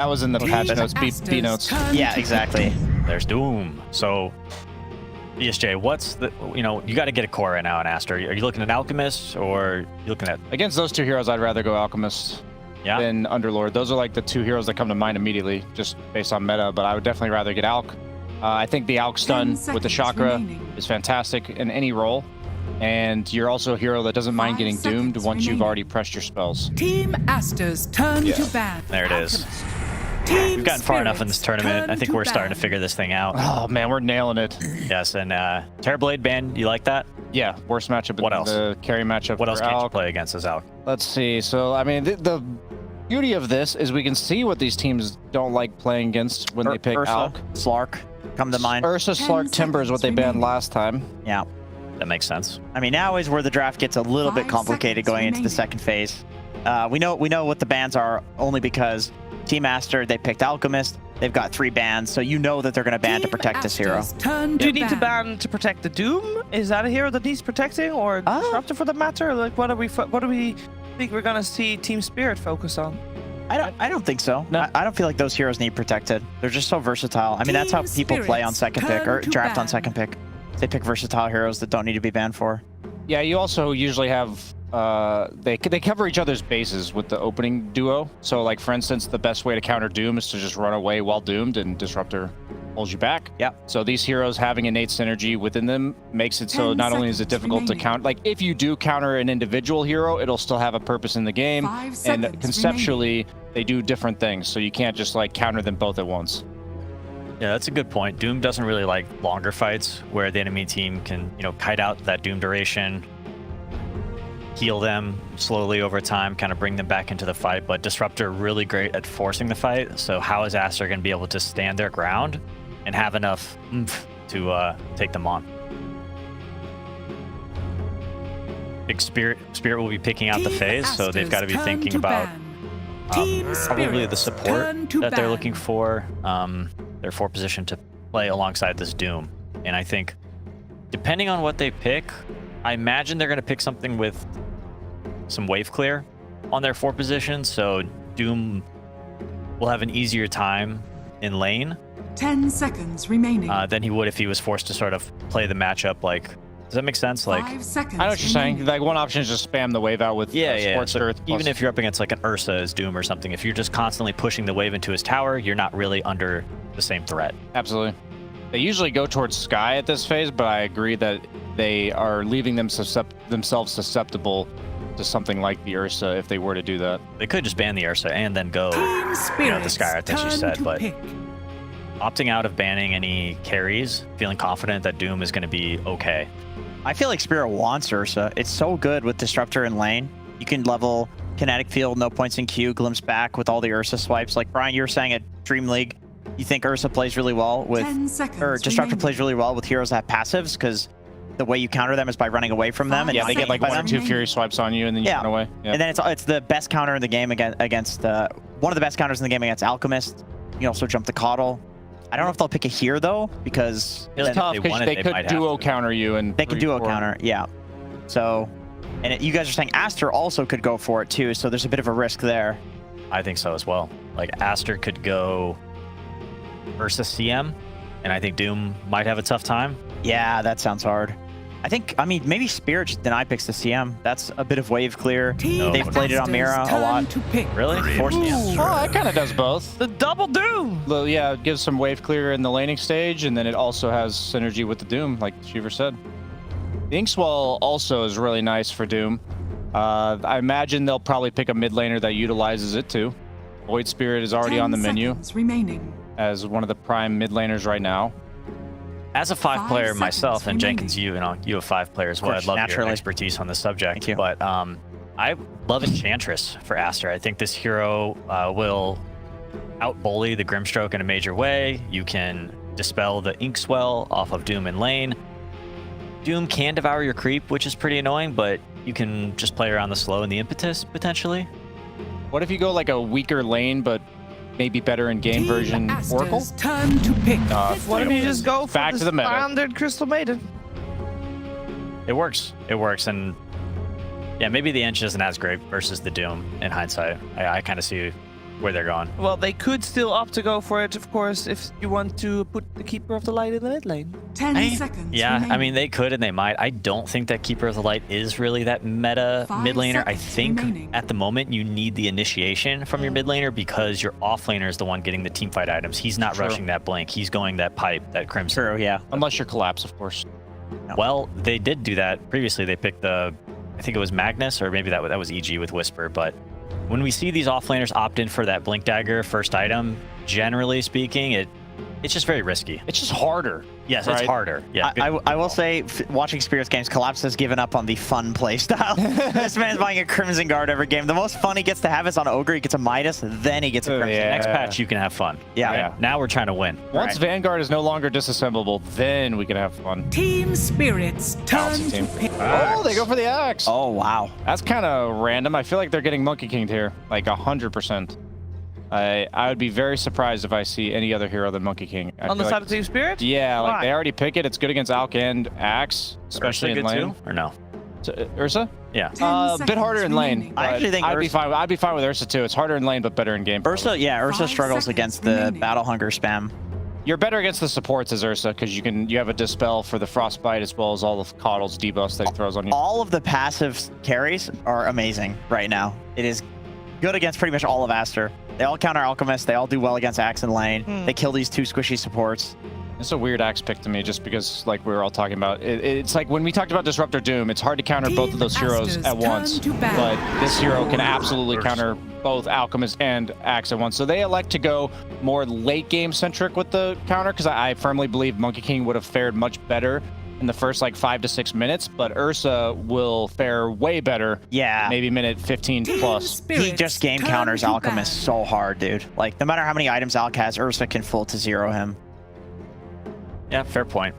That was in the patch notes, B notes. Yeah, exactly. There's Doom. So, ESJ, what's the, you got to get a core right now in Aster. Are you looking at Alchemist or you looking at... Against those two heroes, I'd rather go Alchemist than Underlord. Those are like the two heroes that come to mind immediately, just based on meta, but I would definitely rather get Alch. I think the Alch stun with the Chakra is fantastic in any role. And you're also a hero that doesn't mind getting doomed once you've already pressed your spells. Team Aster's turn to ban. There it is. We've gotten far enough in this tournament. I think we're starting to figure this thing out. Oh man, we're nailing it. Yes, and Terrorblade ban, you like that? Yeah, worst matchup. What else? The carry matchup. What else can't you play against as Alch? Let's see. So I mean, the beauty of this is we can see what these teams don't like playing against when they pick Alch. Slark come to mind. Ursa, Slark, Timber is what they banned last time. Yeah. That makes sense. I mean, now is where the draft gets a little bit complicated going into the second phase. We know what the bans are only because Team Aster, they picked Alchemist. They've got 3 bans, so you know that they're going to ban to protect this hero. Do you need to ban to protect the Doom? Is that a hero that needs protecting, or Disruptor for the matter? Like, what do we think we're going to see Team Spirit focus on? I don't think so. No. I don't feel like those heroes need protected. They're just so versatile. I mean, that's how people play on second pick or draft on second pick. They pick versatile heroes that don't need to be banned for. Yeah, you also usually have they cover each other's bases with the opening duo. So like for instance, the best way to counter Doom is to just run away while doomed, and Disruptor holds you back. Yeah. So these heroes having innate synergy within them makes it so not only is it difficult to count, like if you do counter an individual hero, it'll still have a purpose in the game, and conceptually they do different things. So you can't just like counter them both at once. Yeah, that's a good point. Doom doesn't really like longer fights where the enemy team can, kite out that Doom duration, heal them slowly over time, kind of bring them back into the fight. But Disruptor really great at forcing the fight. So how is Aster going to be able to stand their ground and have enough oomph to take them on? Big Spirit will be picking out the phase, so they've got to be thinking about probably the support that they're looking for. Their 4 position to play alongside this Doom. And I think depending on what they pick, I imagine they're going to pick something with some wave clear on their 4 position, so Doom will have an easier time in lane 10 seconds remaining than he would if he was forced to sort of play the matchup. Like, does that make sense? Like, 5 seconds I know what you're saying. Like one option is just spam the wave out with Sports Earth. Even if you're up against like an Ursa as Doom or something, if you're just constantly pushing the wave into his tower, you're not really under the same threat. Absolutely. They usually go towards Sky at this phase, but I agree that they are leaving themselves susceptible to something like the Ursa if they were to do that. They could just ban the Ursa and then go the Sky, as you said, but opting out of banning any carries, feeling confident that Doom is going to be okay. I feel like Spirit wants Ursa. It's so good with Disruptor in lane. You can level Kinetic Field, no points in Q, glimpse back with all the Ursa swipes. Like Brian, you were saying at Dream League, you think Ursa plays really well with, or Disruptor plays really well with heroes that have passives, because the way you counter them is by running away from them. And yeah, they get like 1 or 2 Fury swipes on you, and then you run away. Yeah. And then it's the best counter in the game against one of the best counters in the game against Alchemist. You can also jump the Coddle. I don't know if they'll pick a here though, because it's tough because they could duo counter you, and they could duo counter. Yeah. So, and you guys are saying Aster also could go for it too. So there's a bit of a risk there. I think so as well. Like Aster could go Ursa CM, and I think Doom might have a tough time. Yeah, that sounds hard. I mean, maybe Spirit just deny picks the CM. That's a bit of wave clear. They've played it on Mira a lot. Really? Force CM? Oh, it kind of does both. The double Doom! Well, yeah, it gives some wave clear in the laning stage, and then it also has synergy with the Doom, like Shiver said. The Inkswell also is really nice for Doom. I imagine they'll probably pick a mid laner that utilizes it too. Void Spirit is already on the menu as one of the prime mid laners right now. As a 5 player myself, and Jenkins, you a 5 player as well. I'd love your expertise on the subject. Thank you. But I love Enchantress for Aster. I think this hero will out-bully the Grimstroke in a major way. You can dispel the Inkswell off of Doom in lane. Doom can devour your creep, which is pretty annoying, but you can just play around the slow and the impetus, potentially. What if you go like a weaker lane, but maybe better in game version Oracle? Turn to pick. What if you just go for back to the meta standard Crystal Maiden? It works. It works, and yeah, maybe the Ench isn't as great versus the Doom in hindsight. I kind of see where they're going. Well, they could still opt to go for it, of course, if you want to put the Keeper of the Light in the mid lane. 10 seconds. Yeah, remaining. I mean, they could and they might. I don't think that Keeper of the Light is really that meta 5 mid laner. I seconds think remaining. at the moment you need the initiation from your mid laner because your off laner is the one getting the teamfight items. He's not True. rushing that blink. He's going that pipe, that crimson. True, yeah. Unless you're collapse, of course. Well, they did do that previously. They picked the, I think it was Magnus, or maybe that was EG with Whisper. But when we see these offlaners opt in for that Blink Dagger first item, generally speaking, it's just very risky. It's just harder. Yes, right? it's harder. Yeah. I will say, watching Spirits games, Collapse has given up on the fun play style. This man's buying a Crimson Guard every game. The most fun he gets to have is on Ogre. He gets a Midas, then he gets a Crimson. yeah. Next patch, you can have fun. Yeah. Yeah. Now we're trying to win. Once Right. Vanguard is no longer disassemblable, then we can have fun. Team Spirits turn Balancing to team. pick. Oh, they go for the axe. Oh, wow. That's kind of random. I feel like they're getting Monkey King'd here, like 100%. I would be very surprised if I see any other hero than Monkey King. I On the feel side like, of Team Spirit? yeah, like Why? they already pick it. It's good against Alk and Axe, especially Ursa in good lane. too, or no? Ursa? Yeah. 10 A bit seconds harder in lane. remaining. I but actually think I'd be Ursa- fine. I'd be fine with Ursa too. It's harder in lane, but better in game. Ursa, yeah, Ursa 5 struggles seconds against the remaining. Battle Hunger spam. You're better against the supports as Ursa because you have a dispel for the frostbite as well as all the coddles debuffs that he throws on you. All of the passive carries are amazing right now. It is good against pretty much all of Aster. They all counter Alchemist. They all do well against Axe and lane. They kill these two squishy supports. It's a weird axe pick to me just because, like we were all talking about, it's like when we talked about Disruptor Doom, it's hard to counter both of those heroes Aster's at once. turn to bat. But this hero can absolutely counter both Alchemist and Axe at once. So they elect to go more late game centric with the counter because I firmly believe Monkey King would have fared much better in the first like 5 to 6 minutes, but Ursa will fare way better. Yeah. Maybe minute 15 plus. He just game counters Alchemist so hard, dude. Like, no matter how many items Alk has, Ursa can full to zero him. Yeah, fair point.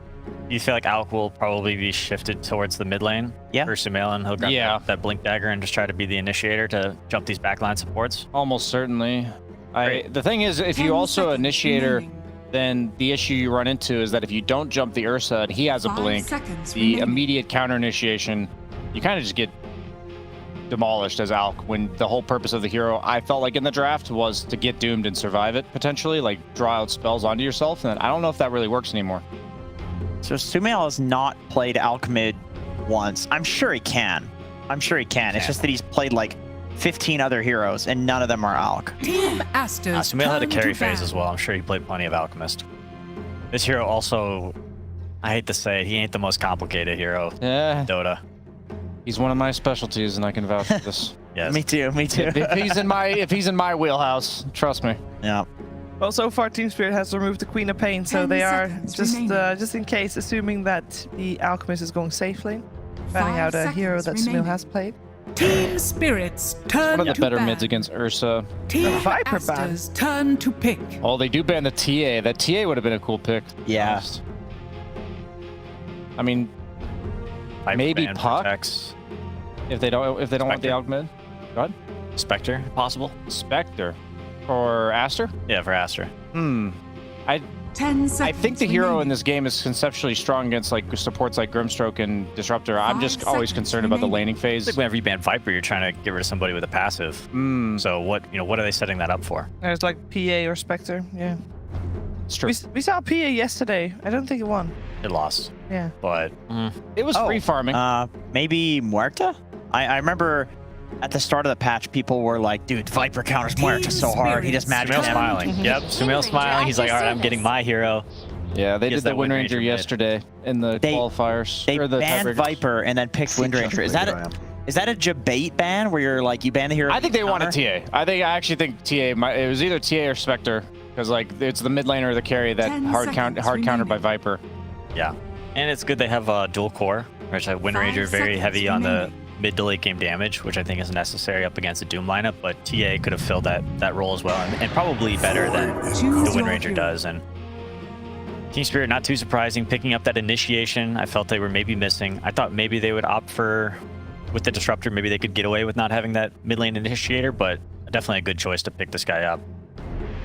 You feel like Alk will probably be shifted towards the mid lane? Yeah. For Sumail, and he'll grab Yeah. that Blink Dagger and just try to be the initiator to jump these backline supports? Almost certainly. Great. The thing is, if 10 you also seconds initiator, remaining. then the issue you run into is that if you don't jump the Ursa and he has a 5 blink, seconds the remaining. immediate counter initiation, you kind of just get demolished as Alk when the whole purpose of the hero, I felt like in the draft, was to get doomed and survive it, potentially, like draw out spells onto yourself. And I don't know if that really works anymore. So Sumail has not played Alk mid once. I'm sure he can. It's just that he's played like 15 other heroes and none of them are Alk. Team Aster's Sumail had a turn carry to phase bat. as well. I'm sure he played plenty of Alchemist. This hero also, I hate to say it, he ain't the most complicated hero. Yeah, Dota. he's one of my specialties, and I can vouch for this. Yes. Me too. if he's in my wheelhouse, trust me. Yeah. Well, so far Team Spirit has removed the Queen of Pain, so 10 they are seconds just remaining. just in case, assuming that the Alchemist is going safe lane, finding 5 out a hero that seconds Sumail remaining. has played. Team Spirits turn One of the to better ban. mids against Ursa. Team Viper ban. Aster's turn to pick. Oh, they do ban the TA. That TA would have been a cool pick. to be Yeah. honest. I mean, Pipe maybe ban Puck? protects if they don't want the Spectre. Alk mid. Go ahead. Spectre, possible? Spectre or Aster. Yeah, for Aster. 10 seconds. I think the hero in remaining. this game is conceptually strong against like supports like Grimstroke and Disruptor. I'm 5 just always seconds concerned about the remaining. laning phase. It's like whenever you ban Viper, you're trying to get rid of somebody with a passive. So what are they setting that up for? There's like PA or Spectre, yeah. It's true. We saw PA yesterday. I don't think it won. It lost, Yeah. but It was free farming. Maybe Muerta? I remember at the start of the patch, people were like, dude, Viper counters Muerta so hard. He just magic Sumail him. smiling. Yep, Sumail smiling. He's like, all right, I'm getting my hero. Yeah, they Gets did the that Wind Wind Ranger Ranger mid. yesterday in the They- qualifiers. They or the banned tiebreakers. Viper and then picked Wind Ranger. Is that a Gigabyte ban where you're like, you ban the hero? I think they counter? wanted TA. I actually think TA. It was either TA or Spectre because like it's the mid laner or the carry that 10 hard seconds countered by remaining. Viper. Yeah, and it's good they have dual core, which Wind 5 Ranger very seconds heavy on the remaining. mid to late game damage, which I think is necessary up against the Doom lineup. But TA could have filled that role as well, and probably better than Choose the Wind your Ranger hero. does. And Team Spirit, not too surprising, picking up that initiation. I felt they were maybe missing. I thought maybe they would opt for, with the Disruptor, maybe they could get away with not having that mid lane initiator, but definitely a good choice to pick this guy up.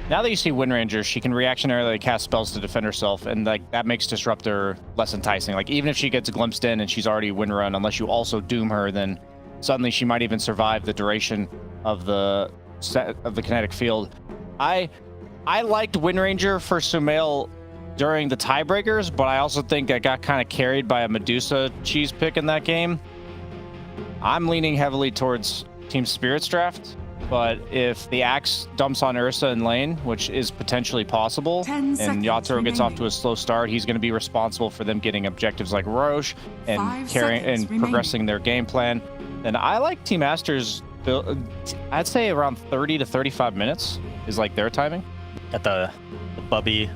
Now that you see Wind Ranger, she can reactionarily cast spells to defend herself, and like that makes Disruptor less enticing. Like even if she gets glimpsed in and she's already Wind Run, unless you also doom her, then suddenly she might even survive the duration of the set of the kinetic field. I liked Wind Ranger for Sumail during the tiebreakers, but I also think I got kind of carried by a Medusa cheese pick in that game. I'm leaning heavily towards Team Spirit's draft, but if the Axe dumps on Ursa in lane, which is potentially possible, and Yatoro gets off to a slow start, he's going to be responsible for them getting objectives like Roche and carrying and progressing their game plan. And I like Team Aster's build. I'd say around 30 to 35 minutes is like their timing. Got the Bubby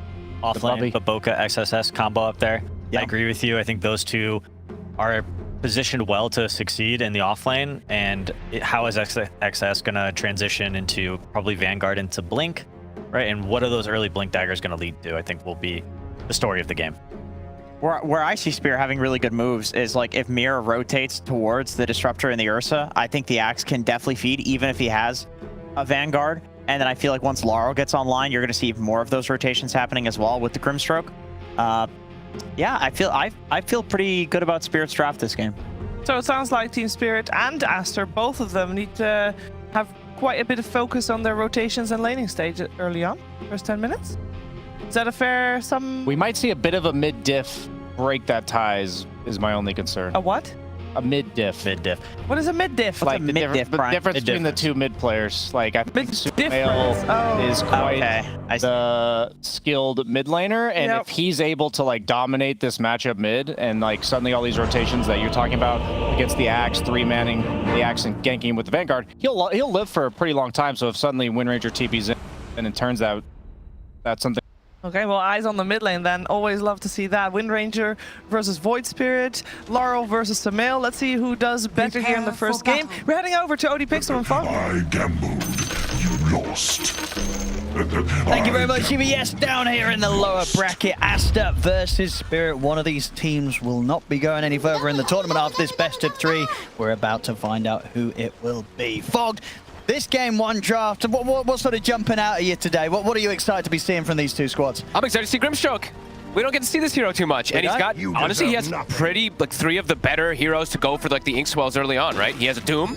offlane, Baboka XSS combo up there. Yeah. I agree with you. I think those two are positioned well to succeed in the offlane. And how is XS going to transition into probably Vanguard into Blink, right? And what are those early Blink daggers going to lead to? I think will be the story of the game. Where I see Spear having really good moves is like if Mira rotates towards the Disruptor and the Ursa, I think the Axe can definitely feed even if he has a Vanguard. And then I feel like once Laurel gets online, you're going to see even more of those rotations happening as well with the Grimstroke. Yeah, I feel pretty good about Spirit's draft this game. So it sounds like Team Spirit and Aster, both of them, need to have quite a bit of focus on their rotations and laning stage early on, first 10 minutes. Is that a fair sum? We might see a bit of a mid-diff break that ties is my only concern. A what? A mid-diff. Mid-diff. What is a mid-diff? Like the difference between the two mid players. Like I think Sumail is quite the skilled mid laner, and if he's able to like dominate this matchup mid, and like suddenly all these rotations that you're talking about against the Axe, 3-manning the Axe and ganking him with the Vanguard, he'll live for a pretty long time. So if suddenly Wind Ranger TP's in, and it turns out that's something. Okay, well, eyes on the mid lane then. Always love to see that. Wind Ranger versus Void Spirit. Laurel versus Sumail. Let's see who does better here in the first game. We're heading over to OD Pixel and Fog. I gambled. You lost. Thank you very much, Jimmy. Yes, down here in the lower bracket, Aster versus Spirit. One of these teams will not be going any further in the tournament after this best of 3. We're about to find out who it will be. Fogged. This game 1 draft, what sort of jumping out at you today? What are you excited to be seeing from these two squads? I'm excited to see Grimstroke. We don't get to see this hero too much, and he's got, honestly, he has pretty, like 3 of the better heroes to go for like the Inkswells early on, right? He has a Doom,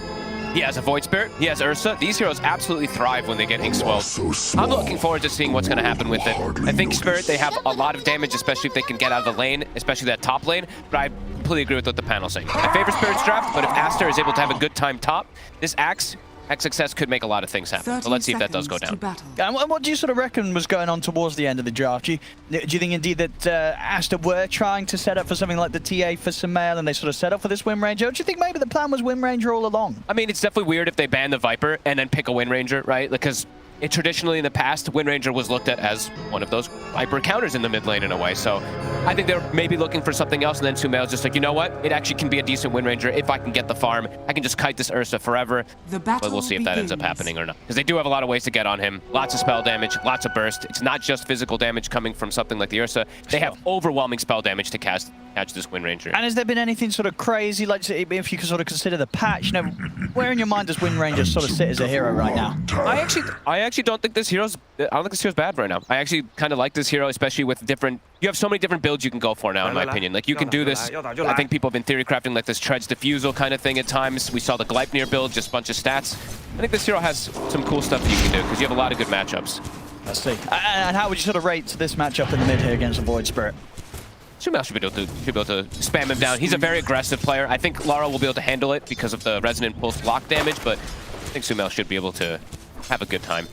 he has a Void Spirit, he has Ursa. These heroes absolutely thrive when they get Inkswells. I'm looking forward to seeing what's going to happen with it. I think Spirit, they have a lot of damage, especially if they can get out of the lane, especially that top lane, but I completely agree with what the panel's saying. I favor Spirit's draft, but if Aster is able to have a good time top, this Axe, XXS could make a lot of things happen. So let's see if that does go down. And what do you sort of reckon was going on towards the end of the draft? Do you think indeed that Aster were trying to set up for something like the TA for Sumail and they sort of set up for this Wind Ranger? Or do you think maybe the plan was Wind Ranger all along? I mean, it's definitely weird if they ban the Viper and then pick a Wind Ranger, right? Because traditionally in the past, Wind Ranger was looked at as one of those Viper counters in the mid lane in a way. So I think they're maybe looking for something else, and then Sumail's just like, you know what? It actually can be a decent Wind Ranger if I can get the farm. I can just kite this Ursa forever. But we'll see if that ends up happening or not. Because they do have a lot of ways to get on him. Lots of spell damage, lots of burst. It's not just physical damage coming from something like the Ursa. They have overwhelming spell damage to catch this Wind Ranger. And has there been anything sort of crazy, like if you could sort of consider the patch, you know, where in your mind does Wind Ranger sort of sit as a hero right now? I actually don't think this hero's bad right now. I actually kind of like this hero, especially with different. You have so many different builds you can go for now, in my opinion. Like you can do this. I think people have been theory crafting like this Treads Diffusal kind of thing at times. We saw the Gleipnir build, just a bunch of stats. I think this hero has some cool stuff that you can do because you have a lot of good matchups. Let's see. And how would you sort of rate this matchup in the mid here against the Void Spirit? Sumail should be able to spam him down. He's a very aggressive player. I think Lara will be able to handle it because of the Resonant Pulse block damage, but I think Sumail should be able to have a good time.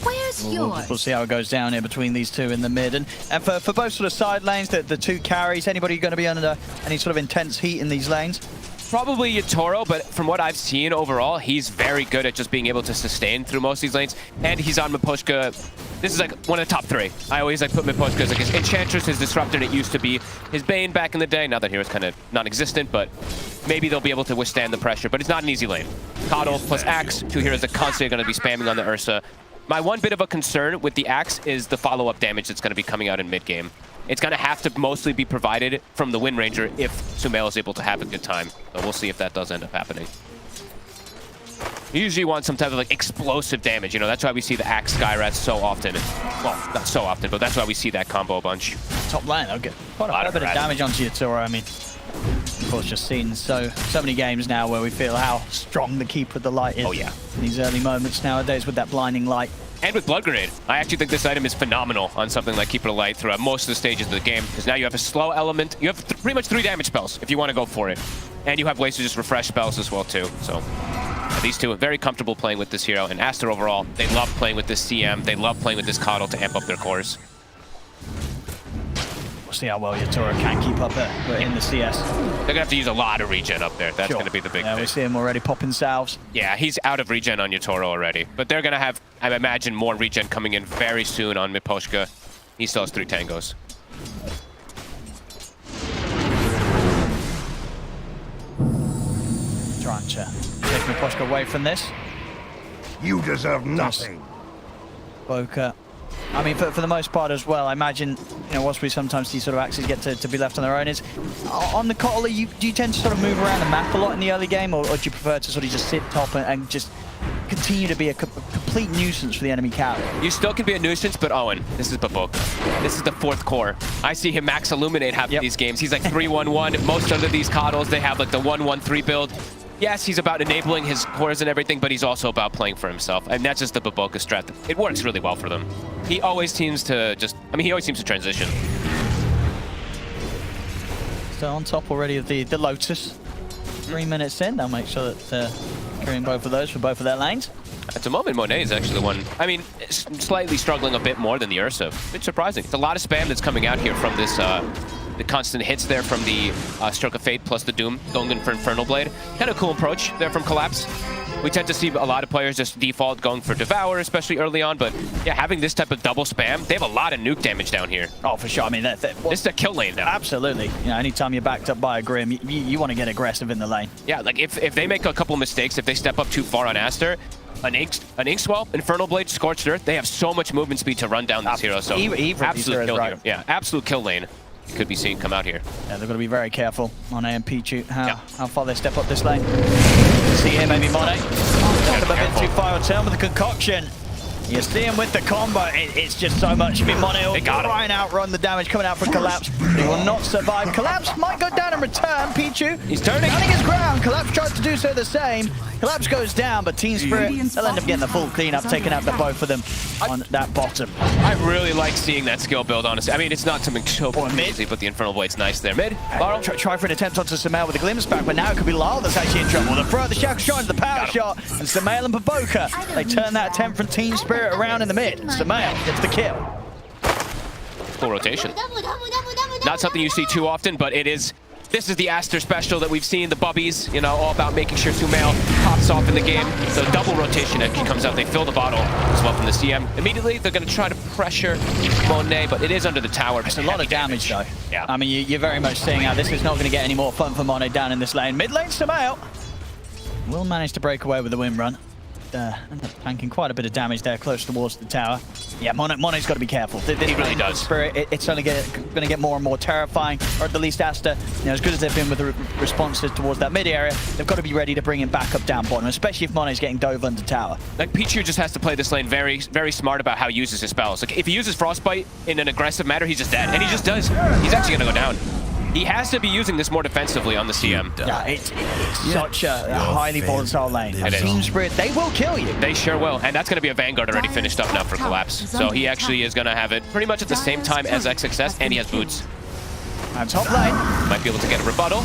Where's yours? We'll see how it goes down here between these two in the mid. And for both sort of side lanes, the 2 carries, anybody going to be under any sort of intense heat in these lanes? Probably Yatoro, but from what I've seen overall, he's very good at just being able to sustain through most of these lanes. And he's on Miposhka. This is like one of the top 3. I always like put Miposhka as like his Enchantress, his Disruptor, and it used to be his Bane back in the day. Now that hero's kind of non-existent, but maybe they'll be able to withstand the pressure. But it's not an easy lane. Coddle plus Axe, 2 heroes that constantly are going to be spamming on the Ursa. My one bit of a concern with the Axe is the follow-up damage that's going to be coming out in mid-game. It's going to have to mostly be provided from the Wind Ranger if Sumail is able to have a good time. So we'll see if that does end up happening. You usually want some type of like explosive damage, you know, that's why we see the Axe Skyrat so often. Well, not so often, but that's why we see that combo a bunch. Top lane, okay. Quite a bit of damage onto Yatoro, I mean. GeForce just seen so many games now where we feel how strong the Keeper of the Light is. Oh, yeah. In these early moments nowadays with that blinding light. And with Blood Grenade. I actually think this item is phenomenal on something like Keeper of the Light throughout most of the stages of the game, because now you have a slow element. You have pretty much 3 damage spells if you want to go for it. And you have ways to just refresh spells as well, too. So these two are very comfortable playing with this hero. And Aster overall, they love playing with this CM. They love playing with this Coddle to amp up their cores. We'll see how well Yatoro can keep up in the CS. They're going to have to use a lot of regen up there. That's Sure. going to be the big Yeah, thing. we see him already popping salves. Yeah, he's out of regen on Yatoro already. But they're going to have, I imagine, more regen coming in very soon on Miposhka. He still has 3 tangos. Trying to take Miposhka away from this. You deserve nothing. Boca. I mean, for the most part as well, I imagine, you know, whilst we sometimes see sort of axes get to be left on their own, is on the Coddle, do you tend to sort of move around the map a lot in the early game, or do you prefer to sort of just sit top and just continue to be a complete nuisance for the enemy carry? You still can be a nuisance, but Owen, this is Babok. This is the 4th core. I see him max Illuminate half of these games. He's like 3-1-1. Most of these Coddles, they have like the 1-1-3 build. Yes, he's about enabling his cores and everything, but he's also about playing for himself. And that's just the Baboka strat. It works really well for them. He always seems to he always seems to transition. So on top already of the Lotus. 3 minutes in, they'll make sure that carrying both of those for both of their lanes. At the moment, Monet is actually the one, I mean, slightly struggling a bit more than the Ursa. A bit surprising. It's a lot of spam that's coming out here from this, the constant hits there from the Stroke of Fate plus the Doom going in for Infernal Blade. Kind of cool approach there from Collapse. We tend to see a lot of players just default going for Devour, especially early on, but yeah, having this type of double spam, they have a lot of nuke damage down here. Oh, for sure. I mean, this is a kill lane now. Absolutely. You know, anytime you're backed up by a Grim, you want to get aggressive in the lane. Yeah, like if they make a couple mistakes, if they step up too far on Aster, an Inkswell, Infernal Blade, Scorched Earth, they have so much movement speed to run down this hero, so absolute kill here. Yeah, absolute kill lane. Could be seen come out here. Yeah, they've got to be very careful on A and Pichu, how far they step up this lane. See here, maybe Monet. A bit too far on turn with the concoction. You see him with the combo. It's just so much. I mean, Monet will try and outrun the damage coming out from Collapse. He will not survive. Collapse might go down in return. Pichu, he's turning his ground. Collapse tries to do so the same. Collapse goes down, but Team Spirit, they'll end up getting the full cleanup, taking out the both of them on that bottom. I really like seeing that skill build, honestly. I mean, it's not something so crazy, but the Infernal Blade's nice there. Mid, Laurel. Try for an attempt onto Samael with a glimpse back, but now it could be Laurel that's actually in trouble. The throw, the Shackle Shine, the power shot, and Samael and Baboka, they turn that attempt from Team Spirit around in the mid. Samael gets the kill. Full rotation. Not something you see too often, but it is. This is the Aster special that we've seen, the Bubbies, you know, all about making sure Sumail pops off in the game. So double rotation actually comes out. They fill the bottle as well from the CM. Immediately, they're going to try to pressure Monet, but it is under the tower. It's a lot of damage, though. Yeah. I mean, you're very much seeing how this is not going to get any more fun for Monet down in this lane. Mid lane, Sumail will manage to break away with the win run. End up tanking quite a bit of damage there close towards the tower. Yeah, Monet's got to be careful. He really does. Spirit, it's only going to get more and more terrifying, or at the least Aster, you know, as good as they've been with the responses towards that mid area, they've got to be ready to bring him back up down bottom, especially if Monet's getting dove under tower. Like, Pichu just has to play this lane very, very smart about how he uses his spells. Like, if he uses Frostbite in an aggressive manner, he's just dead. And he just does. He's actually going to go down. He has to be using this more defensively on the CM. Yeah, it's such a highly volatile lane. Team Spirit, they will kill you. They sure will. And that's going to be a Vanguard already finished up now for Collapse. So he actually is going to have it pretty much at the same time as XXS, and he has boots. And top lane. Might be able to get a rebuttal.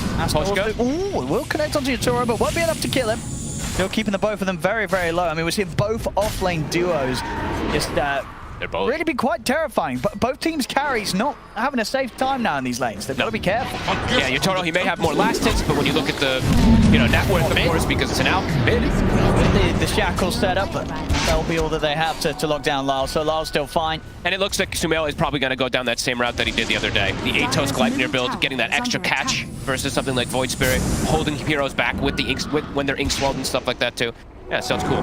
Ooh, will connect onto Yatoro, but won't be enough to kill him. Still keeping the both of them very, very low. I mean, we're seeing both off-lane duos just they're both really been quite terrifying. But both teams' carries not having a safe time now in these lanes. They've got to be careful. Yeah, Yatoro, he may have more last hits, but when you look at the, net worth, of course, because it's an alp mid. The shackle set up, but that'll be all that they have to lock down Lyle. So Lyle's still fine. And it looks like Sumail is probably going to go down that same route that he did the other day. The Atos Gleipnir build, getting that extra catch versus something like Void Spirit, holding heroes back with the inks when they're ink swelled and stuff like that too. Yeah, sounds cool.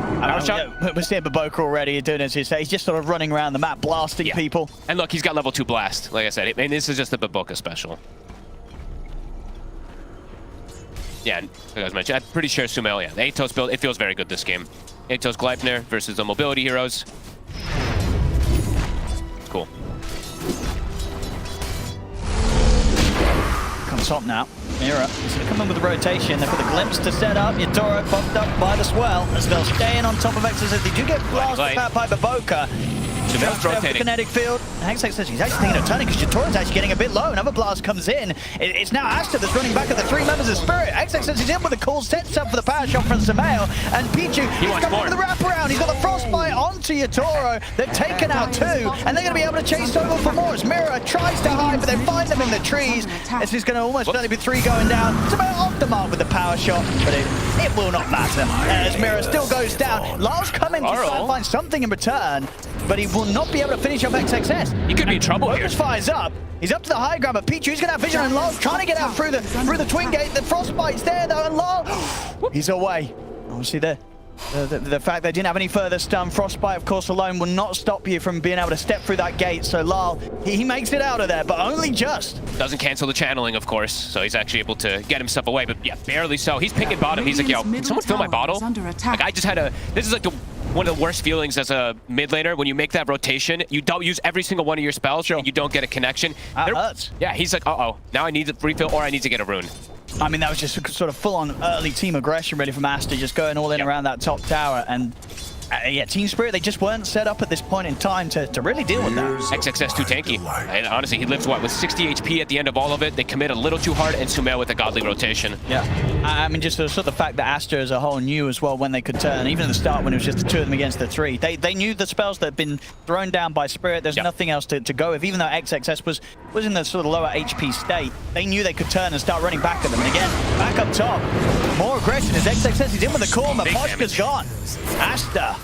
We're seeing Baboka already doing as you say. He's just sort of running around the map, blasting people. And look, he's got level 2 blast, like I said. And this is just the Baboka special. Yeah, like I was mentioning, I'm pretty sure Sumail, the Atos build, it feels very good this game. Atos Gleipnir versus the mobility heroes. Cool. top now. Mira is going to come in with the rotation. They've got the glimpse to set up. Yatoro popped up by the swell as they'll stay in on top of XXS. They do get blasted by Boca. Just rotating. Kinetic field. Hexex says he's actually thinking of turning because Yatoro's actually getting a bit low. Another blast comes in. It's now Aster that's running back at the 3 members of Spirit. Hexex says he's in with a cool sets up for the power shot from Samael. And Pichu, he's coming with the wraparound. He's got the frostbite onto Yatoro. They've taken out 2, and they're going to be able to chase over for more. As Mira tries to hide, but they find them in the trees. This is going to almost certainly be 3 going down. Samael off the mark with the power shot, but it will not matter. As Mira still goes down. Lyle's coming to try and find something in return, but he will not be able to finish off XXS. He could be in trouble here. Fires up. He's up to the high ground, but Pichu, he's going to have vision, and Lyle's trying to get out through the twin gate. The frostbite's there though, and Lyle, he's away. Obviously the fact they didn't have any further stun, frostbite of course alone will not stop you from being able to step through that gate. So Lyle, he makes it out of there, but only just. Doesn't cancel the channeling, of course, so he's actually able to get himself away, but yeah, barely so. He's picking bottom. He's like, yo, can someone fill my bottle? Like, I just had this is like one of the worst feelings as a mid laner when you make that rotation. You don't use every single one of your spells, and you don't get a connection. That hurts. Yeah, he's like, uh-oh, now I need to refill or I need to get a rune. I mean, that was just sort of full-on early team aggression really from Aster, just going all in around that top tower. And yeah, Team Spirit, they just weren't set up at this point in time to really deal with that. XXS too tanky. And honestly, he lives, what, with 60 HP at the end of all of it. They commit a little too hard, and Sumail with a godly rotation. Yeah, I mean, just sort of the fact that Aster as a whole knew as well when they could turn, even at the start when it was just the 2 of them against the 3. They knew the spells that had been thrown down by Spirit. There's nothing else to go with, even though XXS was in the sort of lower HP state. They knew they could turn and start running back at them. And again, back up top, more aggression as XXS is in with the call. Mapochka's gone. Aster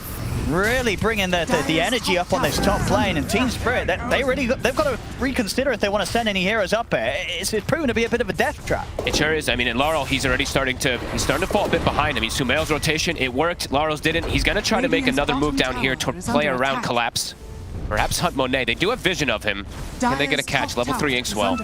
really bringing the energy up on this top lane, and Team Spirit, they've got to reconsider if they want to send any heroes up here. It's proven to be a bit of a death trap. It sure is. I mean, and Laurel, he's already starting to fall a bit behind. I mean, Sumail's rotation, it worked. Laurel's didn't. He's going to try to make another move down here to play around Collapse. Perhaps hunt Monet. They do have vision of him. Can they get a catch? Level 3 Inkswell.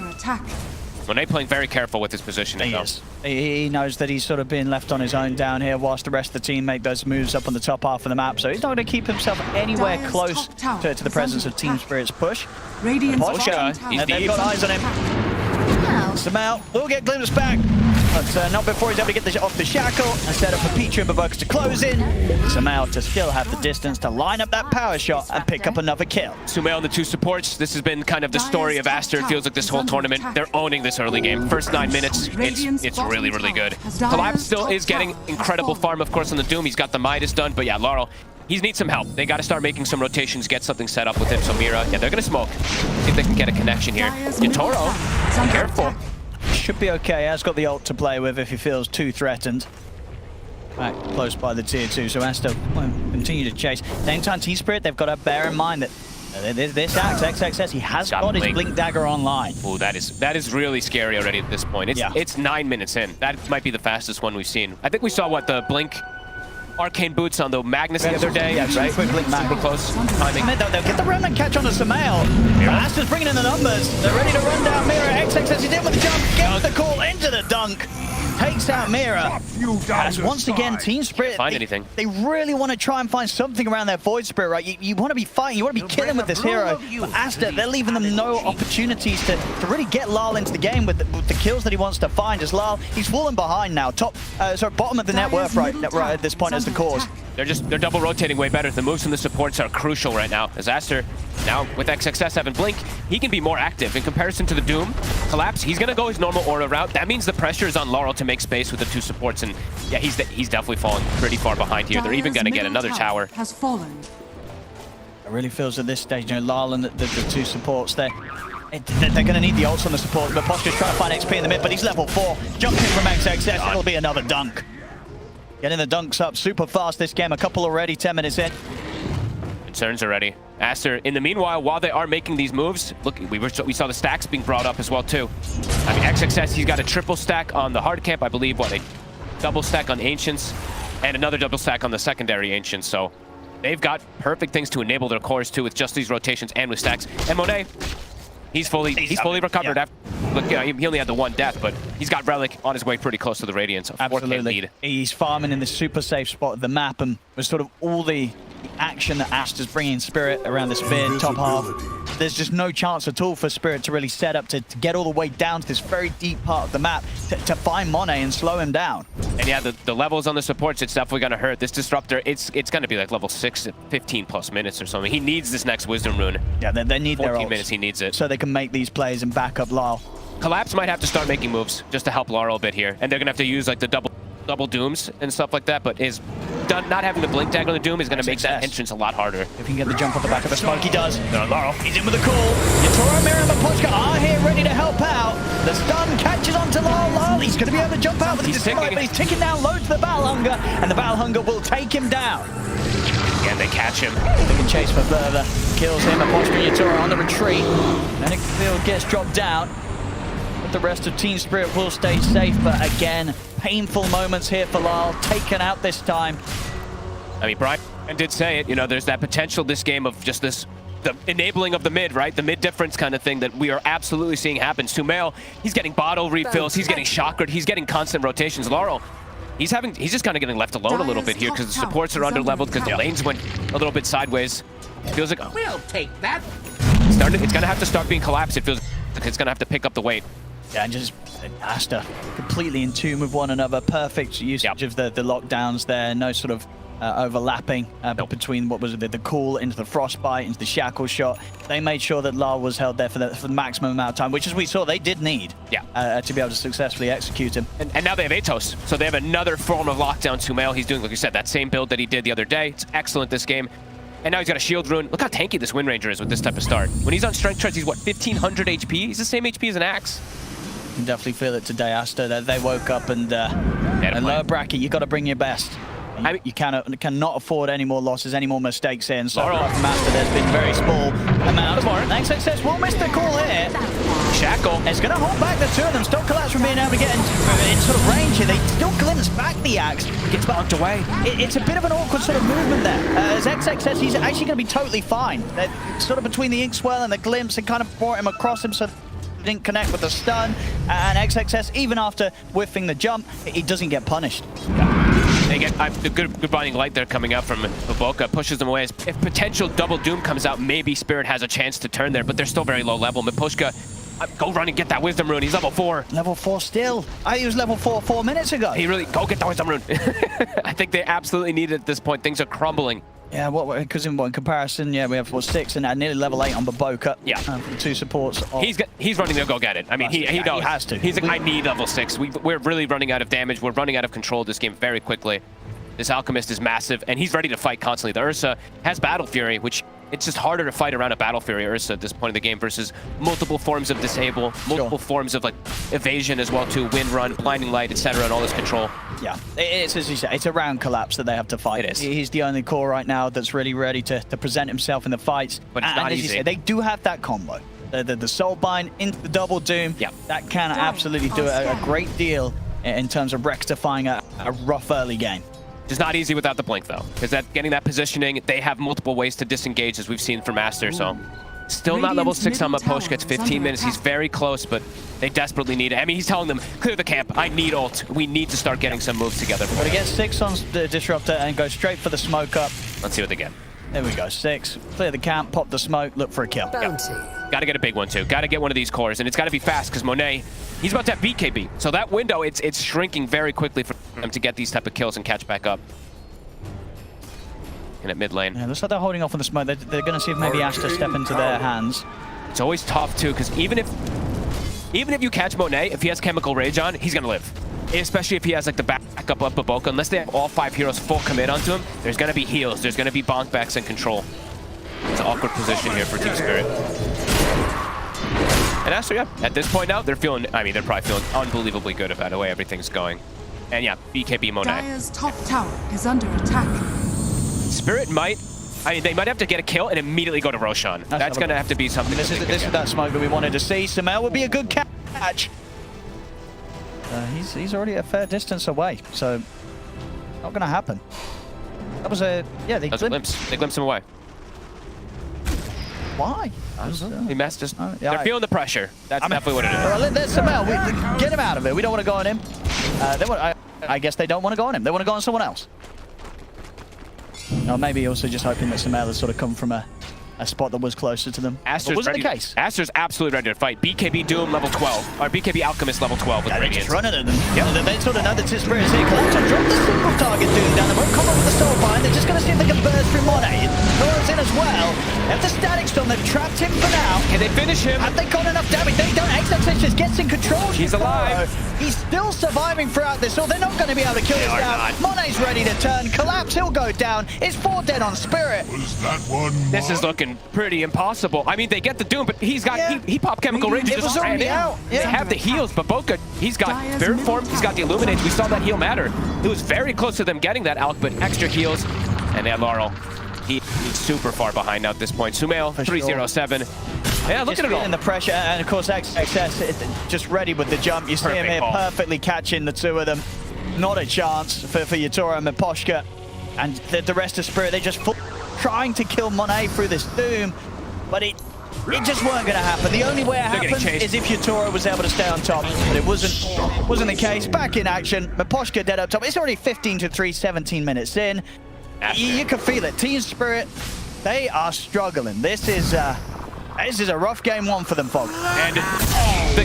Monet playing very careful with his positioning, though. He knows that he's sort of being left on his own down here whilst the rest of the team make those moves up on the top half of the map. So he's not going to keep himself anywhere close to the presence of Team Spirit's push. He's they've got eyes on him. Samael will get glimpsed back, but not before he's able to get off the shackle and set up for Pichu and Baboka to close in. Samael to still have the distance to line up that power shot and pick up another kill. Sumail and the 2 supports. This has been kind of the story of Aster. It feels like this whole tournament, they're owning this early game. First 9 minutes, it's really, really good. Collapse still is getting incredible farm, of course, on the Doom. He's got the Midas done, but yeah, Laurel, he needs some help. They got to start making some rotations, get something set up with him. So Mira, yeah, they're going to smoke. See if they can get a connection here. Yatoro, careful. Should be okay. Has got the ult to play with if he feels too threatened. Right, close by the tier 2, so Aster will continue to chase. Same time, Team Spirit, they've got to bear in mind that this axe, XXS, he has got his Blink Dagger online. Oh, that is really scary already at this point. It's 9 minutes in. That might be the fastest one we've seen. I think we saw, what, the Blink Arcane Boots on the Magnus the other day. Yeah, right. Quick Blink Magnus. Close timing. They'll get the remnant catch on the Samael. Aster's bringing in the numbers. They're ready to run down Mira. XXS is in with the jump. Gets the call into the dunk. Takes out Mira. As once again, Team Spirit, they really want to try and find something around their Void Spirit, right? You want to be fighting, you want to be killing with this hero. But Aster, they're leaving them no opportunities to really get Lyle into the game with the kills that he wants to find. As Lyle, he's fallen behind now. Bottom of the net worth right at this point as the cause. They're double rotating way better. The moves from the supports are crucial right now. As Aster, now with XXS having Blink, he can be more active in comparison to the Doom. Collapse, he's gonna go his normal aura route. That means the pressure is on Laurel to make space with the 2 supports, and yeah, he's definitely falling pretty far behind here. They're even gonna get another tower. It really feels at this stage, you know, Lyle and the 2 supports there. They're going to need the ults on the support. Mapochka's trying to find XP in the mid, but he's level 4. Jumping from XXS, it'll be another dunk. Getting the dunks up super fast this game. A couple already, 10 minutes in. Concerns already. Aster, in the meanwhile, while they are making these moves, look, we saw the stacks being brought up as well, too. I mean, XXS, he's got a triple stack on the hard camp, I believe, a double stack on Ancients, and another double stack on the secondary Ancients, so they've got perfect things to enable their cores, too, with just these rotations and with stacks. And Monet, he's fully recovered. After, look, he only had the 1 death, but he's got Relic on his way pretty close to the Radiance. A 4K lead. He's farming in the super safe spot of the map, and with sort of all the action that Aster's bringing Spirit around this mid top half. there's just no chance at all for Spirit to really set up to get all the way down to this very deep part of the map to find Monet and slow him down. And yeah, the levels on the supports, it's definitely going to hurt. This Disruptor, it's going to be like level 6 at 15 plus minutes or something. He needs this next Wisdom Rune. Yeah, they need their 14 ults, minutes, he needs it. so they can make these plays and back up Lyle. Collapse might have to start making moves just to help Laurel a bit here. And they're going to have to use like the double Dooms and stuff like that, but not having the blink tag on the Doom is going to make that entrance a lot harder. If he can get the jump on the back of the smoke, he does. No, Laurel, he's in with a call. Yatoro, Mira, and Mapochka are here ready to help out. The stun catches onto Lyle. He's going to be able to jump out with his Disruptor, but he's ticking down loads to the Battle Hunger, and the Battle Hunger will take him down. Again, they catch him. They can chase for further. Kills him. Mapochka and Yatoro on the retreat. Manic Field gets dropped down. But the rest of Team Spirit will stay safe, but again, painful moments here for Lyle, taken out this time. I mean, Brian did say it, you know, there's that potential this game of just the enabling of the mid, right? The mid difference kind of thing that we are absolutely seeing happen. Sumail, he's getting bottle refills, he's getting chakra, he's getting constant rotations. Laurel, he's just kind of getting left alone a little bit here because the supports are under-leveled because the lanes went a little bit sideways. Feels like We'll take that. It's going to have to start being collapsed. It feels like it's going to have to pick up the weight. Yeah, and just Aster completely in tune with one another. Perfect usage of the lockdowns there. No sort of overlapping between what was the call into the frostbite, into the shackle shot. They made sure that Lyle was held there for the maximum amount of time, which as we saw, they did need to be able to successfully execute him. And now they have Atos, so they have another form of lockdown. Sumail, he's doing, like you said, that same build that he did the other day. It's excellent this game. And now he's got a shield rune. Look how tanky this Wind Ranger is with this type of start. When he's on strength charge, he's what, 1500 HP? He's the same HP as an Axe. You can definitely feel it today, Aster. They woke up and in lower bracket, you got to bring your best. You cannot afford any more losses, any more mistakes here. And so far from Aster, there's been very small amount. XXS will miss the call here. Shackle. It's going to hold back the two of them. Stop Collapse from being able to get in sort of range here. They still glimpse back the Axe. Gets bumped away. It's a bit of an awkward sort of movement there. As XXS, he's actually going to be totally fine. They're sort of between the Inkswell and the glimpse, and kind of brought him across him so didn't connect with the stun. And XXS, even after whiffing the jump, he doesn't get punished. They get the good binding light there coming out from Baboka, pushes them away. If potential double Doom comes out, maybe Spirit has a chance to turn there, but they're still very low level. Miposhka, go run and get that Wisdom Rune. He's level 4. Level 4 still. He was level 4 4 minutes ago. He really, go get the Wisdom Rune. I think they absolutely need it at this point. Things are crumbling. Yeah, because in comparison, we have 6 and nearly level 8 on Baboka. Yeah, the two supports. He's running to go get it. I mean, he knows. He has to. He's like, I need level 6. We're really running out of damage. We're running out of control of this game very quickly. This Alchemist is massive, and he's ready to fight constantly. The Ursa has Battle Fury, which it's just harder to fight around a Battle Fury Ursa at this point in the game versus multiple forms of disable, multiple forms of like evasion as well too, wind run, blinding light, etc., and all this control. Yeah, it's as you say, it's around Collapse that they have to fight. It is. He's the only core right now that's really ready to present himself in the fights. But it's not as easy. You say, they do have that combo. The Soulbind into the double Doom. Yeah, that can absolutely do a great deal in terms of rectifying a rough early game. It's not easy without the blink though, because getting that positioning, they have multiple ways to disengage as we've seen from Aster. So still not level 6 on Maposhka. It's 15 minutes. He's very close, but they desperately need it. I mean, he's telling them, clear the camp. I need ult. We need to start getting some moves together. But he gets 6 on the Disruptor and goes straight for the smoke up. Let's see what they get. There we go. 6. Clear the camp, pop the smoke, look for a kill. Got to get a big one too. Got to get one of these cores, and it's got to be fast because Monet, he's about to have BKB. So that window, it's shrinking very quickly for him to get these type of kills and catch back up. And at mid lane. Yeah, looks like they're holding off on the smoke. They're going to see if maybe Aster step into their hands. It's always tough too, because even if you catch Monet, if he has Chemical Rage on, he's gonna live. Especially if he has like the backup of Baboka. Unless they have all 5 heroes full commit onto him, there's gonna be heals, there's gonna be bonk backs and control. It's an awkward position here for Team Spirit. And Aster, at this point now, they're probably feeling unbelievably good about the way everything's going. And yeah, BKB Monet. Dire's top tower is under attack. Spirit they might have to get a kill and immediately go to Roshan. That's going to have to be something. This is that smoke that we wanted to see. Sumail would be a good catch. He's already a fair distance away, so not going to happen. That was a they glimpsed him away. Why? He messed us. They're feeling the pressure. That's definitely what it is. Well, there's Sumail. Get him out of it. We don't want to go on him. I guess they don't want to go on him. They want to go on someone else. Or maybe also just hoping that Sumail has sort of come from a a spot that was closer to them. Aster's wasn't ready. the case. Aster's absolutely ready to fight. BKB Doom level 12, or BKB Alchemist level 12 with Yeah, they're Radiance. just running at them. Yep. They sort of know the Spirits here. Collapse and drop the single target Doom down. They won't come up with the Soulbind. They're just going to see if they can burst through Monet. Throws in as well. They have the Static Storm. They've trapped him for now. Can they finish him? Have they got enough damage? They don't. XXX just gets in control. He's alive. He's still surviving throughout this, so they're not going to be able to kill this down. Monet's ready to turn. Collapse, he'll go down. It's 4 dead on Spirit. Was that one This is looking pretty impossible. I mean, they get the Doom, but he's got he popped Chemical Rage. It was already out. They have the heals, but Boca, he's got Spirit Form, he's got the Illuminate. We saw that heal matter. It was very close to them getting that Alk, but extra heals. And they had Laurel. He's super far behind now at this point. Sumail, 307. Yeah, look at it all. In the pressure, and of course XXS just ready with the jump. You see him here perfectly catching the two of them. Not a chance for Yatoro and Miposhka. And the rest of Spirit, they just trying to kill Monet through this Doom, but it just weren't going to happen. The only way it happened is if Yatoro was able to stay on top, but it wasn't the case. Back in action, Miposhka dead up top. It's already 15-3, 17 minutes in. You can feel it. Team Spirit, they are struggling. This is a rough game one for them, folks. And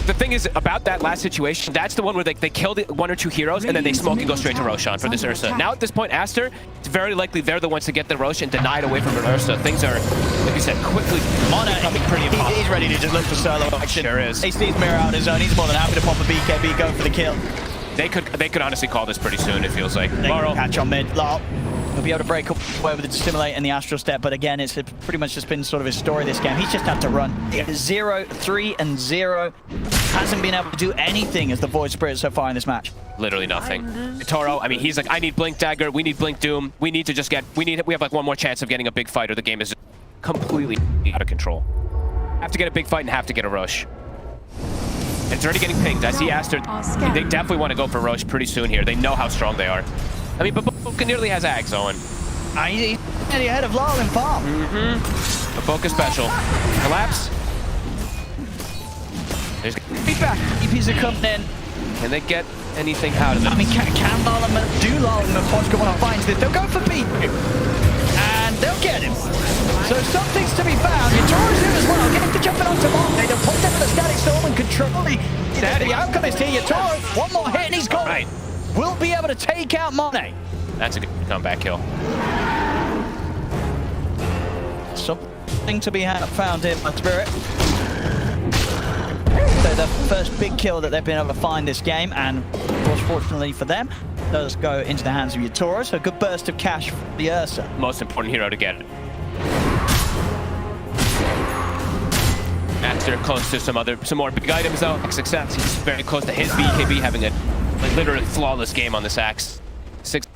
the thing is about that last situation, that's the one where they killed 1 or 2 heroes and then they smoke and go straight to Roshan for this Ursa. Now at this point, Aster, it's very likely they're the ones to get the Rosh and deny it away from an Ursa. Things are, like you said, quickly becoming pretty impossible. He's ready to just look for solo action. Sure is. He sees Mirror out his own. He's more than happy to pop a BKB, go for the kill. They could honestly call this pretty soon, it feels like. They can catch on mid. Laurel. He'll be able to break away with the Dissimulate and the Astral Step, but again, it's pretty much just been sort of his story this game. He's just had to run. 0, 3, and 0. Hasn't been able to do anything as the Void Spirit so far in this match. Literally nothing. Toro, I mean, he's like, I need Blink Dagger, we need Blink Doom, we need to just get, we have like one more chance of getting a big fight or the game is completely out of control. Have to get a big fight and have to get a Rosh. And it's already getting pinged. I see Aster. They definitely want to go for Rosh pretty soon here. They know how strong they are. I mean, but Boca nearly has Ags, Owen. He's ahead of Laurel in farm. But Boca special. Collapse. There's feedback. EPs are coming in. Can they get anything out of it? I mean, can Laurel and Miposhka want to find this? They'll go for B. And they'll get him. So something's to be found. Yatoro's in as well. Getting to jumping onto Monet. They'll point down the Static Storm and controlling the Alchemist here. Yatoro, one more hit and he's gone. Right. Will be able to take out Monet. That's a good comeback kill. Something to be found here by Spirit. So the first big kill that they've been able to find this game, and of course, fortunately for them, does go into the hands of Yatoro. So a good burst of cash for the Ursa. Most important hero to get it. Aster close to some more big items though. XXX, he's very close to his BKB having a literally flawless game on this axe. 6.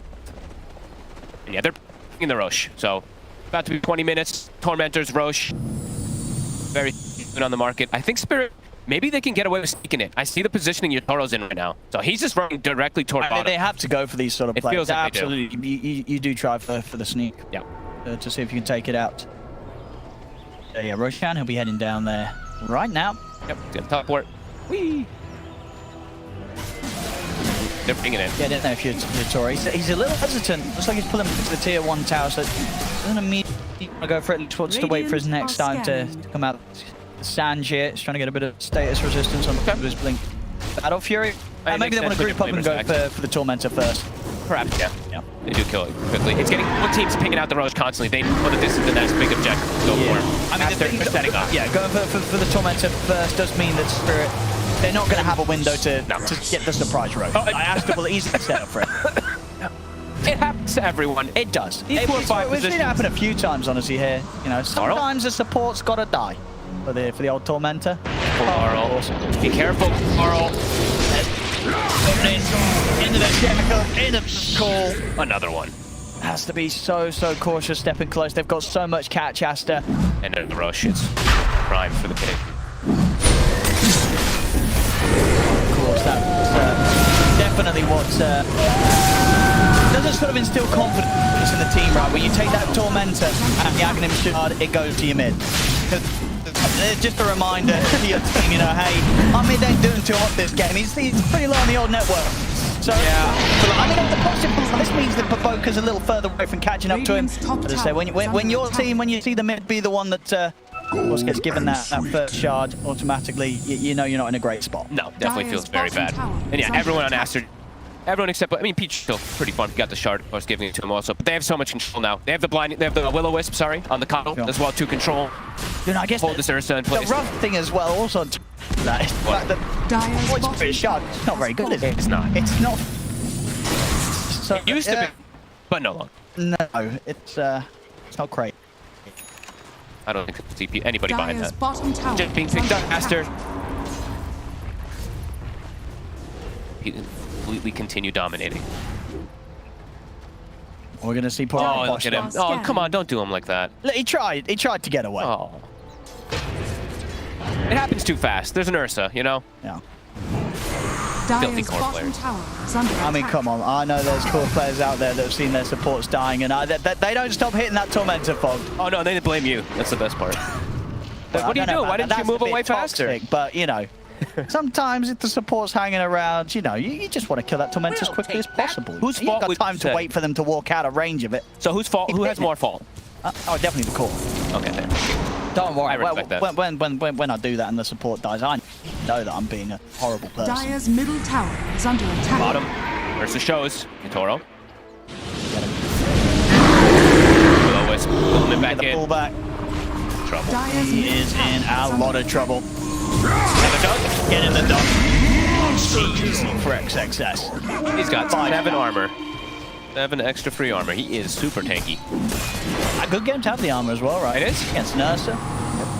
And yeah, they're in the Rosh. So about to be 20 minutes. Tormentors, Rosh. Very good on the market. I think Spirit, maybe they can get away with sneaking it. I see the positioning Yatoro's in right now. So he's just running directly toward bottom. They have to go for these sort of plays. Feels like absolutely. You do try for the sneak. Yeah. To see if you can take it out. Yeah, Roshan, he'll be heading down there right now. Yep, get the teleport. Whee! They're bringing it. Get in there if you're Yatoro. He's a little hesitant. Looks like he's pulling into the tier 1 tower, so doesn't immediately go for it. Wants to wait for his next time to come out. Sanj here. He's trying to get a bit of status resistance on his Blink. Battle Fury. Maybe they want to group up and go for the Tormentor first. Perhaps, yeah. They do kill it quickly. It's getting one team's picking out the Rosh constantly. They know that this is the next big objective to go for. I mean, they're setting up. Yeah, going for the Tormentor first does mean that Spirit, they're not going to have a window to get the surprise road. Aster will easily set up for it. It happens to everyone. It does. These 4 or 5 We've seen it happen a few times, honestly, here. You know, sometimes the support's got to die for the old Tormentor. Laurel. Be careful, Laurel. Into the chemical, into the call. Another one. Has to be so cautious stepping close. They've got so much catch, Aster. And then the Rosh, it's prime for the pig. Of course, that's definitely what doesn't sort of instill confidence in the team, right? When you take that Tormentor and the Aghanim Shard, it goes to your mid. Just a reminder to your team, you know, hey, our mid ain't doing too hot this game. He's pretty low on the old network. So, I mean, on the positive, this means that Provoker's a little further away from catching up to him. As I say, when your team, when you see the mid be the one that of course gets given that first shard automatically, you know you're not in a great spot. No, definitely feels very bad. And yeah, everyone on Aster, everyone except, I mean, Peach still pretty fun. He got the shard, of course, giving it to him also. But they have so much control now. They have the Will-O-Wisp, sorry, on the Coddle as well to control. You know, I guess hold this Ursa in place. The rough thing as well, also on that is the fact that Void Spirit shard is not very good, is it? It's not. It's not. So, It used to be, but no longer. No, it's not great. I don't think it's anybody behind Dire's that. bottom tower Just being is picked under up, Aster. attack. He completely continue dominating. We're gonna see poor Oh, look at him. Oh, come on, don't do him like that. He tried to get away. Oh. It happens too fast. There's an Ursa, you know? Yeah. Dire's core bottom players. tower is under I mean, attack. come on. I know there's core players out there that have seen their supports dying, and they don't stop hitting that Tormentor fog. Oh, no, they blame you. That's the best part. Well, what do you do? Why didn't you move away toxic, faster? But, you know, sometimes if the support's hanging around, you know, you just want to kill that Tormentor as quickly as possible. Whose You've fault got would time you to say? wait for them to walk out of range of it. So whose fault? Who has more fault? Oh, definitely the core. Okay, there. Don't worry. I respect that. When I do that and the support dies, I know that I'm being a horrible person. Dire's middle tower is under attack. Bottom. Ursa shows. Toro. Will-O-Wisp. Pulling it back Get the in. pullback. Trouble. Dire's He middle is tower in a under lot of attack. trouble. Another dunk. Get in the dunk. Easy for XXS. He's got 7 armor. 7 extra free armor. He is super tanky. A good game to have the armor as well, right? It is. Against Nursa.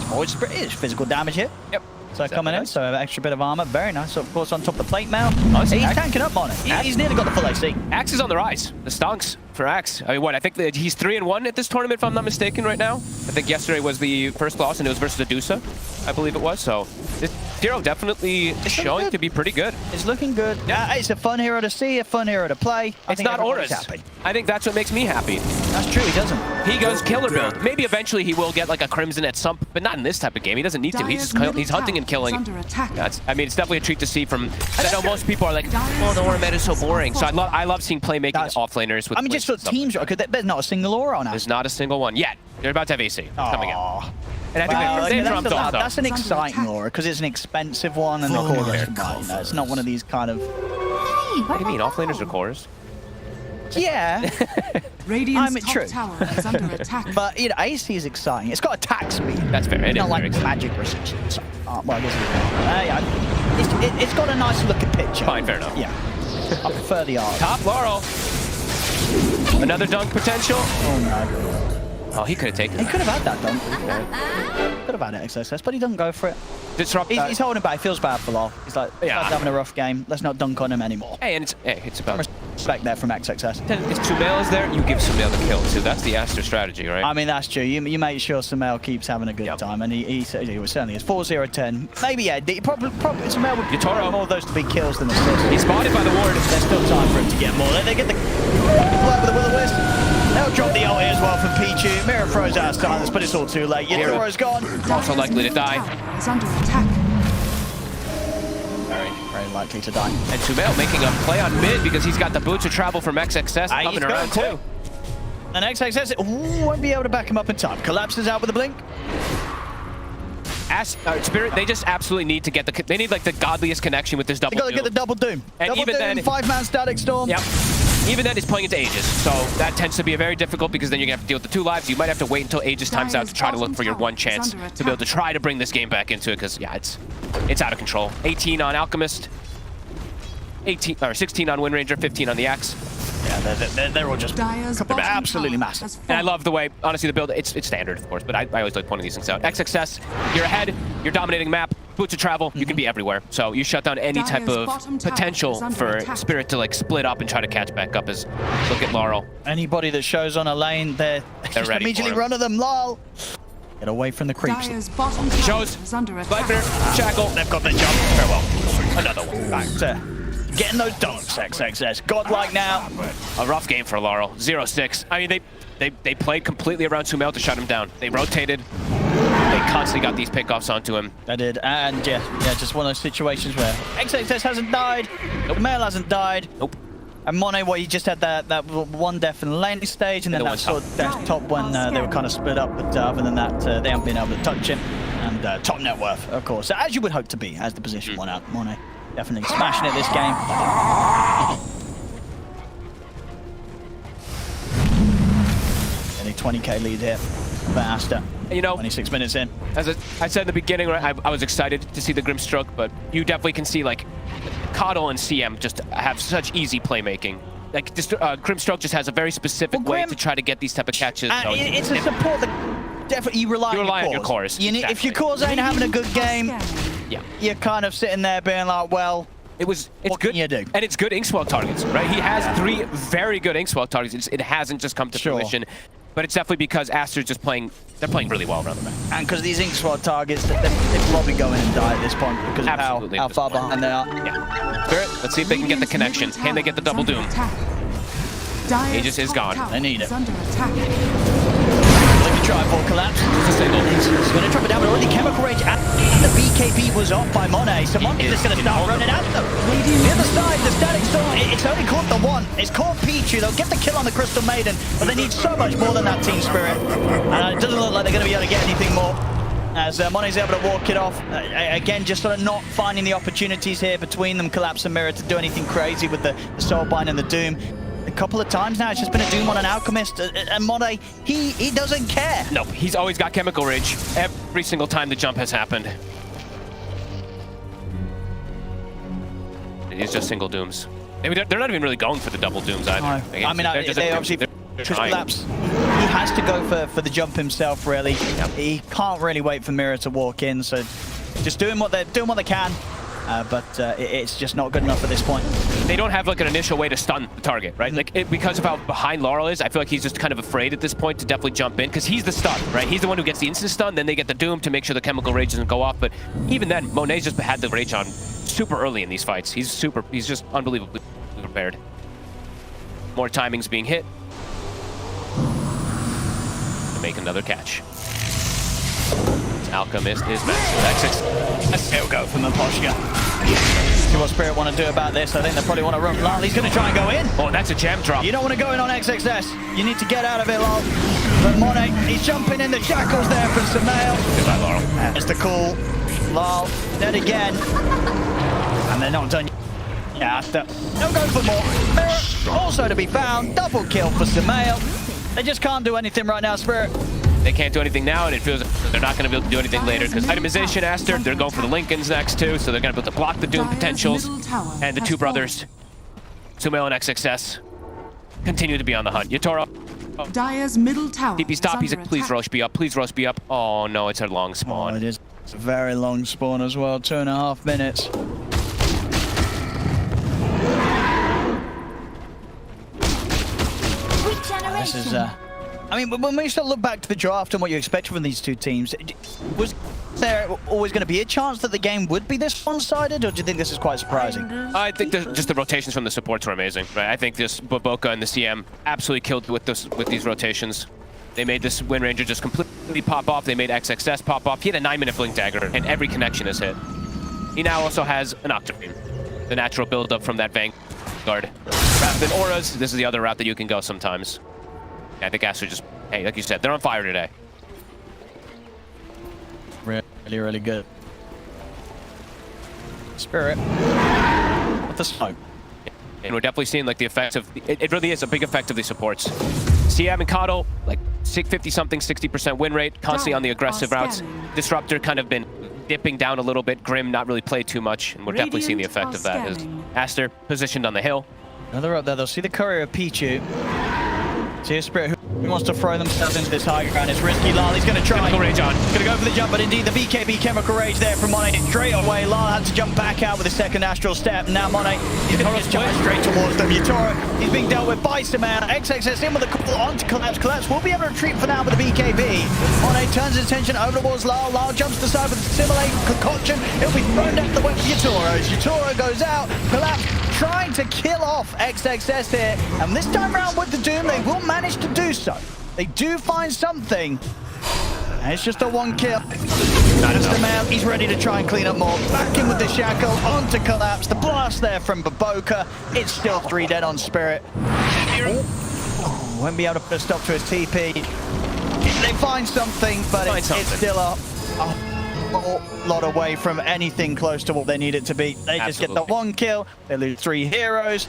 Void Spirit is physical damage here. Yep. So coming in, nice. so an extra bit of armor. Very nice. So of course on top of the plate mail. Nice. He's Axe- tanking up on it. He's nearly got the full AC. Axe is on the rise. The stonks for Axe. I mean, what? I think that he's 3-1 at this tournament, if I'm not mistaken, right now. I think yesterday was the first loss, and it was versus Adusa, I believe it was. So this hero definitely showing to be pretty good. It's looking good. It's a fun hero to see, a fun hero to play. I It's think not everybody's auras. happy. I think that's what makes me happy. That's true. He doesn't. He goes killer build. Maybe eventually he will get like a Crimson at some, but not in this type of game. He doesn't need to. He's hunting and killing. Under attack. I mean, it's definitely a treat to see from. I know most people are like, "Oh, the aura meta is so boring." So I love seeing playmaking offlaners with. I mean, just for teams, because there's not a single aura on There's us. not a single one yet. They're about to have AC coming in. And I think Well, they okay, jumped off though. that's an exciting aura because it's an expensive one and the core goes to buy. You know, it's not one of these kind of. What do you mean? Offlaners are cores? Yeah, Radiant's top true. tower is under attack. but you know, AC is exciting. It's got attack speed. That's fair. It It's is not like very exciting. magic resistance. Well, I guess it's got a nice looking picture. Fine, fair enough. Yeah, I prefer the art. Top Laurel. Another dunk potential. Oh no. Oh, he could have taken He that. could have had that done. Could have had it XSS, but he doesn't go for it. Disrupt. He's holding back. He feels bad for Lol. He's like, Yeah. yeah, having a rough game. Let's not dunk on him anymore. Hey, and it's about. Respect there from XXS. If Sumail is there, you give Sumail the kill too. That's the Aster strategy, right? I mean, that's true. You make sure Sumail keeps having a good time, and he certainly is. 4-0-10. Maybe, yeah. Probably Sumail would Yutoro. more of those to be kills than assists. He's spotted by the ward. There's still time for him to get more. They get the blow with the Will-O-Wisp. They'll drop the ult here as well from Pichu. Mirror throws out silence, but it's all too late. Yutoro's gone. Also likely to die. Tower is under attack. Very likely to die. And Sumail making a play on mid because he's got the boots of travel from XXS He's coming going around quick. too. And XXS won't be able to back him up in time. Collapses out with a blink. Spirit, they just absolutely need to get the. They need like the godliest connection with this double. They got to get the double doom. And Double even doom, then- 5-man static storm. Yep. Even then, it's playing into Aegis, so that tends to be very difficult because then you're gonna have to deal with the 2 lives. You might have to wait until Aegis times out to try to look for your one chance to be able to try to bring this game back into it. Because yeah, it's out of control. 18 on Alchemist, 16 on Wind Ranger, 15 on the Axe. Yeah, they're all just Dire's they're bottom absolutely tower massive. has And I fallen. love the way, honestly, the build, it's standard, of course, but I always like pointing these things out. XXS, you're ahead, you're dominating map, boots of travel, you can be everywhere. So you shut down any type Dire's of bottom tower potential is under for attack. Spirit to like split up and try to catch back up as look at Laurel. Anybody that shows on a lane, they're just ready immediately for him. run at them. Lol. Get away from the creeps. Dire's bottom tower Shows. is under attack. Slifer, Shackle, They've got the jump. Farewell. another one. Back to getting those dunks. XXS. Godlike now. A rough game for Laurel, 0-6. I mean, they played completely around Sumail to shut him down. They rotated, they cut constantly got these pickoffs onto him. I did, and yeah, just one of those situations where XXS hasn't died, Male hasn't died. Nope. And Monet, well, he just had that one death in the laning stage, and then that sort of dash top when they were kind of split up. But other than that, they haven't been able to touch him. And top net worth, of course, as you would hope to be, as the position won out. Monet definitely smashing it this game. Getting 20k lead here for Aster. You know, 26 minutes in. As I said in the beginning, right, I was excited to see the Grimstroke, but you definitely can see, like, Coddle and CM just have such easy playmaking. Like, Grimstroke just has a very specific way to try to get these type of catches. It's a support that definitely you rely on your cores. Exactly. If your cores ain't having a good game, you're kind of sitting there being like, well, it's what good, can you do? And it's good Inkswell targets, right? He has 3 very good Inkswell targets. It hasn't just come to fruition. But it's definitely because Aster's just playing, they're playing really well around the map. And because these Inkswell targets, they're probably going and die at this point because of how far behind they are. Yeah. Spirit, let's see if they can get the connection. Can they get the double doom? Aegis is gone. They need it. Let me try for collapse. He's going to drop it down, but already Chemical Range and the BKB was off by Monet, so Monet's just going to start running at them. The other side, the Static Storm, it's only caught the one. It's caught Pichu. They'll get the kill on the Crystal Maiden, but they need so much more than that, Team Spirit. And it doesn't look like they're going to be able to get anything more. As Monet's able to walk it off. Again, just sort of not finding the opportunities here between them, Collapse and Mirror, to do anything crazy with the Soulbind and the Doom. A couple of times now, it's just been a Doom on an Alchemist, and Monet, he doesn't care. Nope, he's always got Chemical Rage every single time the jump has happened. It is just single Dooms. Maybe they're not even really going for the double Dooms either. No. I mean, they obviously... Collapse. He has to go for the jump himself, really. Yep. He can't really wait for Mirror to walk in, so just doing what they can. But it's just not good enough at this point. They don't have like an initial way to stun the target, right? Like because of how behind Laurel is, I feel like he's just kind of afraid at this point to definitely jump in because he's the stun, right? He's the one who gets the instant stun, then they get the Doom to make sure the Chemical Rage doesn't go off. But even then, Monet's just had the Rage on super early in these fights. He's just unbelievably prepared. More timings being hit to make another catch. Alchemist is max with XX. It'll go from Maposhka. See what Spirit want to do about this. I think they probably want to run. Lal, he's going to try and go in. Oh, that's a jam drop. You don't want to go in on XXS. You need to get out of it, Lal. But Monet, he's jumping in the shackles there from Samael. Goodbye, Laurel. That's the call. Lal, dead again. And they're not done. Yeah, Aster. They'll go for more. Mirror, also to be found. Double kill for Samael. They just can't do anything right now, Spirit. They can't do anything now, and it feels like they're not going to be able to do anything later because itemization, Aster, they're going for the Lincolns next too, so they're going to be able to block the Doom potentials. And the two brothers, Sumail and XXS, continue to be on the hunt. Yatoro. Dire's middle tower. TP stop. He's like, please Roche be up. Please Roche be up. Oh no, it's a long spawn. Oh, it is. It's a very long spawn as well. 2.5 minutes. This is I mean, when we start to look back to the draft and what you expect from these two teams, was there always going to be a chance that the game would be this one-sided, or do you think this is quite surprising? I think just the rotations from the supports were amazing. Right? I think this Boboka and the CM absolutely killed with these rotations. They made this Wind Ranger just completely pop off. They made XXS pop off. He had a 9-minute Blink Dagger, and every connection is hit. He now also has an Octaframe, the natural build-up from that Vanguard. Rather than Auras, this is the other route that you can go sometimes. I think Aster just, hey, like you said, they're on fire today. Really, really good. Spirit. With the smoke. And we're definitely seeing like the effects of, it really is a big effect of these supports. CM and Coddle, like 50-something, 60% win rate, constantly on the aggressive routes. Disruptor kind of been dipping down a little bit. Grim not really played too much, and we're definitely seeing the effect of that. As Aster positioned on the hill. Another up there, they'll see the courier of Pichu. See a Spirit who wants to throw themselves into this high ground. It's risky. Lal, he's going to try. Chemical Rage on. He's going to go for the jump, but indeed the BKB Chemical Rage there from Monet. Straight away, Lal had to jump back out with his second Astral Step. Now Monet, he's going to just jump straight towards them. Yatoro, he's being dealt with by Samael. XXS in with a call onto Collapse. Collapse will be able to retreat for now with the BKB. Monet turns his attention over towards Lal. Lal jumps to the side with a Simulate Concoction. He'll be thrown down the way for Yatoro. As Yatoro goes out, Collapse trying to kill off XXS here. And this time around with the Doom, they will manage to do so. They do find something. It's just a 1 kill. Sumail, he's ready to try and clean up more. Back in with the shackle, onto collapse. The blast there from Baboka. It's still 3 dead on Spirit. Oh, won't be able to put a stop to his TP. They find something, but it's still a lot away from anything close to what they need it to be. They just get the 1 kill, they lose 3 heroes,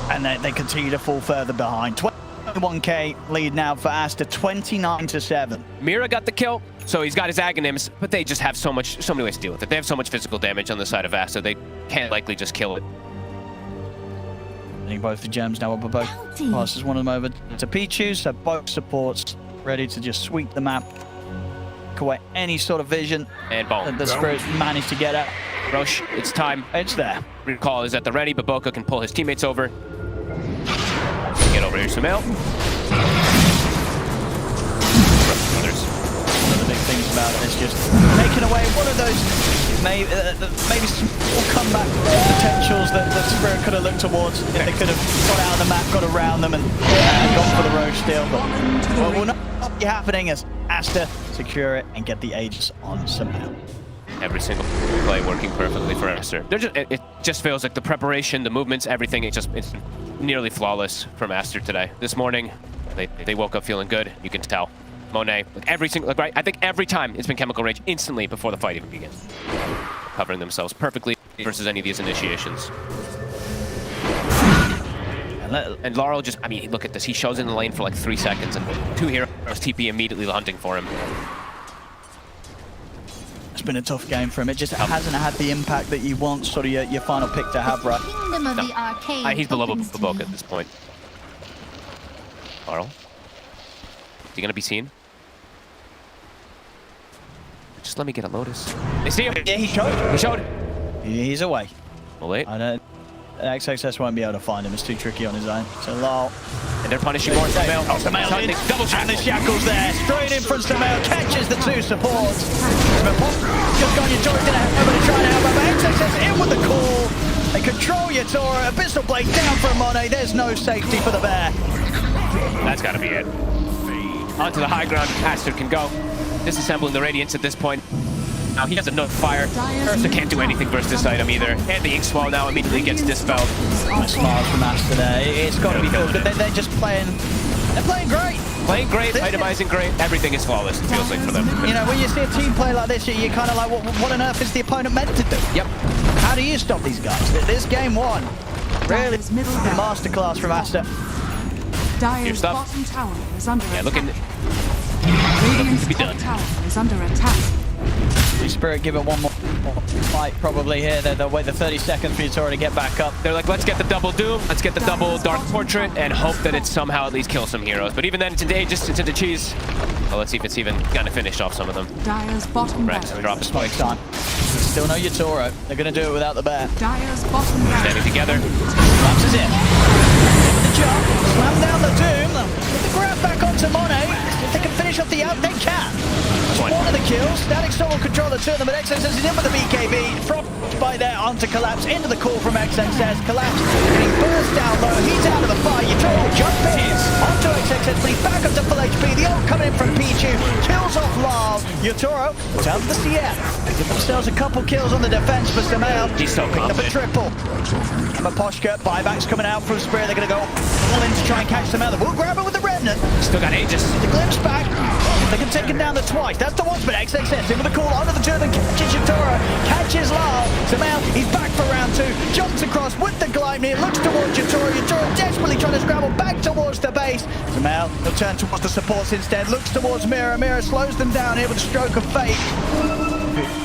and they continue to fall further behind. 21k lead now for Aster, 29-7. Mira got the kill, so he's got his Aghanims, but they just have so many ways to deal with it. They have so much physical damage on the side of Aster, they can't likely just kill it. I think both the gems now are both passes one of them over to Pichu, so both supports ready to just sweep the map, take away any sort of vision and that the Spirits managed to get at. Roche, it's time. It's there. Recall is at the ready, but Baboka can pull his teammates over. Get over here, Sumail. One of the big things about it is just taking away one of those maybe small comeback potentials that Spirit could have looked towards if they could have got out of the map, got around them, and gone for the Roche steal. But what will not be happening as Aster secure it and get the Aegis on Sumail. Every single play working perfectly for Aster. It just feels like the preparation, the movements, everything, it's nearly flawless from Aster today. This morning, they woke up feeling good. You can tell. Monet, I think every time it's been Chemical Rage instantly before the fight even begins. Covering themselves perfectly versus any of these initiations. And Laurel just, I mean, look at this. He shows in the lane for like 3 seconds and 2 heroes TP immediately hunting for him. It's been a tough game for him. It just hasn't had the impact that you want sort of your final pick to have, right? Kingdom of the arcade. He's below Baboka at this point. Laurel. Is he going to be seen? Just let me get a Lotus. They see him. Yeah, he showed. He showed. He's away. Well, wait. I don't. XXS won't be able to find him. It's too tricky on his own. So lol. And they're punishing more Sumail. Oh, Sumail in. Double shackle. And the shackles there. Straight in front of Sumail. Catches the 2 supports. Just got your Torah. Didn't have nobody trying to help him. But XXS in with the call. They control your Torah. Abyssal Blade down for Monet. There's no safety for the bear. That's got to be it. Onto the high ground. Aster can go. Disassembling the Radiance at this point. Now he has enough fire. Ursa can't do anything versus this item either. And the Ink Swell now immediately gets dispelled. Nice smiles from Aster there. It's got to be good. They're just playing. They're playing great. Playing great, itemizing great. Everything is flawless, it feels like, for them. You know, when you see a team play like this, you're kind of like, what on earth is the opponent meant to do? Yep. How do you stop these guys? This game 1. Really masterclass from Aster. Dire's bottom tower is under attack. Looking. Radiant's top tower is under attack. Spirit give it one more fight probably here. They'll wait the 30 seconds for Yutora to get back up. They're like, let's get the double Doom, let's get the double Dark Portrait, and hope that it somehow at least kills some heroes. But even then, it's into Aegis, it's into Cheese. Well, let's see if it's even gonna finish off some of them. Dire's bottom Rex, drop a spike. Time. Still no Yutora. They're gonna do it without the bear. Dire's bottom barracks. Standing together. Collapse is in. The jump, slam down the Doom. Get the grab back onto Monet. If they can finish off the out, they can. One of the kills. Static Storm will control the 2 of them, but XXS is in with the BKB. From by there onto Collapse, into the call from XXS. Collapse getting burst down low. He's out of the fire. Yutoro jump in onto XXS, but he's back up to full HP. The ult coming in from Pichu. Kills off Lal. Yutoro down to the CF. They give themselves a couple kills on the defense for Sumail. He's so confident. Up a triple. Maposhka, buybacks coming out from Spirit. They're going to go all in to try and catch Sumail. We'll grab it with the Remnant. Still got Aegis. The glimpse back. They can take him down the twice. That's the once, but XXS in with the call onto the German. Catches Yutora. Catches Lal. Sumail, he's back for round 2. Jumps across with the Gleipnir. Looks towards Yutora. Yutora desperately trying to scramble back towards the base. Sumail, he'll turn towards the supports instead. Looks towards Mira. Mira slows them down here with a stroke of fate.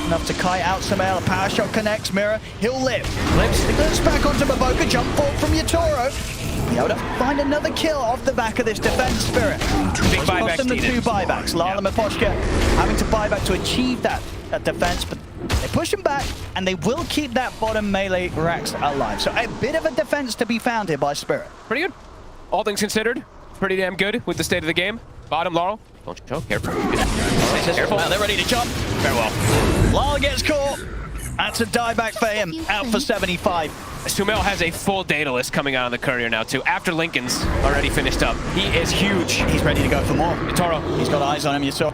Enough to kite out Sumail. A power shot connects Mira. He'll live. Flips. He glimpse back onto Baboka. Jump forward from Yutoro. Be able to find another kill off the back of this defense Spirit. Big buybacks Cost them the 2 buybacks. Lal and Maposhka having to buy back to achieve that defense, but they push him back, and they will keep that bottom melee racks alive. So a bit of a defense to be found here by Spirit. Pretty good. All things considered, pretty damn good with the state of the game. Bottom, Laurel. Don't you choke. Careful. Careful. Now they're ready to jump. Farewell. Lal gets caught. That's a dieback for him. Out for 75. Sumail has a full Daedalus coming out on the courier now too. After Lincoln's already finished up. He is huge. He's ready to go for more. Yutoro. He's got eyes on him. You saw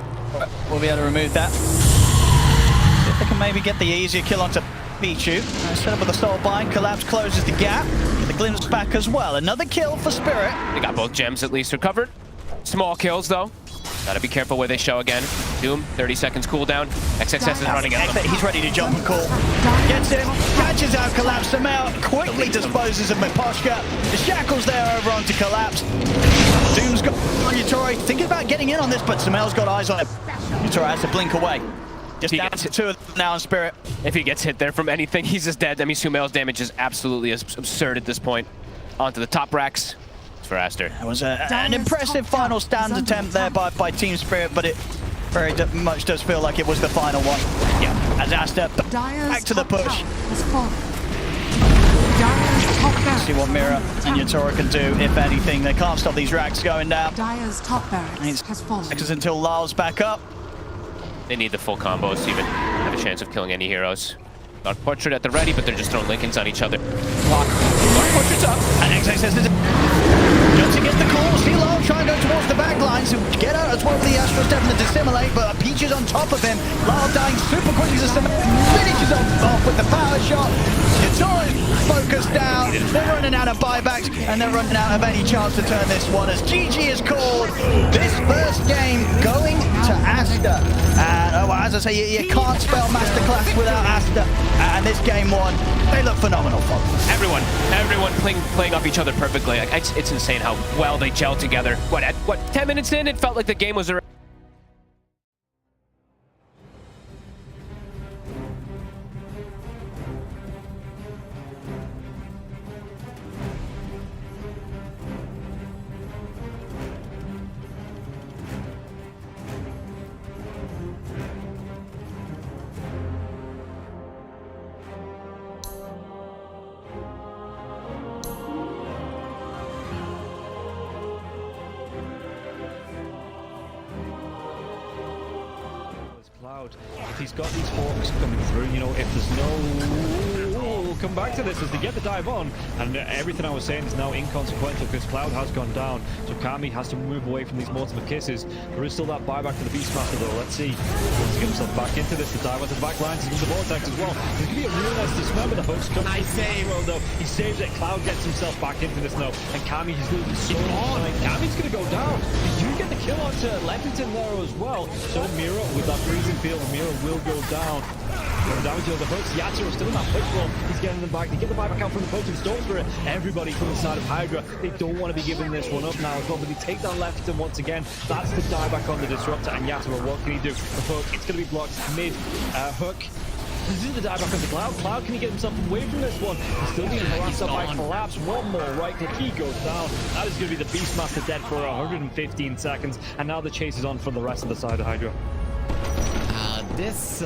We'll be able to remove that. See if they can maybe get the easier kill onto Pichu. Set up with a soul bind. Collapse closes the gap. Get the glimpse back as well. Another kill for Spirit. They got both gems at least recovered. Small kills though. Gotta be careful where they show again. Doom, 30 seconds cooldown. XXS is running at them. He's ready to jump and call. Gets him, catches out Collapse. Samel quickly disposes of Miposhka. The shackles there over onto Collapse. Doom's got Utori thinking about getting in on this, but Samel's got eyes on him. Utori has to blink away. Just down to 2 of them now in Spirit. If he gets hit there from anything, he's just dead. I mean, Sumail's damage is absolutely absurd at this point. Onto the top racks. For Aster. That was an impressive final stand attempt there by Team Spirit, but it very much does feel like it was the final one. Yeah, as Aster back to the push. See what Mira and Yatora can do, if anything. They can't stop these racks going down. Dire's top barracks has fallen. Seconds until Lyle's back up. They need the full combos to even have a chance of killing any heroes. Got Portrait at the ready, but they're just throwing Lincolns on each other. Lock Portrait's up. And XXS Johnson gets the call. Lyle trying to go towards the back line to get out as well with the Astro Step and the Dissimulate, but Peach is on top of him. Lyle dying super quickly to finishes off with the power shot. Yatora focused down. They're running out of buybacks and they're running out of any chance to turn this one as GG is called. This first game going to Aster. And as I say, you can't spell Masterclass without Aster. And this game one, they look phenomenal, folks. Everyone playing off each other perfectly. Like, it's insane how well they gel together. What, 10 minutes in, it felt like the game was already... If he's got these forks coming through, you know, if there's no... we'll come back to this as they get the dive on, and everything I was saying is now inconsequential because Cloud has gone down, so Kami has to move away from these Mortimer Kisses. There is still that buyback to the Beastmaster though. Let's see. Wants to get himself back into this. The dive onto the back lines, he's into the Vortex as well. There's going to be a real nice dismember. The hooks come. Nice save. Well, though. He saves it. Cloud gets himself back into this now, and Kami, he's losing so much. Kami's going to go down. You get the kill onto Leppington there as well. So Mira with that freezing field, Mira will go down. Going down to the hooks. Yatsura still in that push roll. He's getting them back. They get the buyback out from the poaching Storm Spirit. Everybody from the side of Hydra. They don't want to be giving this one up now as well, but they take down Leppington once again. That's the dieback on the Disruptor, and Yatsura, what can he do? The hook, it's going to be blocked mid. Hook. This is the dieback on the Cloud. Cloud, can he get himself away from this one? He's still being harassed up by Collapse. One more right click. He goes down. That is going to be the Beastmaster dead for 115 seconds. And now the chase is on for the rest of the side of Hydra. This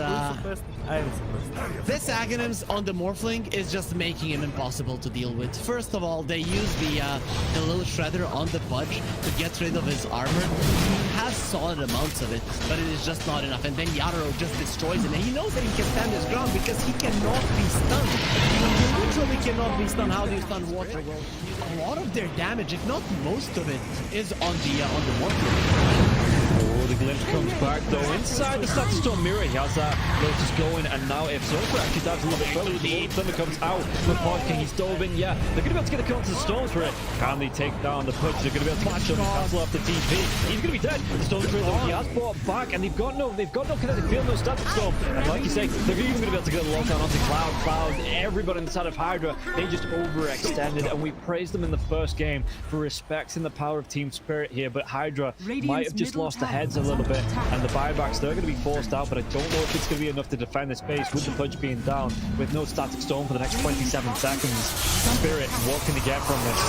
Aghanims on the Morphling is just making him impossible to deal with. First of all, they use the little shredder on the Pudge to get rid of his armor. He has solid amounts of it, but it is just not enough. And then Yatoro just destroys him, and he knows that he can stand his ground because he cannot be stunned. He literally cannot be stunned. How do you stun water? A lot of their damage, if not most of it, is on the Morphling. The glimpse comes back though inside the Static Storm Mirror. He has that Lotus going, and now if Zorka actually dives a little bit further, the Thunder comes out. The Podking, he's dove in, yeah. They're going to be able to get the kill onto the Storms for it. Can they take down the push? They're going to be able to catch up and cancel off the TP. He's going to be dead. The Storm Spirit though, he has brought back, and they've got no kinetic field, no Static Storm. And like you say, they're even going to be able to get the lockdown onto Cloud. Everybody inside of Hydra, they just overextended, and we praised them in the first game for respecting the power of Team Spirit here, but Hydra might have just lost the heads a little bit, and the buybacks, they're going to be forced out, but I don't know if it's going to be enough to defend this base with the Pudge being down, with no Static Storm for the next 27 seconds. Spirit, what can they get from this?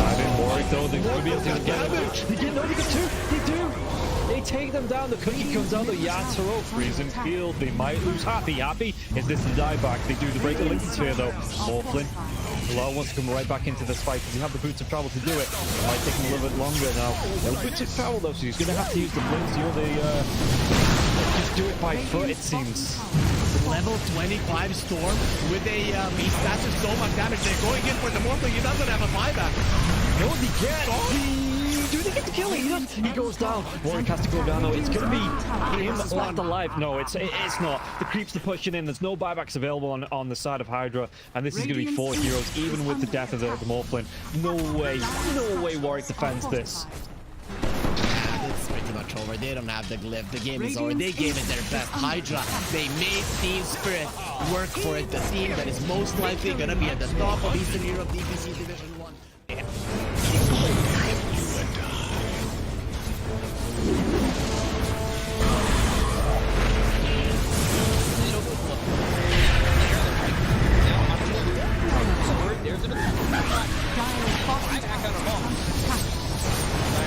I've been worried though, they're going to be able to get it. They get two, they do! They take them down, the cookie comes out, the Yatsuro, freezing field, they might lose Happy. Is this the dieback? They do the break the Lincoln Sphere though. Morphling. Bilal wants to come right back into this fight because he have the boots of travel to do it. It might take him a little bit longer now. The boots of travel though, so he's going to have to use the blinks, you know, just do it by foot, it seems. Level 25 Storm with a beast. That's just so much damage. They're going in for the Morphling. He doesn't have a buyback. No, he can't. do they get the kill? He goes down. Warwick has to go down now. It's going to be him left alive. No, it's not. The creeps are pushing in. There's no buybacks available on the side of Hydra, and this is going to be 4 heroes, even with the death of the Morphling. No way Warwick defends this. It's pretty much over. They don't have the glyph. The game is over. They gave it their best. Hydra, they made Team Spirit work for it. The team that is most likely going to be at the top of Eastern Europe DPC Division 1.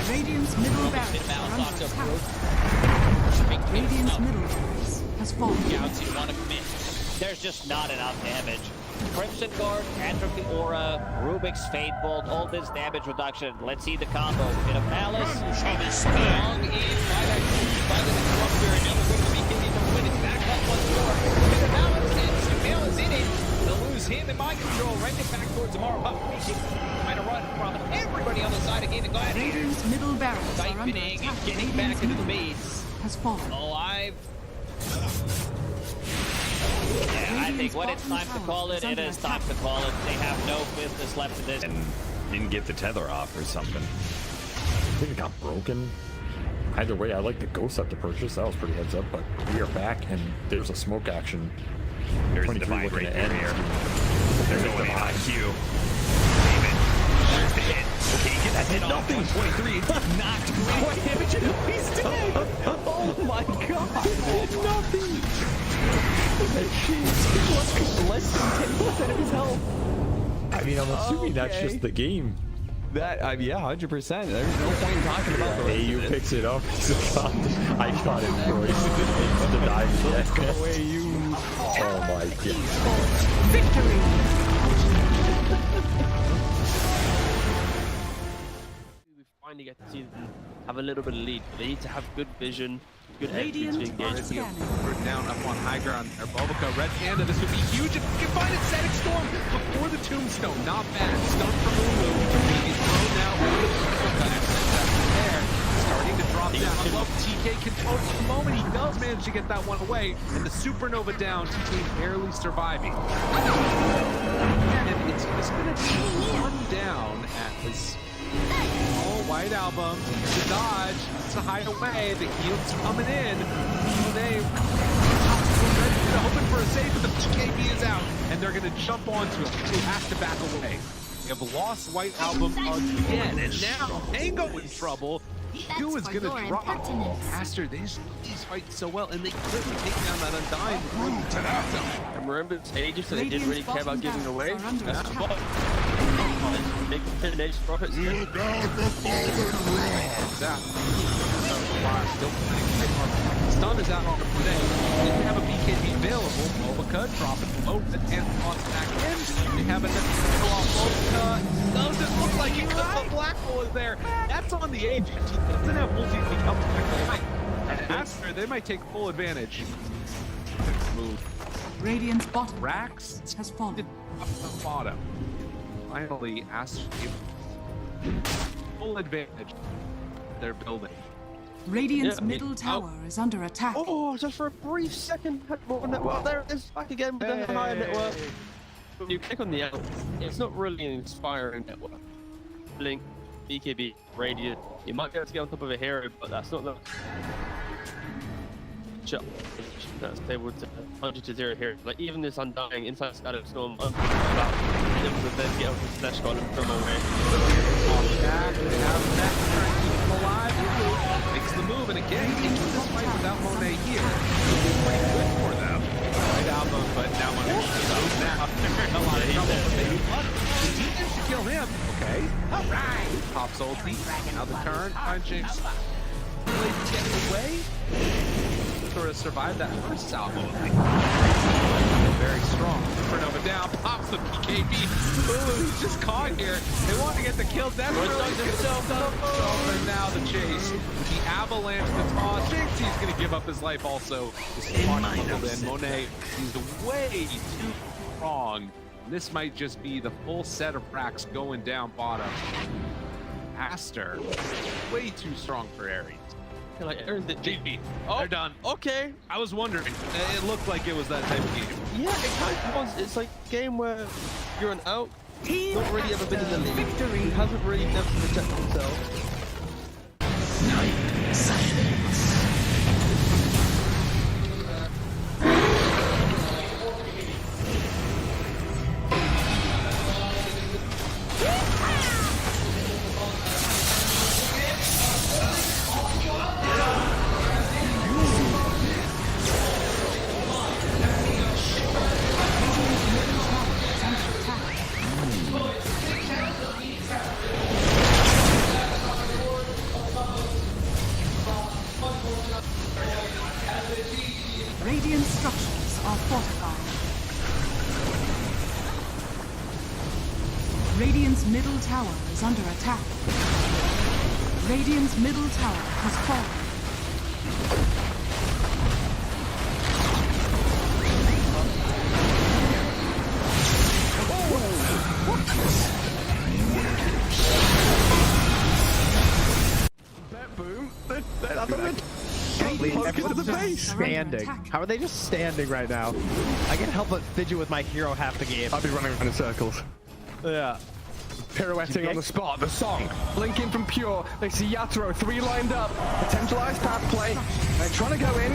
Radiant's middle barracks are under attack. Radiant's middle barracks has fallen. There's just not enough damage. Crimson Guard, Entropy Aura, Rubik's Fate Bolt, all this damage reduction. Let's see the combo. Bit of Malice. Strong in by the Disruptor, and now we're going to be hitting to win it back up once more. Bit of Malice, and Sumail is in it. They'll lose him in mind control. Right back towards Amara. But trying to run from everybody on the side again. The Gladiator. Radiant's middle barracks are under Siphoning attack. and getting back into the base. Has fallen. Alive. Yeah, I think when it's time to call it, it is time to call it. They have no business left in this. And didn't get the tether off or something. I think it got broken. Either way, I like the Ghost up to purchase. That was pretty heads up, but we are back and there's a smoke action. There's the 23 divine looking right to end here. There's They're the going divine. Q. There's the hit. Okay, get that hit off. 23. Knocked great damage and he's dead. Oh my god! Nothing! Jeez, less than 10% of his health. I mean, I'm assuming that's just the game. That, yeah, 100%. There's no point in talking about the rest AU of it. picks it up. I thought it was to die yet. Go away, you. Oh my god. Victory! We finally get to see them have a little bit of lead. They need to have good vision, good entry to engage. We're down up on high ground. Or Bulbaca, Red Panda. This would be huge if we can find it. Static Storm before the Tombstone. Not bad. Stun from Lulu. He's thrown now. There. Starting to drop down. I love TK control at the moment. He does manage to get that one away. And the Supernova down. TK barely surviving. And it's going to be one down at his... Oh, White Album, the dodge, to hide away, the heal's coming in. They hoping for a save, but the PKB is out, and they're going to jump onto him. He has to back away. They have lost White Album again, and now Tango in trouble. Q is going to drop. Aster, these fight so well, and they couldn't take down that Undying. And remember, it's ages, so they didn't really care about giving away. That's what. Big finish profits. You got the Stun is out on the play. Didn't have a BKB available. Bulbaca dropping low and on back in. They have a Bulbaca. Doesn't look like it because the Black Hole is there. That's on the agent. He doesn't have full team. He comes back. And Aster, they might take full advantage. Move. Radiant's bottom Rax has fallen. Up the bottom. Finally, Aster full advantage. They're building. Radiant's middle tower is under attack. Oh, just for a brief second, had more network. There it is, back again with the higher network. When you click on the L, it's not really an inspiring network. Blink, BKB, Radiant. You might be able to get on top of a hero, but that's not the that's able to 100-0 here. Like even this Undying inside Static Storm, about able to then get up to Slash Golem from away. They have that trying to keep him alive. Makes the move, and again, into this fight without Monet here. It's pretty good for them. Right album, but now Monet goes now. A lot of trouble for Baby Blood. The team should kill him. Okay. All right. Pops ulti. Now the turn. Punching. Really getting away. Sort of survived that first salvo. Very strong. Supernova down, pops the PKB. Ooh, he's just caught here. They want to get the kill. That's really and now the chase. The avalanche, the toss. Thinks he's going to give up his life also. Then Monet is way too strong. This might just be the full set of racks going down bottom. Aster, way too strong for Ares. Like, the GG. Oh, they're done. Okay. I was wondering. It looked like it was that type of game. Yeah, it kind of was. It's like a game where you're an out, not really ever been in the league, who hasn't really never protected himself. Radiant structures are fortified. Radiant's middle tower is under attack. Radiant's middle tower has fallen. Boom. Standing. How are they just standing right now? I can't help but fidget with my hero half the game. I'll be running around in circles. Yeah. Pirouetting on the spot. The song. Blinking from Pure. They see Yatoro. 3 lined up. Potentialized path play. They're trying to go in.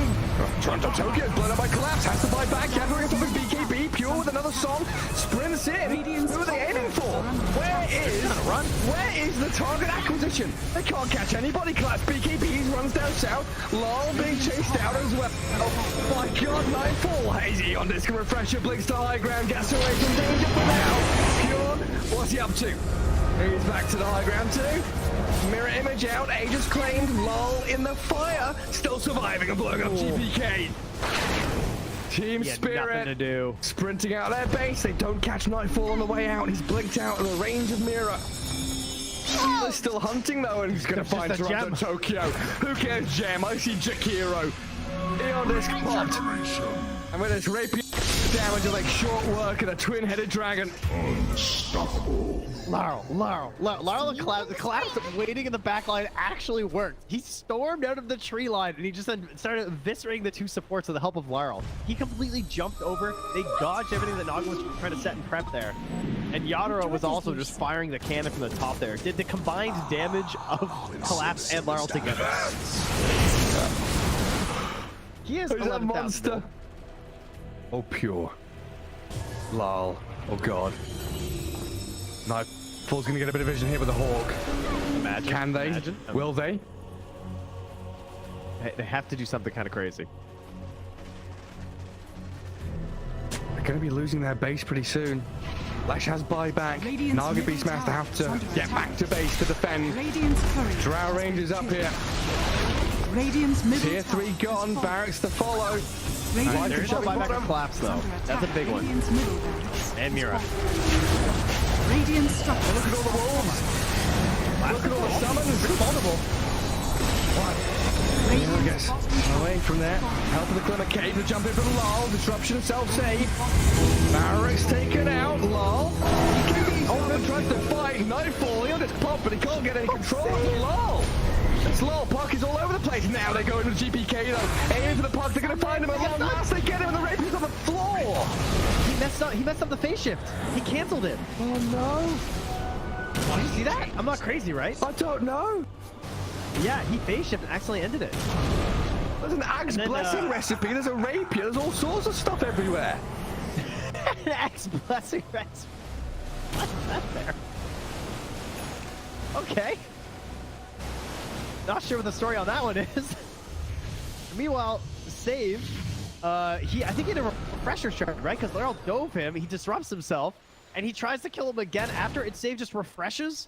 Toronto Tokyo blown up by Collapse. Has to buy back. Yatoro gets off his BKB. Pure with another song. Sprints in. Who are they aiming for? Where is the target acquisition? They can't catch anybody. Collapse BKB runs down south. Lol being chased out as well. Oh my god, Nightfall. Hazy on disc refresher. Blinks to high ground. Gets away from danger for now. Pure. What's he up to? He's back to the high ground too. Mirror image out. Aegis claimed. Lol in the fire. Still surviving and blowing up GPK. Team Spirit to do. Sprinting out their base. They don't catch Nightfall on the way out. He's blinked out in the range of Mirror. They're still hunting though, and he's going to find Toronto Tokyo. Who cares, Gem? I see Jakiro. Eon disc popped. And with this rapier damage of like short work and a twin-headed dragon. Unstoppable. Laurel the collapse waiting in the back line actually worked. He stormed out of the tree line and he just then started eviscerating the 2 supports with the help of Laurel. He completely jumped over. They dodged everything that Naga was trying to set and prep there. And Yatoro was also just firing the cannon from the top there. Did the combined damage of Collapse and Laurel together. He is a monster. Oh, Pure. Lol. Oh, God. Nightfall's going to get a bit of vision here with the Hawk. Imagine. Can they? Imagine. Will they? They have to do something kind of crazy. They're going to be losing their base pretty soon. Lash has buyback. Naga Beastmaster have to get back to base to defend. Drow Rangers up here. Tier 3 gone. Barracks to follow. There's no buyback of Collapse though. That's a big one. And Mira. Radiant structure. Look at all the wolves. Look at all the summons. Vulnerable. I guess away from there. Help of the Glimmer Cave to jump in from Lol. Disruption, self-save. Barracks taken out. Lol. Oh, tries to fight. Nightfall. He'll just pop, but he can't get any control of Lol. It's Lol. Puck is all over the place. Now they go into GPK though. Aiming for the Puck. They're going to find him at long last. They get him and the Rapier's on the floor. He messed up the phase shift. He canceled it. Oh no. Did you see that? I'm not crazy, right? I don't know. Yeah, he phase shifted and accidentally ended it. There's an Axe Blessing recipe. There's a Rapier. There's all sorts of stuff everywhere. An Axe Blessing recipe. What's that there? Okay. Not sure what the story on that one is. Meanwhile, Save, I think he had a refresher shard, right? Because Laurel dove him, he disrupts himself, and he tries to kill him again after it Save just refreshes,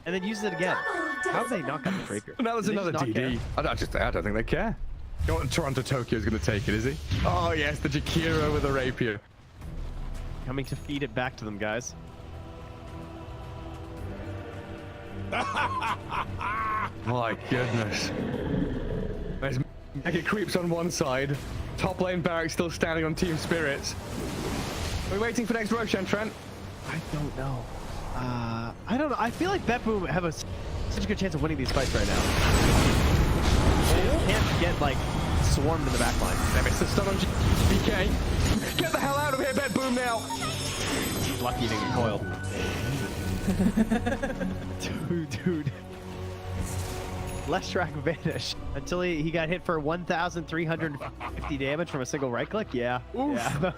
and then uses it again. How have they not got the Rapier? Now there's another DD. I don't think they care. Toronto Tokyo is going to take it, is he? Oh yes, the Jakiro with the Rapier. Coming to feed it back to them, guys. My goodness. There's Mega Creeps on one side. Top lane Barracks still standing on Team Spirits. We're waiting for next Roshan, Trent. I don't know. I don't know. I feel like Bet Boom have a such a good chance of winning these fights right now. They can't get, like, swarmed in the back line. They missed the stun on BK. Get the hell out of here, Bed Boom, now! He's lucky he didn't get coiled. Dude. Left track vanish until he got hit for 1,350 damage from a single right click. Yeah. Yeah.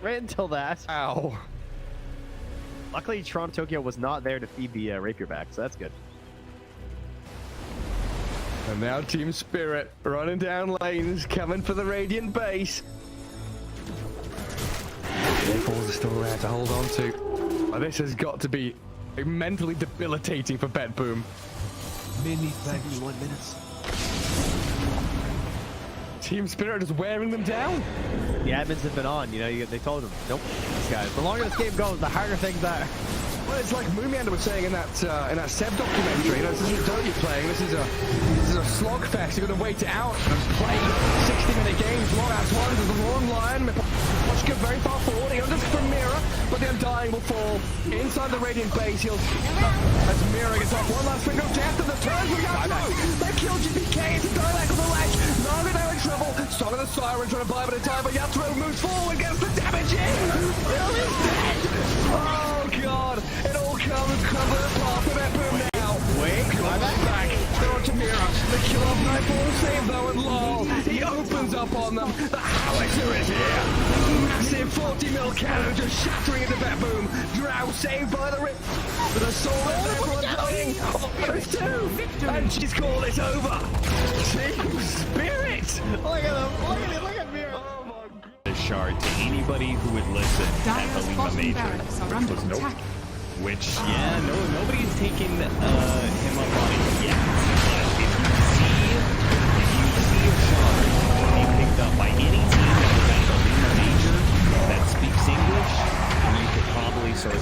Right until that. Ow. Luckily, Toronto Tokyo was not there to feed the rapier back, so that's good. And now Team Spirit running down lanes, coming for the Radiant base. Balls are still there to hold on to. Oh, this has got to be mentally debilitating for Bet Boom. Mini 71 minutes. Team Spirit is wearing them down. The admins have been on, you know, they told them, nope, these guys. The longer this game goes, the harder things are. Well, it's like Moomiander was saying in that Seb documentary. You know, this isn't Dota you're playing. This is a slogfest. You're gonna wait it out and play 60-minute games. Long ass ones. There's a long line. Pushka very far forward. He unders from Mira, but the Undying will fall inside the Radiant base. He'll as Mira gets off one last finger of death and the turn from Yatro. They kill GPK. It's a direct on the ledge. Naga now in trouble. Song of the Siren trying to buy a bit of time, but Yatro moves forward, gets the damage in. Bill is dead. Oh god. It all comes covered apart from that boom now. Wait, back. They're on to Mira. The kill off Nightfall save though, and lol. He opens up on them. The howitzer is here. Massive 40 mil cannon just shattering into that boom. Drow saved by the rip. With a soul left there for Undying. Almost two. And she's called it over. Team Spirit. Look at them. Look at Mira. Oh my god. The shard to anybody who would listen at the Lima Major. Which was nope. Which, yeah, nobody's taking him up on it yet. But if you see a shard being picked up by any team that was at the Lima Major that speaks English, then you could probably sort of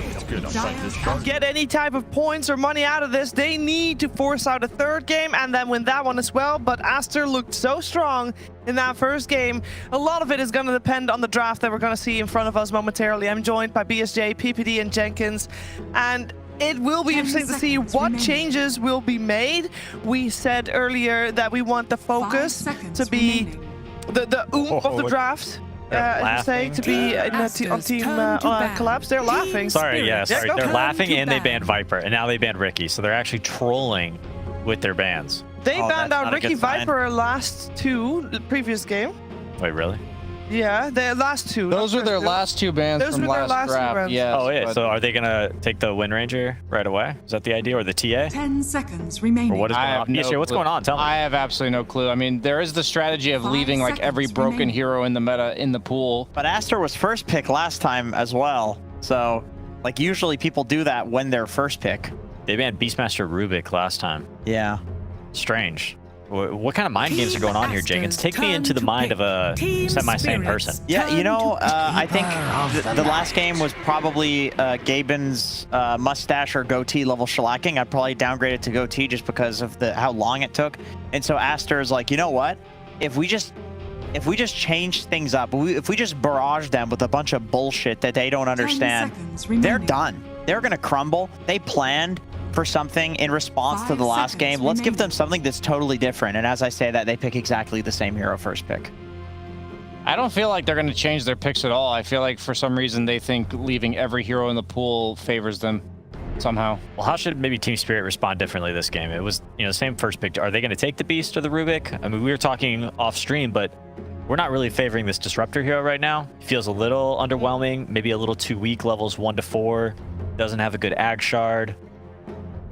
it's good. To get any type of points or money out of this, they need to force out a third game and then win that one as well. But Aster looked so strong in that first game. A lot of it is going to depend on the draft that we're going to see in front of us momentarily. I'm joined by BSJ, PPD, and Jenkins, and it will be interesting to see what changes will be made. We said earlier that we want the focus to be the oomph of the draft. Say to be in on team collapse. They're laughing. Sorry. They're laughing and they banned Viper, and now they banned Ricky. So they're actually trolling with their bans. They banned out Ricky Viper the previous game. Wait, really? Yeah, the last two. Those were their last two bans from last draft. Yes, oh, yeah. So are they going to take the Wind Ranger right away? Is that the idea? Or the TA? 10 seconds remaining. Or what is going on? No what's going on? Tell me. I have absolutely no clue. I mean, there is the strategy of leaving like every broken hero in the meta in the pool. But Aster was first pick last time as well. So, like, usually people do that when they're first pick. They banned Beastmaster Rubik last time. Yeah. Strange. What kind of mind games are going on here, Jenkins? Take me into the mind of a semi-sane person. Yeah, you know, I think the last game was probably Gaben's mustache or goatee level shellacking. I'd probably downgrade it to goatee just because of how long it took. And so Aster is like, you know what? If we just change things up, if we just barrage them with a bunch of bullshit that they don't understand, they're done. They're going to crumble. They planned for something in response to the last game. Let's give them something that's totally different. And as I say that, they pick exactly the same hero first pick. I don't feel like they're going to change their picks at all. I feel like for some reason they think leaving every hero in the pool favors them somehow. Well, how should maybe Team Spirit respond differently this game? It was, the same first pick. Are they going to take the Beast or the Rubik? I mean, we were talking off stream, but we're not really favoring this Disruptor hero right now. It feels a little underwhelming, maybe a little too weak, levels 1 to 4. Doesn't have a good Ag Shard.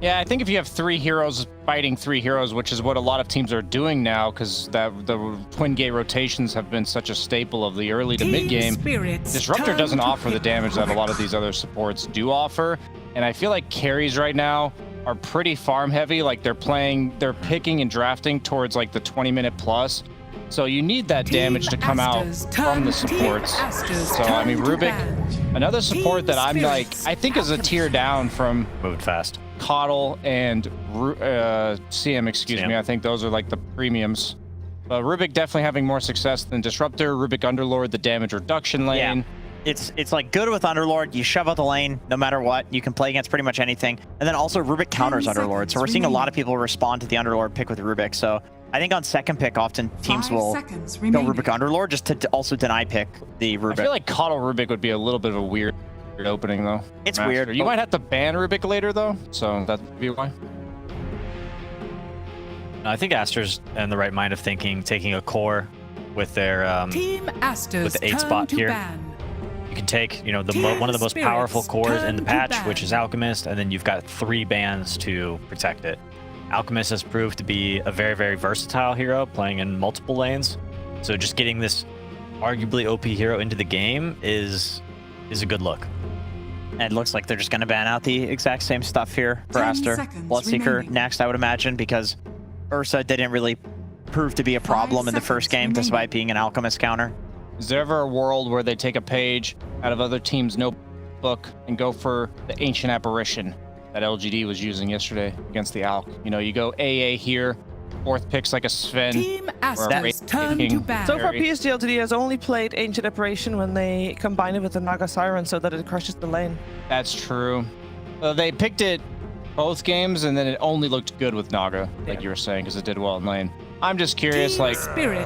Yeah, I think if you have 3 heroes fighting 3 heroes, which is what a lot of teams are doing now, because the twin gate rotations have been such a staple of the early to mid game, Disruptor doesn't offer the damage that a lot of these other supports do offer. And I feel like carries right now are pretty farm heavy. Like they're picking and drafting towards like the 20-minute plus. So you need that damage to come out from the supports. So I mean, Rubik, another support that I'm like, I think is a tier down from moving fast. Coddle and CM, excuse me. I think those are like the premiums. But Rubik definitely having more success than Disruptor. Rubik Underlord, the damage reduction lane. it's like good with Underlord. You shove out the lane no matter what. You can play against pretty much anything. And then also Rubik counters Underlord. So we're seeing a lot of people respond to the Underlord pick with Rubik. So I think on second pick, often teams will go Rubik Underlord just to also deny pick the Rubik. I feel like Coddle Rubik would be a little bit of a weird opening, though. It's weird. You might have to ban Rubik later, though, so that would be why. I think Aster's in the right mind of thinking, taking a core with their Team Aster's with the 8 spot here. You can take, you know, one of the most powerful cores in the patch, which is Alchemist, and then you've got 3 bans to protect it. Alchemist has proved to be a very, very versatile hero, playing in multiple lanes. So just getting this arguably OP hero into the game is a good look. And it looks like they're just going to ban out the exact same stuff here for Aster. Bloodseeker next, I would imagine, because Ursa didn't really prove to be a problem in the first game, despite being an Alchemist counter. Is there ever a world where they take a page out of other teams' notebook and go for the Ancient Apparition that LGD was using yesterday against the Alk? You know, you go AA here, 4th pick's like a Sven. Team Aster's turn to ban. So far, PSG LTD has only played Ancient Apparition when they combine it with the Naga Siren so that it crushes the lane. That's true. They picked it both games, and then it only looked good with Naga, like you were saying, because it did well in lane. I'm just curious, like,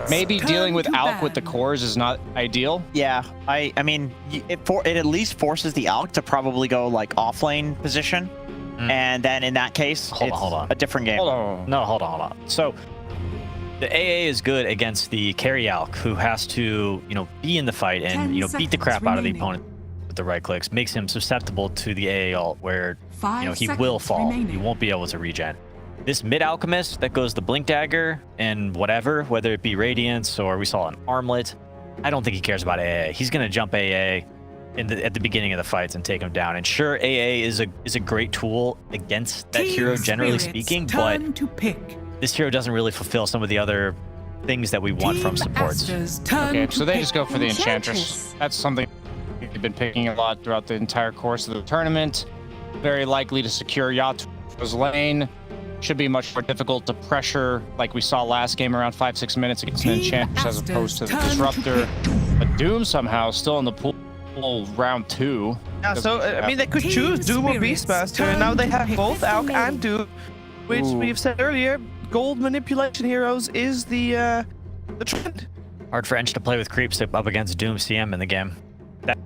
maybe dealing with Alk with the cores is not ideal. Yeah, I mean, it at least forces the Alk to probably go, like, off-lane position. And then in that case, hold on. a different game. Hold on. So the AA is good against the carry Alk, who has to, you know, be in the fight and, you know, beat the crap out of the opponent with the right clicks. Makes him susceptible to the AA ult, where, you know, he will fall. He won't be able to regen. This mid Alchemist that goes the Blink Dagger and whatever, whether it be Radiance or we saw an Armlet, I don't think he cares about AA. He's going to jump AA at the beginning of the fights and take him down. And sure, AA is a great tool against that hero, generally speaking, but this hero doesn't really fulfill some of the other things that we want from supports. Okay, so they just go for the Enchantress. That's something they've been picking a lot throughout the entire course of the tournament. Very likely to secure Yatuo's lane. Should be much more difficult to pressure, like we saw last game, around 5-6 minutes against an Enchantress as opposed to the Disruptor. But Doom somehow still in the pool round 2. Yeah, so I mean, they could choose Doom or Beastmaster, and now they have both Alk and Doom, which we've said earlier, gold manipulation heroes is the trend. Hard for Ench to play with creeps up against Doom CM in the game. That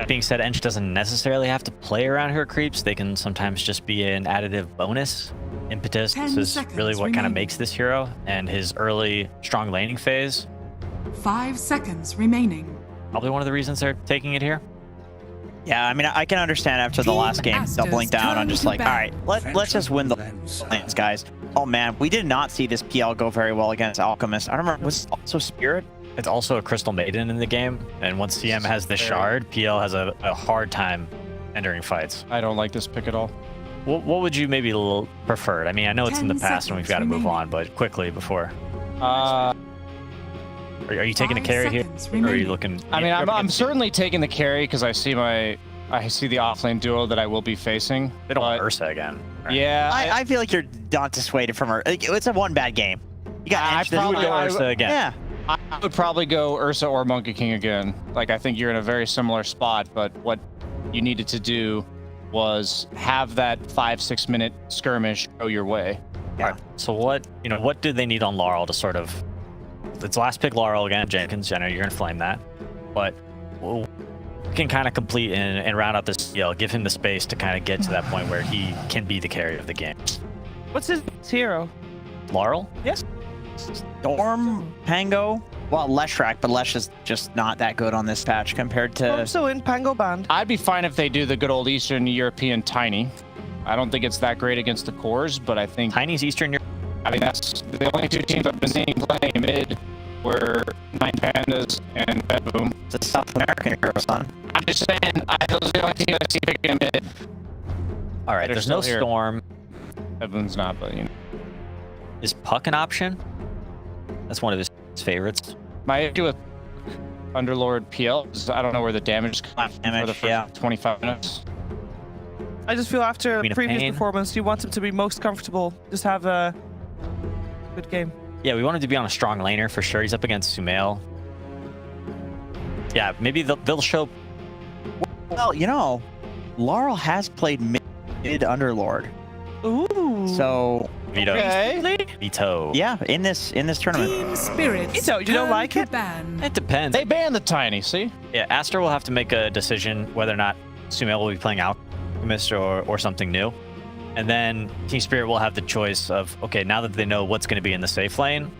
being said, Ench doesn't necessarily have to play around her creeps. They can sometimes just be an additive bonus. Impetus is really what kind of makes this hero, and his early strong laning phase. 5 seconds remaining. Probably one of the reasons they're taking it here. Yeah, I mean, I can understand after the last game doubling down on just like, all right, let's just win the lanes, guys. Oh man, we did not see this PL go very well against Alchemist. I don't remember, was it also Spirit? It's also a Crystal Maiden in the game, and once CM has the shard, PL has a hard time entering fights. I don't like this pick at all. What would you maybe prefer? I mean, I know it's in the past and we've got to move on, but quickly before. Are you taking the carry here, or are you looking? I mean, I'm certainly taking the carry because I see the offlane duo that I will be facing. They don't want Ursa again. Right? Yeah, I feel like you're not dissuaded from her. It's a one bad game. You got Ursa again. Yeah. I would probably go Ursa or Monkey King again. Like, I think you're in a very similar spot, but what you needed to do was have that 5-6 minute skirmish go your way. Yeah. Right. So what do they need on Laurel to sort of? It's last pick Laurel again, Jenkins. I know you're gonna flame that, but we can kind of complete and round out this deal. Give him the space to kind of get to that point where he can be the carry of the game. What's his hero? Laurel? Yes. Storm, Pango. Well, Leshrac, but Lesh is just not that good on this patch compared to... Also in Pango Band. I'd be fine if they do the good old Eastern European Tiny. I don't think it's that great against the cores, but I think... Tiny's Eastern Europe. I mean, that's the only 2 teams I've been seeing playing mid were Nine Pandas and Bedboom. It's a South American hero, son. I'm just saying, those are the only teams I see picking a mid. All right, there's no Storm. Bedboom's not, but you know. Is Puck an option? That's one of his favorites. My issue with Underlord PL is I don't know where the damage is coming for the first 25 minutes. I just feel after a previous performance, you want him to be most comfortable. Just have a good game. Yeah, we want him to be on a strong laner for sure. He's up against Sumail. Yeah, maybe they'll show Well, you know, Laurel has played mid Underlord. Ooh. So Veto. Okay. Veto. yeah, in this tournament. Team Spirit. So you don't like it? It depends. They banned the tiny, see? Yeah, Aster will have to make a decision whether or not Sumail will be playing Alchemist or something new. And then Team Spirit will have the choice of, okay, now that they know what's going to be in the safe lane,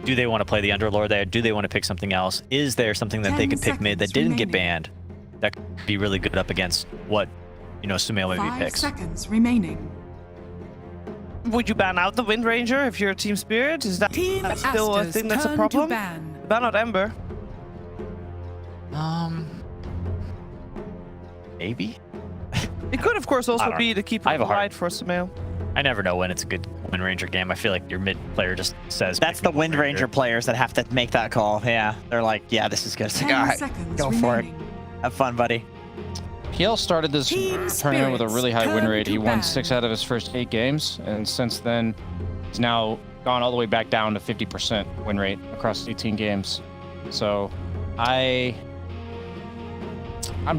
do they want to play the Underlord there? Do they want to pick something else? Is there something that they could pick mid that didn't get banned that could be really good up against what, you know, Sumail maybe 5 picks? seconds remaining. Would you ban out the Wind Ranger if you're Team Spirit? Is that that's still a Aster's thing that's a turn to problem? ban. Ban out Ember. Maybe? It could, of course, also be to keep I have it a hard- light for Sumail. I never know when it's a good Wind Ranger game. I feel like your mid player just says. That's the Wind Ranger players that have to make that call. Yeah, they're like, yeah, this is good. It's like, all right, go for it. Have fun, buddy. PL started this tournament with a really high win rate. He won 6 out of his first 8 games, and since then, he's now gone all the way back down to 50% win rate across 18 games. So, I'm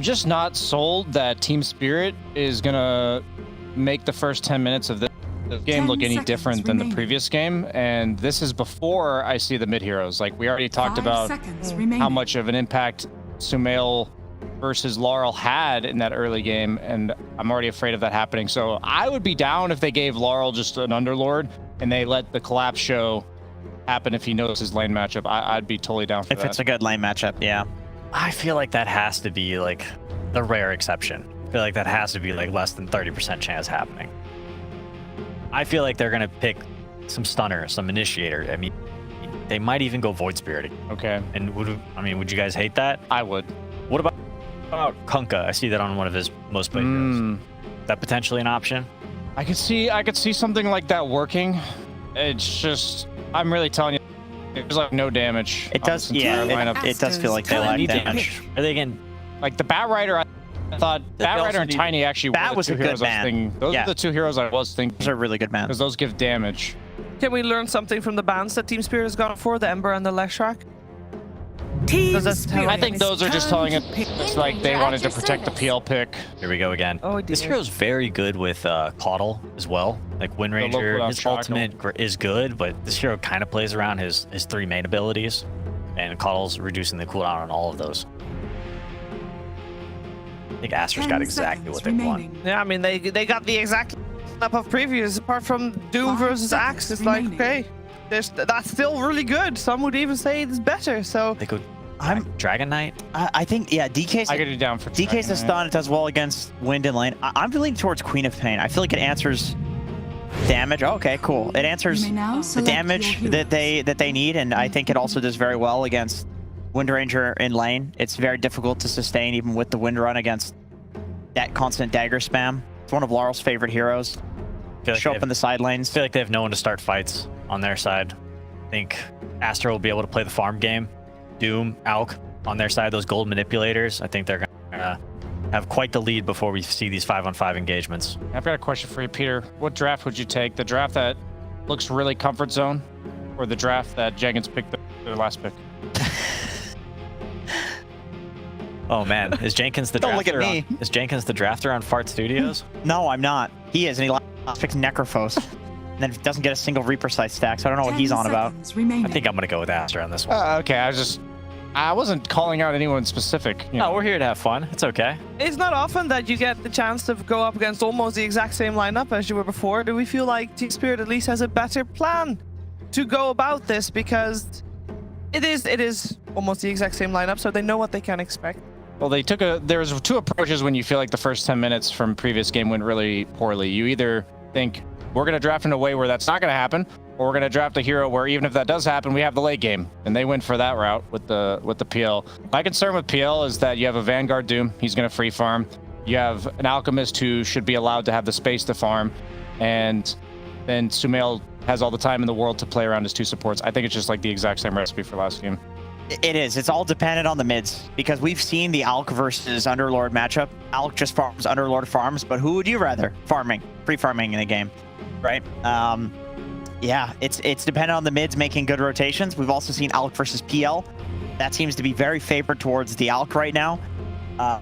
just not sold that Team Spirit is gonna make the first 10 minutes of this game look any different than the previous game, and this is before I see the mid heroes. Like we already talked about how much of an impact Sumail versus Laurel had in that early game, and I'm already afraid of that happening. So I would be down if they gave Laurel just an Underlord and they let the collapse show happen if he knows his lane matchup. I'd be totally down for that. If it's a good lane matchup, yeah. I feel like that has to be like the rare exception. I feel like that has to be like less than 30% chance happening. I feel like they're gonna pick some stunner, some initiator. I mean, they might even go Void Spirit. Okay. And would you guys hate that? I would. What about Kunkka? I see that on one of his most played heroes. Is that potentially an option? I could see something like that working. It's just, I'm really telling you, there's like no damage. It does, yeah. It does feel like they lack damage. Are they again? Like the Bat Rider, I thought Bat Rider and Tiny actually Bat was a good ban. Those are the 2 heroes I was thinking. Those are really good bans. Because those give damage. Can we learn something from the bans that Team Spirit has gone for, the Ember and the Leshrac? I think those are just telling it like they wanted to protect the PL pick. Here we go again. Oh, this hero's very good with Caudle as well. Like Wind Ranger, his ultimate is good, but this hero kind of plays around his 3 main abilities, and Caudle's reducing the cooldown on all of those. I think Aster's got exactly what they want. Yeah, I mean, they got the exact lineup of previous, apart from Doom versus Axe. It's like, okay, that's still really good. Some would even say it's better, so... They could... Dragon Knight? I think, yeah, DK's... I get it down for DK's a stun. It does well against Wind and Lane. I'm leaning towards Queen of Pain. I feel like it answers damage. Oh, okay, cool. It answers the damage that they need, and I think it also does very well against Wind Ranger in lane. It's very difficult to sustain even with the Wind Run against that constant dagger spam. It's one of Laurel's favorite heroes. Show up in the side lanes. I feel like they have no one to start fights on their side. I think Aster will be able to play the farm game. Doom, Alk on their side, those gold manipulators. I think they're gonna have quite the lead before we see these 5-on-5 engagements. I've got a question for you, Peter. What draft would you take? The draft that looks really comfort zone, or the draft that Jenkins picked their last pick? Oh man, is Jenkins the Don't drafter? look at me. Is Jenkins the drafter on Fart Studios? No, I'm not. He is, and he last picks Necrophos. And then doesn't get a single Reaper Sight stack, so I don't know what he's on about. I think I'm gonna go with Aster on this one. Okay, I wasn't calling out anyone specific. No, we're here to have fun. It's okay. It's not often that you get the chance to go up against almost the exact same lineup as you were before. Do we feel like Team Spirit at least has a better plan to go about this? Because it is almost the exact same lineup, so they know what they can expect. Well, there was 2 approaches when you feel like the first 10 minutes from previous game went really poorly. You either think, we're going to draft in a way where that's not going to happen, or we're going to draft a hero where even if that does happen, we have the late game. And they went for that route with the PL. My concern with PL is that you have a Vanguard Doom. He's going to free farm. You have an Alchemist who should be allowed to have the space to farm. And then Sumail has all the time in the world to play around his 2 supports. I think it's just like the exact same recipe for last game. It is. It's all dependent on the mids, because we've seen the Alk versus Underlord matchup. Alk just farms, Underlord farms, but who would you rather? Free farming in the game, right? Yeah, it's dependent on the mids making good rotations. We've also seen Alk versus PL. That seems to be very favored towards the Alk right now.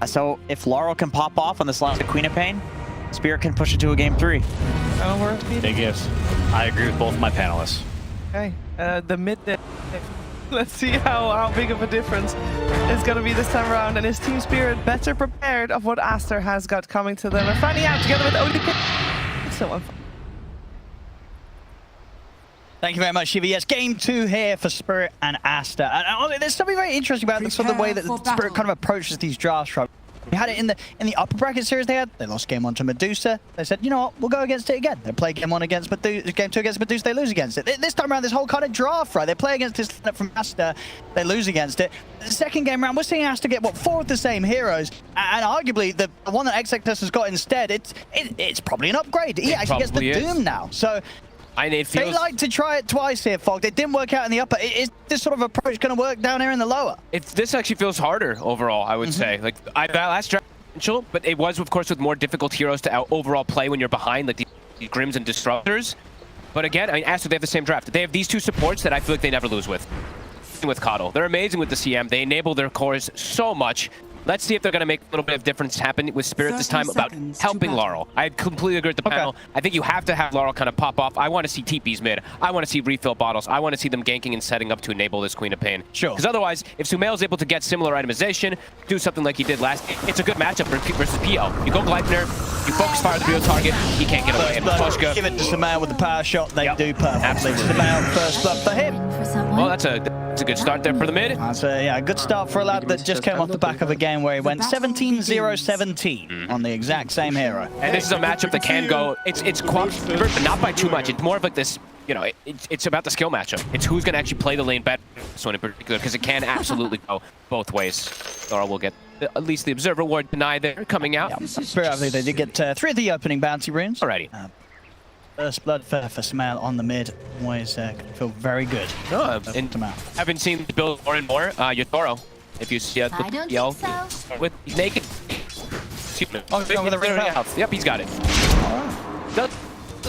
So if Laurel can pop off on this last Queen of Pain, Spirit can push it to a game 3. Big ifs. I agree with both my panelists. Okay, the mid there. Let's see how big of a difference it's going to be this time around. And is Team Spirit better prepared of what Aster has got coming to them? And finding out together with ODK. So fun. Thank you very much, Shiva. Yes, game 2 here for Spirit and Aster. And there's something very interesting about the way that Spirit kind of approaches these drafts. Right? We had it in the upper bracket series they lost game 1 to Medusa. They said, you know what, we'll go against it again. They play game 1 against Medusa, game 2 against Medusa, they lose against it. This time around, this whole kind of draft, right? They play against this lineup from Aster, they lose against it. The second game round, we're seeing Aster get, 4 of the same heroes. And arguably, the one that Xtreme has got instead, it's probably an upgrade. He actually gets the Doom now. So they like to try it twice here, Fog. It didn't work out in the upper. Is this sort of approach going to work down here in the lower? This actually feels harder overall, I would say. Like, last draft, but it was, of course, with more difficult heroes to overall play when you're behind, like the Grims and Disruptors. But again, I mean, Aster, they have the same draft. They have these 2 supports that I feel like they never lose with Coddle. They're amazing with the CM. They enable their cores so much. Let's see if they're going to make a little bit of difference happen with Spirit this time about helping Laurel. I completely agree with the panel. I think you have to have Laurel kind of pop off. I want to see TPs mid. I want to see refill bottles. I want to see them ganking and setting up to enable this Queen of Pain. Sure. Because otherwise, if Sumail's able to get similar itemization, do something like he did last, it's a good matchup versus PL. You go Gleipnir, you focus fire the real target, he can't get away. And give it to Sumail with the power shot. They do perfectly. Absolutely. Sumail first blood for him. Well, that's a good start there for the mid. That's a good start for a lad that just came off the back of a game where he went 17-0-17 on the exact same hero. And this is a matchup that can go, it's close, but not by too much. It's more of like this, you know, it's about the skill matchup. It's who's going to actually play the lane better, this one in particular, because it can absolutely go both ways. Laurel will get at least the Observer Ward denied there coming out. Yeah, Spirit, I think they did get 3 of the opening bounty runes. Alrighty. First blood for Sumail on the mid. Always feel very good. I've been seeing the build more and more. Yotoro, if you see the yell so. With naked. Yep, he's got it.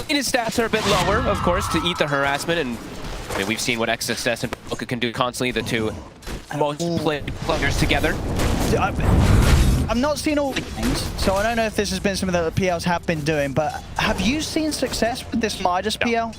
His stats are a bit lower, of course, to eat the harassment, and I mean, we've seen what XSS and Boca can do constantly, the 2 most played players together. I'm not seeing all the games, so I don't know if this has been something that the PLs have been doing, but have you seen success with this Midas PL?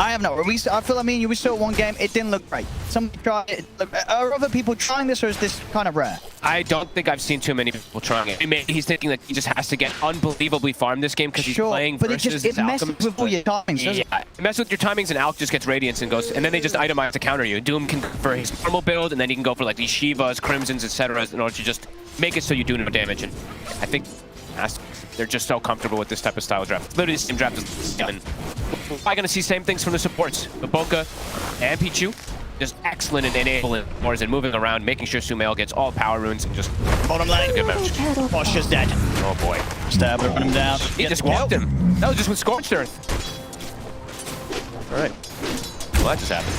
I have not. I feel like we saw one game, it didn't look great. Somebody tried it. Are other people trying this, or is this kind of rare? I don't think I've seen too many people trying it. Maybe he's thinking that he just has to get unbelievably farmed this game because he's playing versus his messes with all your timings, doesn't it? It messes with your timings, and Alk just gets Radiance and goes, and then they just itemize to counter you. Doom can go for his normal build, and then he can go for like these Shivas, Crimsons, etc. in order to just make it so you do no damage. And I think they're just so comfortable with this type of style draft. Literally the same draft as Seven. We're probably going to see same things from the supports. Boca and Pichu, just excellent in enabling wars and moving around, making sure Sumail gets all power runes and just bottom lane. Good match. Bosch is dead. Oh boy. Stab, run him down. He just walked him. That was just with Scorched Earth. All right. Well, that just happened.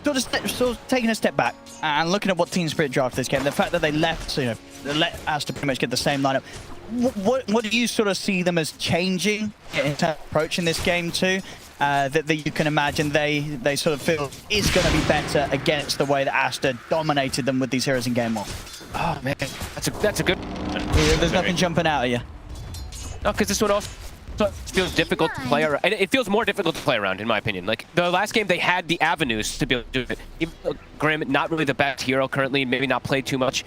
Sort of taking a step back and looking at what Team Spirit drafted this game, the fact that they left, they let Aster pretty much get the same lineup. What do you sort of see them as changing in terms of approaching this game too? That you can imagine they sort of feel is going to be better against the way that Aster dominated them with these heroes in game 1. Oh man, that's a good. There's nothing jumping out at you. No, because this one also feels difficult to play around. It feels more difficult to play around, in my opinion. Like the last game, they had the avenues to be able to do it. Even though Grim, not really the best hero currently, maybe not played too much.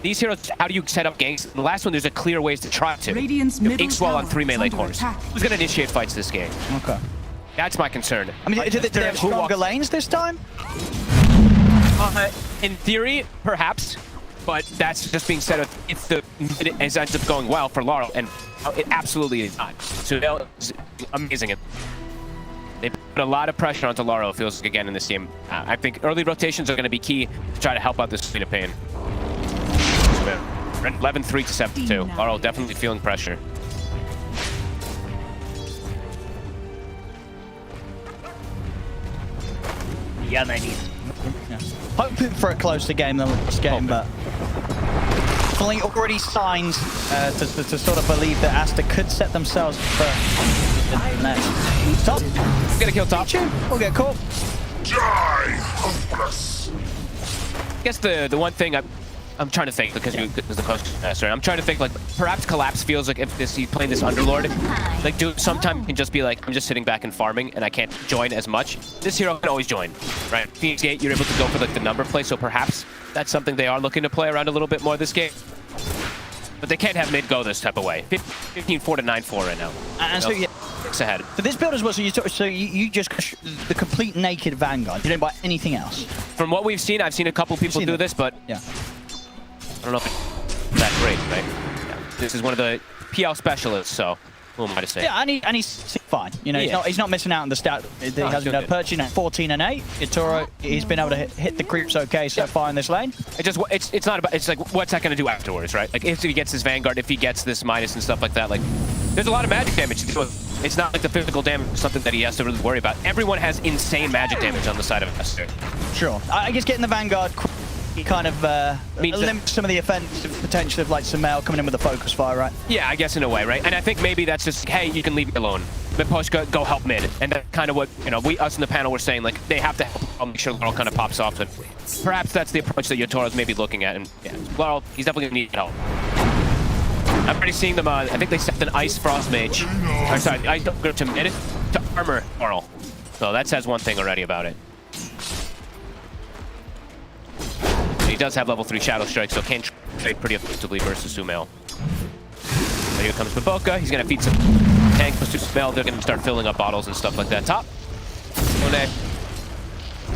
These heroes, how do you set up ganks? In the last one, there's a clear ways to try to. Inkswell on 3 melee cores. Who's going to initiate fights this game? Okay. That's my concern. I mean, do they have stronger lanes this time? In theory, perhaps. But that's just being said if the it ends up going well for Laurel, and it absolutely is not. So it's amazing. They put a lot of pressure onto Laurel, it feels like, again, in this game. I think early rotations are going to be key to try to help out this Queen of Pain. 11-3 to 7-2. Laurel definitely feeling pressure. Yeah, they need. Hoping for a closer game than last game, but definitely already signs to sort of believe that Aster could set themselves for top. Gonna kill top. We'll get caught. I guess the one thing I'm trying to think because there's the question. Sorry, I'm trying to think like perhaps Collapse feels like if he's playing this Underlord, like sometimes can just be like I'm just sitting back and farming and I can't join as much. This hero can always join, right? Phoenix Gate, you're able to go for like the number play, so perhaps that's something they are looking to play around a little bit more this game. But they can't have mid go this type of way. 15-4 to 9-4 right now. And so yeah, 6 ahead. So this build as well. So you just the complete naked Vanguard. You don't buy anything else. From what we've seen, I've seen a couple people do this, but yeah, I don't know if it's that great, right? Yeah. This is one of the PL specialists, so who am I to say? Yeah, and he's fine. You know, he's not missing out on the stat. He hasn't been purchasing at 14 and 8. Itoro, he's been able to hit the creeps okay so far in this lane. It's not about. It's like what's that going to do afterwards, right? Like if he gets his Vanguard, if he gets this minus and stuff like that, like there's a lot of magic damage to do. It's not like the physical damage is something that he has to really worry about. Everyone has insane magic damage on the side of Aster. Sure. I guess getting the Vanguard kind of limits some of the offensive potential of like Sumail coming in with a focus fire, right? Yeah, I guess in a way, right? And I think maybe that's just, hey, you can leave me alone. Miposhka, go help mid. And that's kind of what, you know, us in the panel were saying, like, they have to help. I'll make sure Laurel kind of pops off. And perhaps that's the approach that Yotoro's maybe looking at. And yeah, Laurel, he's definitely going to need help. I'm already seeing them, I think they set an Ice Frost Mage. Or sorry, Ice Grip to mid to armor Laurel. So that says one thing already about it. He does have level 3 Shadow Strike, so can trade pretty effectively versus Sumail. But here comes Maboka. He's going to feed some tank to Sumail. They're going to start filling up bottles and stuff like that. Top.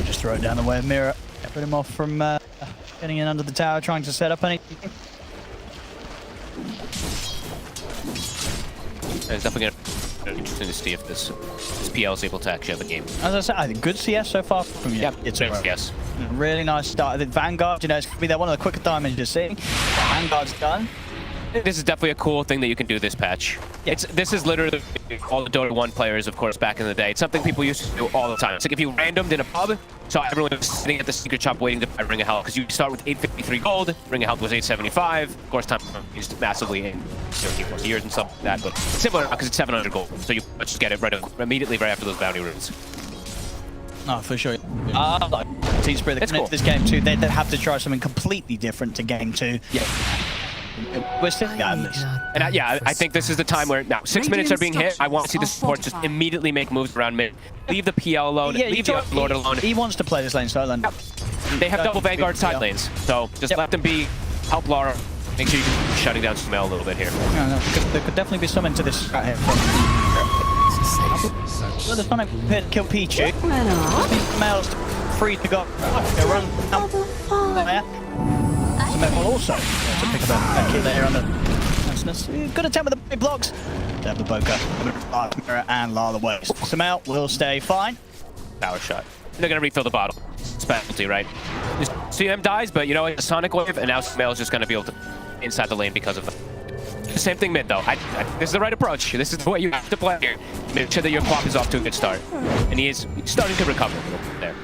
Just throw it down the way of Mira. Get him off from getting in under the tower, trying to set up anything. It's definitely going to be interesting to see if this PL is able to actually have a game. As I said, I think good CS so far from you. Yeah, it's yes. Really nice start. I think Vanguard, you know, it's going to be one of the quicker diamonds you're seeing. Vanguard's done. This is definitely a cool thing that you can do this patch. Yeah. This is literally all the Dota 1 players, of course, back in the day. It's something people used to do all the time. It's like if you randomed in a pub, so everyone was sitting at the secret shop waiting to buy Ring of Hell, because you start with 853 gold, Ring of Hell was 875. Of course, time used massively in years and stuff like that, but it's similar because it's 700 gold, so you just get it immediately right after those bounty runes. Oh, for sure. Like Team Spirit, they're cool. This game too, they have to try something completely different to game 2. Yeah. We're still this. And I think this is the time where now 6 minutes are being hit. I want to see the support just immediately make moves around mid. Leave the PL alone. Leave the Lord alone. He wants to play this lane solo. They have double Vanguard side lanes, so just let them be. Help Laura. Make sure you're shutting down Sumail a little bit here. No. There could definitely be something to this right here. Well, the Sonic hit kill Pichu. Sumail's free to go. Run up there. Will also to pick up a kill there on the niceness. Good attempt with the big blocks. To have the Boka, Mirror, and Lala Waste. Sumail will stay fine. Power shot. They're going to refill the bottle. Specialty, right? CM dies, but you know, a Sonic Wave, and now Sumail is just going to be able to inside the lane because of the same thing mid, though. This is the right approach. This is the way you have to play here. Make sure that your Quap is off to a good start. And he is starting to recover a little bit there.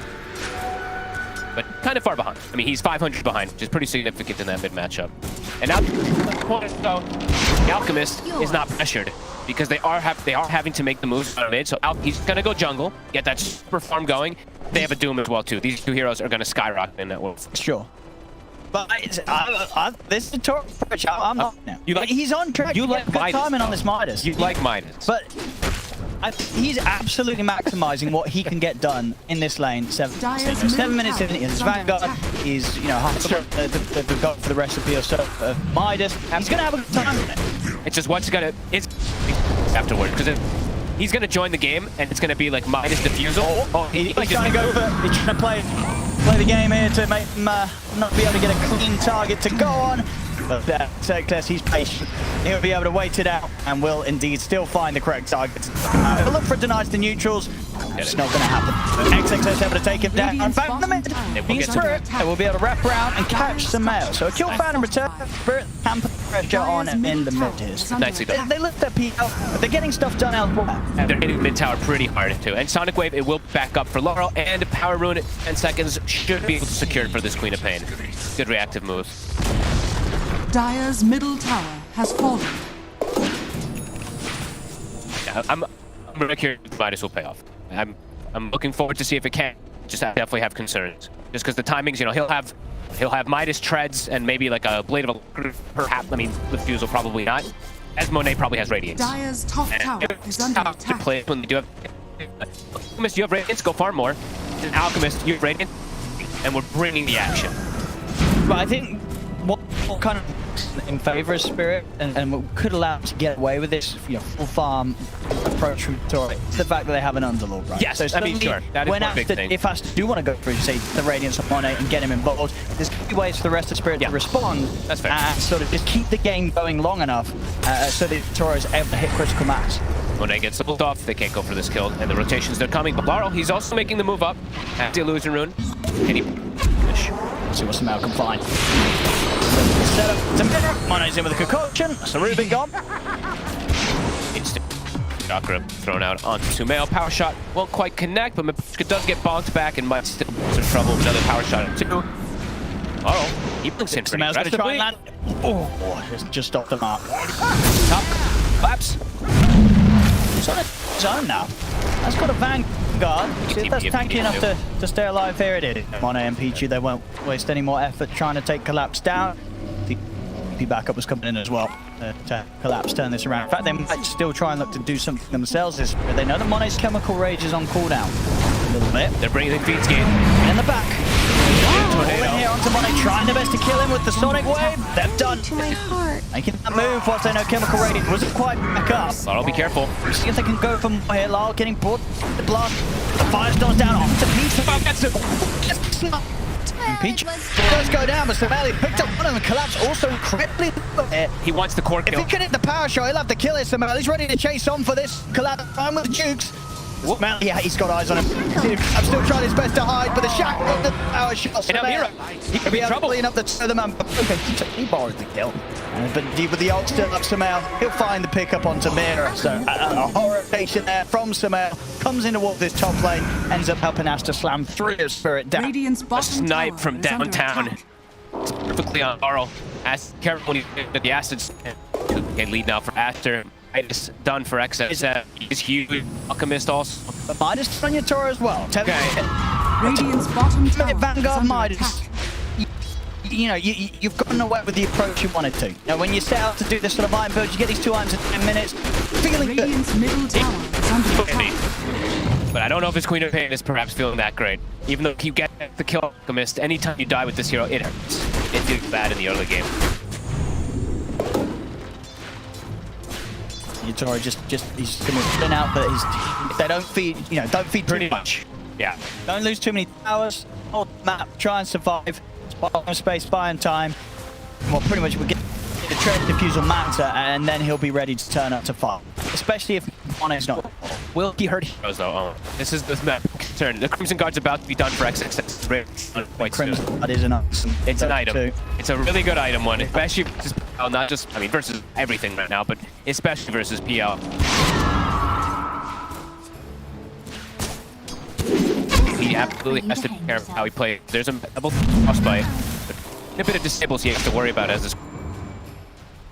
But kind of far behind. I mean, he's 500 behind, which is pretty significant in that mid matchup. And now, the Alchemist is not pressured because they are having to make the moves on mid. So he's gonna go jungle, get that super farm going. They have a Doom as well too. These two heroes are gonna skyrocket in that wolf. Sure. But this is a tour approach. I'm not. He's on track. You like good timing on this Midas. You like Midas. But he's absolutely maximizing what he can get done in this lane. 7 minutes in, his Vanguard is, you know, half the goal for the recipe or so of Midas. He's going to have a good time with it. It's just what's going to... It's afterward, because he's going to join the game, and it's going to be like Midas Diffusal. He's trying to go for... He's trying to play the game here to make him not be able to get a clean target to go on. But Techless, he's patient. He'll be able to wait it out and will indeed still find the correct target. He'll look for denies to neutrals. It's not going to happen. XXS able to take him down. And back in the mid. He's through it. They will be able to wrap around and catch Sumail. So a kill found in return. Spirit can put pressure on him in the mid here. Nicely done. They lift their PL, but they're getting stuff done elsewhere. And they're hitting mid tower pretty hard too. And Sonic Wave, it will back up for Laurel, and Power Rune at 10 seconds should be able to secure it for this Queen of Pain. Good reactive move. Dire's middle tower has fallen. Yeah, I'm really curious if Midas will pay off. I'm looking forward to see if it can just definitely have concerns. Just because the timings, you know, he'll have Midas treads and maybe like a blade of a perhaps. I mean, the fuse will probably not. As Monet probably has radiance. Dire's top tower is under attack. To play when they do have Alchemist, you have radiance. Go farm more. And Alchemist, you have radiance, and we're bringing the action. But I think what kind of in favor of Spirit and what could allow them to get away with this, you know, full farm approach from Tori, it's the fact that they have an underlord, right? Yes, so I mean, sure. That is when one big thing. if Aster do want to go through, say, the Radiance of Monet and get him involved, there's going to be ways for the rest of Spirit to respond. That's fair. And sort of just keep the game going long enough so that Tori is able to hit critical mass. Monet gets pulled off, they can't go for this kill, and the rotations, they're coming. But Laurel, he's also making the move up at the Illusion Rune. Can he finish? See what Samel can find. Set up to mirror. Monet's in with a concoction. So Ruben gone. Instant chakra thrown out onto Sumail. Power shot won't quite connect, but Mipushka does get bonked back and might still be in trouble with another power shot too. Uh-oh, he blinks in pretty Samel's gonna try and land. Oh, just off the mark. Top collapse. It's on its own now. That's got a Vanguard. See, that's tanky enough to stay alive here. It is. Monet and Pichu, they won't waste any more effort trying to take Collapse down. The backup was coming in as well to Collapse, turn this around. In fact, they might still try and look to do something themselves. But they know that Monet's Chemical Rage is on cooldown. A little bit. They're bringing the feeds game. In the back. All in here onto Monet, trying their best to kill him with the Sonic Wave. They've done. Making that move whilst they know Chemical Rage wasn't quite back up. Laurel, be careful. See if they can go for more here. Lyle getting brought the blast. The Firestorm's down onto Peach. Peach does go down, but Samali picked up one of them. Collapse also incredibly. He wants the core kill. If he can hit the power shot, he'll have to kill it. Samali's ready to chase on for this. Collapse time with the Jukes. Samali, yeah, he's got eyes on him. I'm still trying his best to hide, but the shack of the power shot. He could be able to clean up the man. Okay, he borrowed the kill. But with the ult still up Samel, he'll find the pickup onto Mira. So a horror rotation there from Samel. Comes into what this top lane, ends up helping Aster slam 3 of Spirit down. A snipe from downtown. Perfectly on Laurel. Careful when you get the acids. Okay, lead now for Aster. Midas done for XF. He's huge. Alchemist also. But Midas on your tour as well. Okay. Radiant's bottom tower. Vanguard Midas. You know, you've gotten away with the approach you wanted to. You know, when you set out to do this sort of item build, you get these 2 items in 10 minutes. Feeling Radiant's middle tower is under attack. But I don't know if his Queen of Pain is perhaps feeling that great. Even though you get the kill Alchemist, anytime you die with this hero, it hurts. It feels bad in the early game. Yutori he's gonna spin out, but if they don't feed, you know, don't feed too much. Yeah. Don't lose too many towers. Hold the map, try and survive. Buy space, buying time. Well, pretty much we get the tread diffusal matter, and then he'll be ready to turn up to farm. Especially if Monet's not. Will he hurt heroes though? Oh, this is the map concern. The Crimson Guard's about to be done for XXX. Crimson Guard is it's an item. Too. It's a really good item one, especially versus PL, not just, I mean, versus everything right now, but especially versus PL. He absolutely has to be careful how he plays. There's a double frostbite, but a bit of disables he has to worry about as this.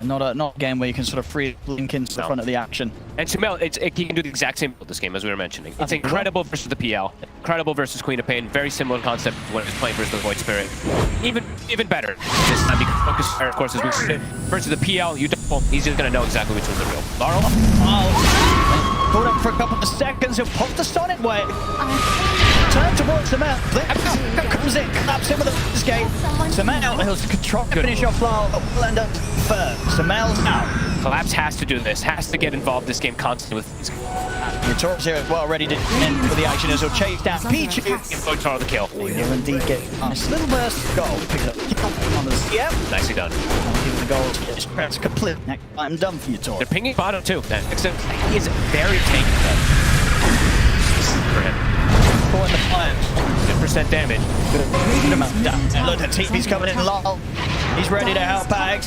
Not a game where you can sort of free link into the front of the action. And Shamel, he can do the exact same with this game as we were mentioning. It's incredible versus the PL, incredible versus Queen of Pain. Very similar concept when he's playing versus the Void Spirit. Even better this time because focus of course as we said. Versus the PL, you double. He's just gonna know exactly which one's the real. Laurel. Hold up for a couple of seconds. He'll pop the Sonic Wave. Turn towards the map. Comes in, claps in with the escape. Samel, he'll control the finish off Lyle, but will end up first. Samel's out. Collapse has to do this, has to get involved this game constantly with things. Yutori's here as well, ready to end for the action as he'll chase down Pichu. Give Toro the kill. He'll indeed get a nice little burst of goal. Pick it up on the CF. Nicely done. Give the goal to get press complete. I'm done for Yutori. They're pinging bottom too, except he is very tanky for him. 4 in the fire. 10% damage. Good amount of damage. And look, the TP's coming in. Lyle. He's ready to help out.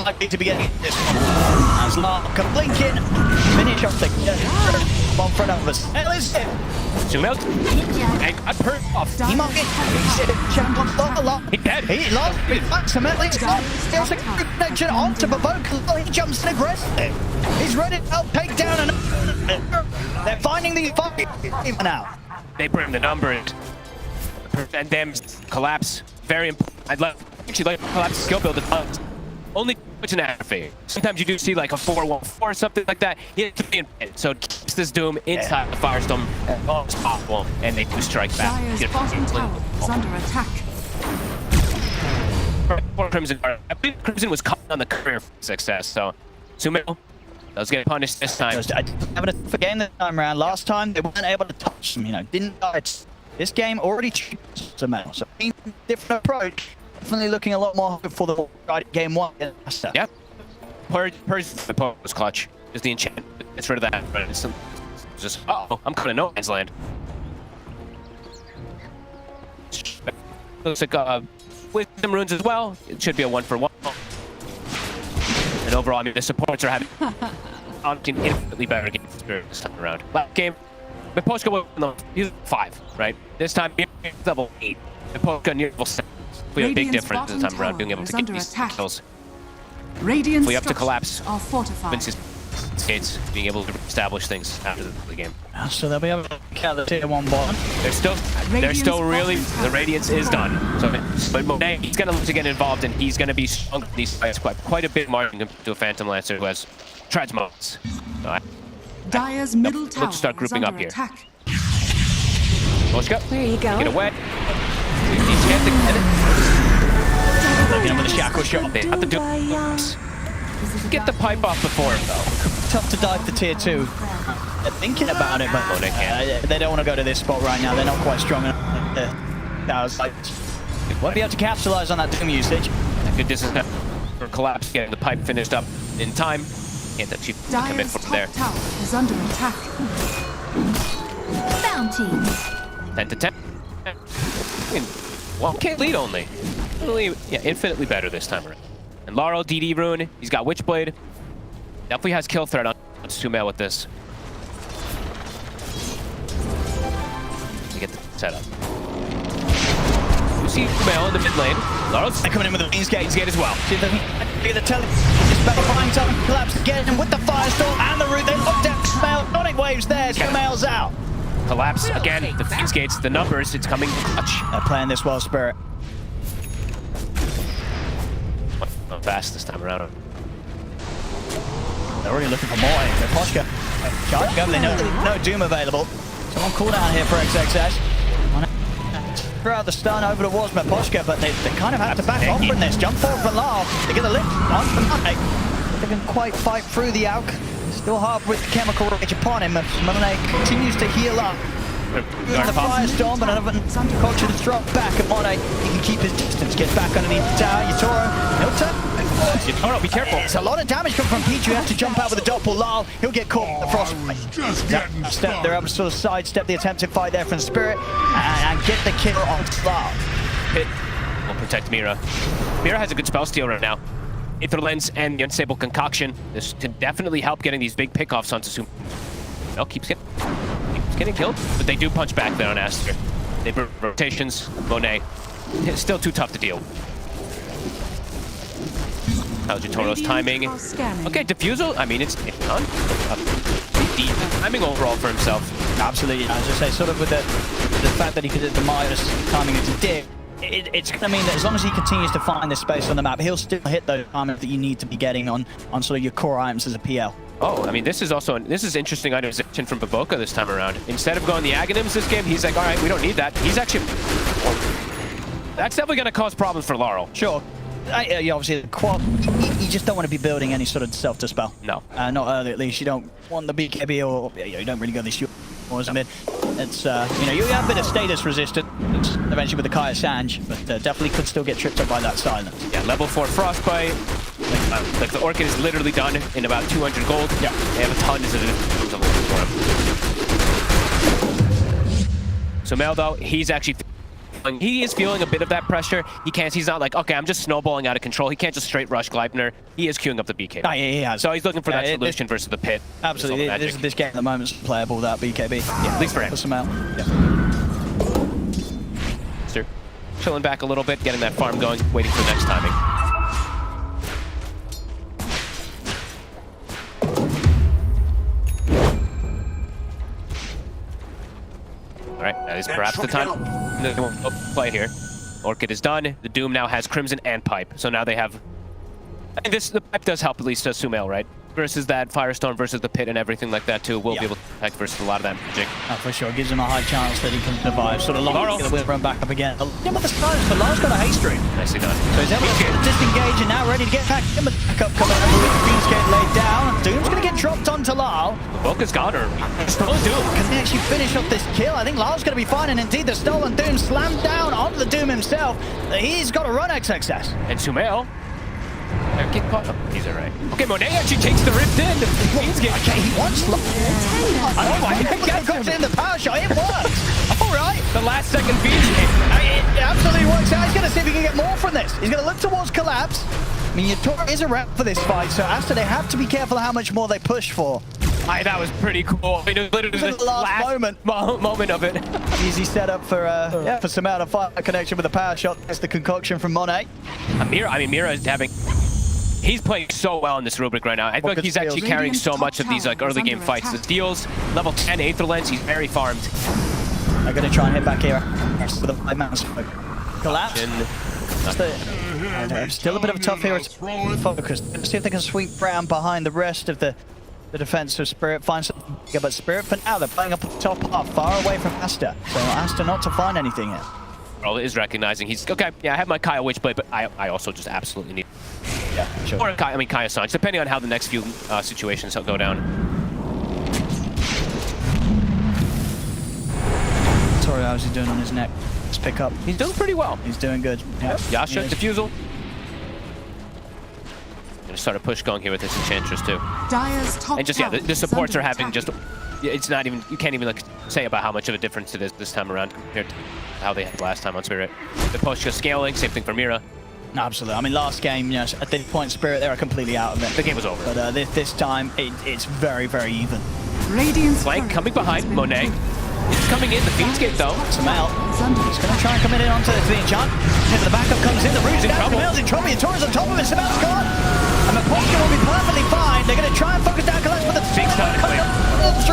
Likely to be getting this one. As Lyle can blink in. Finish off the one front of us. Hell is it? Zoom out. And got hurt off. He might get jump on a lot. He's dead. He lost. Ultimately, there's a good connection onto Provoke. He jumps in aggressively. He's ready to help take down another. They're finding the fight even now. they bring the number and prevent them collapse. Very important. I'd actually like collapse skill build at only 2.5 phase. Sometimes you do see like a 4-1-4 or something like that. He has to be in pit, so it keeps this Doom inside the Firestorm as long as possible, and they do strike back. Dire's bottom tower is under attack. For Crimson, I believe Crimson was caught on the career success, so Sumail does get punished this time. I didn't have enough again this time around. Last time they weren't able to touch them, you know, didn't die. This game already treats Sumail, so different approach. Definitely looking a lot more hopeful than game 1 against Aster. Yep. Purge the was clutch. Just the enchantment. Gets rid of that. But it's just, uh-oh, I'm coming to no man's land. Looks like with some runes as well, it should be a 1-for-1. And overall, I mean, the supports are having infinitely better game this time around. Last game, Miposhka was 5, right? This time, level 8. Miposhka near level 7. We have a big difference this time around being able to get these kills. Radiant's up to collapse. are fortified. Vince's skates being able to establish things after the game. So they'll be able to count the tier 1 bottom. They're still really, the Radiance is done. But Monet, he's going to look to get involved, and he's going to be strong in these fights quite a bit more compared to a Phantom Lancer who has tragic moments. So Dire's middle tower let's start grouping is up under here. attack. Moshka, there you go. Get away. Looking up with the shackle shot. They have to do get the pipe off before though. Tough to dive to tier 2. They're thinking about it, but they don't want to go to this spot right now. They're not quite strong enough. Won't be able to capitalize on that Doom usage. Good distance for collapse, getting the pipe finished up in time. Can't actually commit from there. Tower is under attack. Bounty. 10 to 10. Well, can't lead only. Yeah, infinitely better this time around. And Laurel, DD Rune, he's got Witchblade. Definitely has kill threat on Sumail with this. To get the setup. You see Sumail in the mid lane. Laurel's coming in with the Queensgate as well. See if they can get the tele. It's better buying time. Collapse again, and with the Firestorm and the root, they locked down Sumail. Sonic Waves there. Sumail's out. Collapse again. The Fiends Gates, the numbers, it's coming clutch. They're playing this well, Spirit. Not fast this time around. They're already looking for more. Miposhka. Can't go. They know no Doom available. Someone call down here for XXS. Throw out the stun over towards Miposhka, but they kind of have to back off from this. Jump forward for Lyle. They get a lift on from Monet. They can quite fight through the Alk. Still hard with the chemical rage upon him. Monet continues to heal up. The Firestorm, but another Culture's drop back at Monet. He can keep his distance, get back underneath the tower. Yatoro, he'll turn. Oh no, be careful. It's a lot of damage coming from Pichu. You have to jump out with a doppel. Lyle, he'll get caught in the frostbite. They're able to sort of sidestep the attempted fight there from Spirit and get the kill on Lyle. Pit will protect Mira. Mira has a good spell steal right now. Aether Lens and the Unstable Concoction. This can definitely help getting these big pickoffs onto Sumail. No, keeps getting killed, but they do punch back there on Aster. They rotations, Monet. It's still too tough to deal. How's Toro's timing? Okay, Diffusal, I mean, it's done. Deep timing overall for himself. Absolutely, as I say, sort of with the fact that he could hit the Midas timing as he did, it's going to mean that as long as he continues to find this space on the map, he'll still hit those timings that you need to be getting on sort of your core items as a PL. Oh, I mean, this is interesting itemization from Baboka this time around. Instead of going the Aghanims this game, he's like, all right, we don't need that. He's actually... That's definitely going to cause problems for Laurel. Sure. Yeah, obviously, the quad, you just don't want to be building any sort of self-dispel. No. Not early, at least. You don't want the BKB or you don't really go these or as a mid. It's, you know, you have a bit of status resistance eventually with the Kaya Sanj, but definitely could still get tripped up by that silence. Yeah, level 4 Frostbite. Like the Orchid is literally done in about 200 gold. Yeah. They have a ton of for him. So Mel, though, he's actually... He is feeling a bit of that pressure. He's not like, okay, I'm just snowballing out of control. He can't just straight rush Gleipnir. He is queuing up the BKB. Oh, yeah, he has. So he's looking for that solution versus the pit. Absolutely. This game at the moment is playable without BKB. Yeah, at least for him. For some out. Yeah. Aster chilling back a little bit, getting that farm going, waiting for the next timing. All right, that is perhaps the time to play here. Orchid is done. The Doom now has Crimson and Pipe. So now they have... And the Pipe does help at least Sumail, right? Versus that Firestorm versus the Pit and everything like that too. We'll be able to protect versus a lot of that magic. Oh, for sure. Gives him a high chance that he can survive. Sort of long the will run back up again. Yeah, but the silence, but Lar's got a haste stream. Nicely done. So he's able to disengage and now ready to get back in the backup coming over with the Fiends getting laid down. Doom's going to get dropped onto Lyle. The book has got her. Still Doom. Can they actually finish off this kill? I think Lyle's going to be fine, and indeed the stolen Doom slammed down onto the Doom himself. He's got a run XXS. And Sumail. Get caught up. He's alright. Okay, Monet actually takes the rift in. Okay, he wants oh my god, goes in the power shot. It works. Alright. The last second feed. It absolutely works out. He's going to see if he can get more from this. He's going to look towards collapse. I mean, Yatora is a wrap for this fight, so Aster, they have to be careful how much more they push for. That was pretty cool. I mean, it was literally the last moment of it. Easy setup for some out of fire connection with a power shot. That's the concoction from Monet. Mira is having... He's playing so well in this rubric right now. I feel like he's actually carrying so much of these like early game fights. The steals, level 10 Aether Lens, he's very farmed. I'm going to try and hit back here with a 5 mounts. Collapse. Still a bit of a tough hero to focus. Let's see if they can sweep round behind the rest of the defense of Spirit. Find something bigger, but Spirit for now, they're playing up the top half, far away from Aster. So Aster not to find anything here. Earl is recognizing he's okay. Yeah, I have my Kaya Witchblade, but I also just absolutely need. Yeah, sure. Or Kaya Sanj, depending on how the next few situations go down. Sorry, how's he doing on his neck? Let's pick up. He's doing pretty well. He's doing good. Yeah. Yasha, Diffusal. Gonna start a push going here with this Enchantress too. And just the supports are having just. It's not even, you can't even like say about how much of a difference it is this time around compared to how they had last time on Spirit. The push just scaling, same thing for Mira. No, absolutely. I mean, last game, at this point, Spirit, they were completely out of it. The game was over. But this time, it's very, very even. Flank coming behind, Monet. He's coming in, the Fiend's Gate though. Sumail. He's going to try and come in onto the enchant. If the backup comes in, the Root's in trouble. Sumail's in trouble. Yatora's on top of it. Sumail's gone. And the Posture will be perfectly fine. They're going to try and focus down Collapse, but the three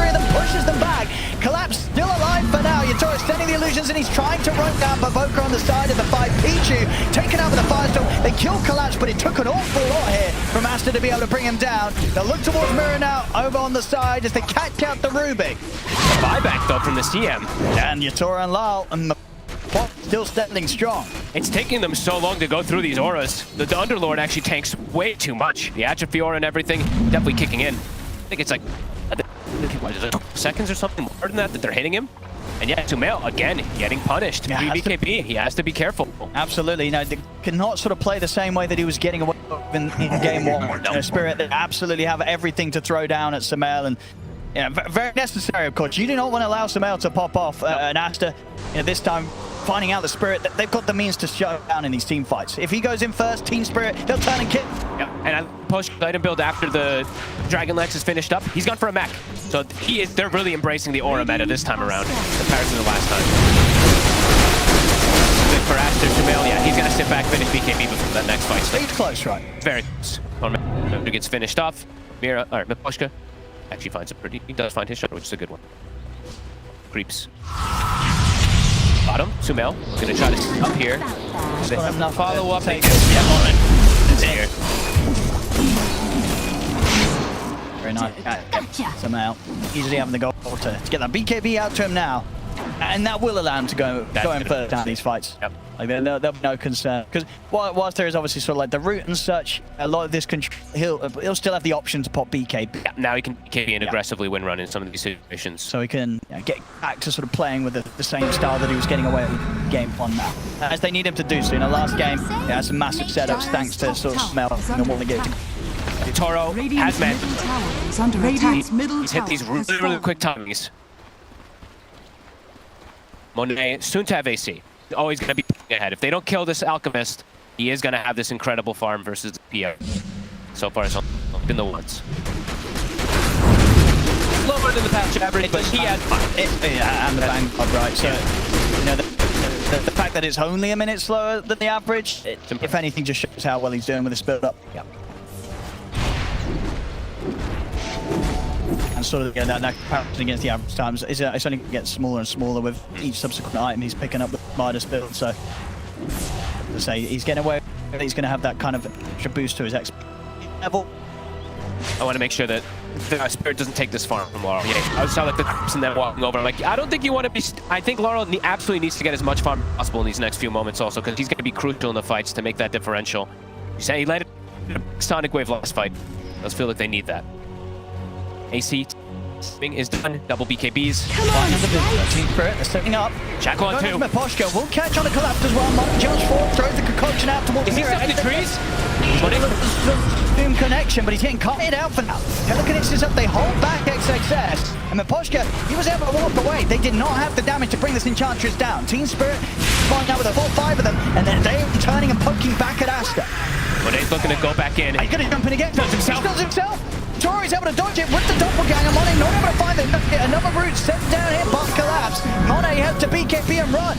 of them pushes them back. Collapse still alive for now. Yatora's sending the illusions and he's trying to run down Bavoka on the side of the 5. Pichu taken out with the Firestorm. They killed Collapse, but it took an awful lot here from Aster to be able to bring him down. They'll look towards Mirror now over on the side as they catch out the Rubik. A buyback though from the CM. And Yatora and Lyle and the still standing strong. It's taking them so long to go through these auras. The Underlord actually tanks way too much. The Atrophy aura and everything definitely kicking in. I think it's like, what is it, 2 seconds or something more than that they're hitting him. And yeah, Sumail, again, getting punished. Yeah, BKB, he has to be careful. Absolutely. They cannot sort of play the same way that he was getting away in game 1. Spirit, they absolutely have everything to throw down at Sumail, and very necessary, of course. You do not want to allow Sumail to pop off an Aster. This time, finding out the Spirit, that they've got the means to shut down in these team fights. If he goes in first, Team Spirit, they'll turn and kill. Yeah, and I push item build after the Dragon Lex is finished up. He's gone for a mech. So they're really embracing the aura meta this time around, in comparison to last time. Good for Aster, Sumail, yeah, he's gonna sit back, finish BKB before that next fight. He's close, right? Very close. Who gets finished off. Mira, or Miposhka actually finds a pretty, he does find his shot, which is a good one. Creeps. Bottom, Sumail, gonna try to up here. They have not follow up. It's here. Very nice. Sumail easily having the goal to get that BKB out to him now. And that will allow him to go in further down these fights. Yep. Like there'll be no concern, because whilst there is obviously sort of like the route and such, a lot of this he'll still have the option to pop BKB. Yeah, now he can BKB and aggressively win run in some of these situations. So he can get back to sort of playing with the same style that he was getting away with game 1 now, as they need him to do so. In the last game, he had some massive setups thanks to sort of Smell and what they get. Toro has met. He's hit these really quick timings. Monet soon to have AC. Always going to be ahead. If they don't kill this Alchemist, he is going to have this incredible farm versus the PO. So far, it's been the ones. Slower than the patch average, but he has and the bang up, right. So, the fact that it's only a minute slower than the average, if anything, just shows how well he's doing with this build-up. Yeah. and sort of that comparison against the average times is it's only going to get smaller and smaller with each subsequent item he's picking up with Midas build. So, to say he's getting away, he's going to have that kind of extra boost to his XP level. I want to make sure that the Spirit doesn't take this far from Laurel. Yeah, I saw like the creeps and then walking over. I'm like, I don't think you want to be. I think Laurel absolutely needs to get as much farm as possible in these next few moments, also because he's going to be crucial in the fights to make that differential. You say he landed a Sonic Wave last fight. Does feel like they need that. AC is done. Double BKBs. Come on, Team Spirit, they're setting up. Jackal on 2. Poshko will catch on the collapse as well. Mark jumps forward, throws the concoction out towards Is he stuck in the trees? Zoom connection, but he's getting cutted out for now. Telekinesis is up, they hold back XXS. And Poshko, he was able to walk away. They did not have the damage to bring this Enchantress down. Team Spirit flying out with a 4-5 of them, and then they're turning and poking back at Aster. Monet's looking to go back in. He's going to jump in again. Does himself. He does himself. Tori's able to dodge it with the doppelganger. Monet not able to find it. Another route set down here, but collapse. Monet had to BKB and run.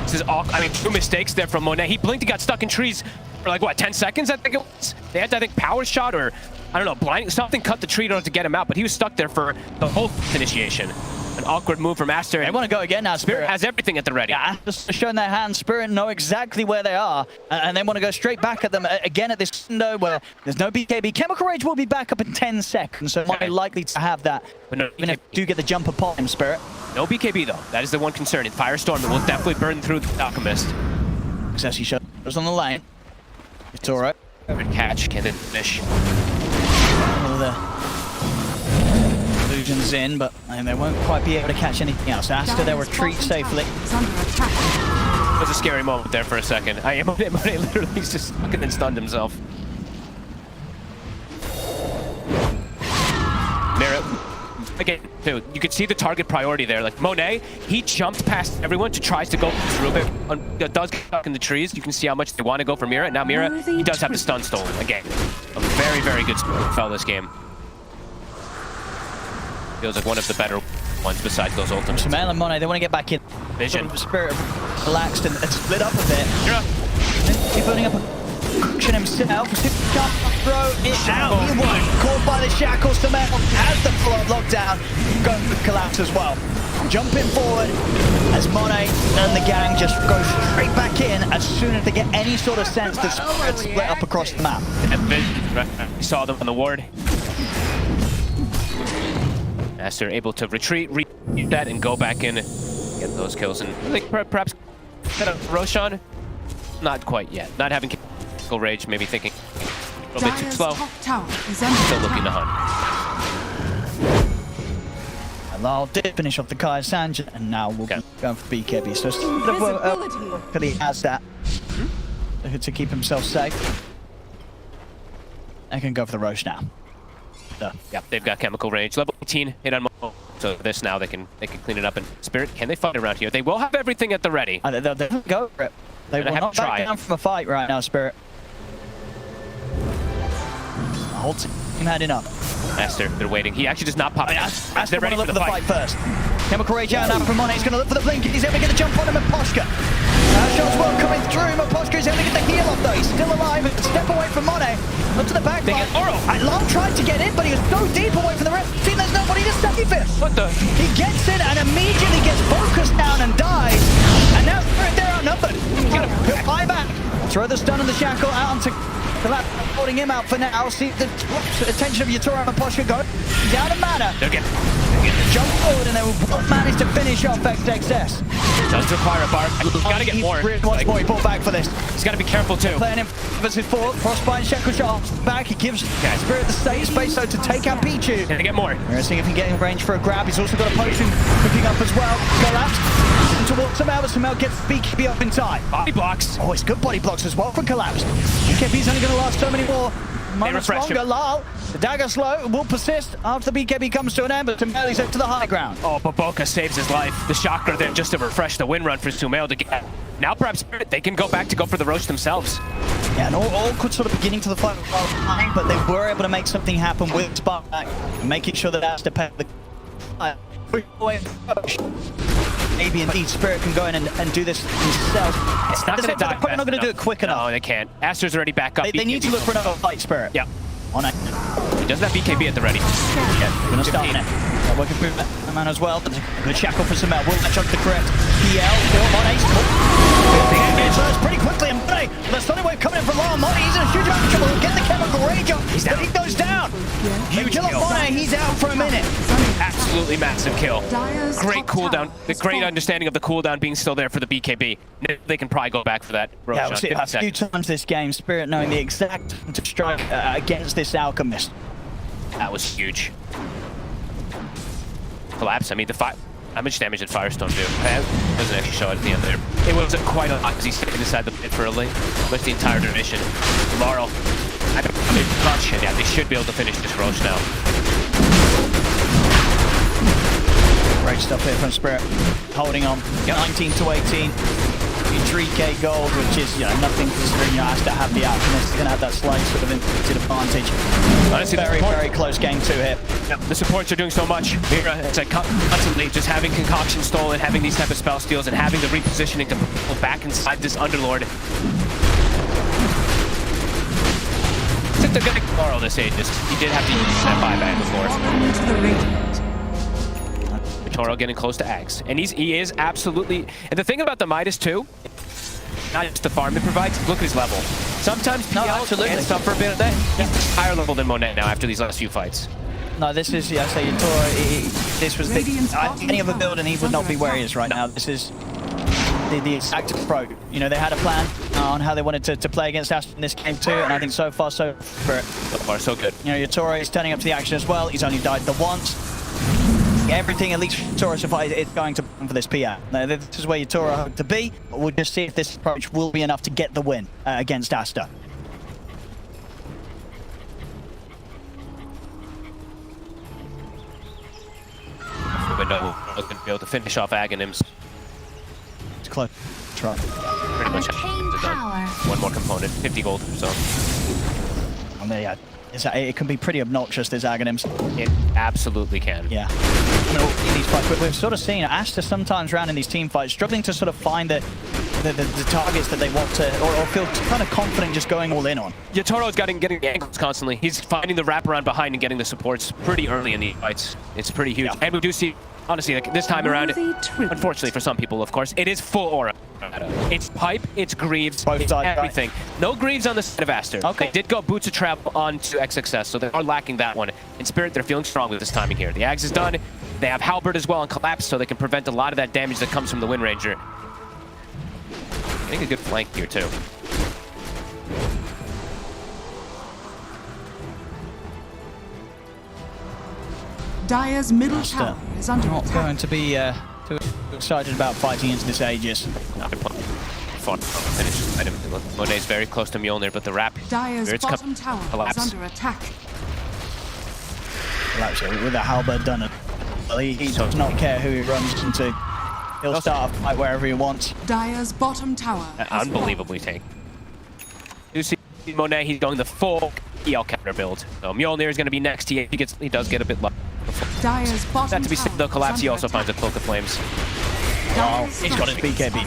This is awkward. I mean, 2 mistakes there from Monet. He blinked and got stuck in trees for like, what, 10 seconds, I think it was? They had to, I think, power shot or, I don't know, blinding. Something cut the tree in order to get him out, but he was stuck there for the whole initiation. An awkward move from Aster. They want to go again now. Spirit has everything at the ready. Yeah, just showing their hands. Spirit know exactly where they are, and they want to go straight back at them again at this window where there's no BKB. Chemical Rage will be back up in 10 seconds, so might be likely to have that. But no, even if you do get the jump upon him, Spirit. No BKB though. That is the one concern. In Firestorm, it will definitely burn through the Alchemist. Success he shows on the lane. It's all right. Good catch. Can it finish? All the illusions in, but they won't quite be able to catch anything else. Aster, they'll retreat safely. It was a scary moment there for a second. Monet literally just fucking stunned himself. Merit. Again, too, you can see the target priority there. Like Monet, he jumped past everyone to tries to go through it. Does get stuck in the trees. You can see how much they want to go for Mira. Now Mira, he does have the stun stolen again. A very, very good spell this game. Feels like one of the better ones besides those ultimates. Sumail and Monet, they want to get back in. Vision. Spirit relaxed and split up a bit. Mira. He's building up a cushion himself. Can't throw it out. He won. Caught by the shackles. Sumail has the full-on lockdown. Going for the collapse as well. Jumping forward as Monet and the gang just go straight back in as soon as they get any sort of sense that Spirit split up across the map. We saw them on the ward. Aster able to retreat, read that, and go back in and get those kills. And I think perhaps Roshan, not quite yet. Not having Chemical Rage, maybe thinking a little bit too slow. Still looking to hunt. Lyle did finish off the Kaya Sanj, and now we'll be going for BKB. So he has that to keep himself safe. I can go for the Roche now. Yeah, they've got Chemical Rage. Level 18, hit on Mo. So this now they can clean it up. And Spirit, can they fight around here? They will have everything at the ready. They'll go for it. They will not back down from a fight right now, Spirit. The whole team had enough. Aster, they're waiting. He actually does not pop. Aster ready for the fight first. Chemical Rage out now from Monet. He's going to look for the blink. He's able to get the jump on him, Poshka. Shots well coming through. Poshka is able to get the heal off though. He's still alive. Step away from Monet. Up to the back line. Long tried to get in, but he was so deep away from the rest of the team. There's nobody to save him. What the? He gets in and immediately gets focused down and dies. And now they're outnumbered. He's going to fly back. Throw the stun and the shackle out onto Collapse, holding him out for now. See the attention of Yatura and Poshka go. He's out of mana. They'll get jump forward and they will manage to finish off XXS. Does require a bar. He's got to get more. Once more, he pulled back for this. He's got to be careful too. Playing him versus 4. Frostbite and Shackle shot back. He gives Spirit the safe space though to take out Pichu. Can they get more? We're seeing if he can get in range for a grab. He's also got a potion picking up as well. Collapse towards Sumail, but Sumail gets BKB up in time. Body blocks. Oh, it's good body blocks as well for Collapse. BKB's only going to last so many more. Moments longer. Lal, the dagger slow will persist after the BKB comes to an end, but Sumail's up to the high ground. Oh, Baboka saves his life. The chakra there just to refresh the win run for Sumail to get. Now perhaps they can go back to go for the Roche themselves. Yeah, and all could sort of beginning to the fight, but they were able to make something happen with Spark back, making sure that Aster paid the maybe indeed Spirit can go in and do this himself. It's not going to die. They're probably not going to do it quick enough. No, they can't. Aster's already back up. They need to look for another fight, Spirit. Yeah. On it. He doesn't have BKB at the ready. Yeah, gonna start it. Working through that man as well. Good shackle for Samel. Will match up the correct. PL, Mone's first pretty quickly, and Monet, the stunning wave coming in from Lyle. Monet, he's in a huge amount of trouble. Get the chemical rage up. But he goes down. Huge kill. Monet, he's out for a minute. Absolutely massive kill. Great cooldown. The great understanding of the cooldown being still there for the BKB. They can probably go back for that. Yeah, we'll see a few times this game. Spirit knowing the exact time to strike against this Alchemist. That was huge. Collapse. I mean, how much damage did Firestone do? It doesn't actually show it at the end there. It wasn't quite a lot because he's sitting inside the pit for a late. But the entire duration. Laurel. I don't know much. Yeah, they should be able to finish this Roche now. Great stuff here from Spirit. Holding on. 19 to 18. 3k gold, which is nothing considering you have to have the Alchemist. You're going to have that slight sort of inverted advantage. Honestly, very close game 2 here. Yep, the supports are doing so much. It's like constantly just having Concoction stolen, having these type of spell steals, and having the repositioning to pull back inside this Underlord. I think they're going to borrow this Aegis. He did have to use that buyback before. Toro getting close to Ags. And he is absolutely... And the thing about the Midas too, not just the farm it provides, look at his level. Sometimes PL can suffer a bit of that. He's higher level than Monet now after these last few fights. No, this is, I say, Toro, this was any other build and he would not be where he is right now. This is the exact approach. They had a plan on how they wanted to play against Aster in this game too, and I think so far so good. Your Toro is turning up to the action as well. He's only died the once. Everything, at least for Toro, is going to for this PR. Now, this is where your Toro hope to be, but we'll just see if this approach will be enough to get the win against Aster. Window looking to be able to finish off Aghanims. It's close. Try. Pretty much done. One more component, 50 gold, so. And there, yeah. It can be pretty obnoxious, this Aghanims. It absolutely can. Yeah. In these fights, we've sort of seen Aster sometimes around in these team fights, struggling to sort of find the targets that they want to, or feel kind of confident just going all in on. Yeah, Toro's getting angles constantly. He's finding the wraparound behind and getting the supports pretty early in the fights. It's pretty huge. Yeah. And we do see, honestly, like this time around, unfortunately for some people, of course, it is full aura. It's pipe, it's Greaves, it's everything. No Greaves on the side of Aster. Okay. They did go Boots of Trap onto XXS, so they are lacking that one. In Spirit, they're feeling strong with this timing here. The Ags is done. They have Halberd as well on Collapse, so they can prevent a lot of that damage that comes from the Wind Ranger. I think a good flank here, too. Dire's middle tower is under attack. Not going to be too excited about fighting into this Aegis. Fun. Finish item. Monet's very close to Mjolnir, but the wrap. Dire's bottom tower is under attack. With the Halberd done it. Well, he does not care who he runs into. He'll start a fight wherever he wants. Dire's bottom tower. Unbelievably tank. You see Monet, he's going the full EL counter build. So Mjolnir is going to be next. He does get a bit lucky. Dire's bottom that to be said, the Collapse, he also finds a Cloak of Flames. Oh, he's got his BKB.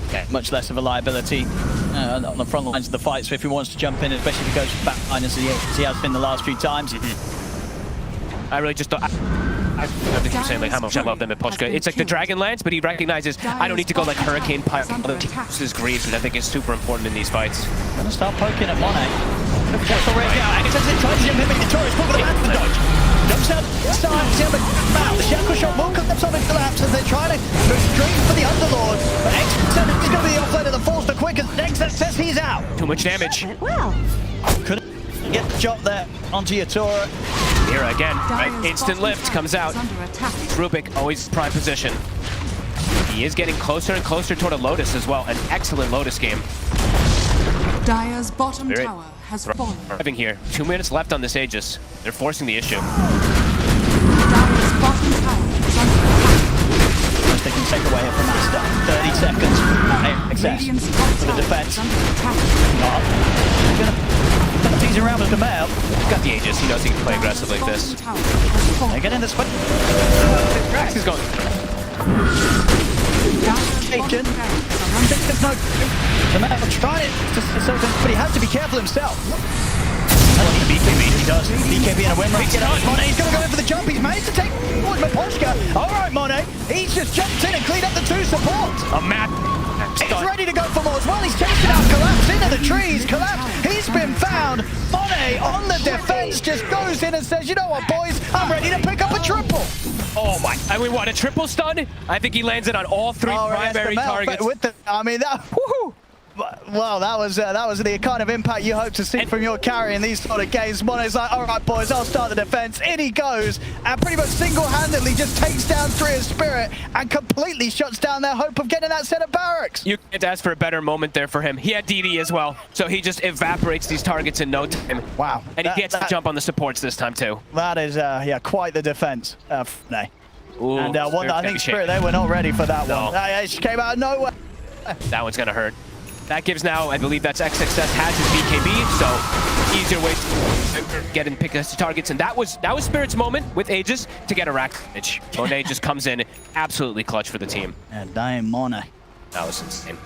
Okay. Much less of a liability on the front lines of the fight, so if he wants to jump in, especially if he goes back line as he has been the last few times. I really just thought... I think you're saying like how much I love them at Poshka. It's like the Dragonlance, but he recognizes I don't need to go like Hurricane Pipe versus Greaves, which I think is super important in these fights. Gonna start poking at Monet. Already now, and he tries to jump in, but the Taurus pull the man for the dodge. Jumps out, starts in the shackle shot will come up and collapse as they're trying to go straight for the Underlord. But Xtreme is going to be the offlaner that falls the quickest. Xtreme says he's out. Too much damage. Well, couldn't get the jump there onto Yatora. Here again, right? Instant lift comes out. Rubik always prime position. He is getting closer and closer toward a Lotus as well. An excellent Lotus game. Dire's bottom tower has fallen. Driving here. 2 minutes left on this Aegis. They're forcing the issue. Dire's bottom tower is under attack. First they can take away here from Aster. 30 seconds. Excess for the defense. He's around with the mail. He's got the Aegis. He knows he can play aggressive like this. They get in this fight. Rax is going. Agent. The man trying it, but he has to be careful himself. select the BKB. He does. BKB in a win rate. Monet, he's going to go in for the jump. He's managed to take forward Miposhka. All right, Monet. He's just jumped in and cleaned up the 2 supports. A map. He's ready to go for more as well. He's chasing out Collapse into the trees. Collapse, he's been found. Monet on the defense just goes in and says, you know what, boys? I'm ready to pick up a triple. Oh my, I mean, what, a triple stun? I think he lands it on all 3 primary targets. With the, I mean, that, woohoo! Well, that was the kind of impact you hope to see from your carry in these sort of games. Monet's like, all right, boys, I'll start the defense. In he goes, and pretty much single-handedly just takes down 3 of Spirit and completely shuts down their hope of getting that set of barracks. You can't ask for a better moment there for him. He had DD as well, so he just evaporates these targets in no time. Wow. And he gets to jump on the supports this time, too. That is, yeah, quite the defense. Ooh, and one, I think Spirit, they were not ready for that one. It just came out of nowhere. That one's going to hurt. That gives now, I believe that's XXS has his BKB, so easier way to get and pick his targets. And that was Spirit's moment with Aegis to get a rack damage. Monet just comes in absolutely clutch for the team. And damn Monet. That was insane.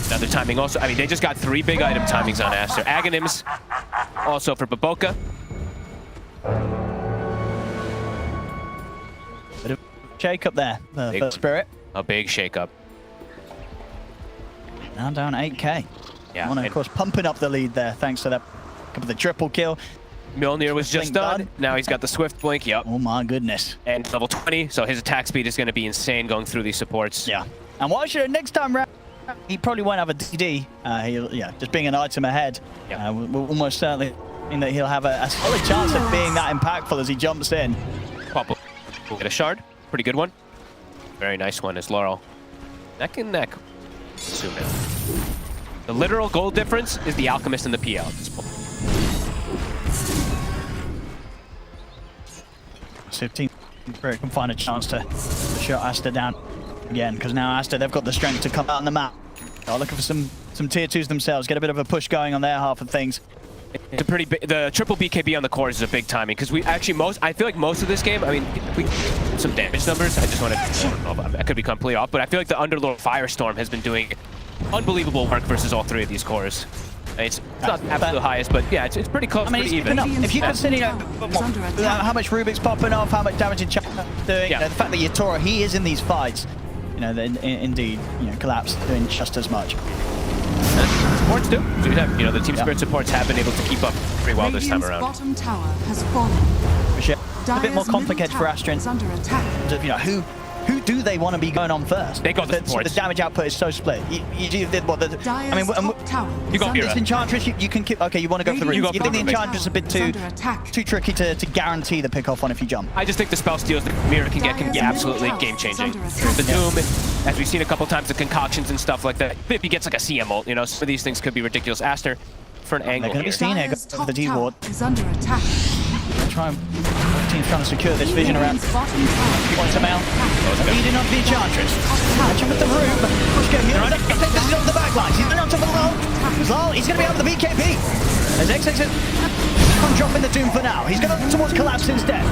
Another timing also. I mean, they just got 3 big item timings on Aster. Aghanims also for Baboka. Bit of shake up there for Spirit. A big shake up. Now down 8K. Yeah. Mono, of course, pumping up the lead there thanks to the triple kill. Mjolnir was just done. Now he's got the Swift Blink. Yep. Oh my goodness. And level 20, so his attack speed is going to be insane going through these supports. Yeah. And why should next time round, he probably won't have a DD. Just being an item ahead. Yeah. Will almost certainly mean that he'll have a solid chance of being that impactful as he jumps in. Pop will get a shard. Pretty good one. Very nice one is Laurel. Neck and neck. Zoom in. The literal goal difference is the Alchemist and the PL at this point. 15 Spirit can find a chance to shut Aster down again, because now Aster, they've got the strength to come out on the map. They're looking for some tier 2s themselves, get a bit of a push going on their half of things. It's a pretty big, the triple BKB on the cores is a big timing, because we actually I feel like most of this game, I mean, we some damage numbers. I just want to, I don't know, I could be completely off, but I feel like the Underlord Firestorm has been doing unbelievable work versus all 3 of these cores. It's not absolute highest, but yeah, it's pretty close, pretty even. If you consider how much Rubik's popping off, how much damage in chat doing, the fact that Yatoro, he is in these fights, then indeed, Collapse doing just as much. Supports do. The Team Spirit supports have been able to keep up pretty well this time around. Bottom tower has fallen. It's a bit more complicated for Aster in terms of, who do they want to be going on first? They got the supports. So the damage output is so split. You did what? I mean, you got this Enchantress. You can keep. Okay, you want to go for the Rubik. You think the Enchantress is a bit too tricky to guarantee the pick off on if you jump? I just think the spell steals the Mirror can get absolutely game changing. The Doom, as we've seen a couple times, the concoctions and stuff like that. If he gets like a CM ult, some of these things could be ridiculous. Aster for an angle. They're going to be seen here for the D-Ward. Is under attack. Team's trying to secure this vision around. Points him out. Leading on the Enchantress. Catching with the room. Pushka here. I think this is on the back line. He's on top of Lol. He's going to be out of the BKB. As XX I'm dropping the Doom for now. He's going to towards Collapse instead.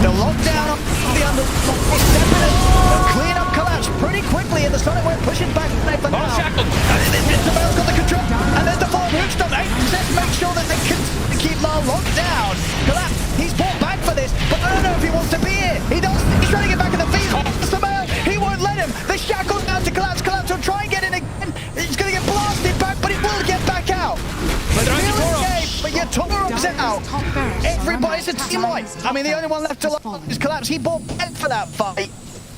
They'll lock down on the under. They'll clean up Collapse pretty quickly, and the Sonic Wave pushes back for now. Isabel's got the control, and there's the forward hook stop. Let's make sure that they can keep Lal locked down. Collapse, he's brought back for this, but I don't know if he wants to be here. He does. He's trying to get back in the field. Isabel, he won't let him. The shackle's down to Collapse. Collapse will try and get in again. He's going to get blasted back, but he will get back out. But Yatoro's out. Everybody's a team wipe. I mean, the only one left to lose is Collapse. He bought bed for that fight.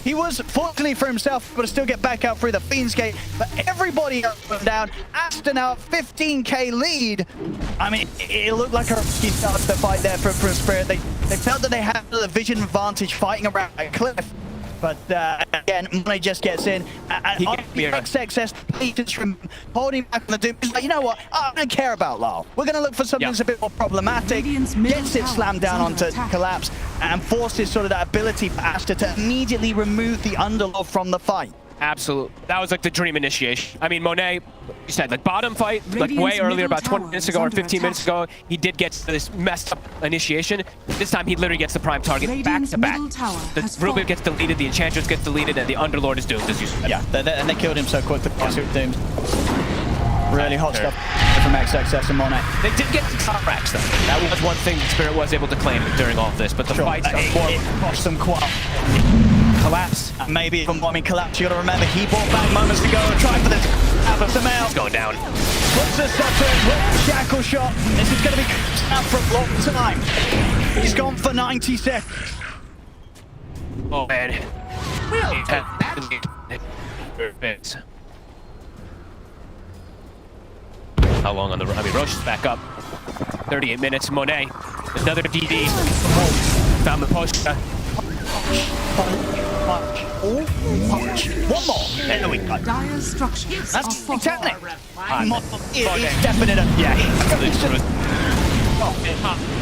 He was, fortunately for himself, able to still get back out through the Fiend's Gate, but everybody else went down. Aster now 15k lead. I mean, it looked like a risky start to the fight there for Spirit. They felt that they had the vision advantage fighting around a cliff. But again, Monet just gets in. And XXS Peter's from holding back on the Doom. He's like, you know what? I don't care about Lal. We're going to look for something that's a bit more problematic. Gets it slammed down onto Collapse and forces sort of that ability for Aster to immediately remove the Underlord from the fight. Absolutely. That was like the dream initiation. I mean, Monet, you said, like bottom fight, like way earlier, about 20 minutes ago or 15 minutes ago, he did get this messed up initiation. This time he literally gets the prime target back to back. The Rubik gets deleted, the Enchantress gets deleted, and the Underlord is doomed, as you said. Yeah, and they killed him so quick, the Doom. Really hot stuff. from XXS and Monet. They did get the top racks, though. That was one thing Spirit was able to claim during all of this, but the fights are more... It cost them quite... Collapse. Maybe even Collapse. You got to remember, he bought back moments ago and tried for this. He's going down. Puts the stutter with shackle shot. This is going to be out for a long time. He's gone for 90 seconds. Oh, man. How long on the... I mean, Roche is back up. 38 minutes. Monet. Another DD. Found the post. Punch. One more. There we go. Dire structures. That's Titanic. It's definite. Yeah.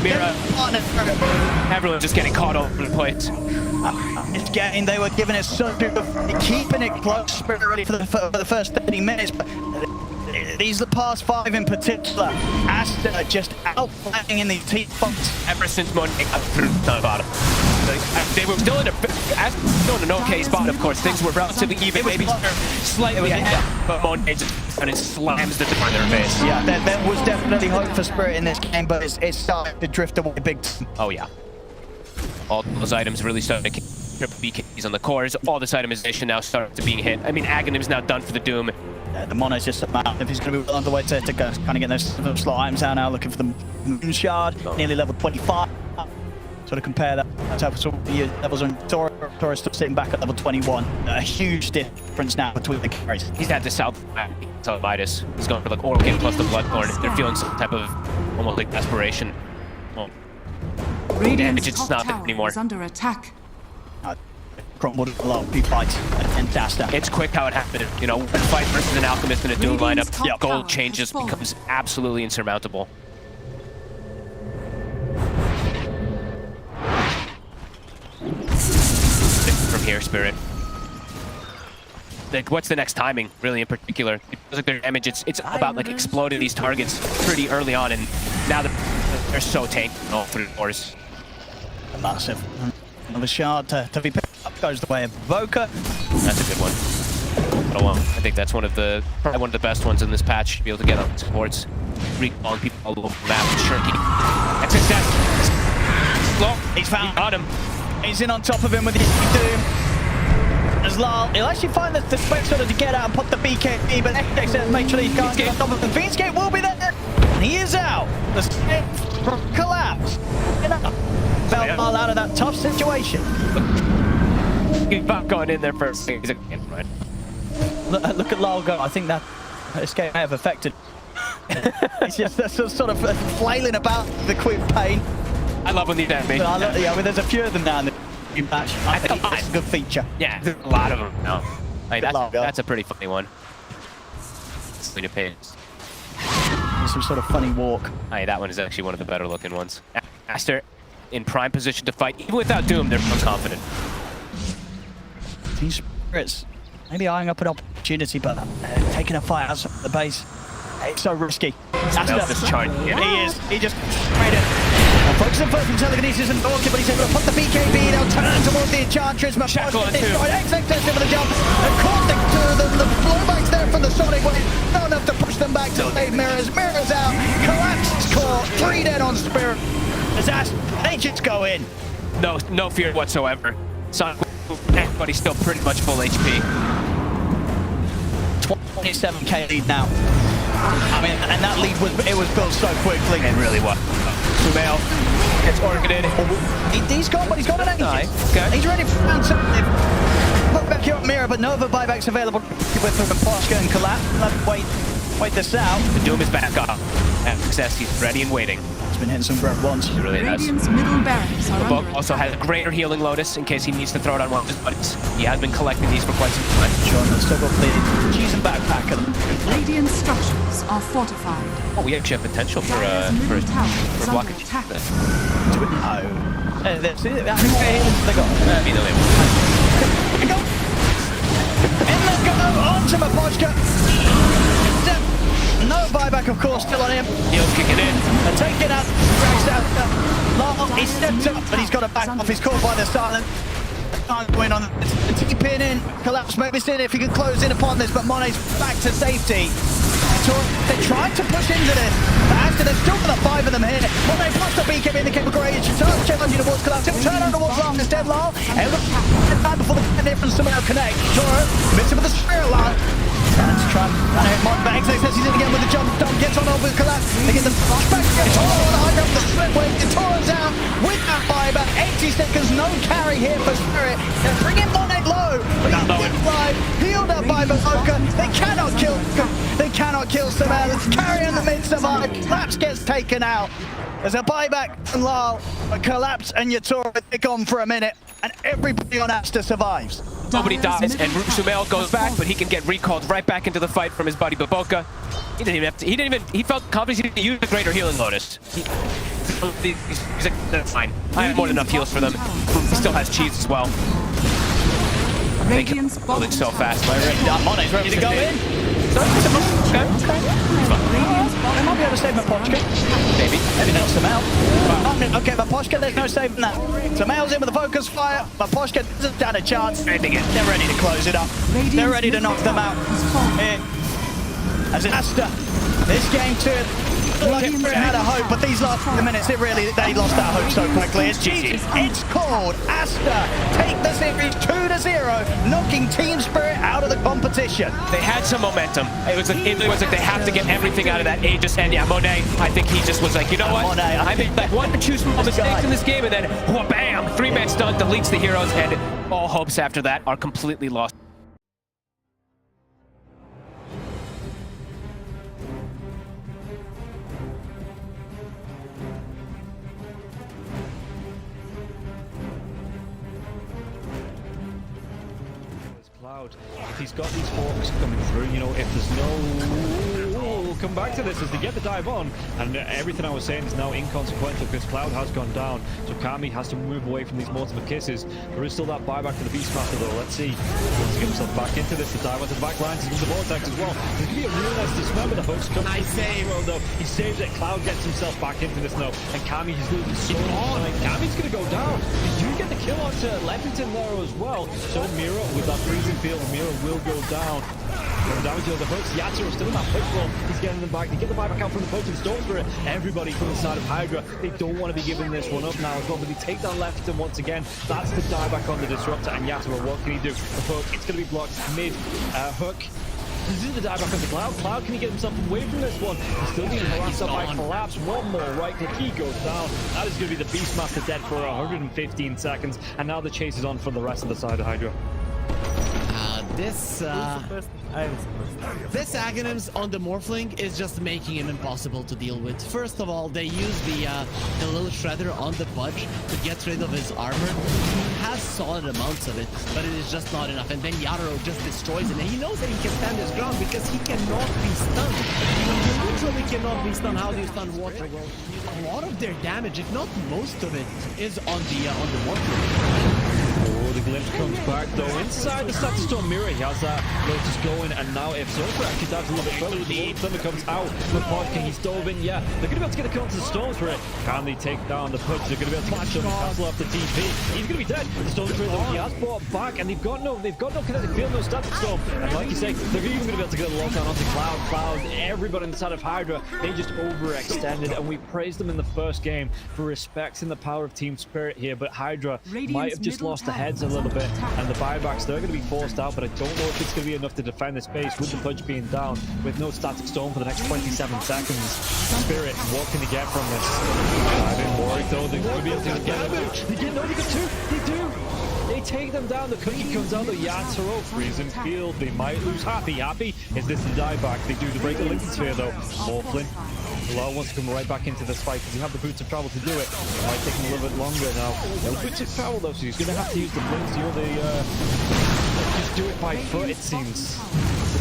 Mira. Everyone just getting caught over the place. It's getting. They were giving it so good, keeping it close, Spirit ready for the first 30 minutes. But these the past 5 in particular, Aster just outplaying in these team fights. Ever since Monet got through the bottom. They were still in an okay spot, of course. Things were relatively even, maybe slightly ahead. But Monet just and it slams the door in their face. Yeah, there was definitely hope for Spirit in this game, but it's starting to drift away big time. Oh, yeah. All those items really starting to triple BKs on the cores. All this itemization now starts to being hit. I mean, Aghanim's now done for the Doom. The Mono's just about if he's going to be well on the way to kind of get those slot items out now, looking for the Moon Shard, nearly level 25. Sort of compare that to the levels on Taurus still sitting back at level 21. A huge difference now between the carries. He's had the South Midas. He's going for like Oral King plus the Bloodthorn. They're feeling some type of almost like desperation. Oh. Damage, it's not there anymore. Is under attack. Crumbled a lot of big fights and Aster. It's quick how it happened. You know, one fight versus an Alchemist in a Doom lineup, gold changes becomes absolutely insurmountable. From here, Spirit. Like, what's the next timing, really, in particular? It feels like their damage, it's about, like, exploding these targets pretty early on, and now they're so tanked all through the doors. Massive. Another shard to be picked up goes the way of Evoker. That's a good one. But I think that's probably one of the best ones in this patch to be able to get on supports. Recalling people all over the map. Shirky. XXS. He's found. He got him. He's in on top of him with the Doom. As Lyle, he'll actually find the space sort of to get out and put the BKB, but XXS make sure he can't get on top of him. Fiendskate will be there. And he is out. The collapse. Fell out of that tough situation. He's back going in there first. He's again, right? Look at Lyle go. I think that escape may have affected. It's just sort of flailing about the quick pain. I love when these enemies. Yeah, I mean, there's a few of them now in the patch. I think it's a good feature. Yeah, there's a lot of them now. Like, that's a pretty funny one. Sweet of pain. Some sort of funny walk. Hey, that one is actually one of the better looking ones. Aster in prime position to fight. Even without Doom, they're confident. Team Spirits maybe eyeing up an opportunity, but taking a fight outside the base. It's so risky. This chart. Yeah. He is. He just sprayed it. Focusing first on telekinesis and Orchid, but he's able to put the BKB. They'll turn towards the Enchantress. Shackle on two. XXS over the jump. And caught the blowbacks there from the Sonic. But not enough to push them back to save Mirrors. Mirrors out. Collapse caught. 3 dead on Spirit. They just go in. No fear whatsoever. Sonic, everybody's still pretty much full HP. 27k lead now. I mean, and that lead was built so quickly. It really was. Sumail gets orbited. He's got an 80. Nice. Okay. He's ready for round 7. Put back your mirror, but no other buybacks available with Poshka and Collapse. Let's wait this out. The Doom is back up. XXS, he's ready and waiting. He's been hitting some great ones. He really has. Radiant's middle barracks are The under also has a greater healing Lotus in case he needs to throw it on one of his buddies. He has been collecting these for quite some time. John has still got the cheese and backpack. Radiant structures are fortified. Oh, we actually have potential for blocking. Attack. No. That's it. They got. I mean, In they go onto Mapochka. No buyback, of course, still on him. Heel's kicking in. They're taking out, drags out. Lyle, he stepped up, but he's got to back off. He's caught by the silent. Can't go in on the T-pin in. Collapse maybe seeing if he can close in upon this, but Monet's back to safety. Yator. They're trying to push into this. But Aster, there's still the 5 of them here. Well, they've lost the BKB in the capability. Yator challenging towards Collapse. He'll turn on towards Lars instead, Lyle. And look, time before the connect from somehow connect. Toro missing with the spirit line. That's trying to hit Mon, but Xtreme says he's in again with the jump. Dom gets on over with Collapse. They get the flashback. Toro on high up the split wave. Toro's out with that fiber. 80 seconds, no carry here for Spirit. They're bringing Monet low. But he's dead alive. Healed up by Bazoka. They cannot kill. They cannot kill Samuel. It's carry in the mid survive. Collapse gets taken out. There's a buyback from Lyle, but Collapse and Yator are gone for a minute, and everybody on Aster survives. Nobody dies, and Sumail goes back, but he can get recalled right back into the fight from his buddy Baboka. He didn't even have to, he felt confident he didn't use the Greater Healing Lotus. He's like, that's fine. I have more than enough heals for them. He still has cheese as well. Radiant's building so fast. Monet's ready to go in. Okay. They might be able to save Mapochka. Maybe. Maybe not Sumail. Okay, Mapochka, there's no saving that. Sumail's in with a focus fire. Mapochka doesn't stand a chance. They're ready to close it up. They're ready to knock them out. As Aster, this game too. Like it had a hope, but these last 5 minutes, they lost that hope so quickly. It's called Aster take the series 2-0, knocking Team Spirit out of the competition. They had some momentum. It was like they have to get everything out of that Aegis, and yeah, Monet. I think he just was like, you know what? I made like 1 or 2 small mistakes in this game, and then bam, 3-man stun deletes the heroes, and all hopes after that are completely lost. If he's got these hawks coming through, you know, if there's no... we'll come back to this as they get the dive on, and everything I was saying is now inconsequential because Cloud has gone down, so Kami has to move away from these multiple kisses. There is still that buyback for the Beastmaster though. Let's see. He wants to get himself back into this. The dive onto the back lines into the vortex as well. There's going to be a real nice dismember. The hooks come. Nice save. Though. He saves it. Cloud gets himself back into this now, and Kami is losing so much. Kami's going to go down. You get the kill onto Leppington there as well. So Mira with that freezing field, Mira will go down. Going down to the hooks. Yatsura still in that push roll. He's getting them back. They get the buyback out from the poach and Storm Spirit. Everybody from the side of Hydra. They don't want to be giving this one up now as well, but they take down Leppington once again. That's the dieback on the Disruptor, and Yatsura, what can he do? The hook, it's going to be blocked mid hook. This is the dieback on the Cloud. Cloud, can he get himself away from this one? He's still being harassed up by Collapse. One more right click, he goes down. That is going to be the Beastmaster dead for 115 seconds, and now the chase is on for the rest of the side of Hydra. This Aghanims on the Morphling is just making him impossible to deal with. First of all, they use the little shredder on the Budge to get rid of his armor. He has solid amounts of it, but it is just not enough. And then Yatoro just destroys it, and he knows that he can stand his ground because he cannot be stunned. He literally cannot be stunned. How do you stun water? Well, a lot of their damage, if not most of it, is on the Morphling. Oh, the glimpse comes back though. Inside the Static Storm Mirror, he has that Lotus going, and now if Zofra actually dives a little bit further with the Lord Thunder comes out from Podking, he's dove in, yeah. They're going to be able to get the kill onto the Storms for it. Can they take down the Push? They're going to be able to catch him and cancel off the TP. He's going to be dead. The Storm Spirit though, he has brought back, and they've got no kinetic field, no Static Storm. And like you say, they're even going to be able to get a lockdown onto Cloud, everybody on the side of Hydra. They just overextended, and we praised them in the first game for respecting the power of Team Spirit here, but Hydra might have just lost the heads a little bit, and the buybacks, they're going to be forced out, but I don't know if it's going to be enough to defend this base with the Pudge being down, with no Static Storm for the next 27 seconds. Spirit, what can they get from this? I've been worried though, they're going to be able to get it. They get two, they do! They take them down, the cookie comes out, the Yatsuro, freezing field, they might lose. Happy, is this the dieback? They do the break the Lincoln Sphere though. Morphling. Law wants to come right back into this fight because you have the boots of travel to do it. It might take him a little bit longer now. No boots of travel though, so he's going to have to use the blinks, you know, just do it by foot, it seems.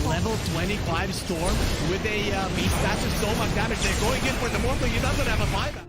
Level 25 Storm with a beast. That's just so much damage. They're going in for the Morphling. He doesn't have a buyback.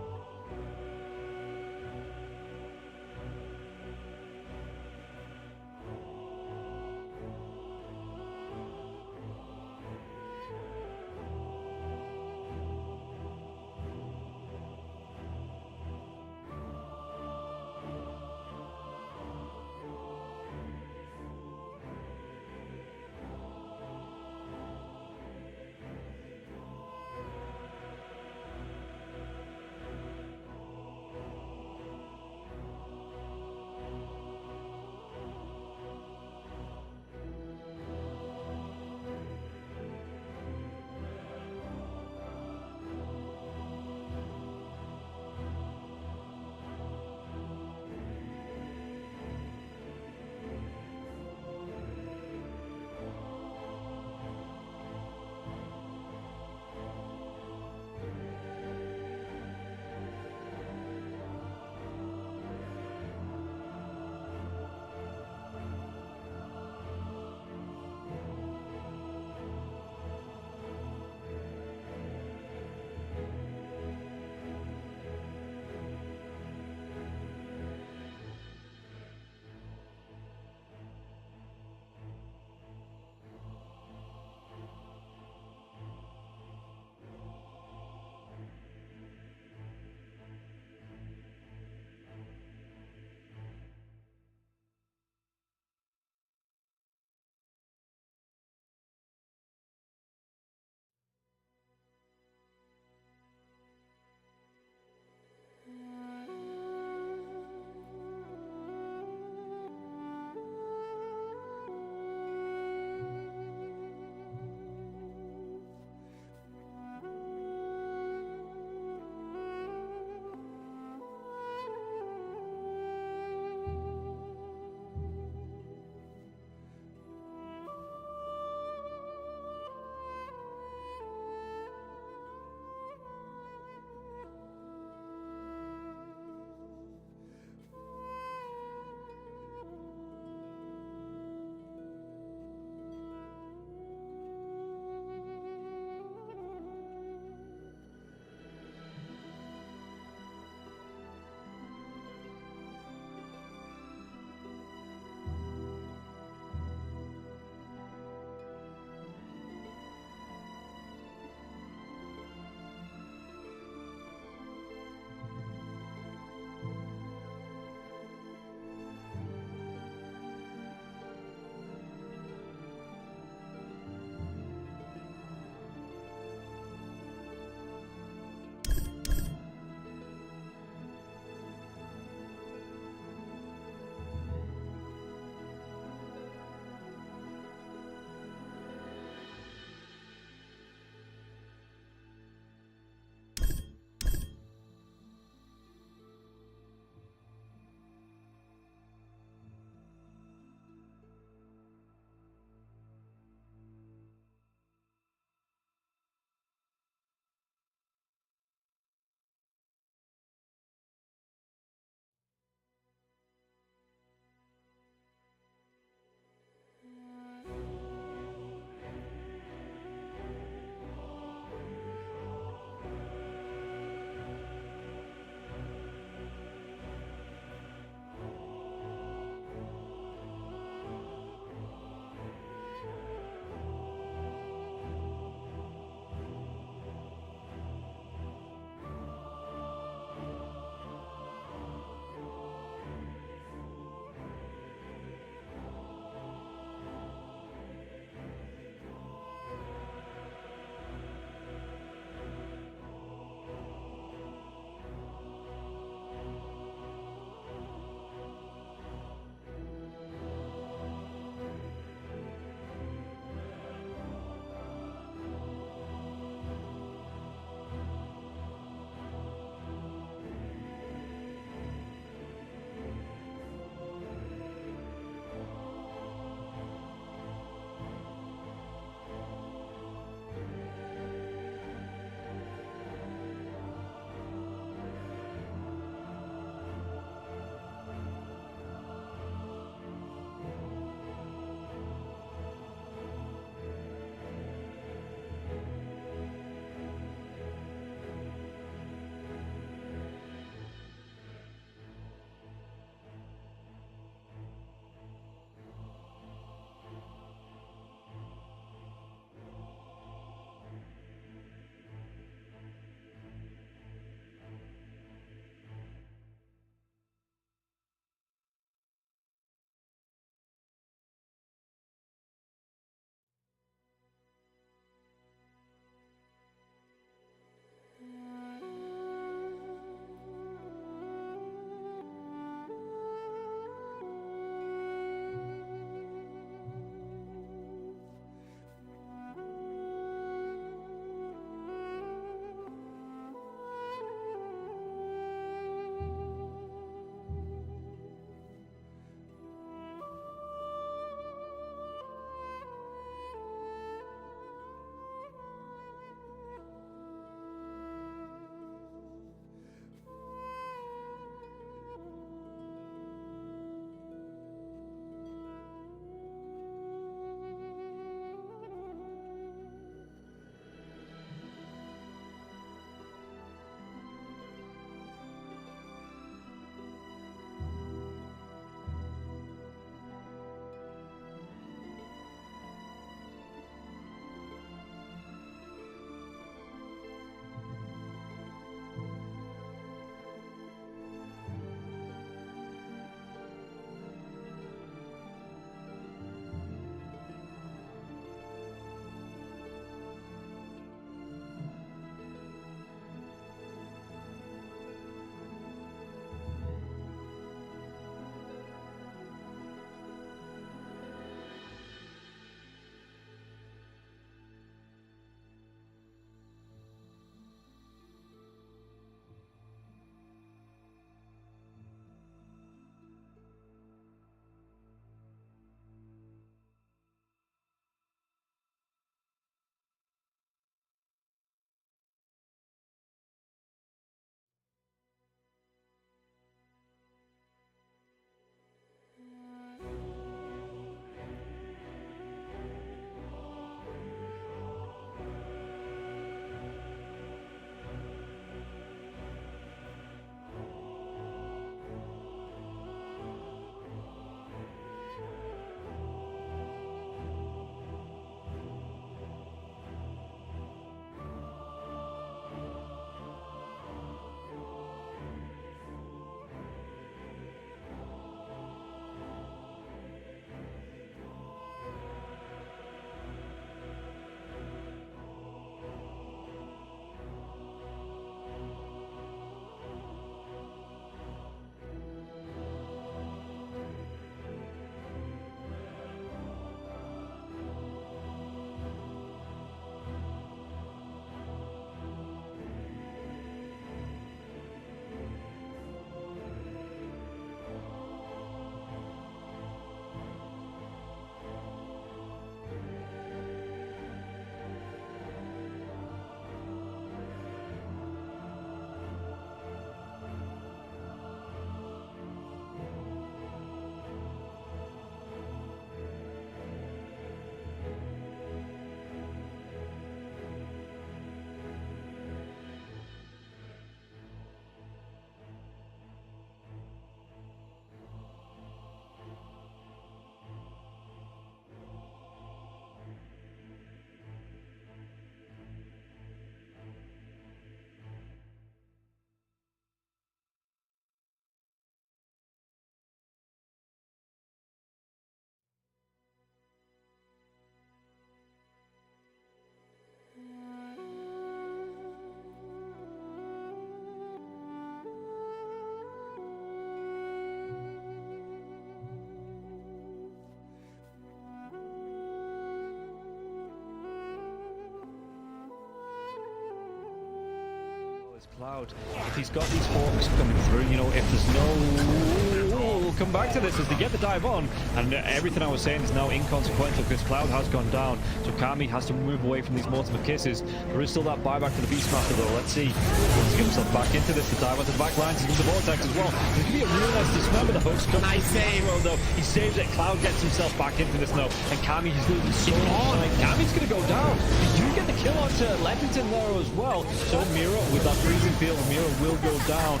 Cloud, if he's got these hawks coming through, you know, if there's no... We'll come back to this as they get the dive on, and everything I was saying is now inconsequential because Cloud has gone down, so Kami has to move away from these multiple kisses. There is still that buyback to the Beastmaster though. Let's see. He wants to get himself back into this. The dive onto the back lines into the vortex as well. There's going to be a real nice dismember. The host comes. Nice save. Though. He saves it. Cloud gets himself back into this now, and Kami is losing so much time. Kami's going to go down. You do get the kill onto Leffington there as well. So Mira with that freezing field, Mira will go down.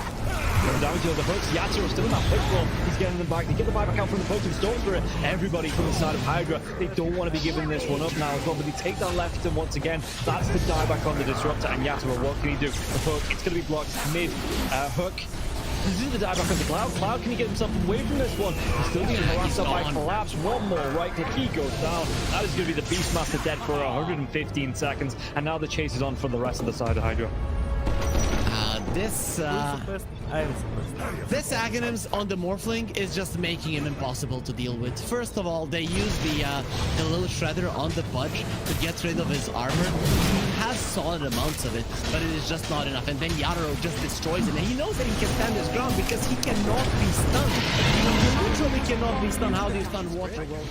Going down to the hooks. Yatsuro's still in that push roll. He's getting them back. They get the buyback out from the potion Storm Spirit. Everybody from the side of Hydra. They don't want to be giving this one up now as well, but they take down Leffington once again. That's the dieback on the Disruptor, and Yaturo, what can he do? The hook, it's going to be blocked mid. Hook. This is the dieback on the Cloud. Cloud, can he get himself away from this one? He's still being harassed up by Collapse. One more right click, he goes down. That is going to be the Beastmaster dead for 115 seconds, and now the chase is on for the rest of the side of Hydra. This Aghanims on the Morphling is just making him impossible to deal with. First of all, they use the little shredder on the Budge to get rid of his armor. He has solid amounts of it, but it is just not enough. And then Yatoro just destroys him. And he knows that he can stand his ground because he cannot be stunned. He literally cannot be stunned. How do you stun water? Well,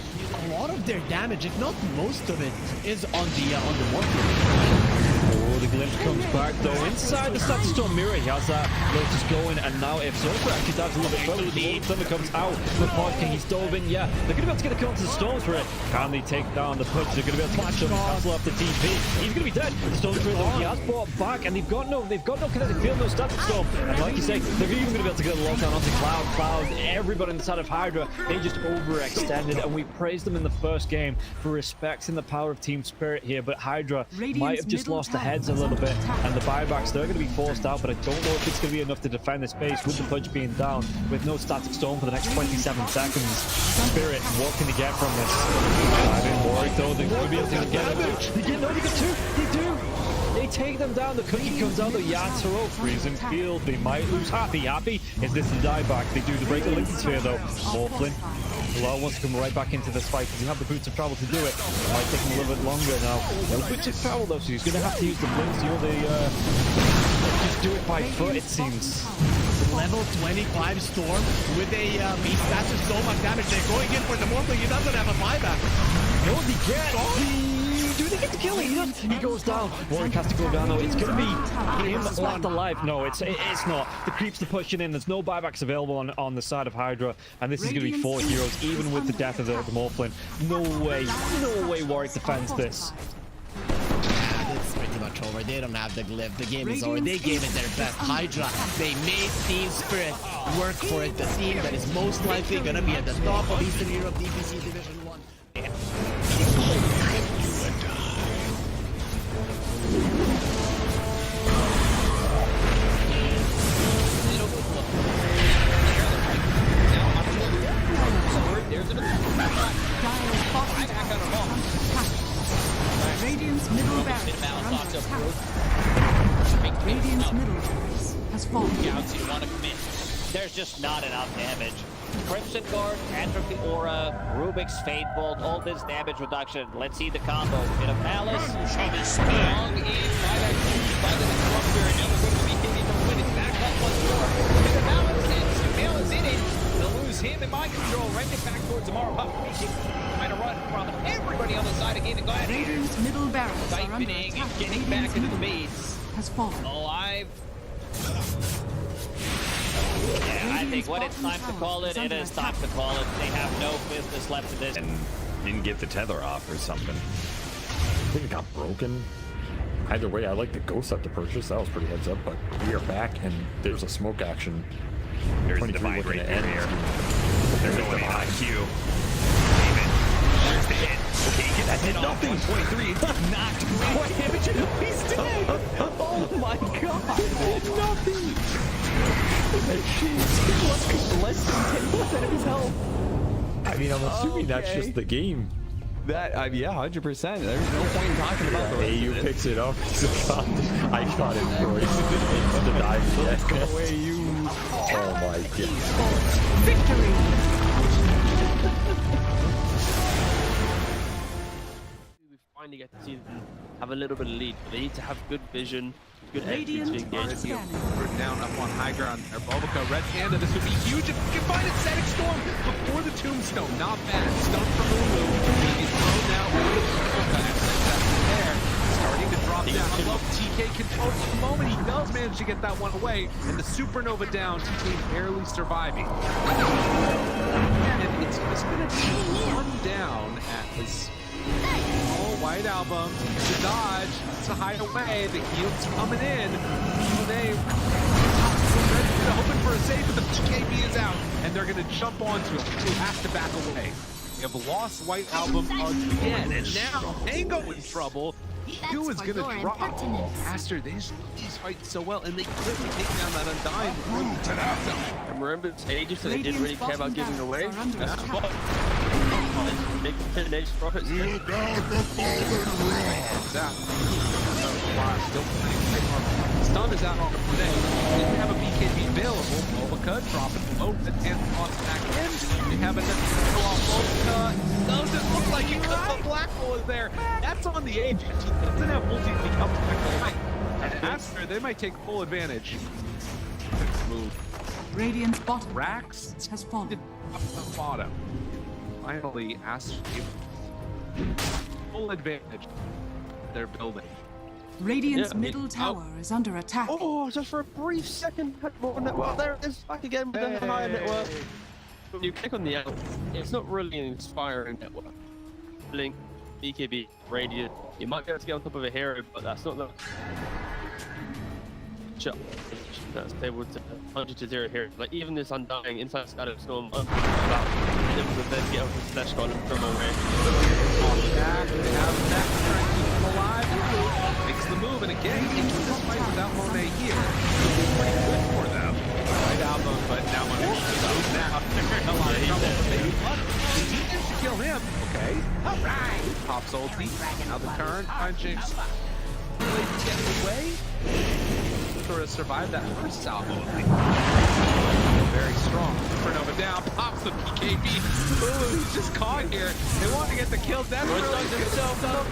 a lot of their damage, if not most of it, is on the Morphling. Oh, the glimpse comes back though. Inside the Static Storm Mirror, he has that Lotus going, and now if Zofra actually dives a little bit further, the Thunder comes out. The King, he's dove in, yeah. They're going to be able to get a kill onto the Storm Spirit. Can they take down the push? They're going to be able to catch up and cancel up the TP. He's going to be dead. The Storm Spirit though, he has brought back, and they've got no kinetic field, no Static Storm. And like you say, they're even going to be able to get a lockdown onto Cloud. Everybody inside of Hydra, they just overextended, and we praised them in the first game for respecting the power of Team Spirit here, but Hydra might have just lost the heads a little bit, and the buybacks, they're going to be forced out, but I don't know if it's going to be enough to defend the space with the Pudge being down, with no Static Storm for the next 27 seconds. Spirit, what can they get from this? Diving Warwick though, they're going to be able to get them. They get two, they do! They take them down, the cookie comes out, the Yatoro, freezing field, they might lose Happy. Is this the dieback? They do the break the Lincoln Sphere though. Morphlin. Bilal wants to come right back into this fight because he have the boots of travel to do it. It might take him a little bit longer now. No boots of travel though, so he's going to have to use the blinks, you know, just do it by foot, it seems. Level 25 Storm with a Beastmaster, so much damage. They're going in for the Morphling. He doesn't have a buyback. No, he gets. Do they get the kill? He goes down. Warwick has to go down though. It's going to be him left alive. No, it's not. The creeps are pushing in. There's no buybacks available on the side of Hydra, and this is going to be 4 heroes, even with the death of the Morphlin. No way Warwick defends this. It's pretty much over. They don't have the glyph. The game is over. They gave it their best. Hydra, they made Team Spirit work for it. The team that is most likely going to be at the top of Eastern Europe DPC Division 1. Radiant's middle barracks Radiant's middle barracks has fallen. Scouts, you want to commit. There's just not enough damage. Crimson Guard, Atrophy Aura, Rubik's Fate Bolt, all this damage reduction. Let's see the combo. Bit of Malice. Strong in by the Disruptor, and now they're going to be hitting the win. It's back up once more. Bit of Malice, and Sumail is in it. They'll lose him in mind control. Right it back towards tomorrow. Trying to run from everybody on the side again. Go ahead. Radiant's middle barracks Siphoning and getting back into the base. Has fallen. Alive. Yeah, I think when it's time to call it, it is time to call it. They have no business left in this. And didn't get the tether off or something. I think it got broken. Either way, I like the ghost up to purchase. That was pretty heads up, but we are back and there's a smoke action. There's the divine right there. They're going in on Q. There's the hit. Okay, get that hit off. 123. Knocked great damage. He's dead. Oh my god. Nothing. Less than 10% of his health. I mean, I'm assuming that's just the game. That, yeah, 100%. There's no point in talking about the AU picks it up. I got it, bro. It's the dive. Go away, you. Oh my god. Victory. We finally get to see have a little bit of lead. They need to have good vision, good execute to engage. We're down up on high ground there. Bulbica, Red Panda, this would be huge if you can find it. Static Storm before the Tombstone. Not bad. Stun from Lulu. He's thrown now over the there. Starting to drop down. I love TK control at the moment. He does manage to get that one away. And the Supernova down. TK barely surviving. And it's just going to be one down at his White Album. It's a dodge. It's a hideaway. The heal's coming in. They hoping for a save, but the PKB is out. And they're going to jump onto him. He has to back away. They have lost White Album again. And now Tango in trouble. Who is going to drop? Aster, these fight so well, and they quickly take down that Undying. And remember, it's ages, so they didn't really care about giving away. That's the ball. Big finish, profits. You got the Stun is out on the today. Didn't have a BKB available. Bulbica dropping low, the Tan toss back in. They have a off Bulbica. Doesn't look like it because the black hole is there. That's on the agent. He doesn't have multi to come back. And Aster, they might take full advantage. Move. Radiant's bottom Rax has fallen. Bottom. Finally, Aster full advantage. They're building. Radiant's middle tower is under attack. Oh, just for a brief second. Well, there it is. Back again with the higher network. When you click on the L, it's not really an inspiring network. Blink, BKB, Radiant. You might be able to get on top of a hero, but that's not the shot that's able to 100 to 0 here. Like even this Undying inside Static Storm, able to then get over the Slash Golem from away. Back, they have that to try and keep him alive. Makes the move, and again, into this fight without Monet here. It's pretty good for them. Right album, but now Monet goes now. A lot of trouble. He needs to kill him. Okay. All right. Pops ulti. Now the turn. Punching. Really get away. Sort of survived that first salvo. Very strong. Supernova down. Pops the PKB. Ooh, he's just caught here. They want to get the kill. That's really himself up.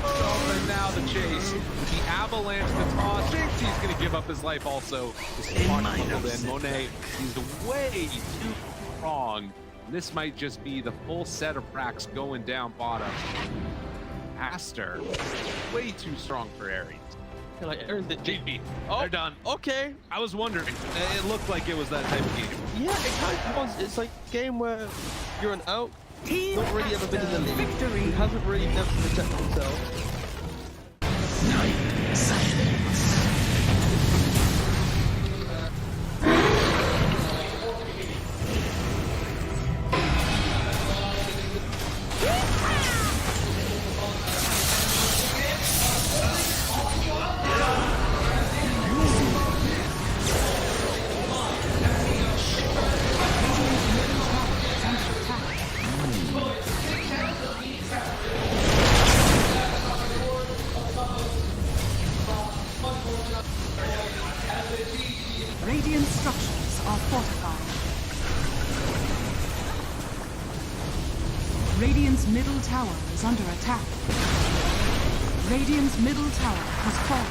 And now the chase. With the avalanche, the toss. Thinks he's going to give up his life also. This is in Monet. He's way too strong. This might just be the full set of racks going down bottom. Aster, way too strong for Ares. Like Aaron the JP. Oh, they're done. Okay. I was wondering. It looked like it was that type of game. Yeah, it kind of was. It's like a game where you're an out, not really ever been in the league. Victory. He hasn't really never protected himself. Radiant structures are fortified. Radiant's middle tower is under attack. Radiant's middle tower has fallen.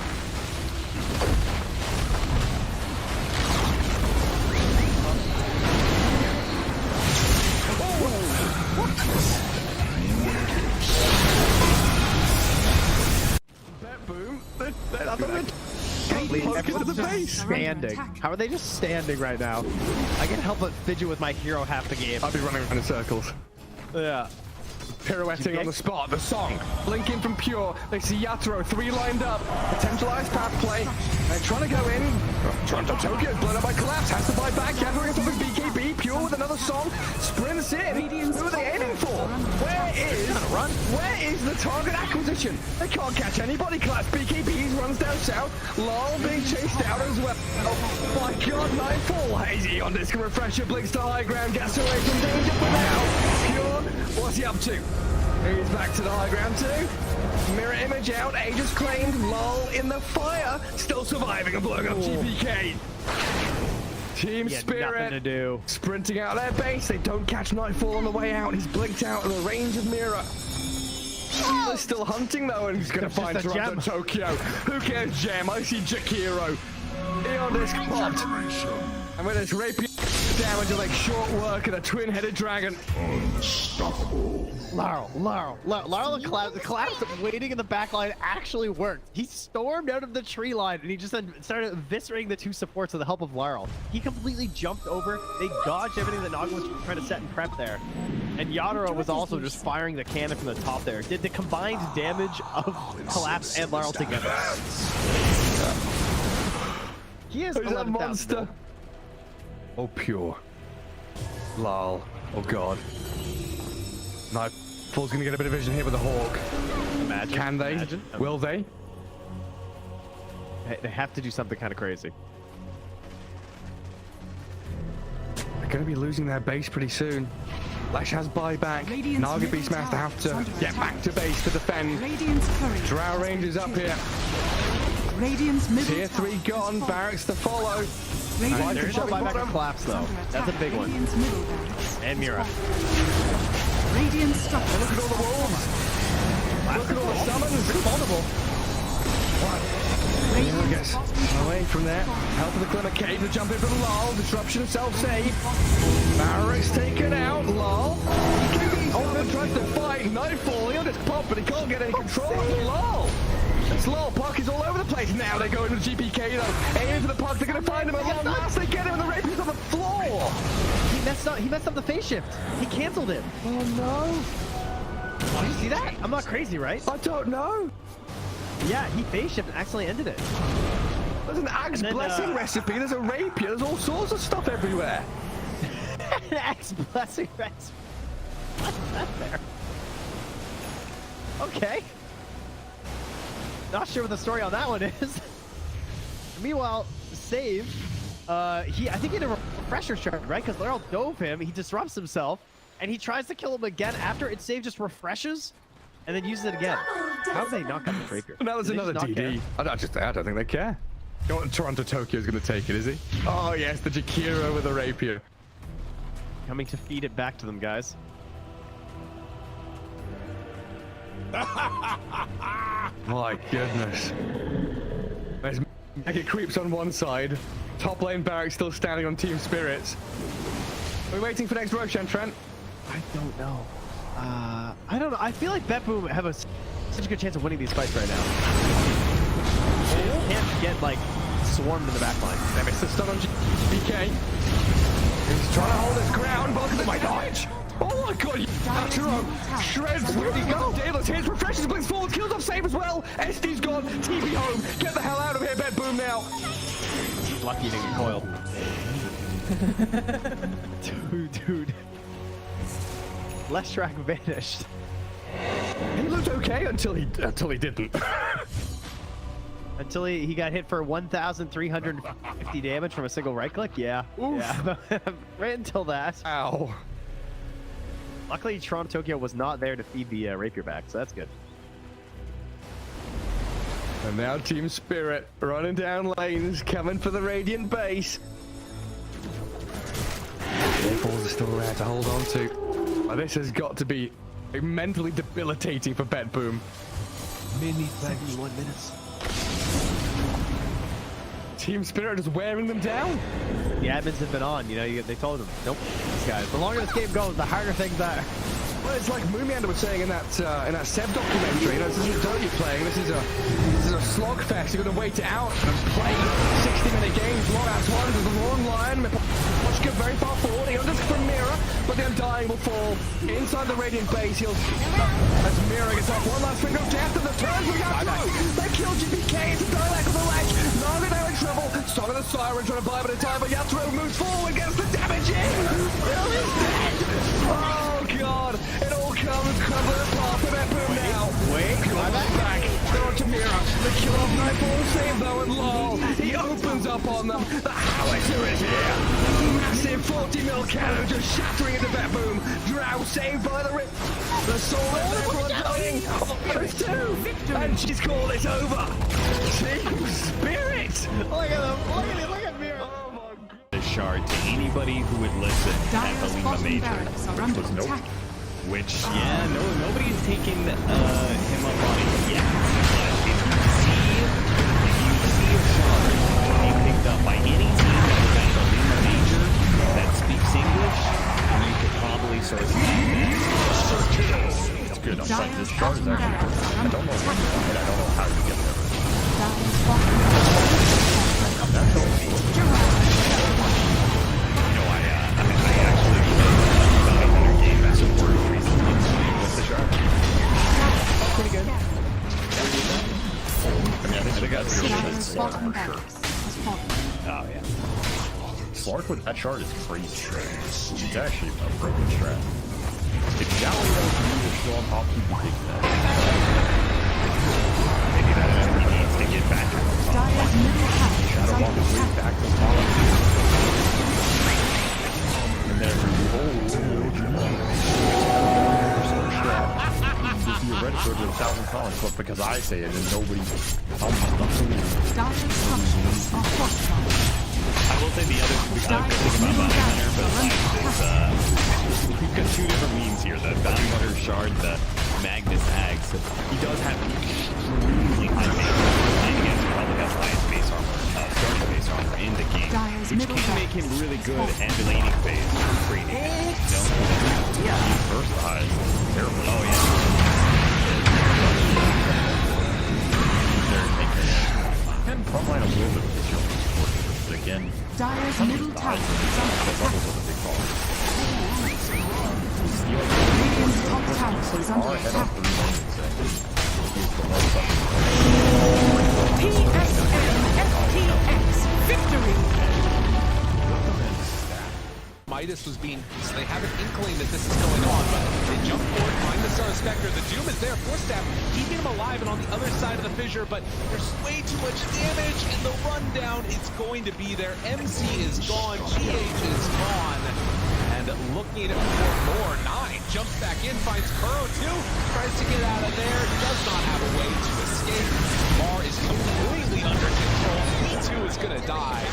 Standing. How are they just standing right now? I can't help but fidget with my hero half the game. I'll be running around in circles. Yeah. Pirouetting on the spot, the song. Blinking from Pure. They see Yatoro, 3 lined up. Potential ice path play. They're trying to go in. Toronto Tokyo, blown up by Collapse. Has to fight back. Yatoro gets up with BKB. Pure with another song. Sprints in. Who are they aiming for? Where is the target acquisition? They can't catch anybody. Collapse BKB runs down south. Lol being chased out as well. Oh my god, Nightfall. Hazy on disc refresher. Blinks to high ground. Gets away from danger for now. Pure, what's he up to? He's back to the high ground too. Mirror image out. Aegis claimed. Lull in the fire. Still surviving and blowing up GPK. Team Spirit nothing to do. Sprinting out their base. They don't catch Nightfall on the way out. He's blinked out of the range of Mirror. He's still hunting though, and he's going to find Toronto Tokyo. Who cares, Gem? I see Jakiro. Eon disc popped. And with his rapier damage will make short work of a twin-headed dragon. Unstoppable. Laurel, the collapse waiting in the back line actually worked. He stormed out of the tree line, and he just then started eviscerating the two supports with the help of Laurel. He completely jumped over. They dodged everything that Naga was trying to set and prep there. And Yatoro was also just firing the cannon from the top there. Did the combined damage of Collapse and Laurel together. He is a monster. Oh, pure. Lol. Oh, God. Nightfall's going to get a bit of vision here with the Hawk. Imagine. Can they? Imagine. Will they? They have to do something kind of crazy. They're going to be losing their base pretty soon. Lash has buyback. Naga Beastmaster have to get back to base to defend. Drow Rangers up here. Tier 3 gone. Barracks to follow. There is no buyback of Collapse though. That's a big one. And Mira. Look at all the wolves. Look at all the summons. It's vulnerable. Mira gets away from there. Help of the Glimmer Cave to jump in from Lol. Disruption of self-save. Barracks taken out. Lol. Oh, tries to fight. Nightfall. He'll just pop, but he can't get any control of Lol. It's Lol. Puck is all over the place. Now they go into the GPK though. Aiming for the puck. They're going to find him at long last. They get him and the rapier's on the floor. He messed up the phase shift. He canceled it. Oh no. Oh, you see that? I'm not crazy, right? I don't know. Yeah, he phase shift and accidentally ended it. There's an Axe Blessing recipe. There's a rapier. There's all sorts of stuff everywhere. An Axe Blessing recipe. What's that there? Okay. Not sure what the story on that one is. Meanwhile, Save, I think he had a refresher shard, right? Because Laurel dove him, he disrupts himself, and he tries to kill him again after it. Save just refreshes, and then uses it again. How did they not got the rapier? Now there's another DD. I don't think they care. Toronto Tokyo is going to take it, is he? Oh yes, the Jakiro with the rapier. Coming to feed it back to them, guys. My goodness. There's Mega Creeps on one side. Top lane Barracks still standing on Team Spirits. Are we waiting for next Roshan, Trent? I don't know. I don't know. I feel like BetBoom have such a good chance of winning these fights right now. They can't get, like, swarmed in the back line. They missed the stun on BK. He's trying to hold his ground, but look at my dodge! Oh my god, Yatoro shreds. Where'd he go? Daedalus hits, refreshes, blinks forward, kills off Save as well. SD's gone, TP home. Get the hell out of here, BetBoom now. He's lucky he didn't get coiled. Dude. Leshrac vanished. He looked okay until he didn't. Until he got hit for 1,350 damage from a single right click? Yeah. Oof. Yeah. Right until that. Ow. Luckily, Toronto Tokyo was not there to feed the rapier back, so that's good. And now Team Spirit running down lanes, coming for the Radiant base. Balls are still there to hold on to. Well, this has got to be mentally debilitating for BetBoom. Mini 71 minutes. Team Spirit is wearing them down. The admins have been on, they told them, nope, these guys. The longer this game goes, the harder things are. Well, it's like Moomiander was saying in that Seb documentary. This isn't Dota you're playing. This is a slogfest. You're going to wait it out and play 60-minute games. Long ass one. There's a long line. Pushka very far forward. He unders from Mira, but the Undying will fall inside the Radiant base. He'll as Mira gets off one last finger of death and the turns with Yatoro. They kill GPK. It's a dialect of the ledge. Naga now in trouble. Song of the Siren trying to buy a bit of time, but Yatoro moves forward, gets the damage in. Will is dead. Oh god. It all comes crumbling apart for BetBoom now. Wait, back. They're on to Mira. The kill off Nightfall save though, and lol. He opens up on them. The howitzer is here. Massive 40 mil cannon just shattering into BetBoom. Drow saved by the rip. The soul of everyone dying. There's two. And she's called it over. Team Spirit. Look at them. Look at Mira. Oh my god. The shard to anybody who would listen at the Lima Major. Was nope. which, yeah, nobody's taking him up on it yet. But if you see a shard being picked up by any team that was at the Lima Major that speaks English, you could probably sort of It's good. I'm saying this shard is actually good. I don't know when, and I don't know how you get there. That's all. Pretty good. I mean, I think they got Slark for sure. Oh, yeah. Slark with that shard is crazy. It's actually a broken strat. If Jolly doesn't use it still on top, he'd be taking that. Maybe that enemy needs to get back to the top. Shadow Walk his way back to the top. And then you read it to 1,000 comments, but because I say it and nobody tells me I will say the other good thing about Bounty Hunter, but we've got two different memes here. The Bounty Hunter shard, the Magnus Ags. He does have extremely high base armor, and again, he probably has highest base armor, starting base armor in the game, which can make him really good at laning phase for free. yeah, he's versatile. Terrible. Oh yeah. And frontline a little bit with the shield support, but again, Dyer's middle tower is the levels of the big ball. Radiant's top tower is under attack. PSN FTX victory! Midas was being, so they have an inkling that this is going on, but they jump forward, find the Star Spectre. The Doom is there, Force Staff, keeping him alive and on the other side of the fissure, but there's way too much damage, and the rundown is going to be there. MC is gone, GH is gone, and looking for more. 9 jumps back in, finds Kuro too, tries to get out of there, does not have a way to escape. Mar is completely under control, he too is gonna die.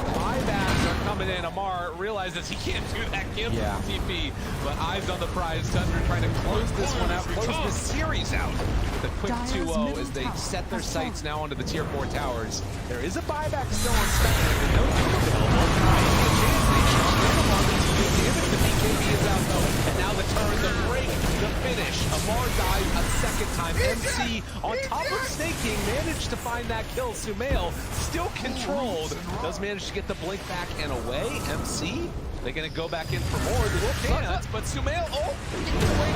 Buybacks are coming in. Amar realizes he can't do that, cancels the TP, but eyes on the prize. Thunder trying to close this one out, close this series out. The quick 2-0 as they set their sights now onto the tier 4 towers. There is a buyback still on Spectre. No damage to BKB is out though, and now the turn, the break, the finish. Amar dies a second time. MC on top of Snake King managed to find that kill. Sumail still controlled, does manage to get the blink back and away. MC, they're gonna go back in for more. They can't, but Sumail,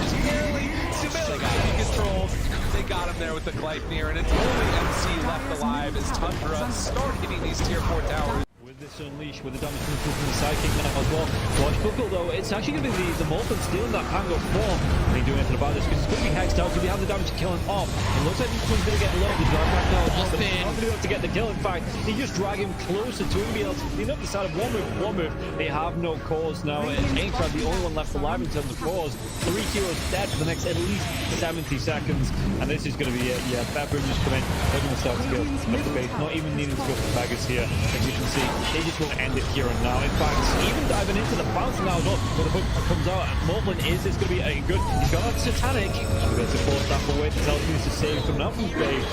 just barely. Sumail got to be controlled. They got him there with the Gleipnir, and it's only MC left alive as Tundra start hitting these tier 4 towers. With this Unleash, with the damage from the Psychic now as well. Watch Buckle though, it's actually going to be the Molten stealing that Pango form. And he's doing anything about this because it's going to be hexed out. Could we have the damage to kill him off? It looks like this one's going to get low. The drive back now as well, but he's not going to be able to get the kill. In fact, he just drag him closer to him, be able to clean up the side of one move. They have no cause now. Aintrad, the only one left alive in terms of cause. 3 heroes dead for the next at least 70 seconds. And this is going to be it. Yeah, Bedroom just come in, taking the start skill up the base, not even needing to go for Baggers here. As you can see, they just want to end it here and now. In fact, even diving into the bounce now as well, where the hook comes out. Moblin is going to be a good. He's got a Satanic. We're going to force that away to tell him to save coming out from space.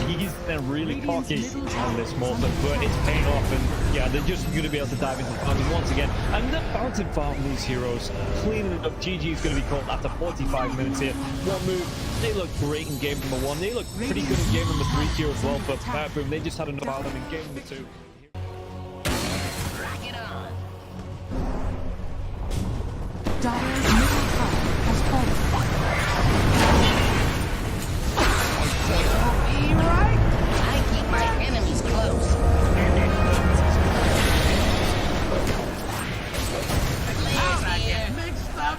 He's then really cocky on this Moblin, but it's paying off, and yeah, they're just going to be able to dive into the fountain once again. And they're bouncing farm these heroes, cleaning it up. GG is going to be called after 45 minutes here. One move. They look great in game number 1. They look pretty good in game number 3 here as well, but Bedroom, they just had enough out of them in game number 2. Dyer's middle tower has fallen. Be right. I keep my enemies close. Mixed up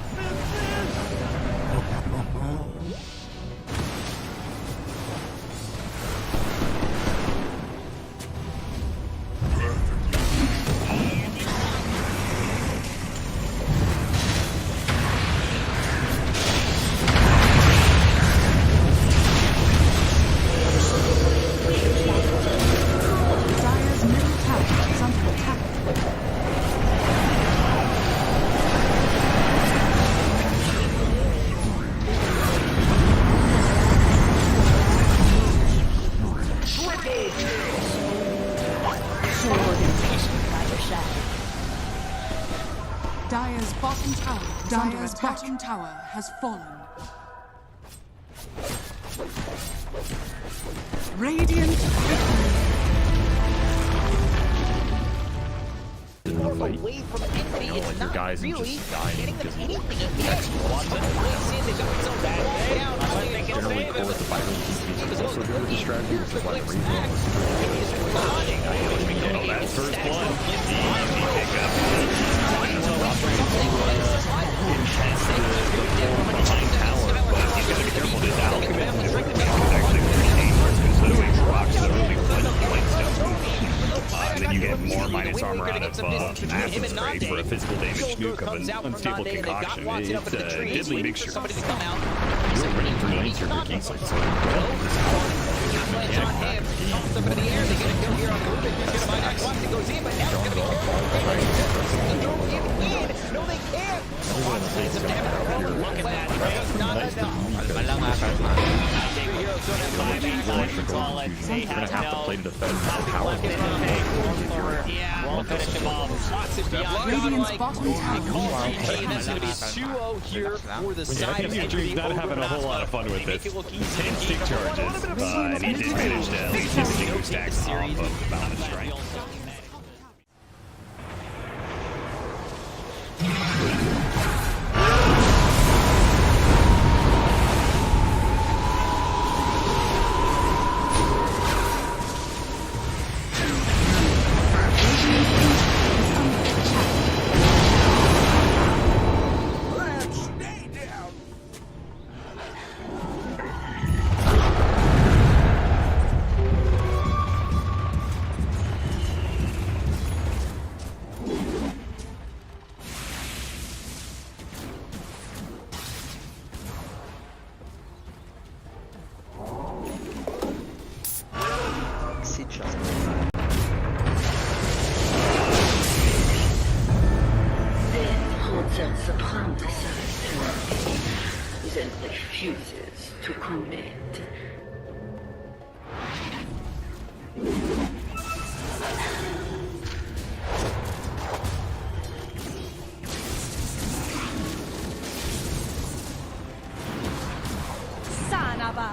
Dire's bottom tower has fallen. Radiant victory. Away from enemy, it's like your not guys and really just dying getting them because anything again. generally core with the Byron DPs is also good with the strategy, which is why the reroll is That first blood. Behind tower, but he's got to be careful. His alchemist is actually pretty dangerous considering he rocks the early Lightstone. And then you get more minus armor out of Acid Spray for a physical damage nuke of an unstable concoction. It's a deadly mixture. You're winning for lanes here, Ricky. So They have to play to defend power. Won't finish him off. Slots it beyond godlike. That's going to be 2-0 here for the side of Xtreme's not having a whole lot of fun with this. 10 stick charges, and he did manage to at least hit the Giga stacks off of the Bounded Strength. Refuses to commit. Sanaba.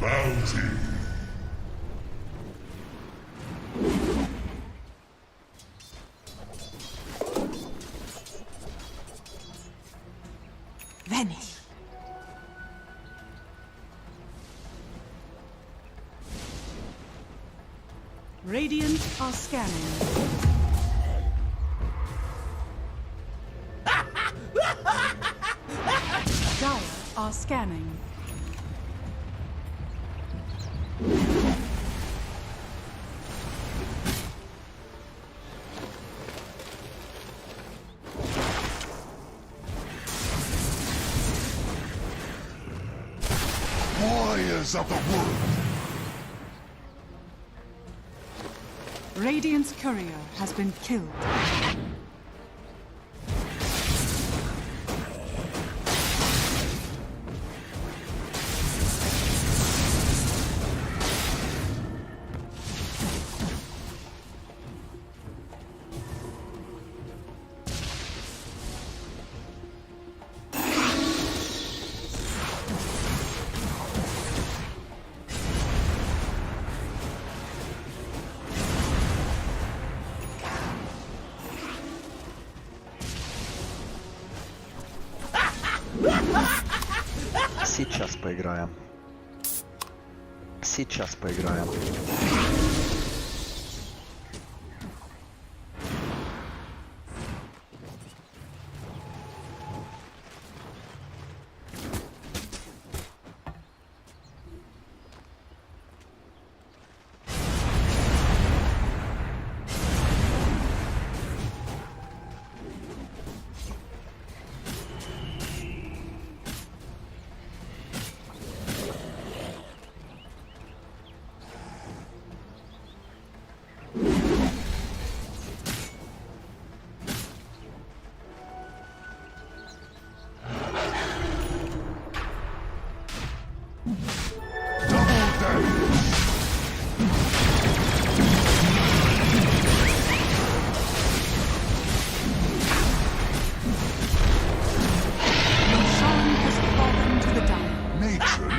Bounty. Vanish. Radiant are scanning. Dire are scanning. Warriors of the wood. Radiant's courier has been killed. Сейчас поиграем. Сейчас поиграем.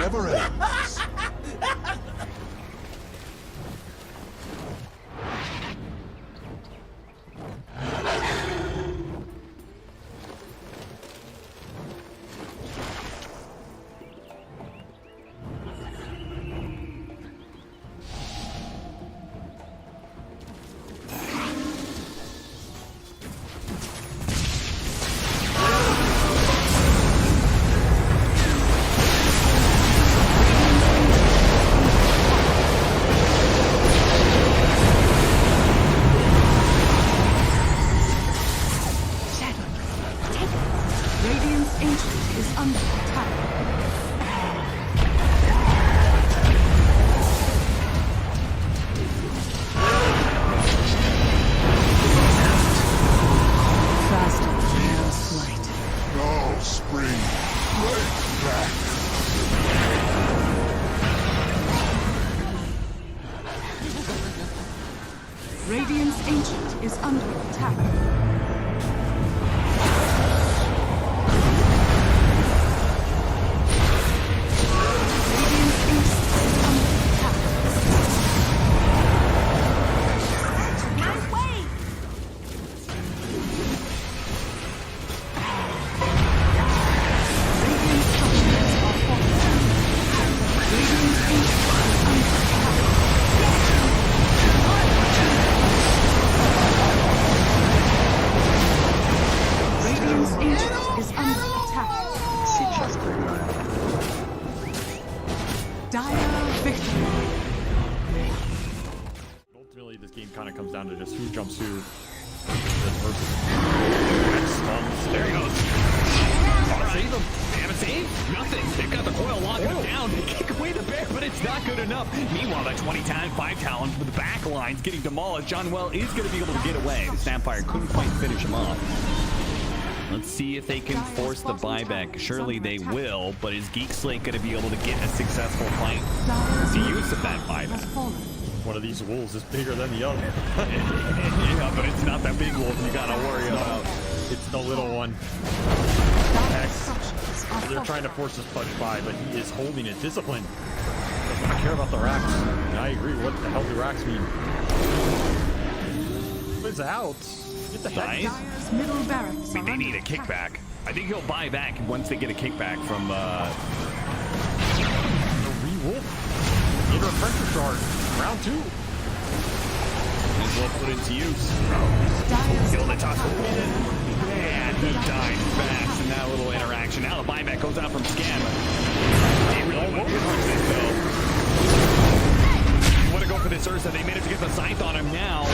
never ends. Radiant's Ancient is under attack. Ultimately, this game kind of comes down to just who jumps who. Versus. There he goes. Save him. They haven't saved nothing. They've got the coil locking him down. They kick away the bear, but it's not good enough. Meanwhile, that 5 talons with the back lines getting demolished. John Well is going to be able to get away. The Snapfire couldn't quite finish him off. Let's see if they can force the buyback. Surely they will, but is Geek Slate going to be able to get a successful fight? The use of that buyback. One of these wolves is bigger than the other. Yeah, but it's not that big wolf you got to worry about. It's the little one. They're trying to force this punch by, but he is holding it. Discipline. Doesn't care about the racks. And I agree. What the hell do racks mean? It's out. Get the heck out. I mean, they need a kickback. I think he'll buy back once they get a kickback from the re-wolf. Get a pressure charge. Round 2. He's well put into use. Kill the toss. And he died fast in that little interaction. Now the buyback goes out from Scam. They really want to punch this though. You want to go for this Ursa. They managed to get the scythe on him now. He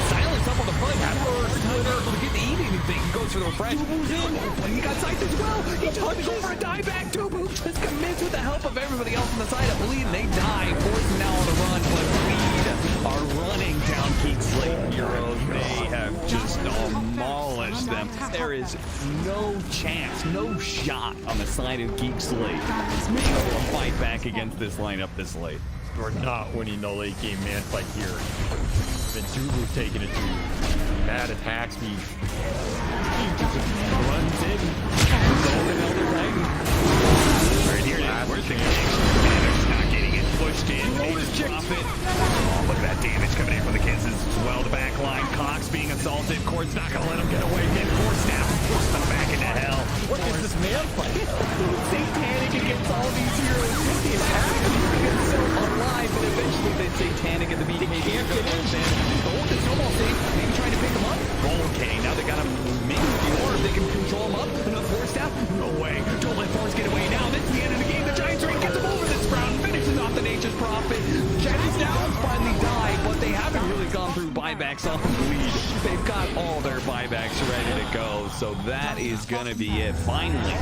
silenced up on the front. Afterwards, able to get the eating thing. He goes for the refresh. Tubu's in. But he got scythed as well. He touched over a dieback. Tubu just commits with the help of everybody else on the side of Bleed. And they die. Forcing now on the run. But Bleed are running down Geek Slate heroes. They have just demolished them. There is no chance, no shot on the side of Geek Slate being able to fight back against this lineup this late. We're not winning the late game man fight here. Then Tubu's taking it to bad attack speed. Runs in. Right here it is. Where's the not getting it pushed in. Profit. Oh, look at that damage coming in from the kisses as well. The back line. Cox being assaulted. Cord's not going to let him get away. Get Cord snap. Forced them back into hell. What is this man fight? Satanic against all these heroes. He is so alive, but eventually they Satanic at the beginning. He can't get in. Gold is almost safe. Maybe trying to pick him up. Gold K. Now they got him. Maybe or if they can control him up. Enough force down. No way. Don't let Force get away now. This is the end of the game. The Giants Ring gets him over this round. Finishes off the Nature's Prophet. Chinese Downs finally died, but they haven't really gone through buybacks off the lead. They've got all their buybacks ready to go. So that is going to be it. Finally,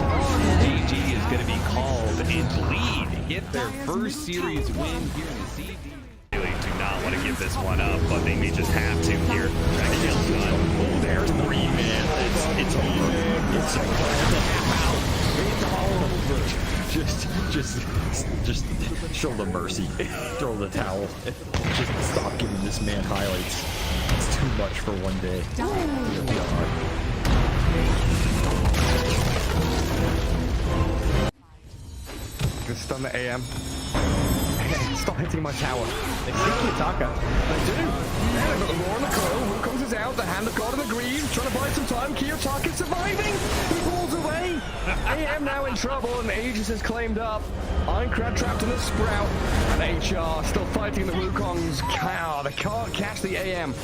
AG is going to be called and Bleed get their first series win here in the CD. Really do not want to give this one up, but they may just have to here. Oh, there's 3, man. It's over. It's all over. Just show the mercy. Throw the towel. Just stop giving this man highlights. It's too much for one day. Good stuff. on the AM. Stop hitting my tower. They see Kiyotaka. They do. Yeah, they've got the roar on the coil. Wukong's is out. The hand of God of the Greed. Trying to buy some time. Kiyotaka surviving. He pulls away. AM now in trouble, and Aegis is claimed up. Ironcrad trapped in the Sprout. And HR still fighting the Wukongs. They can't catch the AM.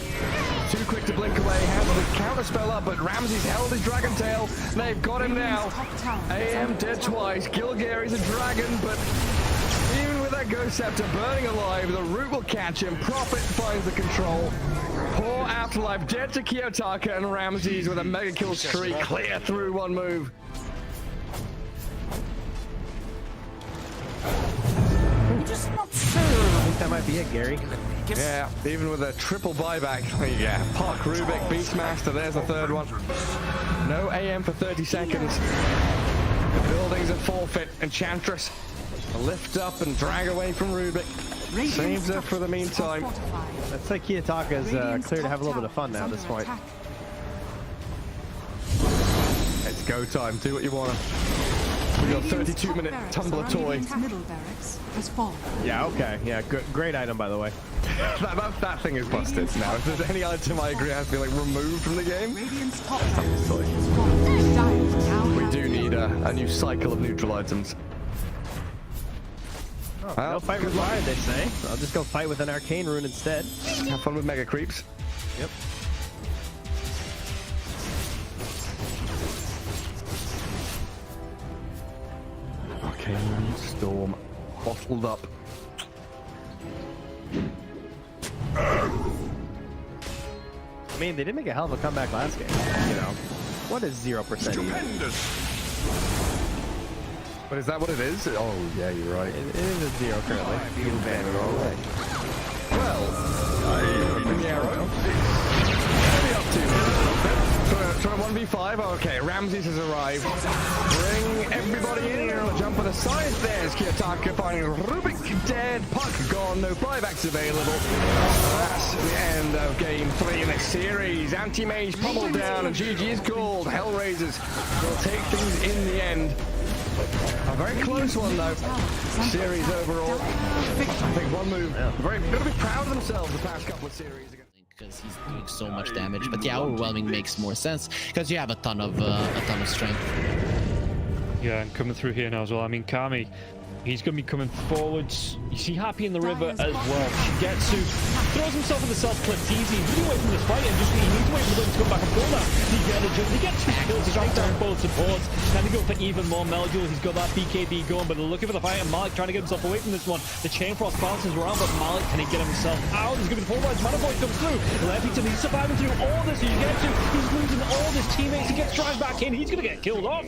Too quick to blink away. Has the counter spell up, but Ramsey's held his Dragon Tail. They've got him now. AM dead twice. Gilgary's a dragon, but even with that Ghost Scepter burning alive, the root will catch him. Prophet finds the control. Poor Afterlife dead to Kiyotaka, and Ramses with a mega kill streak clear through one move. I think that might be it, Gary. Yeah, even with a triple buyback. Yeah, Puck, Rubik, Beastmaster, there's the third one. No AM for 30 seconds. The building's a forfeit. Enchantress, a lift up and drag away from Rubik. Saves her for the meantime. Let's say Kiyotaka is clear to have a little bit of fun now at this point. It's go time. Do what you want. We got 32-minute tumbler toy. Yeah, okay. Yeah, good, great item, by the way. that thing is busted now. If there's any item I agree has to be like removed from the game, we do need a new cycle of neutral items. Oh, no fight required, they say. I'll just go fight with an arcane rune instead. Have fun with mega creeps. Yep. Arcane Storm bottled up. I mean, they did make a hell of a comeback last game, you know. What is 0% But is that what it is? Oh, yeah, you're right. It is a 0 currently. You ban it all right. Well, bring the arrow. What are we up to? Try 1v5. Okay, Ramses has arrived. Bring everybody in here on the jump on the side. There's Kiyotaka finding Rubik dead. Puck gone. No buybacks available. That's the end of game 3 in this series. Anti-Mage pummeled down and GG is called. Hellraisers will take things in the end. A very close one though. Series overall. I think one move. Very gonna be proud of themselves the past couple of series. Because he's doing so much damage, but yeah, overwhelming makes more sense because you have a ton of strength. Yeah, and coming through here now as well. I mean, Kami, he's going to be coming forwards. You see Happy in the river as well. Shigetsu throws himself in the self-clip. It's easy. Really away from this fight and just he needs to wait for them to come back and pull that. He get 2 kills. He's dropped down both supports. Can he go for even more Melduel? He's got that BKB going, but they're looking for the fight, and Malik trying to get himself away from this one. The Chain Frost bounces around, but Malik, can he get himself out? He's going to be full rise. Manifold comes through. Leffington, he's surviving through all this. Shigetsu, he's losing all his teammates. He gets dragged back in. He's going to get killed off.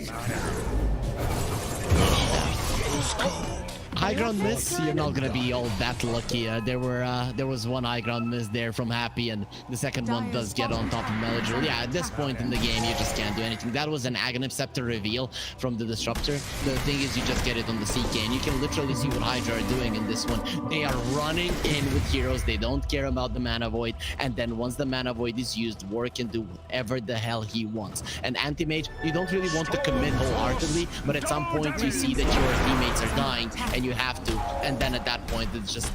High ground miss, you're not gonna be all that lucky. There was one high ground miss there from Happy, and the second one does get on top of Melodul. Yeah, at this point in the game, you just can't do anything. That was an Aghanim Scepter reveal from the Disruptor. The thing is, you just get it on the CK, and you can literally see what Hydra are doing in this one. They are running in with heroes. They don't care about the Mana Void, and then once the Mana Void is used, War can do whatever the hell he wants. And Anti-Mage, you don't really want to commit wholeheartedly, but at some point you see that your teammates are dying, and you have to, and then at that point it's just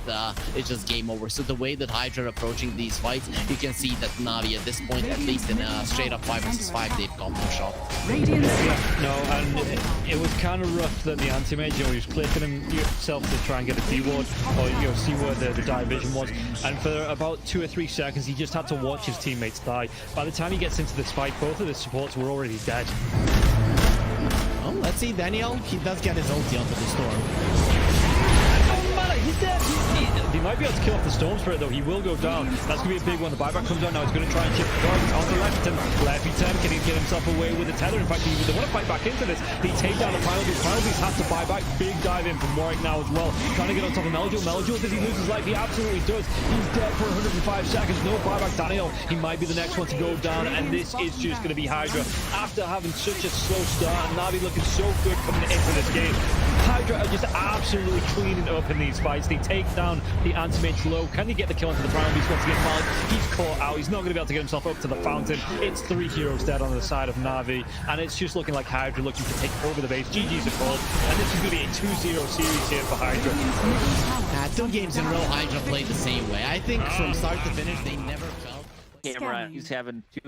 game over. So the way that Hydra are approaching these fights, you can see that Na'Vi at this point, at least in a straight up 5 vs 5, they've got no shot. No, and it was kind of rough that the Anti-Mage, he was clicking himself to try and get a D-ward, or see where the dive vision was, and for about 2 or 3 seconds he just had to watch his teammates die. By the time he gets into this fight, both of the supports were already dead. Well, let's see, Daniel, he does get his ulti onto the storm. He's dead. He might be able to kill off the Storm Spirit though. He will go down. That's going to be a big one. The buyback comes down now. He's going to try and chip the target onto Leffington. Leffington, can he get himself away with the tether? In fact, they want to fight back into this. They take down the Final Beast. Final Beast has to buy back. Big dive in from Warwick now as well. Trying to get on top of Melduel. Melduel, does he lose his life? He absolutely does. He's dead for 105 seconds. No buyback. Daniel, he might be the next one to go down, and this is just going to be Hydra. After having such a slow start, and Na'Vi looking so good coming into this game, Hydra are just absolutely cleaning up in these fights. They take down the anti-mage low. Can he get the kill into the Prime Beast once again? He's caught out. He's not going to be able to get himself up to the fountain. It's 3 heroes dead on the side of Na'Vi, and it's just looking like Hydra looking to take over the base. GG's a call, and this is going to be a 2-0 series here for Hydra. 2 games in a row, Hydra played the same way. I think from start to finish, they never felt. Camera, he's having too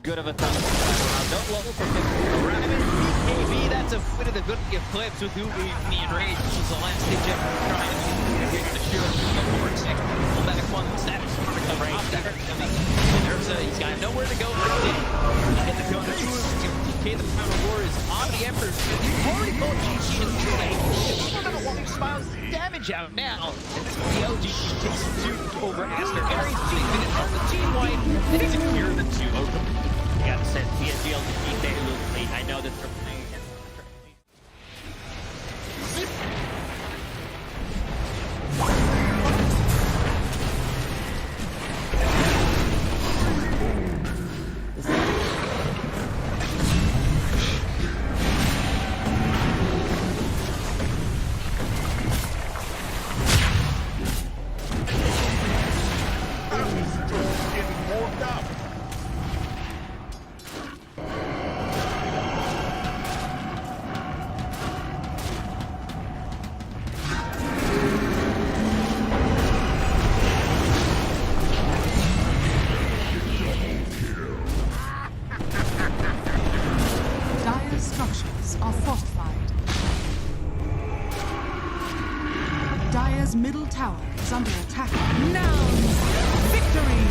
good of a time. Don't level for Raven, EKB, that's a bit of the ability of Clips with who we need rage. This is the last stage of trying to get the shield to the board second. Pull back one status to recover off that. He's got nowhere to go. And the counter TK, the power war is on the Emperor. You've already called GG in the play. You're going to want to smile damage out now. And this is the LG takes 2 over Aster. Very minutes on the team wipe. And it's a clear the 2 over. You gotta send PSG to keep their little lead. I know that they're playing against Dire's middle tower is under attack. Now, victory!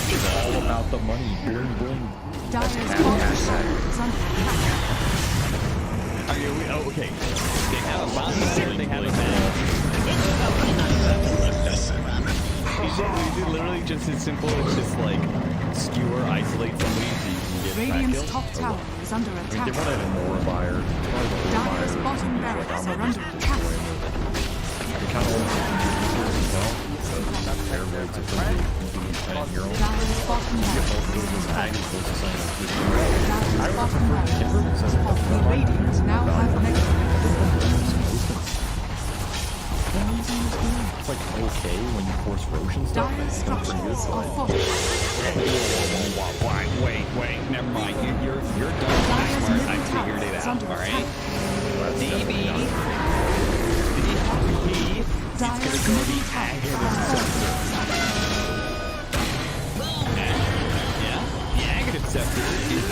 It's all about the money. Bling, bling. Dire's bottom tower is under attack. Okay. They have a bounty here, they have a man. Literally just as simple as just like skewer, isolate somebody so you can get Radiant's top tower is under attack. I mean, they wanted more buyer. Dire's bottom barracks are under attack. They kind of want to use it as well. So that pair moves if they do hero. Dire's bottom barracks is Radiant now have It's like okay when you force Roshan stuff. Dire's structures are fortified. Wait, never mind. You're done. I figured it out, alright? DB. Dire's middle tower is Yeah, the Aghanim Scepter is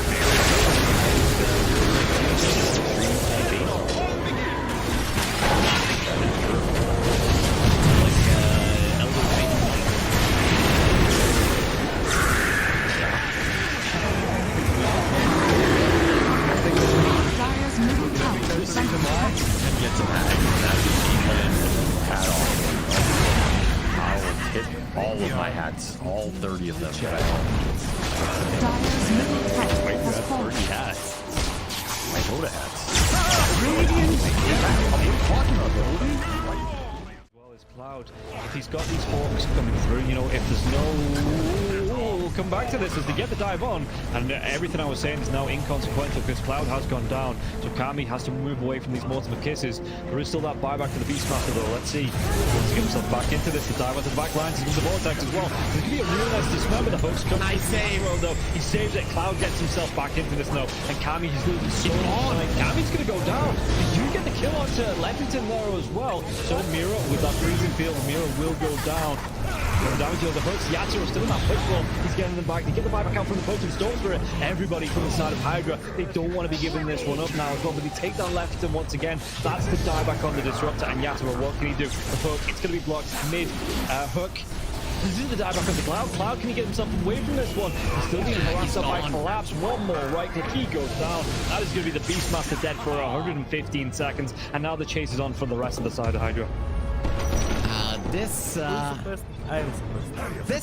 all of my hats, all 30 of them. Dire's middle tower has fallen. 30 hats. My Dota hats. Radiant. What are you talking about, Dota? Well as Cloud, if he's got these hawks coming through, you know, if there's no... We'll come back to this as they get the dive on, and everything I was saying is now inconsequential because Cloud has gone down, so Kami has to move away from these Mortimer Kisses. There is still that buyback for the Beastmaster though. Let's see. He wants to get himself back into this. The dive onto the back lines into the Vortex as well. There's going to be a real nice dismember. The hooks come. Nice save. Though. He saves it. Cloud gets himself back into this now, and Kami is losing so much. Kami's going to go down. They do get the kill onto Leppington there as well. So Mira with that freezing field, Mira will go down. Going down to the hooks. Yatsu still in that push roll. He's getting them back. They get the buyback out from the potent storm spirit. Everybody from the side of Hydra, they don't want to be giving this one up now as well, but they take down Leppington once again. That's the dieback on the Disruptor, and Yatsu, what can he do? The hook, it's going to be blocked mid. Hook. This is the dieback on the Cloud. Cloud, can he get himself away from this one? He's still being harassed up by Collapse. One more right click, he goes down. That is going to be the Beastmaster dead for 115 seconds, and now the chase is on for the rest of the side of Hydra. This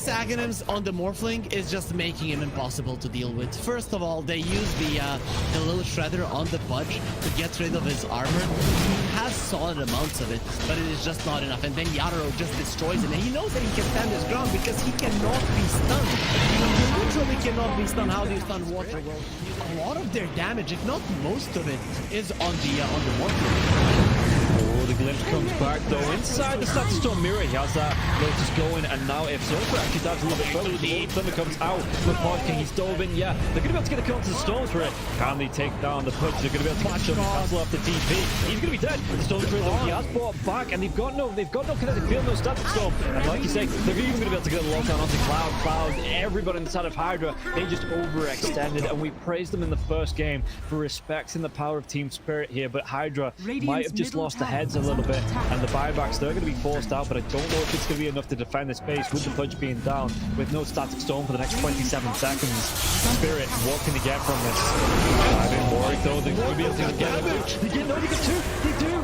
Aghanim's on the Morphling is just making him impossible to deal with. First of all, they use the little shredder on the Budge to get rid of his armor. He has solid amounts of it, but it is just not enough. And then Yatoro just destroys him, and he knows that he can stand his ground because he cannot be stunned. He literally cannot be stunned. How do you stun water? Well, a lot of their damage, if not most of it, is on the water. Oh, the glimpse comes back though. Inside the Static Storm mirror, he has that Lotus going, and now if Zofra actually dives a little bit further, the Thunder comes out. The Podking, he's dove in, yeah. They're going to be able to get the counter to the Storms for it. Can they take down the Pudge? They're going to be able to catch him, cancel off the TP. He's going to be dead. The Storm though, he has brought back, and they've got no kinetic field, no Static Storm. And like you say, they're even going to be able to get a lockdown onto Cloud, everybody on the side of Hydra. They just overextended, and we praised them in the first game for respecting the power of Team Spirit here, but Hydra might have just lost the heads a little bit, and the buybacks, they're going to be forced out, but I don't know if it's going to be enough to defend this base with the Pudge being down, with no Static Storm for the next 27 seconds. Spirit, what can they get from this? I've been worried though, they're going to be able to get it. They get two, they do!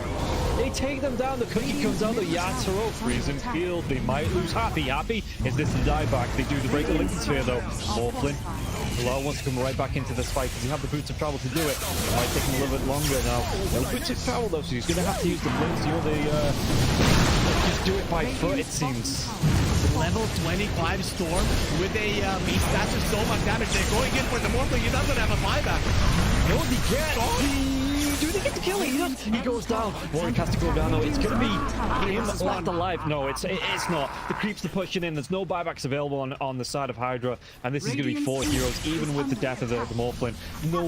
They take them down, the cookie comes out, the Yatoro, freezing field, they might lose Happy. Is this the dieback? They do the break the Lincoln Sphere though. Morphlin, Bilal wants to come right back into this fight because he have the boots of travel to do it. It might take him a little bit longer now. No boots of travel though, so he's going to have to use the blinks, just do it by foot it seems. Level 25 Storm with a beast that's so much damage. They're going in for the Morphlin. He doesn't have a buyback. No, they get do they get the kill? He goes down. Warwick has to go down though. It's going to be him left alive. No, it's not. The creeps are pushing in. There's no buybacks available on the side of Hydra, and this is going to be 4 heroes, even with the death of the Morphlin. No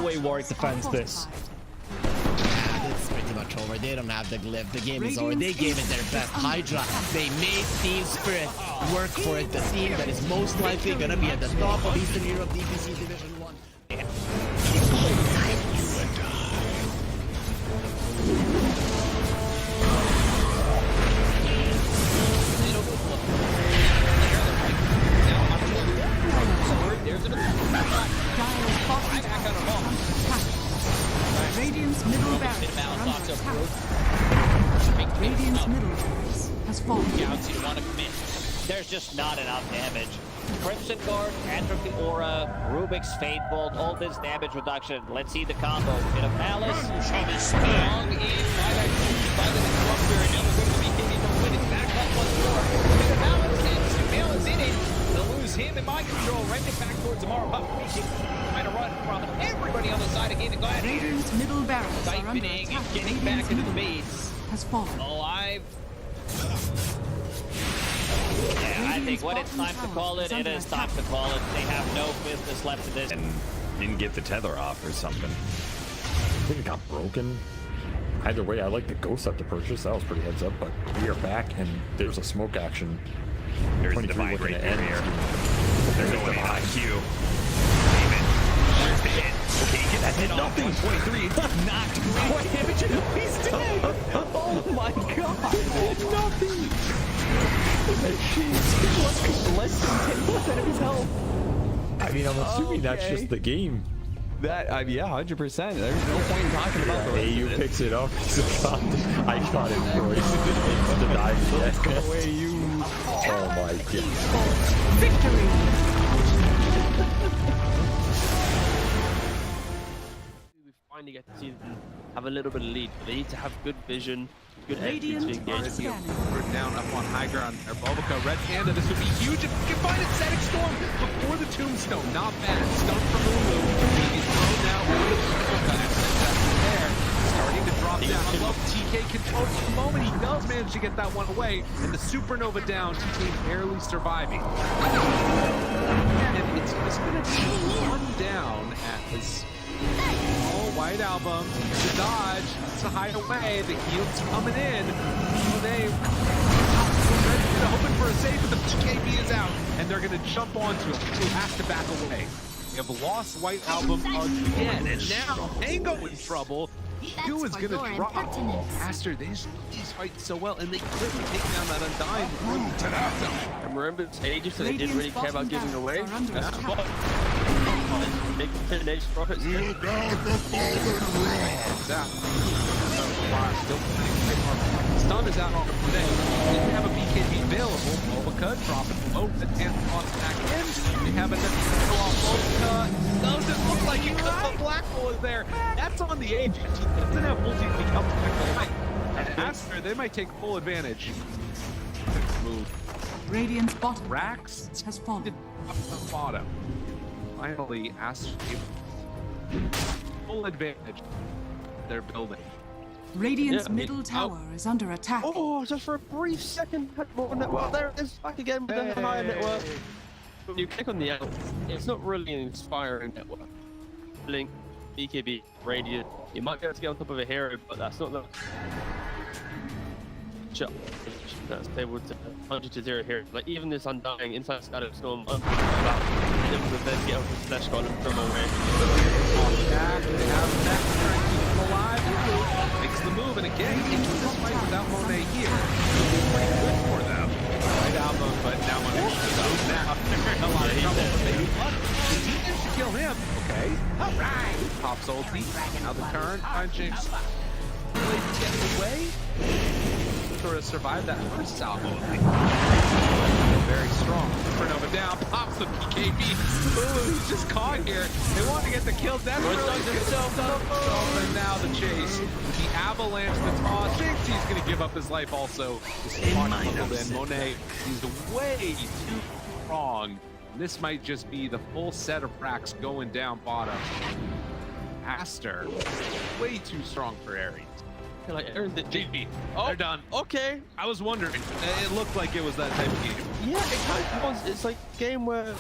way Warwick defends this. It's pretty much over. They don't have the glyph. The game is over. They gave it their best. Hydra, they made Team Spirit work for it. The team that is most likely going to be at the top of Eastern Europe DPC Division 1. Radiant's middle barracks are under attack. Radiant's middle barracks has fallen. You want to commit. There's just not enough damage. Crimson Guard, Entropy Aura, Rubik's Fate Bolt, all this damage reduction. Let's see the combo. Bit of Malice. Strong in by the Disruptor, and now we're going to be hitting the win. It's back up once more. Bit of Malice, and Sumail is in it. They'll lose him in mind control. Right back towards Amara. But trying to run from everybody on the side again. Go ahead. Radiant's middle barracks are under Siphoning attack. and getting back into the base. Has fallen. Alive. Yeah, I think when it's time to call it, it is time to call it. They have no business left in this. And didn't get the tether off or something. I think it got broken. Either way, I like the Ghost up to purchase. That was pretty heads up, but we are back and there's a smoke action. There's 23 Divine looking right to end here. this game. They're going on Q. There's the hit. Okay, that did nothing. 23. Knocked. What damage? He's dead. Oh my god. Nothing. Less than 10% of his health. I mean, I'm assuming that's just the game. That, yeah, 100%. There's no point in talking about the rest AU of it. picks it up. I shot it first. To die yet. Go away, you. Oh my god. Victory! We finally get to see them have a little bit of lead. They need to have good vision, good entry to engage. We're down up on Hydra on Bulbaca. Red Panda, this would be huge if we can find a Static Storm before the Tombstone. Not bad. Stone from Lulu. He's thrown now over the there. Starting to drop down. I love TK controls for the moment. He does manage to get that one away. And the Supernova down. TK barely surviving. And it's just going to be one down at his White Album. The dodge. To hide away. The heal's coming in. So they hoping for a save, but the BKB is out, and they're going to jump onto him. He has to back away. They have lost White Album again, and now Mango in trouble. Q is going to drop. Aster, these fight so well, and they clearly take down that Undying. And remember, it's ages, so they didn't really care about giving away. That's the bot. Big finish for it. Stun is out on him today. Didn't have a BKB available. Bulbaca dropping low. The 10th on back in. We have another throw off Bulbaca. Doesn't look like it because the Black Hole is there. That's on the edge. He doesn't have multi to become back to life. And Aster, they might take full advantage. Move. Radiant's bottom Rax has fallen. the bottom. Finally, Aster full advantage. They're building. Radiant's middle tower is under attack. Oh, just for a brief second, had more network. There it is, back again with the higher network. When you click on the out, it's not really an inspiring network. Blink, BKB, Radiant. You might be able to get on top of a hero, but that's not the that's able to 100-0 here. Like even this Undying inside Scatter Storm, I'm about able to then get over the Slash Golem from away. Back, they have that to try and keep him alive. Makes the move, and again, into this fight without Monet here. Pretty good for them. Right album, but now Monet shows up. Now, a lot of trouble, but they managed to kill him. Okay. Alright. Pops ulti. Now the turn. Punching. Really getting away. Sort of survived that first salvo. Very strong. Supernova down, pops the PKB. Ooh, he's just caught here. They want to get the kill. That's really himself up. And now the chase. The avalanche, the toss. Thinks he's going to give up his life also. Then Monet is way too strong. This might just be the full set of racks going down bottom. Aster, way too strong for Ares. Like Aaron the GP. Oh, they're done. Okay. I was wondering. It looked like it was that type of game. Yeah, it kind of was. It's like a game where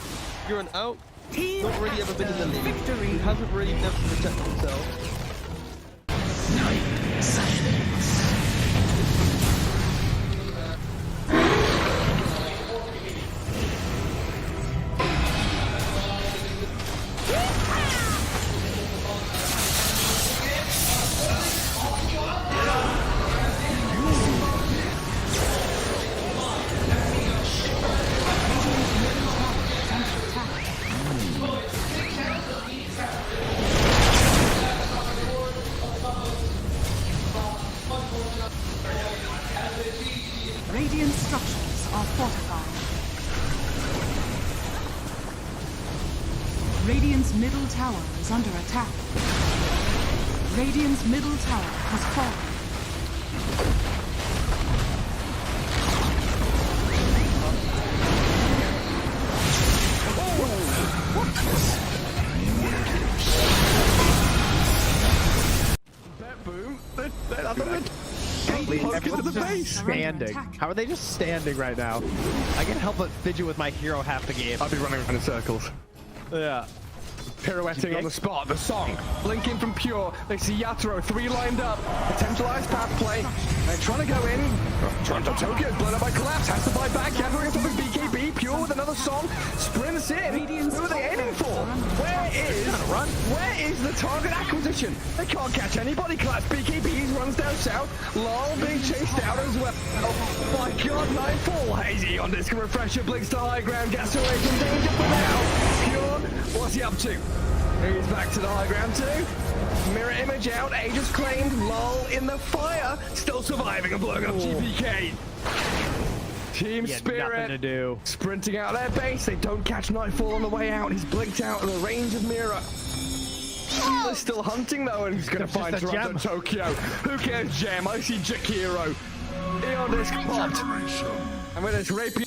you're an out, not really ever been in the league. Victory. He hasn't really never protected himself. Radiant structures are fortified. Radiant's middle tower is under attack. Radiant's middle tower has fallen. Boom. Standing. How are they just standing right now? I can't help but fidget with my hero half the game. I'll be running around in circles. Yeah. Pirouetting on the spot, the song, blinking from Pure, they see Yatoro, 3 lined up, potentialized path play, they're trying to go in, Toronto Tokyo is blown up by Collapse, has to buy back, Yatoro gets off his BKB, Pure with another song, sprints in, who are they aiming for? Where is the target acquisition? They can't catch anybody, Collapse, BKB runs down south, Lol being chased out as well, oh my god, Nightfall, Hazy on disc refresher, blinks to high ground, gets away from danger for now, Pure, what's he up to? He's back to the high ground too. Mirror image out, Aegis claimed, Lol in the fire, still surviving and blowing up GPK. Team Spirit nothing to do. Sprinting out their base, they don't catch Nightfall on the way out, he's blinked out in the range of Mirror. They're still hunting though, and he's gonna find Toronto Tokyo. Who cares, Gem? I see Jakiro. Eon disc popped. And with his rapier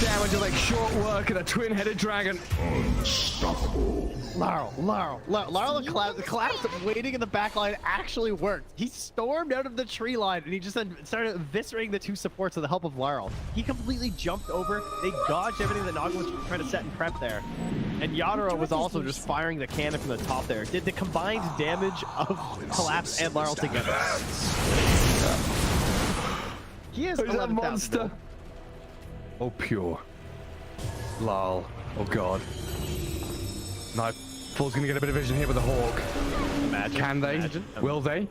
damage, like short work and a twin-headed dragon. Unstoppable. Laurel, the collapse waiting in the back line actually worked. He stormed out of the tree line and he just then started eviscerating the 2 supports with the help of Laurel. He completely jumped over. They dodged everything that Naga was trying to set and prep there. And Yatoro was also just firing the cannon from the top there. Did the combined damage of Collapse and Laurel together. He is a monster. Oh, Pure. Lol. Oh, God. Nightfall's gonna get a bit of vision here with the Hawk. Imagine. Can they? Imagine. Will they?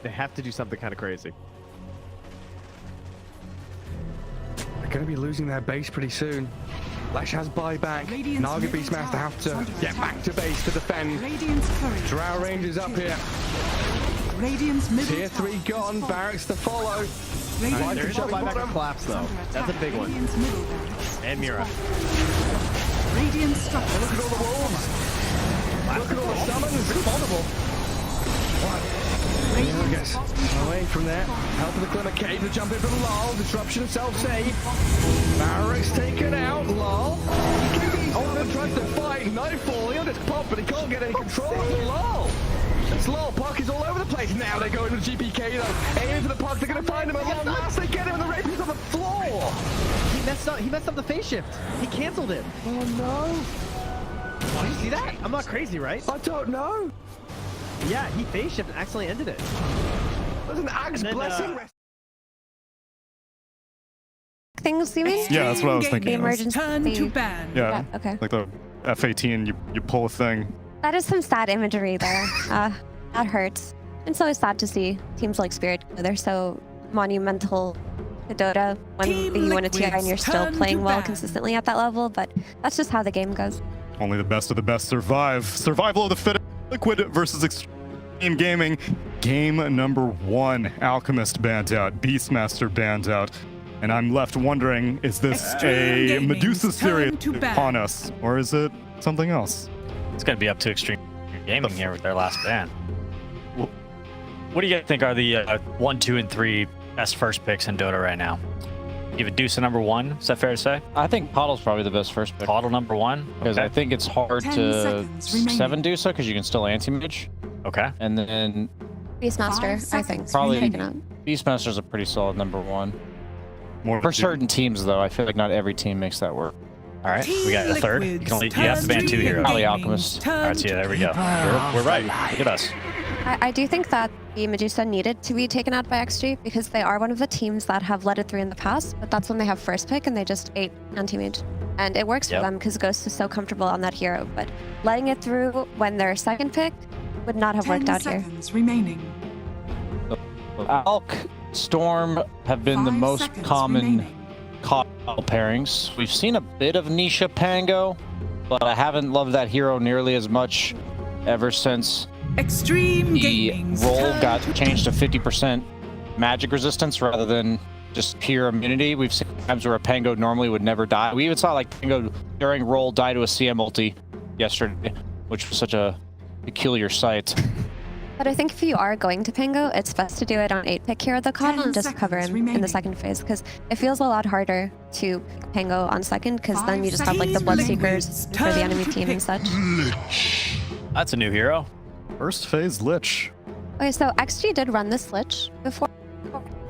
They have to do something kind of crazy. They're gonna be losing their base pretty soon. Lash has buyback. Naga Beastmaster have to get back to base to defend. Drow Rangers up here. Tier 3 gone. Barracks to follow. There is no buyback of Collapse though. That's a big one. And Mira. Radiant structure. Look at all the wolves. Look at all the summons. Pretty vulnerable. Away from there. Help of the Glimmer Cave to jump in from LOL. Disruption self-save. Barrack's taken out. LOL. Oliver tries to fight. Nightfall. He'll just pop, but he can't get any control of LOL. It's LOL. Puck is all over the place. Now they go into the GPK though. Aiming for the puck. They're going to find him at long last. They get him and the Rapi's on the floor. He messed up the phase shift. He canceled it. Oh no. Oh, you see that? I'm not crazy, right? I don't know. Yeah, he phase shift and accidentally ended it. There's an axe blessing. Things you mean? Yeah, that's what I was thinking. The emergency. Yeah, okay. like the F-18, you pull a thing. That is some sad imagery there. That hurts. It's always sad to see teams like Spirit. They're so monumental to Dota when you win a TI and you're still playing well consistently at that level, but that's just how the game goes. Only the best of the best survive. Survival of the fittest. Liquid versus Xtreme Gaming. Game number 1. Alchemist banned out. Beastmaster banned out. And I'm left wondering, is this a Medusa series upon us? Or is it something else? It's going to be up to Xtreme Gaming here with their last ban. What do you guys think are the 1, 2, and 3 best first picks in Dota right now? You have Medusa number 1, is that fair to say? I think Poddle's probably the best first pick. Poddle number 1? Because I think it's hard to 7 Dusa because you can still anti-mage. Okay. And then Beastmaster, I think. probably Beastmaster's a pretty solid number 1. For certain teams, though, I feel like not every team makes that work. All right, we got a third. You have to ban 2 heroes. Probably Alchemist. All right, so yeah, there we go. We're right. Look at us. I do think that the Medusa needed to be taken out by XG because they are one of the teams that have led it through in the past, but that's when they have first pick and they just ate anti-mage. And it works for them because Ghost is so comfortable on that hero, but letting it through when they're second pick would not have worked out here. Remaining. Alk, Storm have been the most common pairings. We've seen a bit of Nisha Pango, but I haven't loved that hero nearly as much ever since the role got changed to 50% magic resistance rather than just pure immunity. We've seen times where a Pango normally would never die. We even saw like Pango during roll die to a CM ulti yesterday, which was such a peculiar sight. But I think if you are going to Pango, it's best to do it on 8-pick hero the con and just cover him in the second phase, because it feels a lot harder to pick Pango on second, because then you just have like the Bloodseekers for the enemy team and such. That's a new hero. First phase Lich. Okay, so XG did run this Lich before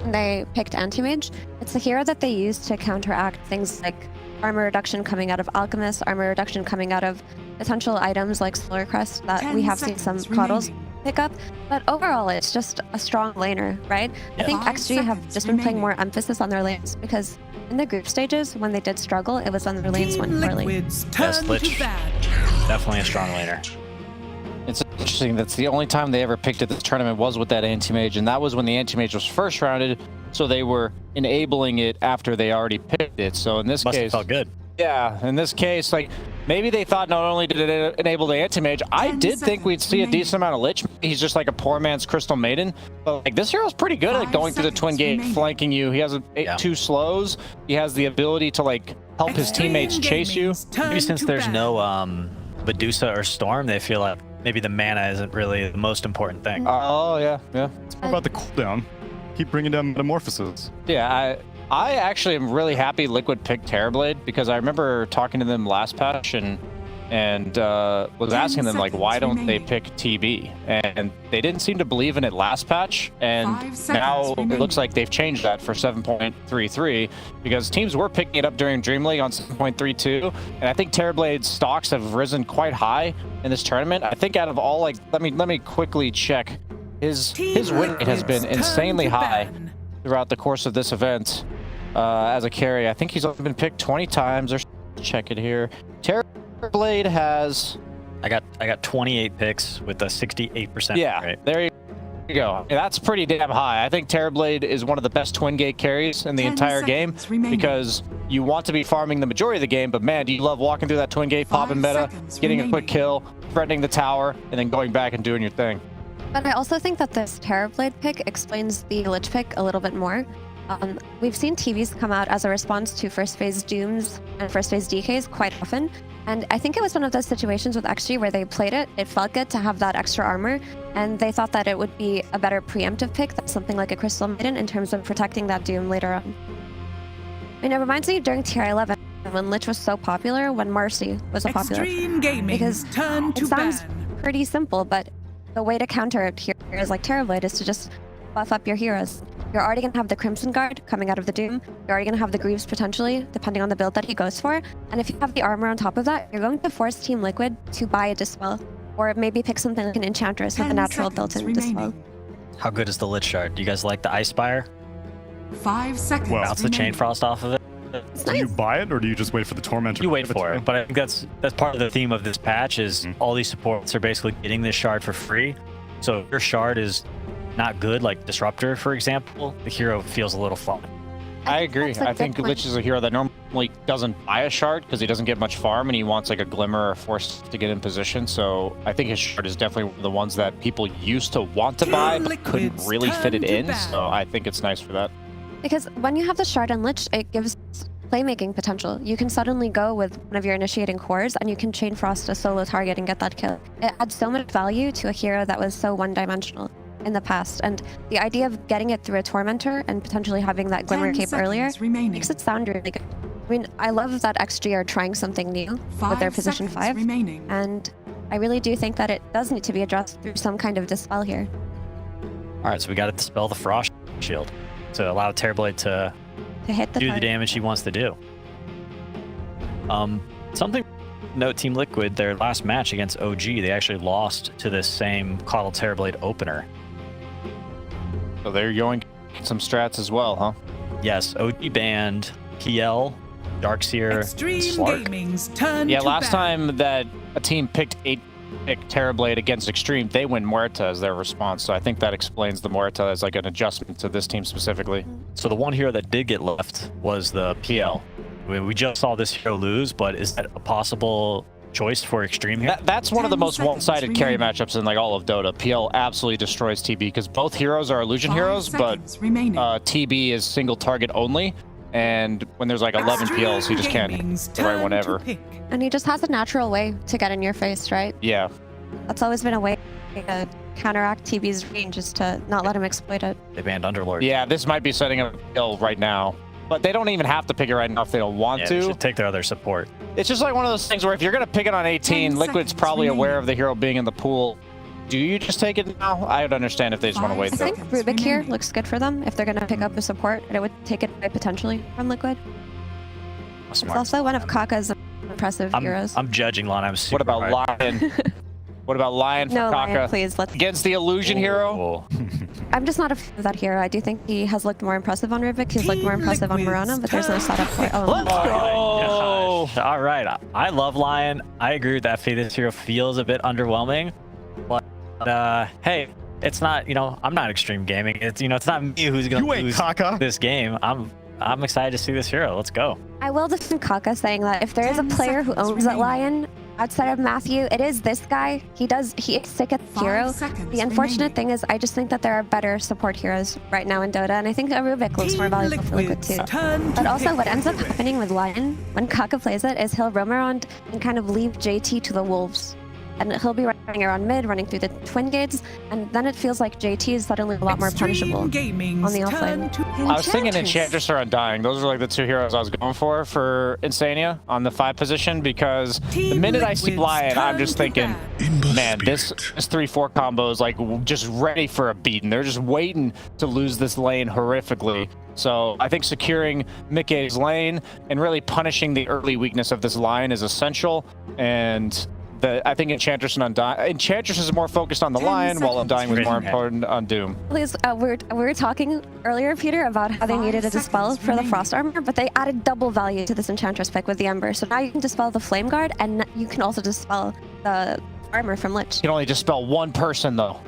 they picked Anti-Mage. It's the hero that they use to counteract things like armor reduction coming out of Alchemist, armor reduction coming out of potential items like Slower Crest that we have seen some coddles pick up, but overall it's just a strong laner, right? I think XG have just been playing more emphasis on their lanes because in the group stages, when they did struggle, it was when their lanes went poorly. Yes, Lich, definitely a strong laner. It's interesting, that's the only time they ever picked at this tournament was with that anti-mage, and that was when the anti-mage was first rounded, so they were enabling it after they already picked it. So in this case... Must have felt good. Yeah, in this case, like, maybe they thought not only did it enable the anti-mage, I did think we'd see a decent amount of Lich. He's just like a poor man's Crystal Maiden. But like, this hero's pretty good at going through the twin gate, flanking you. He has 2 slows. He has the ability to like help his teammates chase you. Maybe since there's no Medusa or Storm, they feel like maybe the mana isn't really the most important thing. Oh, yeah. It's more about the cooldown. Keep bringing down metamorphoses. Yeah, I actually am really happy Liquid picked Terrorblade because I remember talking to them last patch and was asking them like, why don't they pick TB? And they didn't seem to believe in it last patch, and now it looks like they've changed that for 7.33 because teams were picking it up during Dream League on 7.32, and I think Terrorblade's stocks have risen quite high in this tournament. I think out of all, like, let me quickly check. His win rate has been insanely high throughout the course of this event. As a carry, I think he's only been picked 20 times. Or check it here. Terrorblade has. I got 28 picks with a 68% rate. There you go. That's pretty damn high. I think Terrorblade is one of the best twin gate carries in the entire game because you want to be farming the majority of the game, but man, do you love walking through that twin gate, popping meta, getting a quick kill, threatening the tower, and then going back and doing your thing. But I also think that this Terrorblade pick explains the Lich pick a little bit more. We've seen TVs come out as a response to first phase Dooms and first phase DKs quite often. And I think it was one of those situations with XG where they played it, it felt good to have that extra armor, and they thought that it would be a better preemptive pick than something like a Crystal Maiden in terms of protecting that Doom later on. I mean, it reminds me during Tier 11 when Lich was so popular, when Marcy was so popular. Extreme gaming because turn to it sounds ban. pretty simple, but the way to counter it here is like Terrorblade is to just buff up your heroes. You're already going to have the Crimson Guard coming out of the Doom. You're already going to have the Greaves potentially, depending on the build that he goes for. And if you have the armor on top of that, you're going to force Team Liquid to buy a Dispel. Or maybe pick something like an Enchantress with a natural built-in Dispel. How good is the Lich Shard? Do you guys like the Ice Spire? 5 seconds. Well, bounce the Chain Frost off of it. Do you buy it, or do you just wait for the Tormentor? You wait for it, but I think that's part of the theme of this patch is all these supports are basically getting this shard for free. So if your shard is not good, like Disruptor, for example, the hero feels a little flawed. I agree. I think Lich is a hero that normally doesn't buy a shard because he doesn't get much farm and he wants like a glimmer or force to get in position. So I think his shard is definitely one of the ones that people used to want to buy but couldn't really fit it in. So I think it's nice for that. Because when you have the Shard and Lich, it gives playmaking potential. You can suddenly go with one of your initiating cores and you can Chain Frost a solo target and get that kill. It adds so much value to a hero that was so one-dimensional in the past, and the idea of getting it through a Tormentor and potentially having that Glimmer Cape earlier makes it sound really good. I mean, I love that XG are trying something new with their position 5, and I really do think that it does need to be addressed through some kind of Dispel here. Alright, so we got to Dispel the Frost Shield to allow Terrorblade to hit do the damage he wants to do. Something to note, Team Liquid, their last match against OG, they actually lost to this same Coddle Terrorblade opener. So they're going some strats as well, huh? Yes, OG banned PL, Darkseer, Extreme Slark. Gaming's turn Yeah, to last ban. time that a team picked Terrorblade against Extreme, they win Muerta as their response. So I think that explains the Muerta as like an adjustment to this team specifically. So the one hero that did get left was the PL. I mean, we just saw this hero lose, but is that a possible choice for Extreme here? That's one of the most one-sided carry matchups in like all of Dota. PL absolutely destroys TB because both heroes are illusion heroes, but TB is single target only. And when there's like 11 PLs, he just can't hit the right one ever. And he just has a natural way to get in your face, right? Yeah. That's always been a way to counteract TB's range, is to not let him exploit it. They banned Underlord. Yeah, this might be setting up a kill right now. But they don't even have to pick it right now if they don't want to. They should take their other support. It's just like one of those things where if you're going to pick it on 18, Liquid's probably aware of the hero being in the pool. Do you just take it now? I would understand if they just want to wait. I think Rubik here looks good for them if they're going to pick up a support, and it would take it away potentially from Liquid. It's also one of Kaka's impressive heroes. I'm judging Lana. I'm super What about Lion? What about Lion for No, Kaka? Lion, please, let's... Against the illusion hero? I'm just not a fan of that hero. I do think he has looked more impressive on Rubik. He's looked more impressive on Mirana, but there's no setup for it. Let's go! All right. I love Lion. I agree with that. This hero feels a bit underwhelming. But, hey, it's not, I'm not Extreme Gaming. It's, it's not me who's going to lose this game. I'm excited to see this hero. Let's go. I will defend Kaka, saying that if there is a player who owns that Lion outside of Matthew, it is this guy. He is sick at the hero. The unfortunate thing is I just think that there are better support heroes right now in Dota, and I think a Rubik looks more valuable for Liquid too. But also what ends up happening with Lion when Kaka plays it is he'll roam around and kind of leave JT to the wolves. And he'll be running around mid, running through the twin gates, and then it feels like JT is suddenly a lot more punishable on the offlane. I was thinking Enchantress or Undying. Those are like the two heroes I was going for Insania on the 5 position, because the minute I see Lion, I'm just thinking, man, this 3-4 combo is like just ready for a beating. They're just waiting to lose this lane horrifically. So I think securing Mickey's lane and really punishing the early weakness of this line is essential. And I think Enchantress and Undying. Enchantress is more focused on the Lion, while Undying was more important on Doom. Please, we were talking earlier, Peter, about how they needed a Dispel for the Frost Armor, but they added double value to this Enchantress pick with the Ember. So now you can Dispel the Flame Guard, and you can also Dispel the armor from Lich. You can only Dispel one person, though.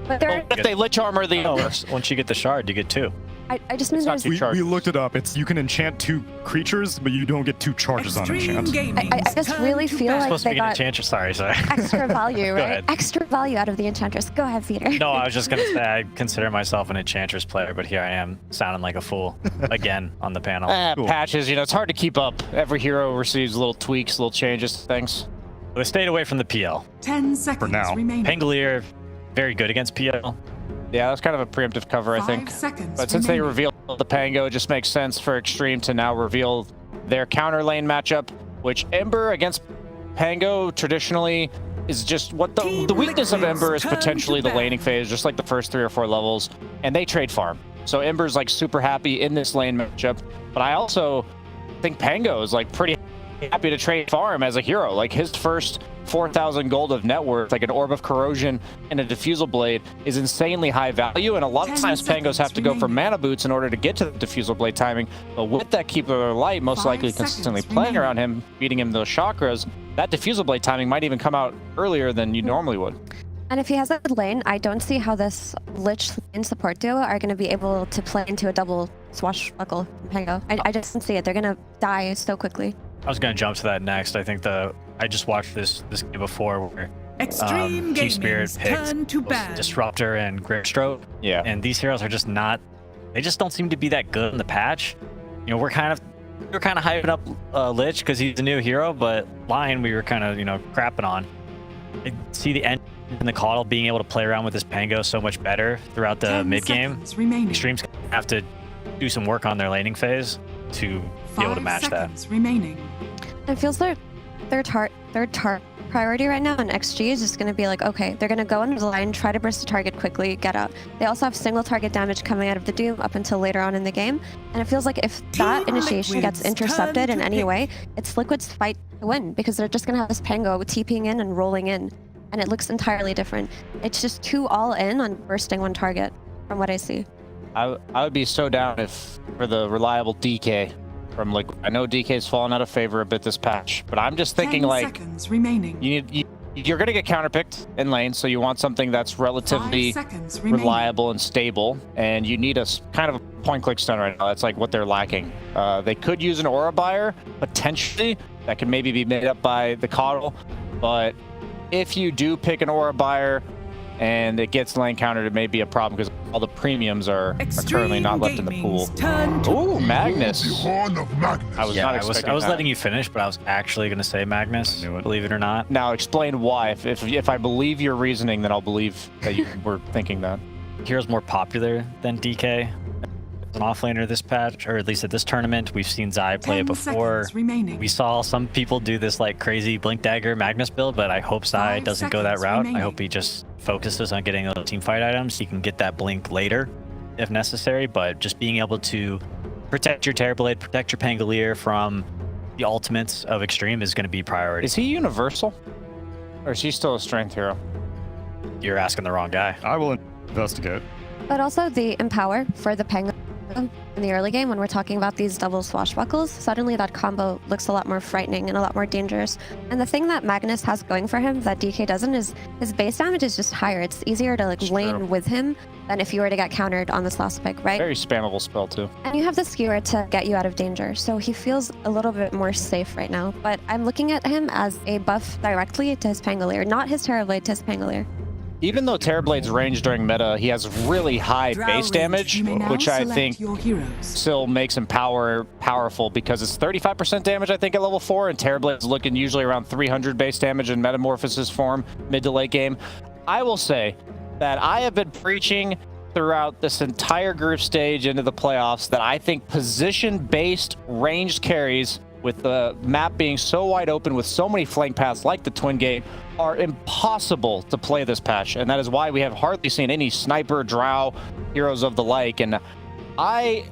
But if they Lich armor the Once you get the shard, you get 2. I just mean there's... We looked it up. It's you can enchant 2 creatures, but you don't get 2 charges on enchant. I just really feel like they got Sorry. extra value, Go right? ahead. Extra value out of the Enchantress. Go ahead, Peter. No, I was just gonna say I consider myself an Enchantress player, but here I am sounding like a fool again on the panel. Patches, it's hard to keep up. Every hero receives little tweaks, little changes, things. They stayed away from the PL. 10 seconds for now. remaining. Pangolier, very good against PL. Yeah, that's kind of a preemptive cover, I think. 5 seconds But since they remaining. revealed the Pango, it just makes sense for Xtreme to now reveal their counter lane matchup, which Ember against Pango traditionally is just what the weakness of Ember is potentially the laning phase, just like the first 3 or 4 levels, and they trade farm. So Ember's like super happy in this lane matchup, but I also think Pango is like pretty happy to trade farm as a hero. Like his first 4,000 gold of net worth, like an Orb of Corrosion and a Diffusal Blade, is insanely high value, and a lot of times Pangos have to go for mana boots in order to get to the Diffusal Blade timing. But with that Keeper of Light most likely consistently playing around him, beating him those chakras, that Diffusal Blade timing might even come out earlier than you normally would. And if he has a good lane, I don't see how this Lich and support duo are going to be able to play into a double swashbuckle from Pango. I just don't see it. They're going to die so quickly. I was gonna jump to that next. I think I just watched this game before where Xtreme Team Spirit turn to picked ban. Disruptor and Gravestroke. Yeah. And these heroes are just not. They just don't seem to be that good in the patch. You know, we're kind of hyping up Lich because he's a new hero, but Lion we were kind of crapping on. I see the end and the Caudal being able to play around with this Pango so much better throughout the mid game. Remaining. Extreme's gonna have to do some work on their laning phase to be able to match that. Remaining. It feels like third priority right now, and XG is just going to be like, okay, they're going to go into the line, try to burst the target quickly, get out. They also have single target damage coming out of the Doom up until later on in the game, and it feels like if that initiation gets intercepted in any way, it's Liquid's fight to win, because they're just going to have this Pango TPing in and rolling in, and it looks entirely different. It's just too all in on bursting one target, from what I see. I would be so down if for the reliable DK from Liquid. I know DK's fallen out of favor a bit this patch, but I'm just thinking 10 like seconds remaining. you're gonna get counterpicked in lane, so you want something that's relatively 5 seconds remaining. reliable and stable, and you need a kind of a point-click stun right now. That's like what they're lacking. They could use an Aura Buyer potentially. That could maybe be made up by the Caudal, but if you do pick an Aura Buyer and it gets lane countered, it may be a problem because all the premiums are currently not left in the pool. Ooh, Magnus. The horn of Magnus. I was not expecting I was that. letting you finish, but I was actually going to say Magnus, believe it or not. Now explain why. If I believe your reasoning, then I'll believe that you were thinking that. Hero's more popular than DK as an offlaner this patch, or at least at this tournament. We've seen Zai play it before. We saw some people do this like crazy Blink Dagger Magnus build, but I hope Zai doesn't go that route. I hope he just focuses on getting those team fight items. He can get that Blink later if necessary, but just being able to protect your Terrorblade, protect your Pangolier from the ultimates of Xtreme is going to be priority. Is he universal? Or is he still a strength hero? You're asking the wrong guy. I will investigate. But also the Empower for the Pango in the early game, when we're talking about these double swashbuckles, suddenly that combo looks a lot more frightening and a lot more dangerous. And the thing that Magnus has going for him that DK doesn't is his base damage is just higher. It's easier to like lane with him than if you were to get countered on this last pick, right? Very spammable spell too. And you have the skewer to get you out of danger, so he feels a little bit more safe right now. But I'm looking at him as a buff directly to his Pangolier, not his Terrorblade to his Pangolier. Even though Terrorblade's range during meta, he has really high base damage, which I think still makes him powerful because it's 35% damage, I think, at level 4, and Terrorblade's looking usually around 300 base damage in Metamorphosis form mid to late game. I will say that I have been preaching throughout this entire group stage into the playoffs that I think position-based ranged carries, with the map being so wide open with so many flank paths like the Twin Gate, are impossible to play this patch, and that is why we have hardly seen any sniper, drow, heroes of the like, and I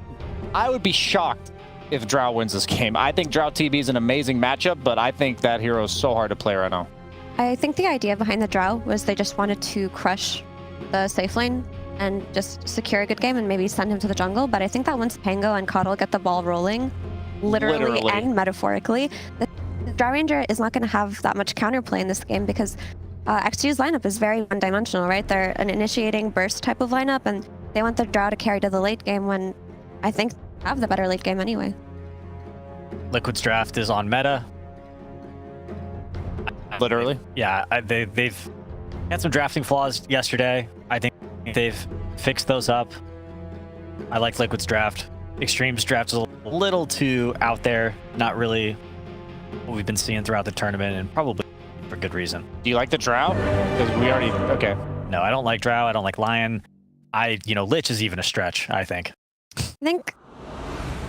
would be shocked if drow wins this game. I think drow TB is an amazing matchup, but I think that hero is so hard to play right now. I think the idea behind the drow was they just wanted to crush the safe lane and just secure a good game and maybe send him to the jungle, but I think that once Pango and Caudal get the ball rolling, literally and metaphorically, the Drow Ranger is not going to have that much counterplay in this game because XG's lineup is very one-dimensional, right? They're an initiating burst type of lineup, and they want the Drow to carry to the late game when I think have the better late game anyway. Liquid's draft is on meta. Literally. Yeah, they've had some drafting flaws yesterday. I think they've fixed those up. I like Liquid's draft. Xtreme's draft is a little too out there. Not really what we've been seeing throughout the tournament, and probably for good reason. Do you like the Drow? Because we already... Okay. No, I don't like Drow. I don't like Lion. Lich is even a stretch, I think. I think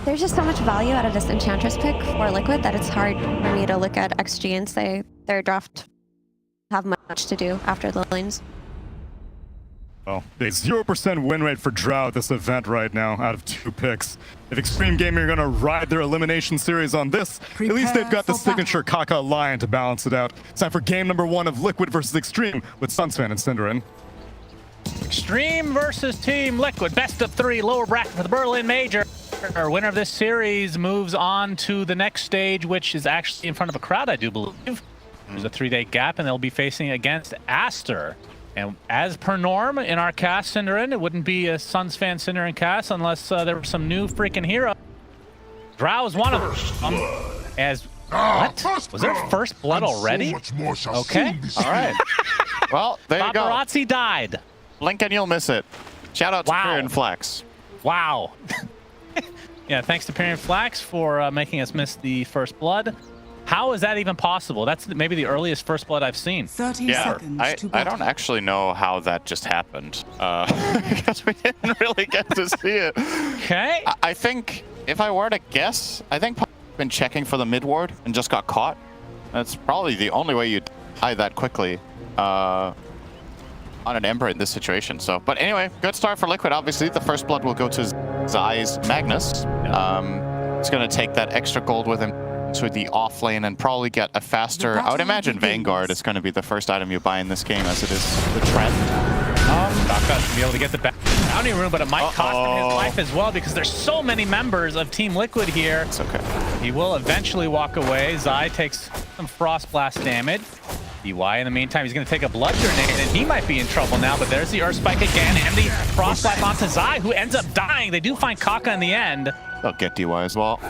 there's just so much value out of this Enchantress pick for Liquid that it's hard for me to look at XG and say their draft have much to do after the lanes. Well, a 0% win rate for Drow at this event right now out of 2 picks. If Xtreme Gaming are going to ride their elimination series on this, at least they've got the signature Kaka Lion to balance it out. It's time for game number 1 of Liquid versus Xtreme with Sunsfan and Cinderin. Xtreme versus Team Liquid. Best of 3, lower bracket for the Berlin Major. Our winner of this series moves on to the next stage, which is actually in front of a crowd, I do believe. There's a 3-day gap, and they'll be facing against Aster. And as per norm in our cast, Cinderin, it wouldn't be a Suns fan Cinderin cast unless there were some new freaking hero. Drow is one of them. What? Was there first blood already? Okay. All right. Well, there you go. Paparazzi died. Blink and you'll miss it. Shout out to Pyrian Flax. Wow. Yeah, thanks to Pyrian Flax for making us miss the first blood. How is that even possible? That's maybe the earliest first blood I've seen. 30 seconds I don't actually know how that just happened. Because we didn't really get to see it. Okay. I think, if I were to guess, I think I've been checking for the mid ward and just got caught. That's probably the only way you'd die that quickly on an Ember in this situation. So, but anyway, good start for Liquid. Obviously, the first blood will go to Zai's Magnus. He's going to take that extra gold with him to the off lane and probably get a faster... I would imagine Vanguard is going to be the first item you buy in this game, as it is the trend. Kaka should be able to get the bounty room, but it might cost him his life as well because there's so many members of Team Liquid here. It's okay. He will eventually walk away. Zai takes some Frost Blast damage. DY in the meantime, he's going to take a Blood Grenade, and he might be in trouble now, but there's the Earth Spike again, and the Frost Blast onto Zai, who ends up dying. They do find Kaka in the end. They'll get DY as well.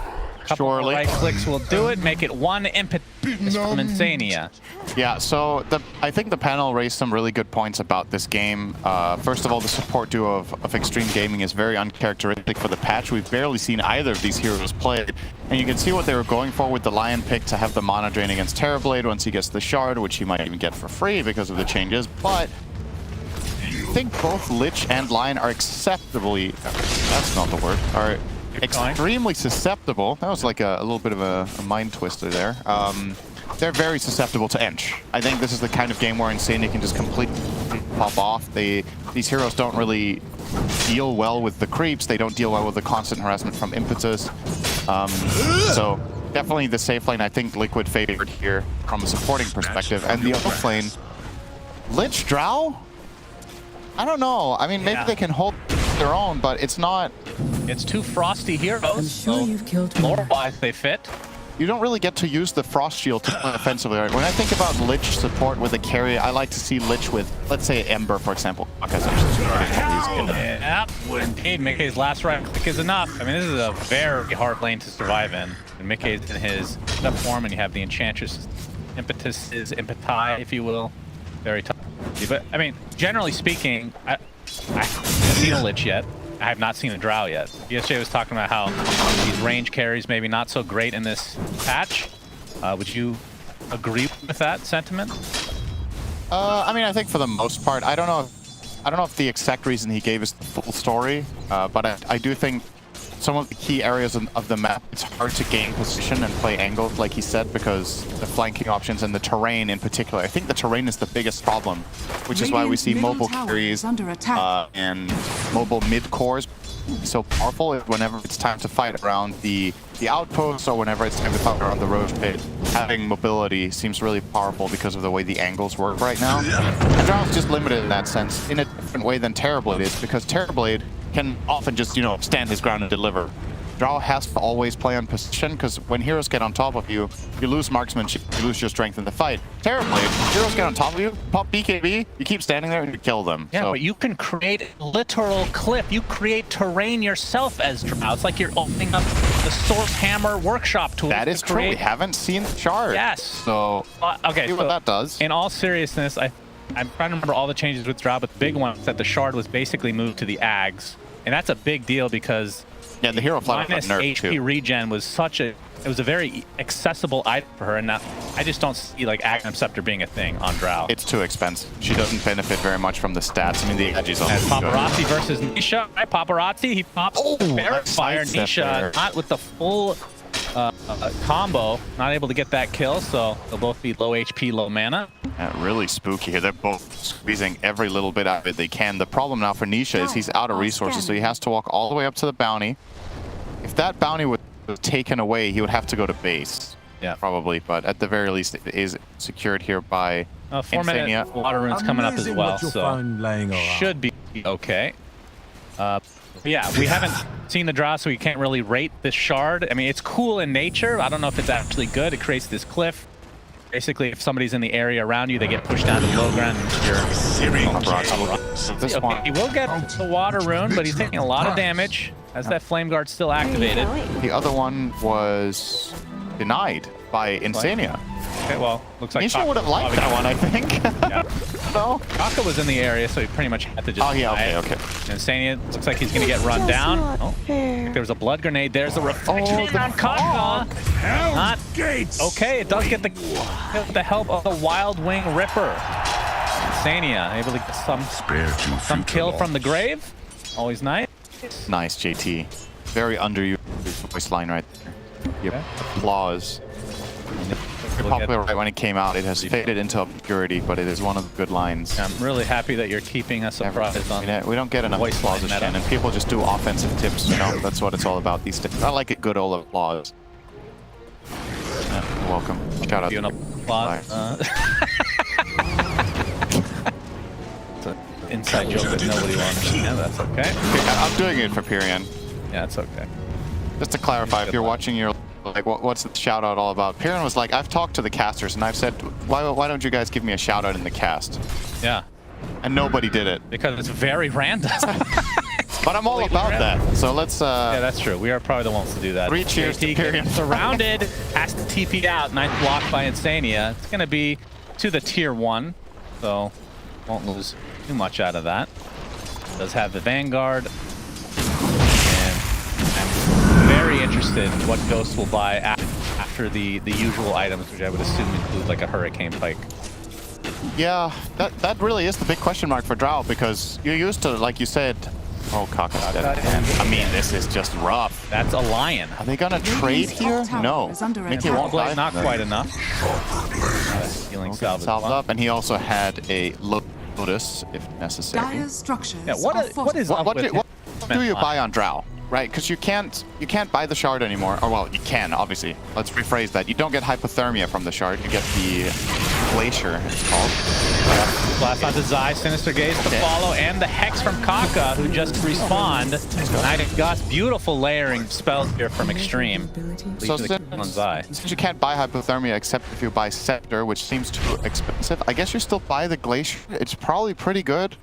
Couple right clicks will do it, make it 1 impetus from Insania. Yeah, so I think the panel raised some really good points about this game. First of all, the support duo of Xtreme Gaming is very uncharacteristic for the patch. We've barely seen either of these heroes played. And you can see what they were going for with the Lion pick to have the Mana Drain against Terrorblade once he gets the Shard, which he might even get for free because of the changes. But I think both Lich and Lion are acceptably... That's not the word. Are extremely susceptible. That was like a little bit of a mind twister there. They're very susceptible to ENG. I think this is the kind of game where Insania can just completely pop off. These heroes don't really deal well with the creeps. They don't deal well with the constant harassment from Impetus. So definitely the safe lane, I think Liquid favored here from a supporting perspective. And the off lane, Lich Drow? I don't know. I mean, maybe they can hold their own, but it's not... It's 2 frosty heroes, so lore-wise they fit. You don't really get to use the Frost Shield to play offensively. When I think about Lich support with a carry, I like to see Lich with, let's say, Ember, for example. Yeah, indeed, Mickey's last right click is enough. I mean, this is a very hard lane to survive in. And Mickey's in his step form, and you have the Enchantress Impetus, Impeti, if you will. Very tough. But, I mean, generally speaking, I haven't seen a Lich yet. I have not seen a Drow yet. BSJ was talking about how these range carries maybe not so great in this patch. Would you agree with that sentiment? I mean, I think for the most part, I don't know if the exact reason he gave is the full story, but I do think some of the key areas of the map, it's hard to gain position and play angles, like he said, because the flanking options and the terrain in particular. I think the terrain is the biggest problem, which is why we see mobile carries and mobile mid-cores so powerful whenever it's time to fight around the outposts or whenever it's time to fight around the Roach Pit. Having mobility seems really powerful because of the way the angles work right now. And Drow's just limited in that sense, in a different way than Terrorblade is, because Terrorblade can often just, stand his ground and deliver. Drow has to always play on position, because when heroes get on top of you, you lose marksmanship, you lose your strength in the fight. Terribly, heroes get on top of you, pop BKB, you keep standing there and you kill them. Yeah, so. but you can create a literal cliff. You create terrain yourself as Drow. It's like you're opening up the Source Hammer workshop tool. That is true. We haven't seen the shard. Yes. So, okay, see what that does. In all seriousness, I'm trying to remember all the changes with Drow, but the big one is that the shard was basically moved to the Ags. And that's a big deal because yeah, the hero flat minus nerfed HP too. regen was it was a very accessible item for her, and now I just don't see like Aghanim Scepter being a thing on Drow. It's too expensive. She doesn't benefit very much from the stats. I mean, the edge is also Paparazzi good. versus Nisha. Right, Paparazzi, he pops Barret Fire. Nisha not with the full combo, not able to get that kill, so they'll both be low HP, low mana. Yeah, really spooky here. They're both squeezing every little bit out of it they can. The problem now for Nisha is he's out of resources, so he has to walk all the way up to the bounty. If that bounty was taken away, he would have to go to base. Yeah, probably, but at the very least, it is secured here by 4-minute water rune's coming up as well, so should be okay. Yeah, we haven't seen the draw, so we can't really rate this shard. I mean, it's cool in nature. I don't know if it's actually good. It creates this cliff. Basically, if somebody's in the area around you, they get pushed down to the low ground. Okay, he will get the water rune, but he's taking a lot of damage as that flame guard still activated. The other one was denied by Insania. Okay, well, looks like Nisha would have liked that one, I think. Yeah. No, Kaka was in the area, so he pretty much had to just. Oh yeah, okay. Insania looks like he's gonna get run down. Oh, there was a blood grenade. There's a reflection on Kaka. Not okay. It does get the help of the Wild Wing Ripper. Insania able to get some kill from the grave. Always nice. Nice, JT. Very underused voice line right there. Your applause. Very popular right when it came out. It has faded into obscurity, but it is one of the good lines. I'm really happy that you're keeping us apprised on. We don't get enough applause as Shannon. People just do offensive tips, you know. That's what it's all about these days. I like it good old applause. Yeah, you're welcome. Shout out. You an applause. It's an inside joke that nobody will understand. That's okay. I'm doing it for Pyrian. Yeah, it's okay. Just to clarify, if you're watching your like, what's the shout out all about? Pyrian was like, I've talked to the casters and I've said, why don't you guys give me a shout out in the cast? Yeah. And nobody did it. Because it's very random. But I'm all about that. So let's. Yeah, that's true. We are probably the ones to do that. 3 cheers to Pyrian. Surrounded, has to TP out. Nice block by Insania. It's going to be to the tier 1, so won't lose too much out of that. Does have the Vanguard. Very interested in what Ghost will buy after the usual items, which I would assume include like a Hurricane Pike. Yeah, that really is the big question mark for Drow, because you're used to, like you said, oh, Kaka's dead. I mean, this is just rough. That's a lion. Are they gonna trade here? No. Mickey won't play, not quite enough. Healing salved up, and he also had a Lotus if necessary. Yeah, what do you buy on Drow? Right, because you can't buy the shard anymore. Or well, you can, obviously. Let's rephrase that. You don't get hypothermia from the shard. You get the glacier, it's called. Blast onto Zai, Sinister Gaze to follow, and the Hex from Kaka, who just respawned. Knight of Goss, beautiful layering spells here from Xtreme. So since you can't buy hypothermia except if you buy Scepter, which seems too expensive, I guess you still buy the glacier. It's probably pretty good.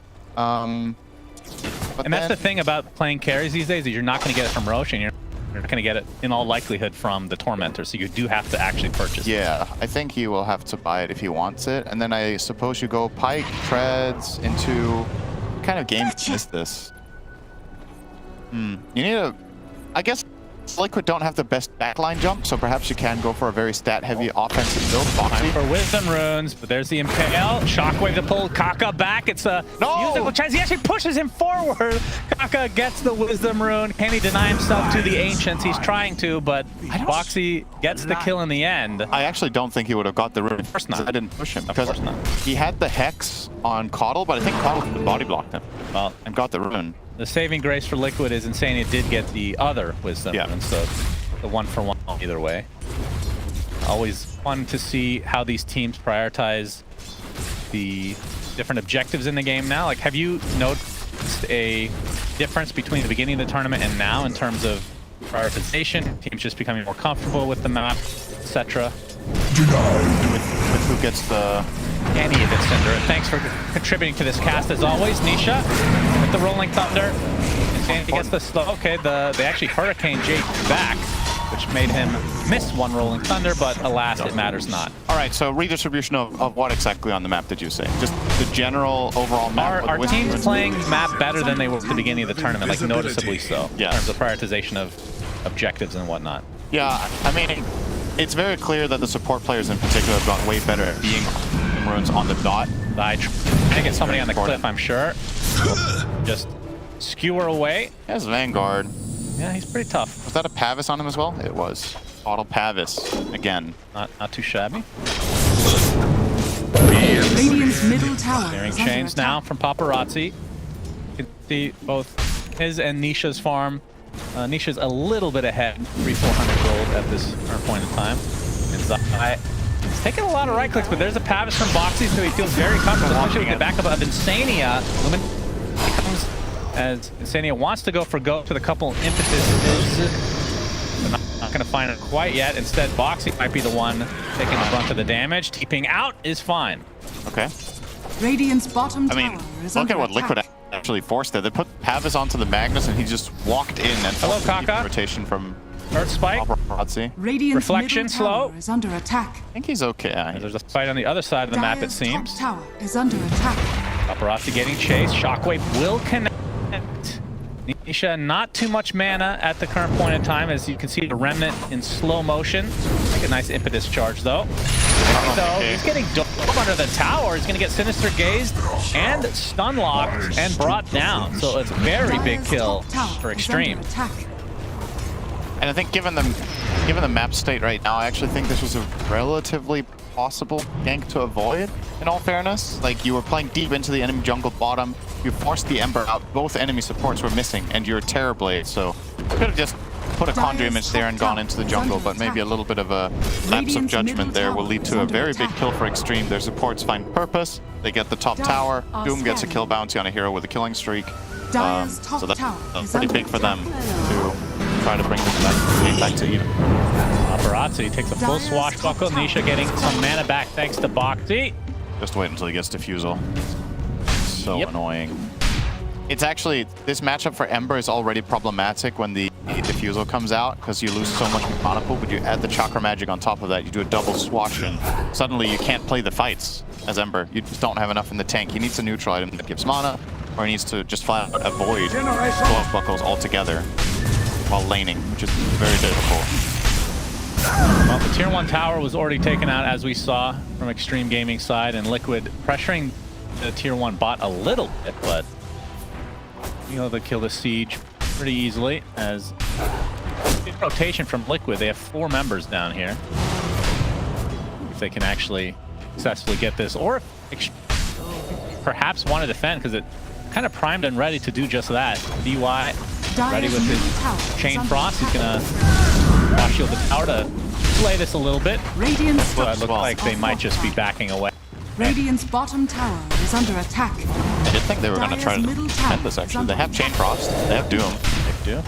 And that's the thing about playing carries these days, is you're not going to get it from Roche, and you're not going to get it in all likelihood from the Tormentor, so you do have to actually purchase it. Yeah, I think he will have to buy it if he wants it, and then I suppose you go Pike, Treads, into... What kind of game is this? You need a... I guess Liquid don't have the best backline jump, so perhaps you can go for a very stat-heavy offensive build. Time for Wisdom Runes, but there's the Impale. Shockwave to pull Kaka back. It's a musical chance. He actually pushes him forward. Kaka gets the Wisdom Rune. Can he deny himself to the Ancients? He's trying to, but Boxy gets the kill in the end. I actually don't think he would have got the rune. Of course not. I didn't push him. Of course not. He had the Hex on Coddle, but I think Coddle body blocked him. Well, and got the rune. The saving grace for Liquid is Insania did get the other Wisdom Rune, so the 1-for-1 either way. Always fun to see how these teams prioritize the different objectives in the game now. Like, have you noticed a difference between the beginning of the tournament and now in terms of prioritization. Teams just becoming more comfortable with the map, etc. With who gets the... Any of it, Cinder. And thanks for contributing to this cast as always. Nisha with the Rolling Thunder. And Sandy gets the slow. Okay, they actually Hurricane Jake back, which made him miss one Rolling Thunder, but alas, it matters not. All right, so redistribution of what exactly on the map did you say? Just the general overall map? Our team's playing map better than they were at the beginning of the tournament, like noticeably so, in terms of prioritization of objectives and whatnot. Yeah, I mean, it's very clear that the support players in particular have gotten way better at being runes on the dot. I try to get somebody on the cliff, I'm sure. Just skewer away. Yes, Vanguard. Yeah, he's pretty tough. Was that a Pavis on him as well? It was. Auto Pavis again. Not too shabby. Radiant's middle tower. Clearing chains now from Paparazzi. You can see both his and Nisha's farm. Nisha's a little bit ahead, 300-400 gold at this current point in time. And Zai is taking a lot of right clicks, but there's a Pavis from Boxy, so he feels very comfortable, especially with the backup of Insania. Lumen comes as Insania wants to go for go to the couple impetuses. Not going to find it quite yet. Instead, Boxy might be the one taking the brunt of the damage. TPing out is fine. Okay. Radiant's bottom I mean, look at what Liquid actually forced there. They put Pavis onto the Magnus, and he just walked in and forced the rotation from Earth Spike. Radiant's Reflection slow. is under attack. I think he's okay. There's a fight on the other side of the map, it seems. Top tower is under attack. Paparazzi getting chased. Shockwave will connect. Nisha, not too much mana at the current point in time, as you can see the Remnant in slow motion. Like a nice impetus charge, though. He's getting dove under the tower. He's going to get Sinister Gazed and stun locked and brought down. So it's a very big kill for Xtreme. And I think given the map state right now, I actually think this was a relatively possible gank to avoid, in all fairness. Like, you were playing deep into the enemy jungle bottom, you forced the Ember out, both enemy supports were missing, and you're Terrorblade, so you could have just put a Conjure image there and gone into the jungle, but maybe a little bit of a lapse of judgment there will lead to a very big kill for Xtreme. Their supports find purpose, they get the top tower, Doom gets a kill bounty on a hero with a killing streak, so that's pretty big for them to try to bring this back to even. Paparazzi takes a full swashbuckle. Nisha getting some mana back thanks to Bhakti. Just wait until he gets Diffusal. So annoying. It's actually, this matchup for Ember is already problematic when the Diffusal comes out, because you lose so much mana pool, but you add the Chakra Magic on top of that, you do a double swash, and suddenly you can't play the fights as Ember. You just don't have enough in the tank. He needs a neutral item that gives mana, or he needs to just flat out avoid swashbuckles altogether while laning, which is very difficult. Well, the tier 1 tower was already taken out, as we saw from Xtreme Gaming side, and Liquid pressuring the tier 1 bot a little bit, but you know, they kill the siege pretty easily. As rotation from Liquid, they have 4 members down here. If they can actually successfully get this, or if perhaps want to defend, because it kind of primed and ready to do just that. DY ready with his Chain Frost. He's gonna Frost shield the tower to play this a little bit. So it looks like they might just be backing away. Radiant's bottom tower is under attack. I did think they were going to try to defend this, actually. They have Chain Frost, they have Doom. They do.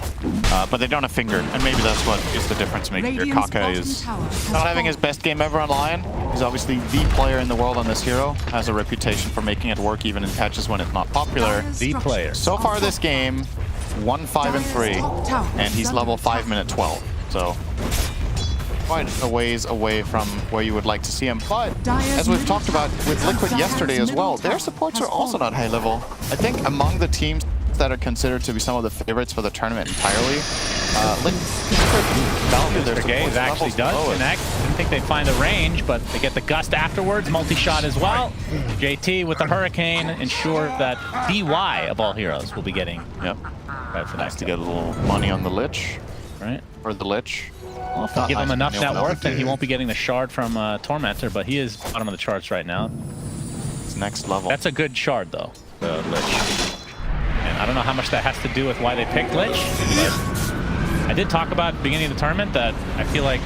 But they don't have Finger, and maybe that's what is the difference maker here. A.K.A. is not having his best game ever on Lion. He's obviously the player in the world on this hero. Has a reputation for making it work even in patches when it's not popular. The player. So far this game, 1-5-3, and he's level 5-12. So quite a ways away from where you would like to see him. But as we've talked about with Liquid yesterday as well, their supports are also not high level. I think among the teams that are considered to be some of the favorites for the tournament entirely, Mr. Gaze actually does connect. Didn't think they'd find the range, but they get the gust afterwards. Multi-shot as well. JT with the Hurricane ensure that DY of all heroes will be getting nice to get a little money on the Lich. Right. Or the Lich. Well, if we give him enough net worth, then he won't be getting the shard from Tormentor, but he is bottom of the charts right now. It's next level. That's a good shard, though, the Lich. And I don't know how much that has to do with why they picked Lich, but I did talk about at the beginning of the tournament that I feel like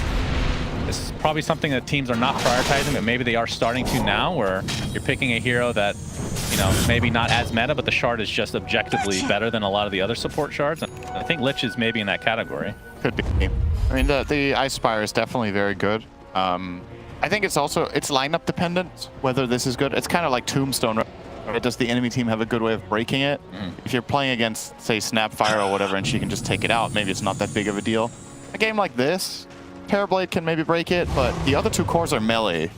this is probably something that teams are not prioritizing, but maybe they are starting to now, where you're picking a hero that, you know, maybe not as meta, but the shard is just objectively better than a lot of the other support shards. And I think Lich is maybe in that category. Could be. I mean, the Ice Spire is definitely very good. I think it's lineup dependent whether this is good. It's kind of like Tombstone, right? Does the enemy team have a good way of breaking it? If you're playing against, say, Snapfire or whatever, and she can just take it out, maybe it's not that big of a deal. A game like this, Terrorblade can maybe break it, but the other two cores are melee,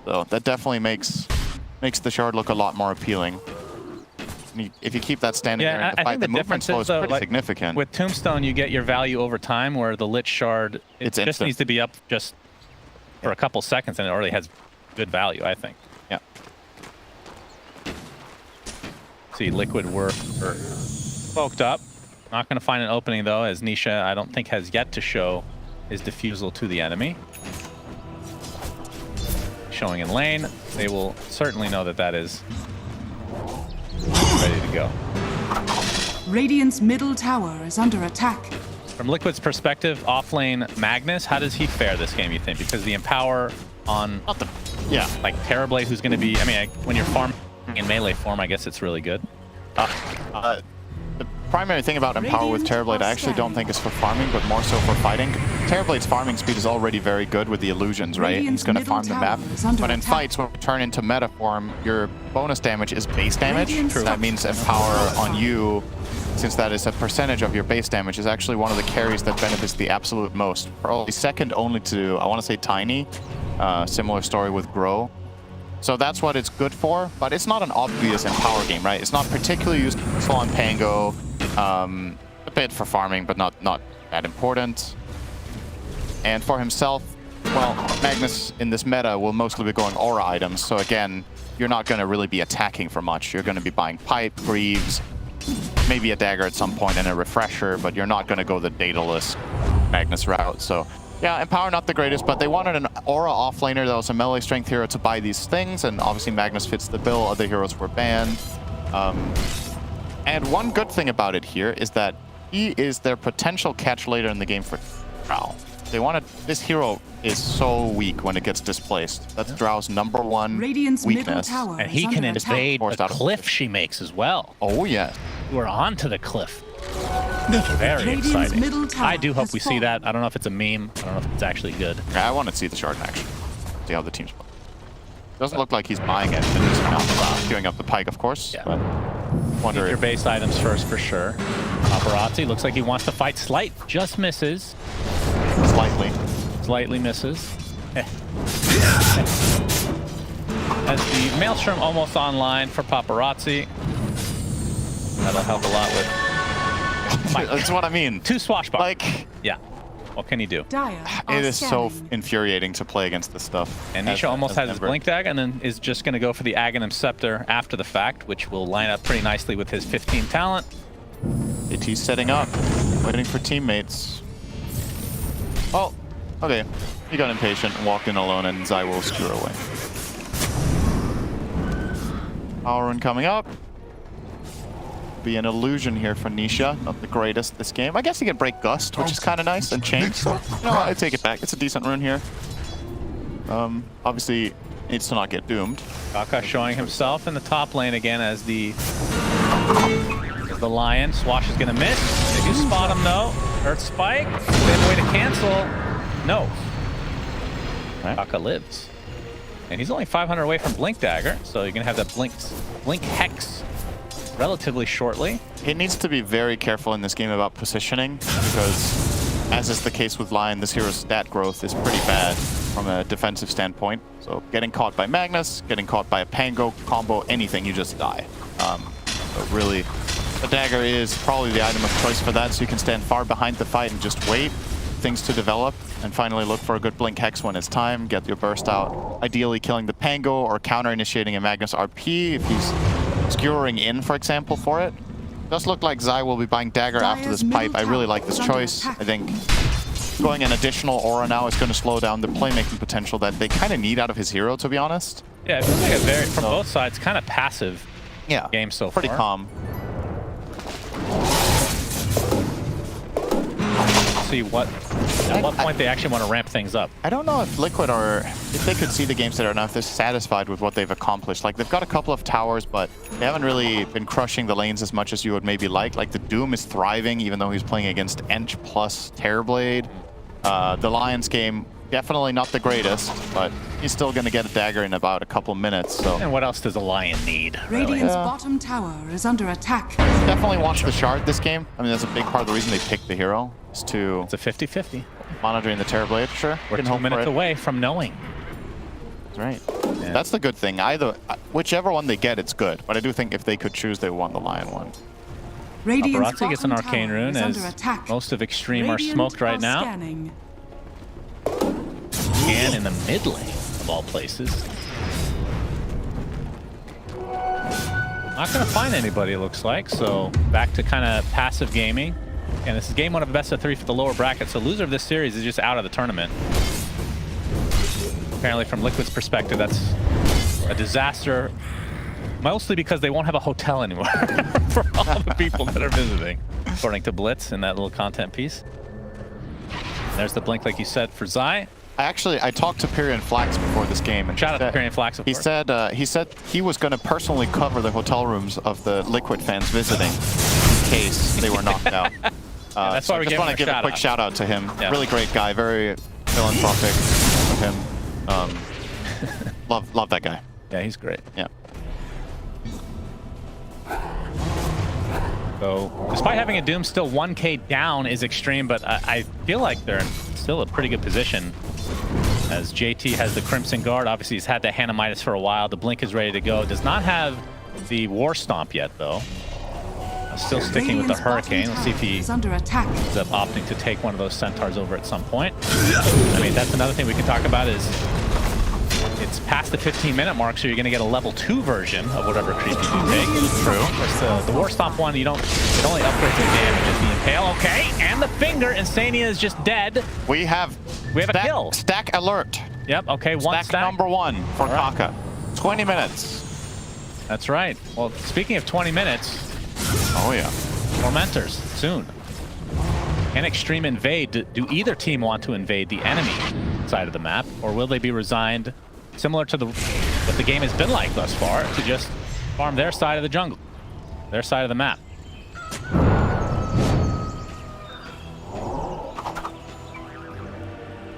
so that definitely makes the Shard look a lot more appealing. If you keep that standing there in the fight, the movement flow is pretty significant. With Tombstone, you get your value over time, where the Lich Shard, it just needs to be up just for a couple seconds, and it already has good value, I think. Yeah. See, Liquid were poked up. Not going to find an opening, though, as Nisha, I don't think, has yet to show his defusal to the enemy. Showing in lane, they will certainly know that that is ready to go. Radiant's middle tower is under attack. From Liquid's perspective, offlane Magnus, how does he fare this game, you think? Because the Empower on, like Terrorblade, who's going to be, I mean, when you're farming in melee form, I guess it's really good. The primary thing about Empower with Terrorblade, I actually don't think is for farming, but more so for fighting. Terrorblade's farming speed is already very good with the illusions, right? He's going to farm the map. But in fights, when you turn into meta form, your bonus damage is base damage. That means Empower on you, since that is a percentage of your base damage, is actually one of the carries that benefits the absolute most. Probably second only to, I want to say, Tiny. Similar story with Grow. So that's what it's good for, but it's not an obvious Empower game, right? It's not particularly useful on Pango. A bit for farming, but not that important. And for himself, well, Magnus in this meta will mostly be going aura items. So again, you're not going to really be attacking for much. You're going to be buying Pipe, Greaves, maybe a dagger at some point and a refresher, but you're not going to go the dataless Magnus route. So yeah, Empower not the greatest, but they wanted an aura offlaner that was a melee strength hero to buy these things, and obviously Magnus fits the bill. Other heroes were banned. And one good thing about it here is that he is their potential catch later in the game for Drow. They wanted, this hero is so weak when it gets displaced. That's Drow's #1 weakness. And he can invade the cliff she makes as well. Oh yeah. We're onto the cliff. Very exciting. I do hope we see that. I don't know if it's a meme. I don't know if it's actually good. Yeah, I want to see the Shard in action. See how the team's playing. Doesn't look like he's buying it. And he's queuing up the Pike, of course. Yeah. But wonder your base items first for sure. Paparazzi looks like he wants to fight Slight. Just misses. Slightly misses. As the Maelstrom almost online for Paparazzi. That'll help a lot with... That's what I mean. 2 swashbucklers. Like, yeah. What can he do? It is so infuriating to play against this stuff. And Nisha almost has his Blink Dag and then is just going to go for the Aghanim Scepter after the fact, which will line up pretty nicely with his 15 talent. AT's setting up, waiting for teammates. Oh, okay. He got impatient and walked in alone, and Zai will skewer away. Power run coming up. Be an illusion here for Nisha. Not the greatest this game. I guess he can break Gust, which is kind of nice, and Chain. So, no, I take it back. It's a decent rune here. Obviously, needs to not get doomed. Kaka showing himself in the top lane again as the Lion. Swash is going to miss. They do spot him, though. Earth Spike. They have a way to cancel. No. Kaka lives. And he's only 500 away from Blink Dagger, so you're going to have that Blink Hex relatively shortly. He needs to be very careful in this game about positioning, because as is the case with Lion, this hero's stat growth is pretty bad from a defensive standpoint. So getting caught by Magnus, getting caught by a Pango combo, anything, you just die. But really, the dagger is probably the item of choice for that, so you can stand far behind the fight and just wait things to develop, and finally look for a good Blink Hex when it's time, get your burst out, ideally killing the Pango or counter-initiating a Magnus RP if he's skewering in, for example, for it. Does look like Zai will be buying dagger after this pipe. I really like this choice. I think going an additional aura now is going to slow down the playmaking potential that they kind of need out of his hero, to be honest. Yeah, it feels like a very, from both sides, kind of passive game so far. Pretty calm. see at what point they actually want to ramp things up. I don't know if Liquid are, if they could see the game state or not, if they're satisfied with what they've accomplished. Like, they've got a couple of towers, but they haven't really been crushing the lanes as much as you would maybe like. Like, the Doom is thriving, even though he's playing against ENG plus Terrorblade. The Lions game, definitely not the greatest, but he's still going to get a dagger in about a couple minutes. So. And what else does a Lion need? Radiant's bottom tower is under attack. Definitely wants the shard this game. I mean, that's a big part of the reason they picked the hero. Is to... It's a 50-50. Monitoring the Terrorblade, sure. We're 2 minutes away from knowing. That's right. Yeah. That's the good thing. Either, whichever one they get, it's good. But I do think if they could choose, they want the Lion one. Paparazzi gets an arcane rune as most of Xtreme are smoked right now. Scanning. Scan in the mid lane, of all places. Not going to find anybody, it looks like. So back to kind of passive gaming. And this is game 1 of best of 3 for the lower bracket. So loser of this series is just out of the tournament. Apparently from Liquid's perspective, that's a disaster. Mostly because they won't have a hotel anymore for all the people that are visiting, according to Blitz in that little content piece. There's the blink, like you said, for Zai. I talked to Pyrian Flax before this game. And shout out to Pyrian Flax, of course. He said he was going to personally cover the hotel rooms of the Liquid fans visiting in case they were knocked out. That's why we just want to give a quick shout out to him. Yeah. Really great guy, very philanthropic of him. Love that guy. Yeah, he's great. Yeah. So, despite having a Doom, still 1k down is Xtreme, but I feel like they're in still a pretty good position. As JT has the Crimson Guard, obviously he's had the Hanamitis for a while. The Blink is ready to go. Does not have the War Stomp yet, though. Still sticking with the Hurricane. Let's see if he ends up opting to take one of those Centaurs over at some point. I mean, that's another thing we can talk about is it's past the 15-minute mark, so you're going to get a level 2 version of whatever creep you do take. True. The War Stomp one, it only upgrades the damage as the Impale. Okay, and the Finger. Insania is just dead. We have a kill. Stack alert. Yep, okay, one stack. Number 1 for Kaka. 20 minutes. That's right. Well, speaking of 20 minutes... Oh, yeah. Tormentors, soon. Can Xtreme invade? Do either team want to invade the enemy side of the map? Or will they be resigned, similar to what the game has been like thus far, to just farm their side of the jungle, their side of the map?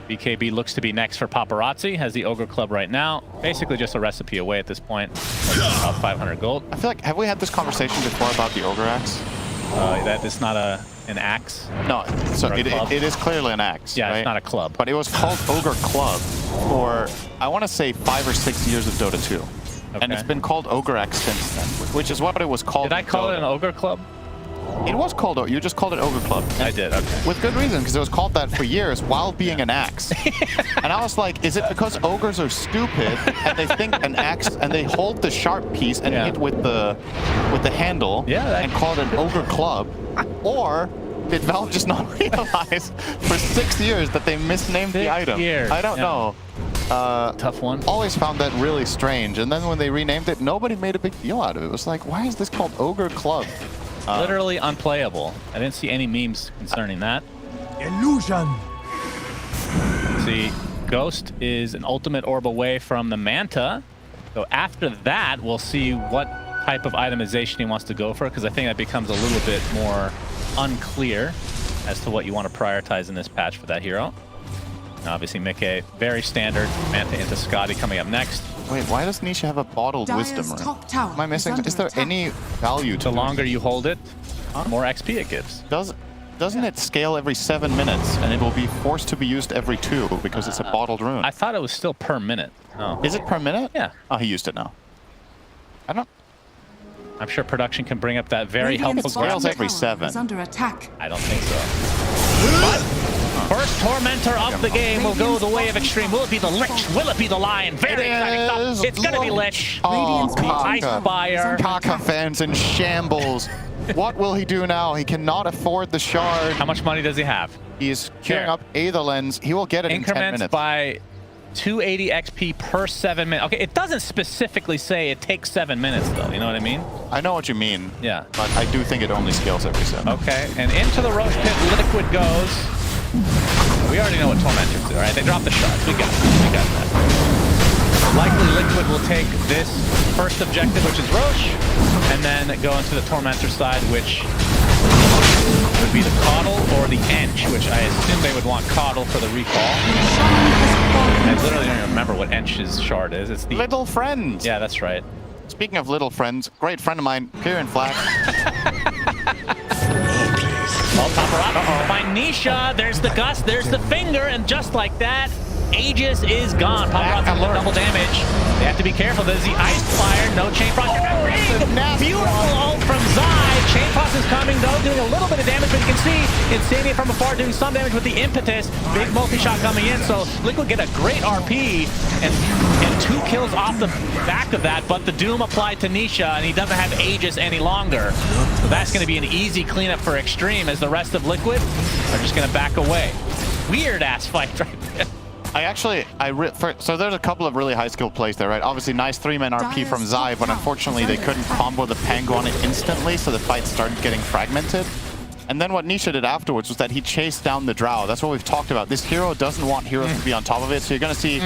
BKB looks to be next for Paparazzi, has the Ogre Club right now. Basically just a recipe away at this point. About 500 gold. I feel like, have we had this conversation before about the Ogre Axe? That it's not an axe? No, so it is clearly an axe. Yeah, right? It's not a club. But it was called Ogre Club for, I want to say, 5 or 6 years of Dota 2. Okay. And it's been called Ogre Axe since then, which is what it was called. Did I call it an Ogre Club? It was called, you just called it Ogre Club. I did, okay. With good reason, because it was called that for years while being an axe. And I was like, is it because ogres are stupid and they think an axe, and they hold the sharp piece and hit with the handle and call it an Ogre Club? Or did Valve just not realize for 6 years that they misnamed the item? I don't know. Tough one. Always found that really strange. And then when they renamed it, nobody made a big deal out of it. It was like, why is this called Ogre Club? Literally unplayable. I didn't see any memes concerning that. Illusion. See, Ghost is an ultimate orb away from the Manta. So after that, we'll see what type of itemization he wants to go for, because I think that becomes a little bit more unclear as to what you want to prioritize in this patch for that hero. And obviously, Mickey, very standard. Manta into Scotty coming up next. Wait, why does Nisha have a bottled wisdom rune? Am I missing? Is there any value to the longer you hold it, the more XP it gives. Doesn't it scale every 7 minutes, and it will be forced to be used every 2 because it's a bottled rune? I thought it was still per minute. Oh. Is it per minute? Yeah. Oh, he used it now. I'm sure production can bring up that very helpful scales every 7. Under attack. I don't think so. But first Tormentor of the game will go the way of Xtreme. Will it be the Lich? Will it be the Lion? Very exciting stuff. It's going to be Lich. Oh, Icefire. Kaka fans in shambles. What will he do now? He cannot afford the shard. How much money does he have? He is queuing up Aether Lens. He will get it in 10 minutes. Increments by 280 XP per 7 minutes. Okay, it doesn't specifically say it takes 7 minutes, though. You know what I mean? I know what you mean. Yeah. But I do think it only scales every 7. Okay, and into the Roche Pit, Liquid goes. We already know what Tormentors do, alright? They drop the shards. We got that. Likely Liquid will take this first objective, which is Roche, and then go into the Tormentor side, which would be the Coddle or the Ench, which I assume they would want Coddle for the recall. I literally don't even remember what Ench's shard is. It's the Little Friends. Yeah, that's right. Speaking of little friends, great friend of mine, Peer and Flash. Paparazzi find Nisha. There's the gust. There's the finger, and just like that, Aegis is gone. Paparazzi with double damage. They have to be careful. There's the Ice Fire. No Chain Frost. Beautiful ult from Zai. Chain Frost is coming though, doing a little bit of damage, but you can see Insania from afar doing some damage with the Impetus. Big multi-shot coming in, so Liquid get a great RP and 2 kills off the back of that, but the Doom applied to Nisha, and he doesn't have Aegis any longer. So that's going to be an easy cleanup for Xtreme, as the rest of Liquid are just going to back away. Weird-ass fight right there. So there's a couple of really high skill plays there, right? Obviously, nice 3-man RP from Zai, but unfortunately they couldn't combo the Pango on it instantly, so the fight started getting fragmented. And then what Nisha did afterwards was that he chased down the Drow. That's what we've talked about. This hero doesn't want heroes to be on top of it, so you're going to see,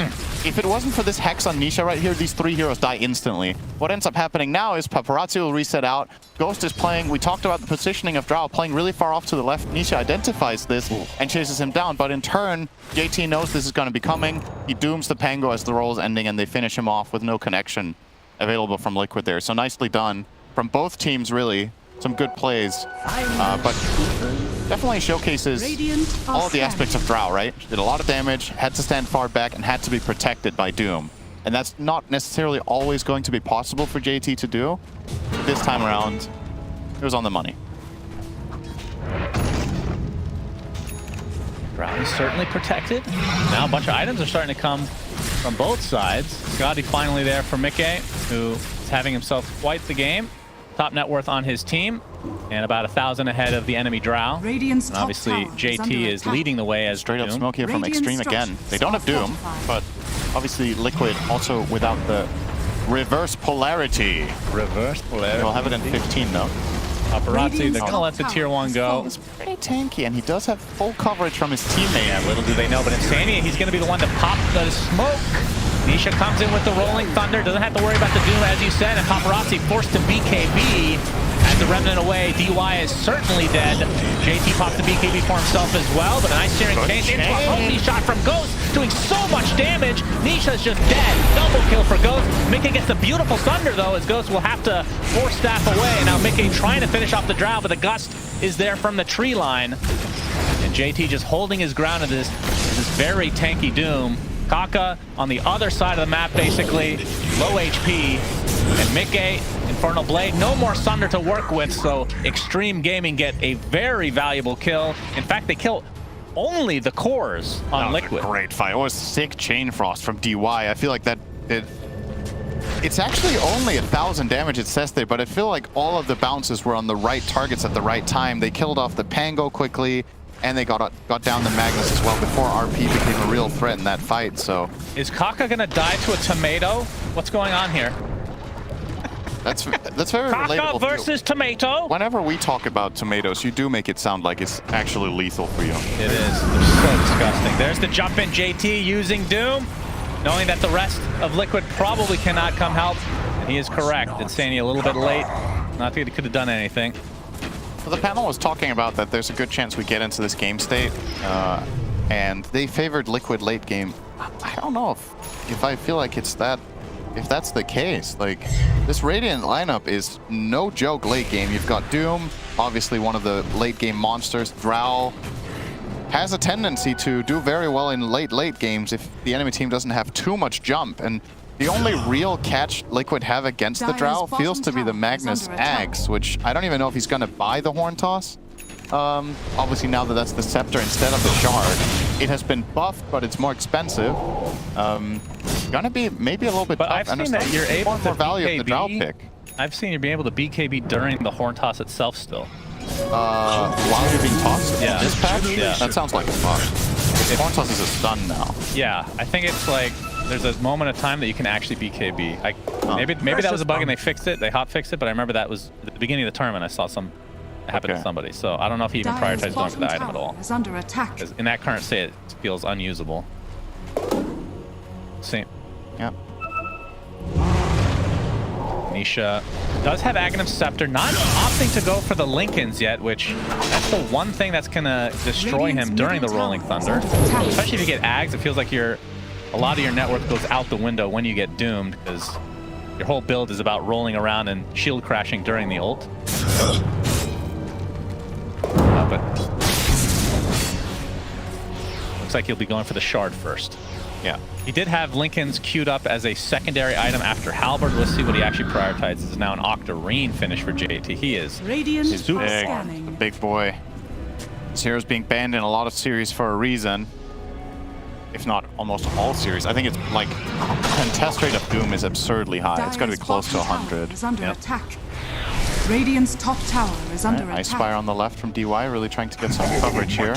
if it wasn't for this Hex on Nisha right here, these 3 heroes die instantly. What ends up happening now is Paparazzi will reset out. Ghost is playing, we talked about the positioning of Drow, playing really far off to the left. Nisha identifies this and chases him down, but in turn, JT knows this is going to be coming. He dooms the Pango as the roll is ending, and they finish him off with no connection available from Liquid there. So nicely done from both teams, really. Some good plays, but definitely showcases all of the aspects of Drow, right? Did a lot of damage, had to stand far back, and had to be protected by Doom. And that's not necessarily always going to be possible for JT to do. This time around, it was on the money. Drow is certainly protected. Now a bunch of items are starting to come from both sides. Scotty finally there for Mickey, who is having himself quite the game. Top net worth on his team, and about 1,000 ahead of the enemy Drow. And obviously, JT is leading the way as straight up smoke here from Xtreme again. They don't have Doom, but obviously Liquid also without the reverse polarity. Reverse polarity. They'll have it in 15 though. Paparazzi, they're gonna let the tier 1 go. He's pretty tanky, and he does have full coverage from his teammate. Yeah, little do they know, but Insania, he's gonna be the one to pop the smoke. Nisha comes in with the Rolling Thunder, doesn't have to worry about the Doom, as you said, and Paparazzi forced to BKB. As the Remnant away, DY is certainly dead. JT pops the BKB for himself as well, but a nice searing change into a multi-shot from Ghost, doing so much damage. Nisha's just dead. Double kill for Ghost. Mickey gets the beautiful Thunder, though, as Ghost will have to force staff away. Now Mickey trying to finish off the Drow, but the Gust is there from the tree line. And JT just holding his ground in this very tanky Doom. Kaka on the other side of the map, basically, low HP, and Mickey, Infernal Blade, no more Sunder to work with, so Xtreme Gaming get a very valuable kill. In fact, they kill only the cores on Liquid. Great fight. It was sick Chain Frost from DY. I feel like that it's actually only 1,000 damage, it says there, but I feel like all of the bounces were on the right targets at the right time. They killed off the Pango quickly, and they got down the Magnus as well before RP became a real threat in that fight, so... Is Kaka gonna die to a tomato? What's going on here? That's very relatable. Kaka versus tomato. Whenever we talk about tomatoes, you do make it sound like it's actually lethal for you. It is. It's so disgusting. There's the jump in JT using Doom, knowing that the rest of Liquid probably cannot come help. And he is correct. Insania a little bit late. Not that he could have done anything. Well, the panel was talking about that there's a good chance we get into this game state, and they favored Liquid late game. I don't know if I feel like it's that, if that's the case. Like, this Radiant lineup is no joke late game. You've got Doom, obviously one of the late game monsters. Drow has a tendency to do very well in late games if the enemy team doesn't have too much jump, and the only real catch Liquid have against the Drow feels to be the Magnus Axe, which I don't even know if he's going to buy the Horn Toss. Obviously now that that's the Scepter instead of the Shard. It has been buffed, but it's more expensive. Gonna be maybe a little bit tough. I've seen that you're able to value of the Drow pick. I've seen you be able to BKB during the Horn Toss itself still. While you're being tossed? Yeah. This patch? Yeah. That sounds like a bug. Horn Toss is a stun now. Yeah, I think it's like there's a moment of time that you can actually BKB. Maybe that was a bug and they fixed it. They hot fixed it, but I remember that was at the beginning of the tournament. I saw some happened to somebody. So I don't know if he even Dire's prioritized going for the item at all. Is under attack. 'Cause in that current state, it feels unusable. Same. Yep. Nisha does have Aghanim Scepter, not opting to go for the Lincolns yet, which that's the one thing that's gonna destroy him during the Rolling Thunder. Especially if you get Ags, it feels like a lot of your net worth goes out the window when you get doomed, because your whole build is about rolling around and shield crashing during the ult. But looks like he'll be going for the Shard first. Yeah. He did have Lincoln's queued up as a secondary item after Halberd. Let's see what he actually prioritizes. Is now an Octarine finish for JT. He is big, big boy. This hero's being banned in a lot of series for a reason. If not almost all series. I think it's like contest rate of Doom is absurdly high. It's got to be close to 100. Is under attack. Radiant's top tower is under attack. Ice Spire on the left from DY, really trying to get some coverage here.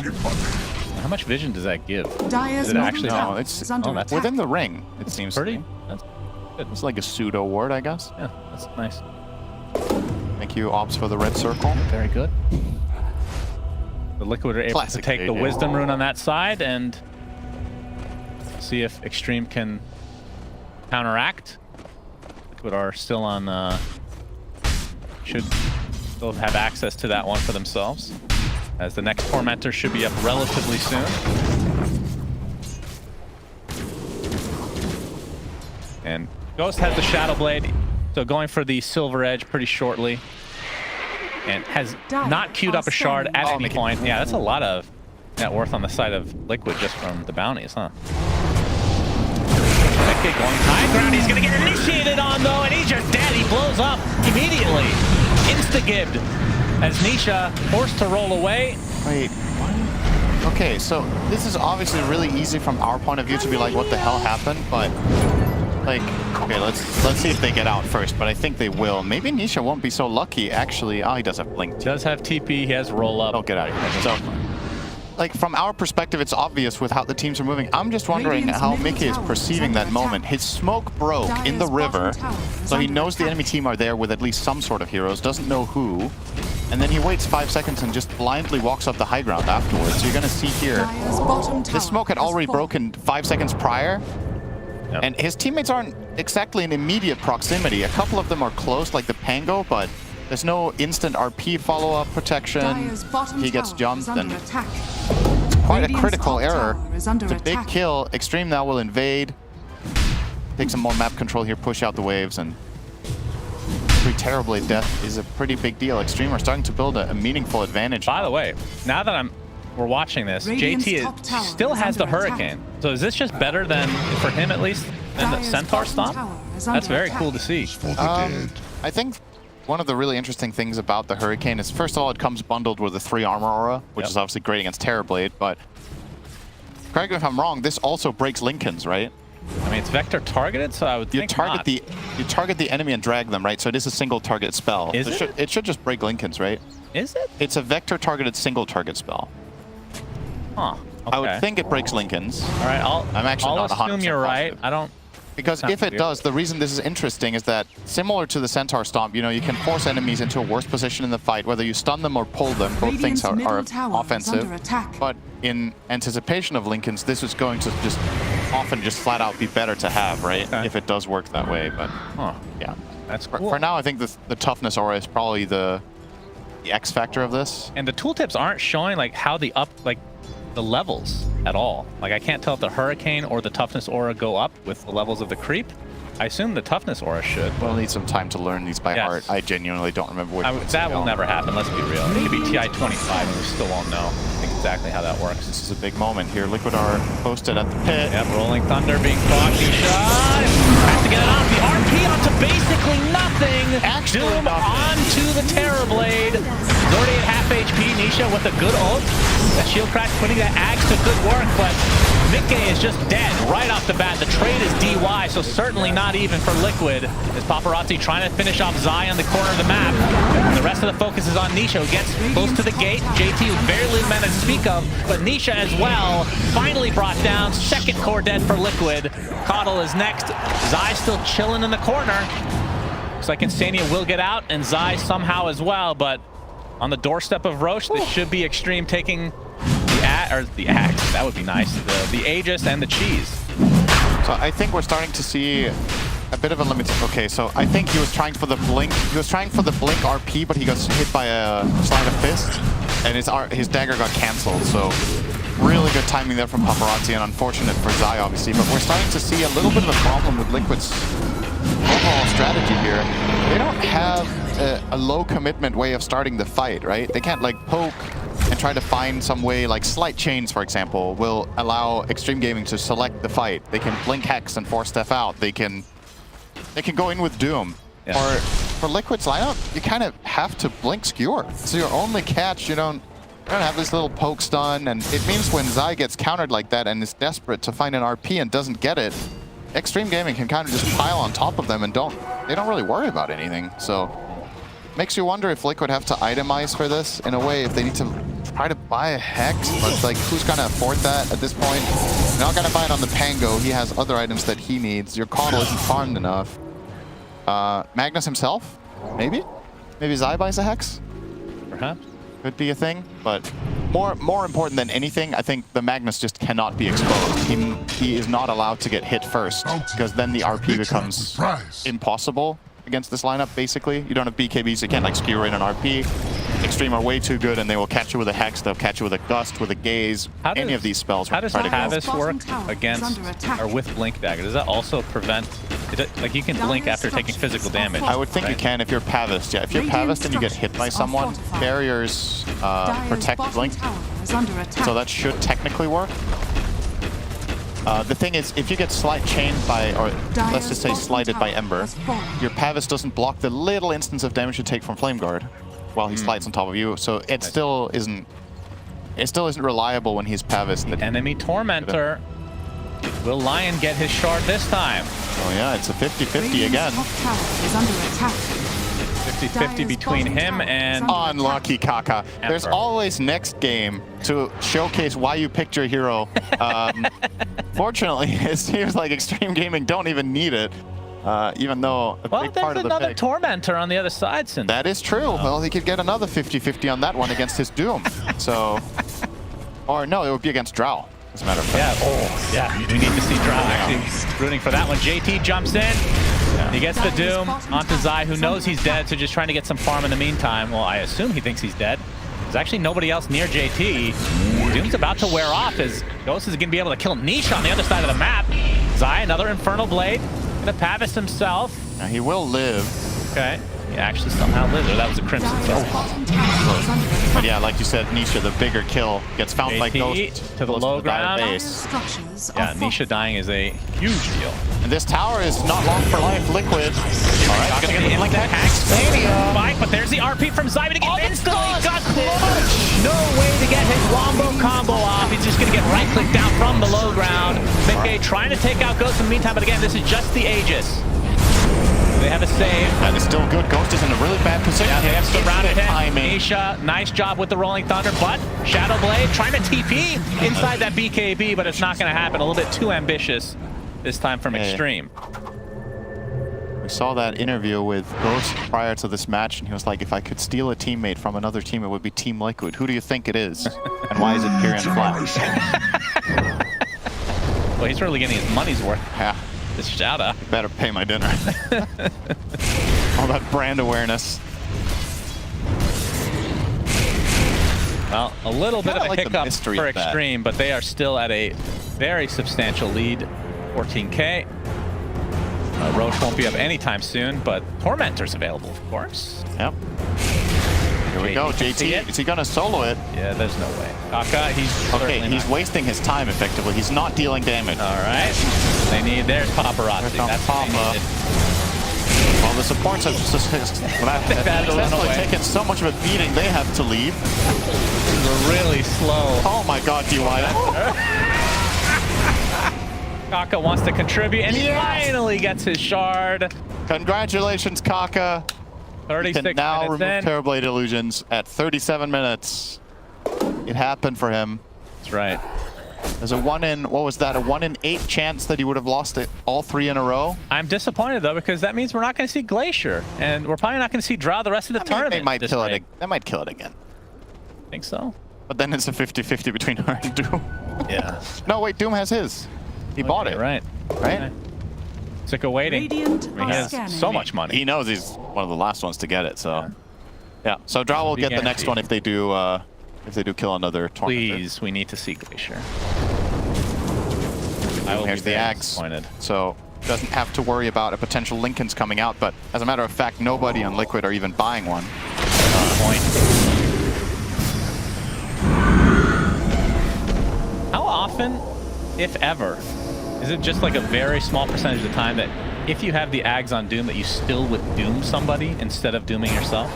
How much vision does that give? Dire's Is it actually? No, it's that's within the ring, it seems pretty. to me. That's good. It's like a pseudo ward, I guess. Yeah, that's nice. Thank you, Ops, for the red circle. Very good. The Liquid are able Classic to take the JJ. Wisdom Rune on that side and see if Xtreme can counteract. Liquid are still on, should still have access to that one for themselves, as the next Tormentor should be up relatively soon. And Ghost has the Shadow Blade, so going for the Silver Edge pretty shortly. And has not queued up a Shard at any point. Yeah, that's a lot of net worth on the side of Liquid just from the bounties, huh? That kid going high ground, he's gonna get initiated on though, and he's just dead. He blows up immediately. Insta-gibbed as Nisha forced to roll away. Wait, what? Okay, so this is obviously really easy from our point of view to be like, what the hell happened? But like, okay, let's see if they get out first. But I think they will. Maybe Nisha won't be so lucky. Actually, oh, he does have Blink. Does have TP. He has roll up. Oh, get out of here. So, like from our perspective, it's obvious with how the teams are moving. I'm just wondering how Mickey is perceiving that moment. His smoke broke in the river, so he knows the enemy team are there with at least some sort of heroes. Doesn't know who. And then he waits 5 seconds and just blindly walks up the high ground afterwards. So you're going to see here, the smoke had already broken 5 seconds prior. Yep. And his teammates aren't exactly in immediate proximity. A couple of them are close, like the Pango, but there's no instant RP follow-up protection. He gets jumped, and it's quite a critical error. It's a big kill. Xtreme now will invade, take some more map control here, push out the waves, and every Terrorblade death is a pretty big deal. Xtreme are starting to build a meaningful advantage. By the way, now that we're watching this, JT still has the Hurricane. So is this just better than, for him at least, than the Centaur Stomp? That's very cool to see. I think one of the really interesting things about the Hurricane is, first of all, it comes bundled with a 3 armor aura, which is obviously great against Terrorblade, but correct me if I'm wrong, this also breaks Lincolns, right? I mean, it's vector targeted, so I would think not. You target the enemy and drag them, right? So it is a single target spell. Is it? It should just break Lincolns, right? Is it? It's a vector targeted single target spell. Huh. Okay. I would think it breaks Lincolns. All right, I'm actually not 100% assume you're right. positive. I don't. Because if it does, the reason this is interesting is that, similar to the Centaur Stomp, you know, you can force enemies into a worse position in the fight, whether you stun them or pull them. Both things are offensive. But in anticipation of Lincolns, this is going to just often just flat out be better to have, right? If it does work that way. But yeah, that's cool. For now, I think the toughness aura is probably the X factor of this. And the tooltips aren't showing like how the levels at all. Like I can't tell if the Hurricane or the toughness aura go up with the levels of the creep. I assume the toughness aura should. We'll need some time to learn these by heart. I genuinely don't remember which that will never happen, let's be real. It could be TI 25 and we still won't know exactly how that works. This is a big moment here. Liquid are posted at the pit. Yep, Rolling Thunder being caught. Shot. Has to get it off. The RP onto basically nothing. Doom onto the Terrorblade. Zordy at half HP. Nisha with a good ult. That shield crash putting that axe to good work, but Mickey is just dead right off the bat. The trade is DY, so certainly not even for Liquid. As Paparazzi trying to finish off Zai on the corner of the map. And the rest of the focus is on Nisha, who gets close to the gate. JT with very little mana to speak of, but Nisha as well, finally brought down. Second core dead for Liquid. Coddle is next. Zai still chilling in the corner. Looks like Insania will get out, and Zai somehow as well, but on the doorstep of Roche. This should be Xtreme taking the axe. That would be nice. The Aegis and the cheese. So I think we're starting to see a bit of a limit. Okay, so I think he was trying for the blink. He was trying for the blink RP, but he got hit by a slide of fist, and his dagger got cancelled. So really good timing there from Paparazzi, and unfortunate for Zai, obviously. But we're starting to see a little bit of a problem with Liquid's overall strategy here. They don't have a low commitment way of starting the fight, right? They can't like poke and try to find some way, like slight chains, for example, will allow Xtreme Gaming to select the fight. They can blink Hex and force Steph out. They can go in with Doom. Yeah. Or for Liquid's lineup, you kind of have to blink Skewer. It's your only catch. You don't have this little poke stun, and it means when Zai gets countered like that and is desperate to find an RP and doesn't get it, Xtreme Gaming can kind of just pile on top of them and they don't really worry about anything. So makes you wonder if Liquid have to itemize for this in a way, if they need to try to buy a Hex, but it's like, who's gonna afford that at this point? You're not gonna buy it on the Pango. He has other items that he needs. Your Caudal isn't farmed enough. Magnus himself, maybe? Maybe Zai buys a Hex? Perhaps. Could be a thing, but more important than anything, I think the Magnus just cannot be exposed. He is not allowed to get hit first, because then the RP becomes impossible against this lineup, basically. You don't have BKBs, you can't like skewer in an RP. Xtreme are way too good, and they will catch you with a Hex, they'll catch you with a Gust, with a Gaze, any of these spells. How does Pavis work against or with Blink Dagger? Does that also prevent, like you can blink after taking physical damage? I would think you can if you're Pavis, yeah. If you're Pavis and you get hit by someone, barriers protect Blink, so that should technically work. The thing is, if you get slight chained by, or let's just say slighted by Ember, your Pavis doesn't block the little instance of damage you take from Flame Guard while he slides on top of you, so it still isn't reliable when he's Pavis. The enemy Tormentor. Will Lion get his shard this time? Oh yeah, it's a 50-50 again. 50-50 between him and... Unlucky Kaka. Ember. There's always next game to showcase why you picked your hero. Fortunately, it seems like Xtreme Gaming don't even need it. Even though a big part of the another Tormentor on the other side, since that is true. Well, he could get another 50-50 on that one against his Doom. So, or no, it would be against Drow, as a matter of fact. Yeah, we need to see Drow actually rooting for that one. JT jumps in. He gets the Doom onto Zai, who knows he's dead, so just trying to get some farm in the meantime. Well, I assume he thinks he's dead. There's actually nobody else near JT. Doom's about to wear off as Ghost is going to be able to kill Nisha on the other side of the map. Zai, another Infernal Blade. Gonna Pavis himself. Now he will live. Okay. He actually somehow lives, or that was a Crimson. But yeah, like you said, Nisha, the bigger kill, gets found JT by Ghost to the low ground. Base. Yeah, Nisha dying is a huge deal. And this tower is not long for life. Liquid. All right, gonna get the Blink Hack. But there's the RP from Zai, but he gets instantly got close. No way to get his Wombo combo off. He's just gonna get right-clicked down from the low ground. Mickey trying to take out Ghost in the meantime, but again, this is just the Aegis. They have a save. And it's still good. Ghost is in a really bad position. Yeah, they have surrounded him. Timing. Nisha, nice job with the Rolling Thunder, but Shadow Blade trying to TP inside that BKB, but it's not going to happen. A little bit too ambitious this time from Xtreme. We saw that interview with Ghost prior to this match, and he was like, if I could steal a teammate from another team, it would be Team Liquid. Who do you think it is? And why is it Pyrian Flash? Well, he's really getting his money's worth. Yeah. This Shadow. Better pay my dinner. All that brand awareness. Well, a little bit of a hiccup for Xtreme, but they are still at a very substantial lead, 14K. Roche won't be up anytime soon, but Tormentor's available, of course. Yep. Here we go, JT. Is he gonna solo it? Yeah, there's no way. Kaka, he's wasting his time effectively. He's not dealing damage. All right. There's Paparazzi. That's Papa. Well, the supports have successfully taken so much of a beating, they have to leave. They're really slow. Oh my god, DY. Kaka wants to contribute, and he finally gets his shard. Congratulations, Kaka. 36 can now minutes remove in. Terrorblade illusions at 37 minutes. It happened for him. That's right. There's a 1 in, what was that, a 1 in 8 chance that he would have lost it all 3 in a row. I'm disappointed though, because that means we're not going to see Glacier, and we're probably not going to see Drow the rest of the tournament. They might kill it. They might kill it again. Think so? But then it's a 50-50 between her and Doom. Yeah. No, wait, Doom has his. He bought it. Right. Right? Okay. Sick of waiting. Radiant He has so much money. He knows he's one of the last ones to get it, so. Yeah, so Drow will get the next one if they do kill another tournament. Please, we need to see Glacier. Here's the axe. So doesn't have to worry about a potential Lincoln's coming out, but as a matter of fact, nobody on Liquid are even buying one. How often, if ever, is it just like a very small percentage of the time that if you have the Ags on Doom that you still would Doom somebody instead of Dooming yourself?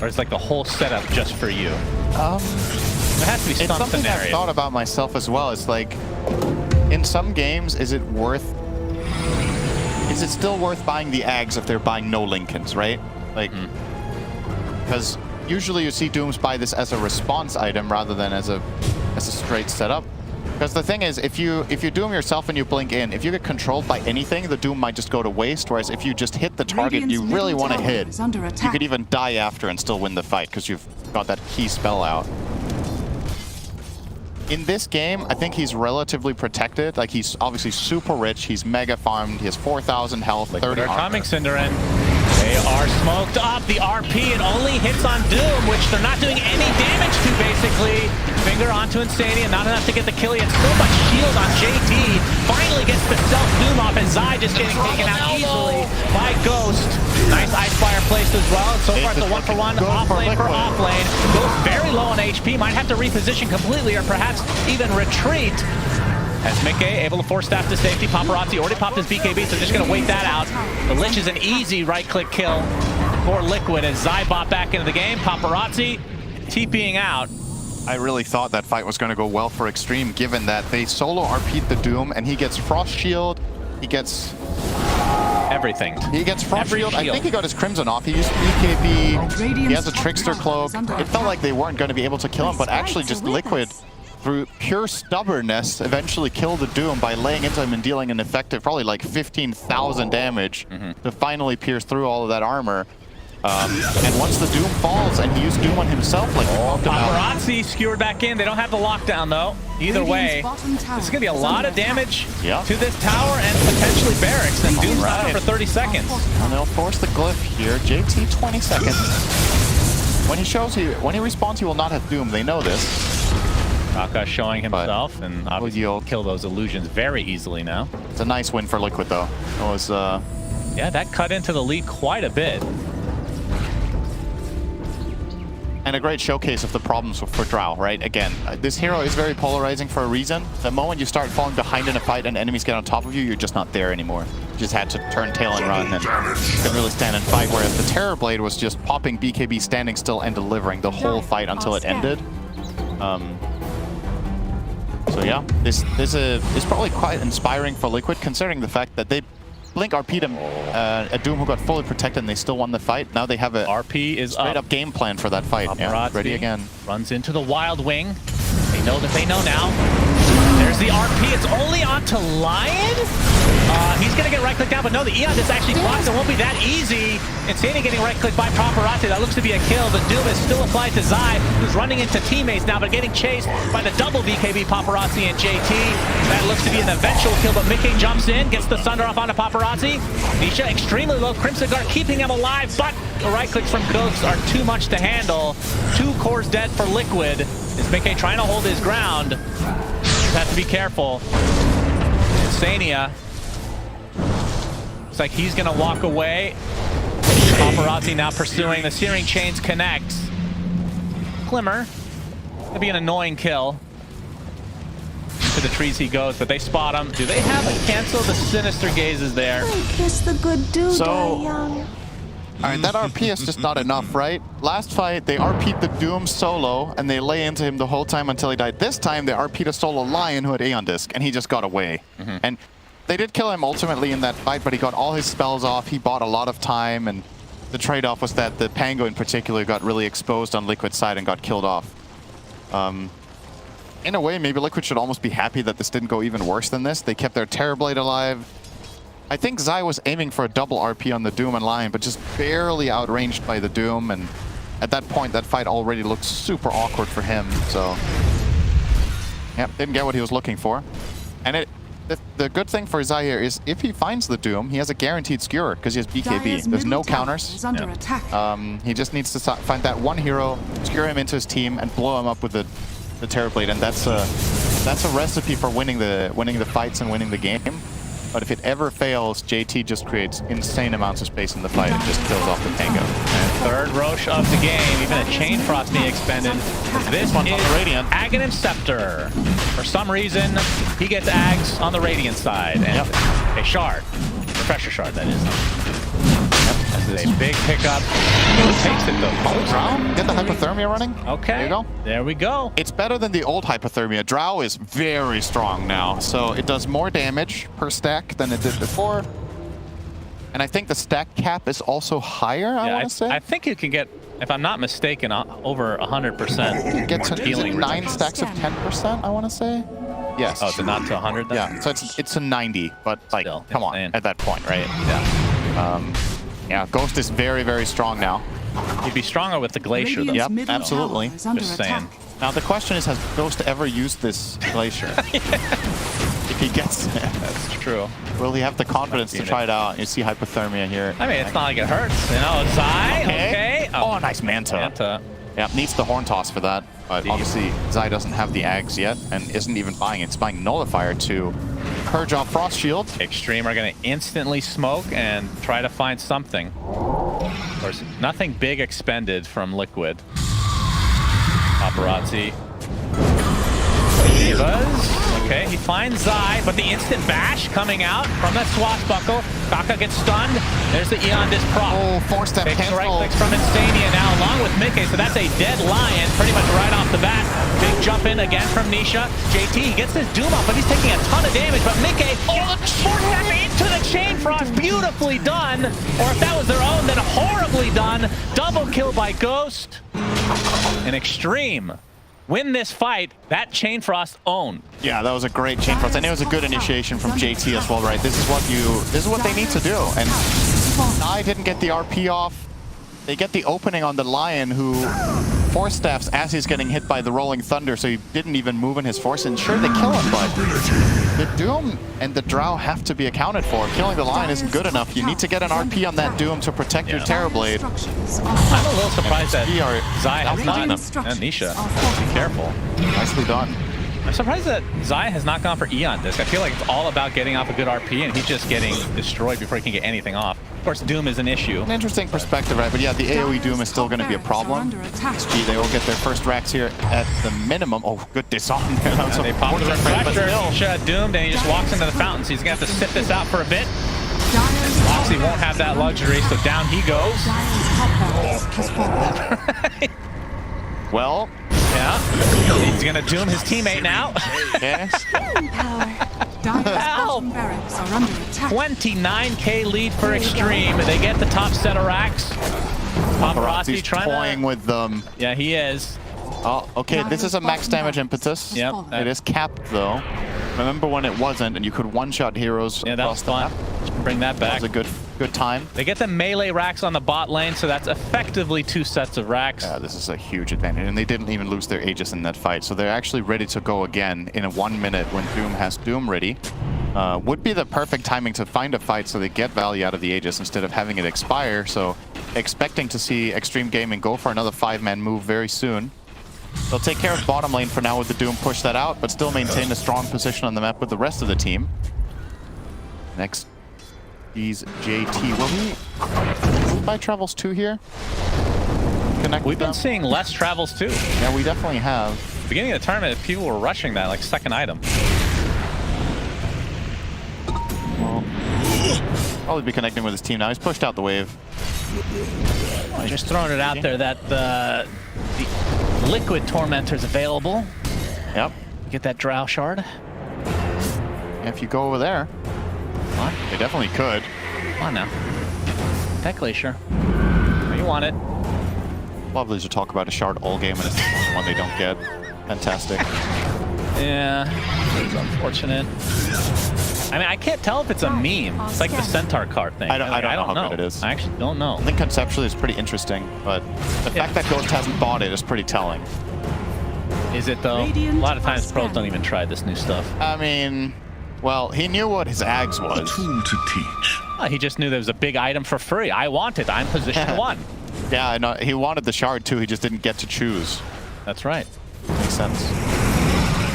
Or it's like the whole setup just for you? There has to be some it's something scenario. I've thought about myself as well. It's like, in some games, is it still worth buying the Ags if they're buying no Lincolns, right? Like, because usually you see Dooms buy this as a response item rather than as a straight setup. Because the thing is, if you Doom yourself and you blink in, if you get controlled by anything, the Doom might just go to waste, whereas if you just hit the target you really want to hit, you could even die after and still win the fight because you've got that key spell out. In this game, I think he's relatively protected. Like, he's obviously super rich, he's mega farmed, he has 4,000 health, 30 They're armor. coming, Cinderin. They are smoked up. The RP, it only hits on Doom, which they're not doing any damage to, basically. Finger onto Insania, not enough to get the kill yet. Still much shield on JT. Finally gets the self-Doom off, and Zai just getting taken out easily by Ghost. Nice Ice Fire placed as well. So far, it's a 1-for-1 off-lane for off-lane. Ghost very low on HP, might have to reposition completely, or perhaps even retreat. As Mickey able to force staff to safety. Paparazzi already popped his BKB, so just going to wait that out. The Lich is an easy right-click kill for Liquid as Zai bought back into the game. Paparazzi TPing out. I really thought that fight was going to go well for Xtreme, given that they solo RP'd the Doom, and he gets Frost Shield, he gets... everything. He gets Frost Shield. I think he got his Crimson off. He used BKB, he has a Trickster Cloak. It felt like they weren't going to be able to kill him, but actually just Liquid, through pure stubbornness, eventually killed the Doom by laying into him and dealing an effective, probably like 15,000 damage to finally pierce through all of that armor. And once the Doom falls, and he used Doom on himself, like Paparazzi skewered back in. They don't have the lockdown though. Either way, this is gonna be a lot of damage to this tower and potentially barracks. And Doom's not up for 30 seconds. And they'll force the glyph here. JT 20 seconds. When he respawns, he will not have Doom. They know this. Raka showing himself, and obviously he'll kill those illusions very easily now. It's a nice win for Liquid though. It was yeah, that cut into the lead quite a bit. And a great showcase of the problems for Drow, right? Again, this hero is very polarizing for a reason. The moment you start falling behind in a fight and enemies get on top of you, you're just not there anymore. You just had to turn tail and run and couldn't really stand and fight, whereas the Terrorblade was just popping BKB, standing still, and delivering the whole fight until it ended. So yeah, this is probably quite inspiring for Liquid, considering the fact that they Blink RP'd him, a Doom who got fully protected, and they still won the fight. Now they have a RP is straight up game plan for that fight. Yeah, ready again. Runs into the Wild Wing. They know that they know now. There's the RP. It's only onto Lion. He's going to get right-clicked down, but no, the Eon is actually blocked. It won't be that easy. Insania getting right-clicked by Paparazzi. That looks to be a kill. The Doom is still applied to Zai, who's running into teammates now, but getting chased by the double BKB Paparazzi and JT. That looks to be an eventual kill, but Mickey jumps in, gets the Sunder off onto Paparazzi. Nisha extremely low. Crimson Guard keeping him alive, but the right-clicks from Ghosts are too much to handle. 2 cores dead for Liquid. Is Mickey trying to hold his ground? Have to be careful. Insania. Looks like he's gonna walk away. Paparazzi now pursuing. The Searing Chains connects. Glimmer. It'll be an annoying kill. To the trees he goes, but they spot him. Do they have a cancel? The Sinister Gaze is there. Kiss the good dude, young. Alright, that RP is just not enough, right? Last fight, they RP'd the Doom solo, and they lay into him the whole time until he died. This time, they RP'd a solo Lion who had Aeon Disc, and he just got away. And they did kill him ultimately in that fight, but he got all his spells off. He bought a lot of time, and the trade-off was that the Pango in particular got really exposed on Liquid's side and got killed off. in a way, maybe Liquid should almost be happy that this didn't go even worse than this. They kept their Terrorblade alive. I think Zai was aiming for a double RP on the Doom and Lion, but just barely outranged by the Doom. And at that point, that fight already looked super awkward for him. So, yeah, didn't get what he was looking for. And the good thing for Zai here is if he finds the Doom, he has a guaranteed skewer because he has BKB. There's no counters. He just needs to find that one hero, skewer him into his team, and blow him up with the Terrorblade. And that's a recipe for winning the fights and winning the game. But if it ever fails, JT just creates insane amounts of space in the fight and just kills off the Tango. And third Roche of the game, even a Chain Frost being expended. This one is Radiant. Aghanim Scepter. For some reason, he gets Ags on the Radiant side. And a shard. Refresher shard, that is. This is a big pickup. Who takes it though? Oh, Drow? Get the Hypothermia running. Okay. There you go. There we go. It's better than the old Hypothermia. Drow is very strong now. So it does more damage per stack than it did before. And I think the stack cap is also higher, I want to say. I think you can get, if I'm not mistaken, over 100%. You get to healing 9 stacks of 10%, I want to say. Yes. Oh, so not to 100 then? Yeah, so it's a 90, but like, Still, come on, at that point, right? Yeah. Yeah, Ghost is very, very strong now. He'd be stronger with the Glacier, though. Yep, absolutely. Just saying. Now, the question is, has Ghost ever used this Glacier? If he gets it. That's true. Will he have the confidence to try it out? You see Hypothermia here. I mean, it's not like it hurts, you know. Zai, okay. Oh, nice Manta. Yeah, needs the Horn Toss for that. But obviously, Zai doesn't have the Ags yet and isn't even buying it. It's buying Nullifier to purge off Frost Shield. Xtreme are going to instantly smoke and try to find something. Of course, nothing big expended from Liquid. Paparazzi. Divas. Okay, he finds Zai, but the instant bash coming out from that swashbuckle. Kaka gets stunned. There's the Eon Disc prop. Oh, 4-step cancel. Right clicks from Insania now, along with Mickey, so that's a dead Lion pretty much right off the bat. Big jump in again from Nisha. JT gets his Doom up, but he's taking a ton of damage. But Mickey, force-step into the Chain Frost, beautifully done. Or if that was their own, then horribly done. Double kill by Ghost. And Xtreme win this fight. That Chain Frost owned. Yeah, that was a great Chain Frost, and it was a good initiation from JT as well, right? This is what they need to do. And I didn't get the RP off. They get the opening on the Lion, who force staffs as he's getting hit by the Rolling Thunder, so he didn't even move in his force. And sure, they kill him, but the Doom and the Drow have to be accounted for. Killing the Lion isn't good enough. You need to get an RP on that Doom to protect your Terrorblade. I'm a little surprised that Zai has not. And Nisha, be careful. Nicely done. I'm surprised that Zai has not gone for Eon Disc. I feel like it's all about getting off a good RP, and he's just getting destroyed before he can get anything off. Of course, Doom is an issue. An interesting perspective, right? But yeah, the AoE Doom is still going to be a problem. XG, they will get their first racks here at the minimum. Oh, good disarm there. And they pop the reflector. Nisha doomed, and he just walks into the fountain, so he's going to have to sit this out for a bit. Moxie won't have that luxury, so down he goes. Well, yeah, he's gonna doom his teammate now. Yes. Help! 29k lead for Xtreme. They get the top set of racks. Paparazzi trying toying with them. Yeah, he is. Oh, okay. This is a max damage impetus. Yep. It is capped though. Remember when it wasn't, and you could one-shot heroes across the map? Bring that back. That was a good time. They get the melee racks on the bot lane, so that's effectively 2 sets of racks. Yeah, this is a huge advantage, and they didn't even lose their Aegis in that fight, so they're actually ready to go again in 1 minute when Doom has Doom ready. Would be the perfect timing to find a fight so they get value out of the Aegis instead of having it expire, so expecting to see Xtreme Gaming go for another 5-man move very soon. They'll take care of bottom lane for now with the Doom, push that out, but still maintain a strong position on the map with the rest of the team. Next is JT. Will he buy Travels 2 here? We've been seeing less Travels 2. Yeah, we definitely have. Beginning of the tournament, people were rushing that like second item. Well, probably be connecting with his team now. He's pushed out the wave. Just throwing it out there that the Liquid Tormentor's available. Yep. Get that Drow shard. If you go over there. What? They definitely could. Come on now. That Glacier. You want it. Lovely to talk about a shard all game and it's the one they don't get. Fantastic. Yeah, it's unfortunate. I mean, I can't tell if it's a meme. It's like the Centaur card thing. I don't know how good it is. I actually don't know. I think conceptually it's pretty interesting, but the fact that Ghost hasn't bought it is pretty telling. Is it though? A lot of times pros don't even try this new stuff. I mean, well, he knew what his Ags was. A tool to teach. He just knew there was a big item for free. I want it. I'm position 1. Yeah, I know. He wanted the shard too. He just didn't get to choose. That's right. Makes sense.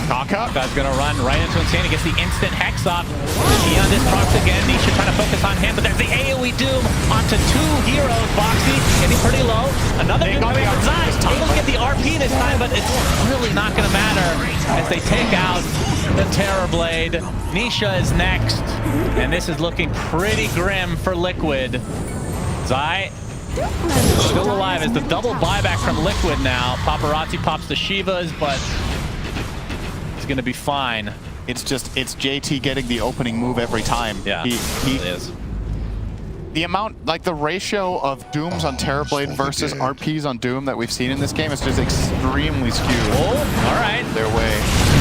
Kaka. Guy's gonna run right into Insane. He gets the instant hex off. Eon this procs again. Nisha trying to focus on him, but there's the AoE Doom onto 2 heroes. Boxy getting pretty low. Another Doom coming from Zai. Able to get the RP this time, but it's really not gonna matter as they take out the Terrorblade. Nisha is next, and this is looking pretty grim for Liquid. Zai still alive as the double buyback from Liquid now. Paparazzi pops the Shivas, but going to be fine. It's JT getting the opening move every time. Yeah, he is. The amount, like the ratio of Dooms on Terrorblade versus RPs on Doom that we've seen in this game is just extremely skewed. Oh, all right. Their way.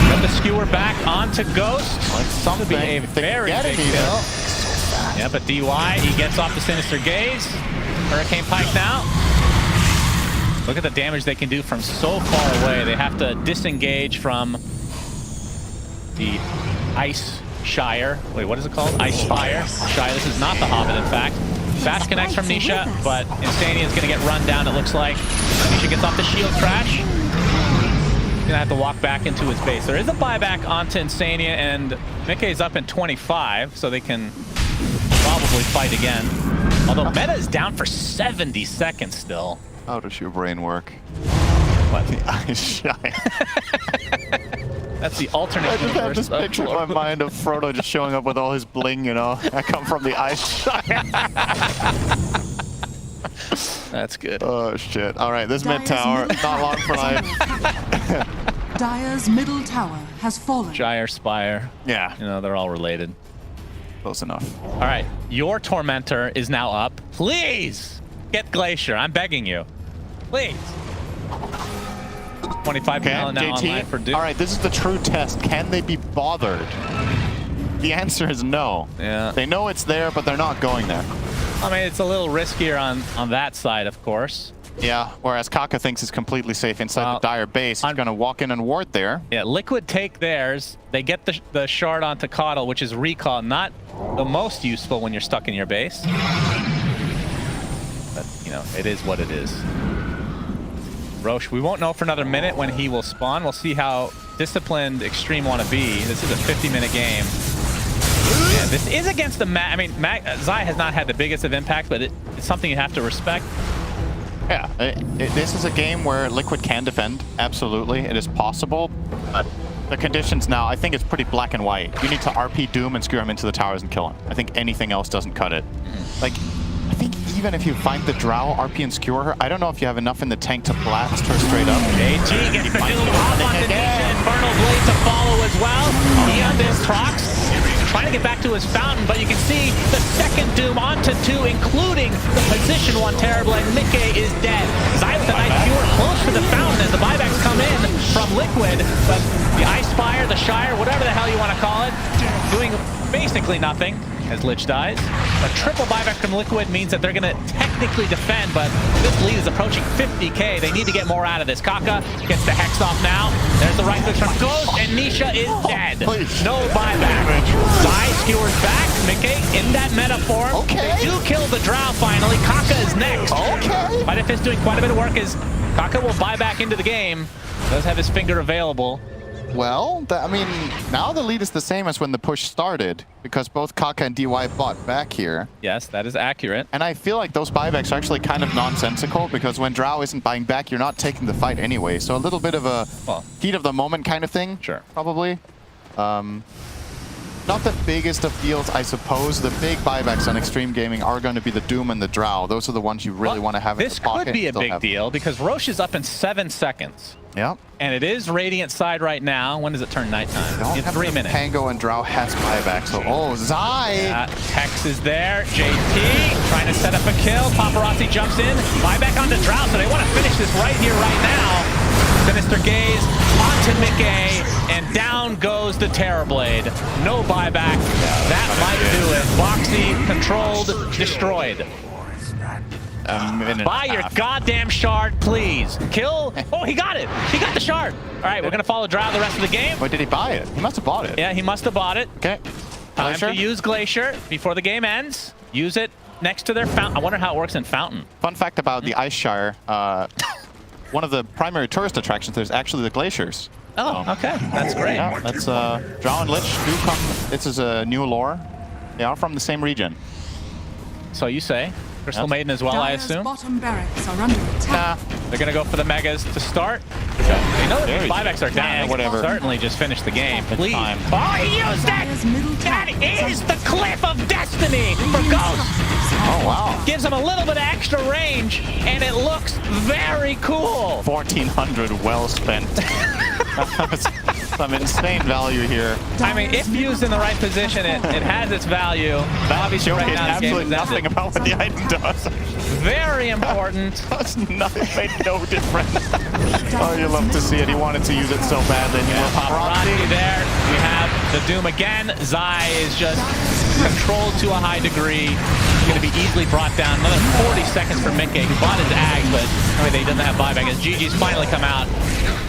Got the skewer back onto Ghost. Like something. Be a very big kill. Yeah, but DY, he gets off the Sinister Gaze. Hurricane Pike now. Look at the damage they can do from so far away. They have to disengage from the Ice Shire. Wait, what is it called? Ice Spire. Shire. This is not the Hobbit, in fact. Fast connects from Nisha, but Insania is going to get run down, it looks like. Nisha gets off the shield crash. He's going to have to walk back into his base. There is a buyback onto Insania, and Mickey is up in 25, so they can probably fight again. Although Meta is down for 70 seconds still. How does your brain work? What? The Ice Shire. That's the alternate I just have universe. this picture in my mind of Frodo just showing up with all his bling, you know. I come from the Ice Shire. That's good. Oh, shit. All right, this mid tower, not long for life. Dire's middle tower has fallen. Gyre, Spire. Yeah. You know, they're all related. Close enough. All right, your Tormentor is now up. Please get Glacier. I'm begging you. Please. 25 now online for Doom. All right, this is the true test. Can they be bothered? The answer is no. Yeah. They know it's there, but they're not going there. I mean, it's a little riskier on that side, of course. Yeah, whereas Kaka thinks it's completely safe inside the Dire base. He's going to walk in and ward there. Yeah, Liquid take theirs. They get the shard onto Coddle, which is recall. Not the most useful when you're stuck in your base. But, you know, it is what it is. Roche, we won't know for another minute when he will spawn. We'll see how disciplined Xtreme want to be. This is a 50-minute game. Yeah, this is against the I mean, Zai has not had the biggest of impact, but it's something you have to respect. Yeah, this is a game where Liquid can defend. Absolutely, it is possible. But the conditions now, I think it's pretty black and white. You need to RP Doom and skewer him into the towers and kill him. I think anything else doesn't cut it. Like, I think even if you find the Drow, RP and skewer her, I don't know if you have enough in the tank to blast her straight up. AG gets the Doom off onto Nisha. Infernal Blade to follow as well. Eon this Trox. Trying to get back to his fountain, but you can see the second Doom onto 2, including the position 1 Terrorblade. Mickey is dead. Zai with a nice skewer close to the fountain as the buybacks come in from Liquid, but the Ice Spire, the Shire, whatever the hell you want to call it, doing basically nothing as Lich dies. A triple buyback from Liquid means that they're going to technically defend, but this lead is approaching 50k. They need to get more out of this. Kaka gets the Hex off now. There's the right click from Ghost, and Nisha is dead. No buyback. Zai skewers back. Mickey in that meta form. Okay. They do kill the Drow finally. Kaka is next. Okay. But if it's doing quite a bit of work, is Kaka will buy back into the game. Does have his finger available. Well, I mean, now the lead is the same as when the push started, because both Kaka and DY bought back here. Yes, that is accurate. And I feel like those buybacks are actually kind of nonsensical, because when Drow isn't buying back, you're not taking the fight anyway. So a little bit of a heat of the moment kind of thing. Sure. Probably. Not the biggest of deals, I suppose. The big buybacks on Xtreme Gaming are going to be the Doom and the Drow. Those are the ones you really want to have in the pocket. This could be a big deal, because Roche is up in 7 seconds. Yep. And it is Radiant side right now. When does it turn nighttime? In 3 minutes. Pango and Drow has buyback, so Zai! Hex is there. JT trying to set up a kill. Paparazzi jumps in. Buyback onto Drow, so they want to finish this right here, right now. Sinister Gaze onto Mickey. and down goes the Terrorblade. No buyback. That might do it. Boxy, controlled, destroyed. Buy your goddamn shard, please. Kill. Oh, he got it. He got the shard. All right, we're going to follow Drow the rest of the game. Wait, did he buy it? He must have bought it. Yeah, he must have bought it. Okay. Time to use Glacier before the game ends. Use it next to their fountain. I wonder how it works in Fountain. Fun fact about the Ice Shire, one of the primary tourist attractions there's actually the glaciers. Oh, okay. That's great. Yeah, that's Drow and Lich do come. This is a new lore. They are from the same region. So you say. Crystal Maiden as well, I assume. Bottom barracks are under attack. They're going to go for the Megas to start. They know that these buybacks are down. Whatever. Certainly just finish the game. Please. Time. Oh, he used it! That is the Cliff of Destiny for Ghost. Oh, wow. Gives him a little bit of extra range, and it looks very cool. 1,400 well spent. Some insane value here. I mean, if used in the right position, it has its value. But obviously, right now, this game is nothing about what the item does. Very important. That's nothing. Made no difference. Oh, you love to see it. He wanted to use it so badly. Paparazzi there. We have the Doom again. Zai is just controlled to a high degree. Going to be easily brought down. Another 40 seconds for Mickey, who bought his ag, but I mean, he doesn't have buyback as GG's finally come out.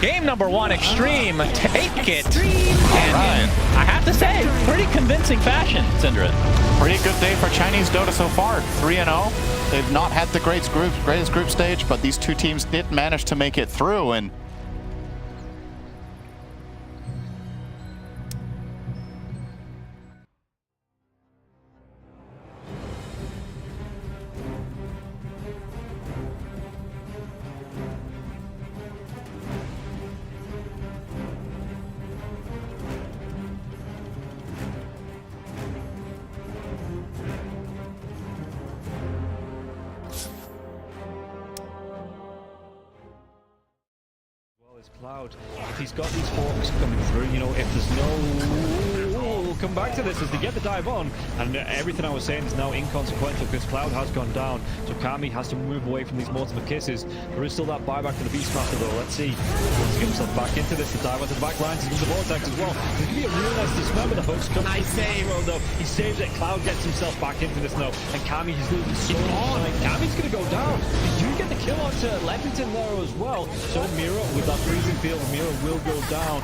Game number 1, Xtreme, take it. And I have to say, pretty convincing fashion, Syndra. Pretty good day for Chinese Dota so far. 3-0. They've not had the greatest group stage, but these two teams did manage to make it through. And Cloud, if he's got these forks coming through, you know, if there's no... We'll come back to this as they get the dive on, and everything I was saying is now inconsequential because Cloud has gone down, so Kami has to move away from these multiple kisses. There is still that buyback for the Beastmaster though. Let's see. Let's get himself back into this. The dive onto the back lines, he's in the vortex as well. There's going to be a real nice dismember. The hooks come. Nice save. Though. He saves it. Cloud gets himself back into this now, and Kami is losing so much time. Kami's going to go down. They do get the kill onto Leppington there as well. So Mira with that freezing field, Mira will go down.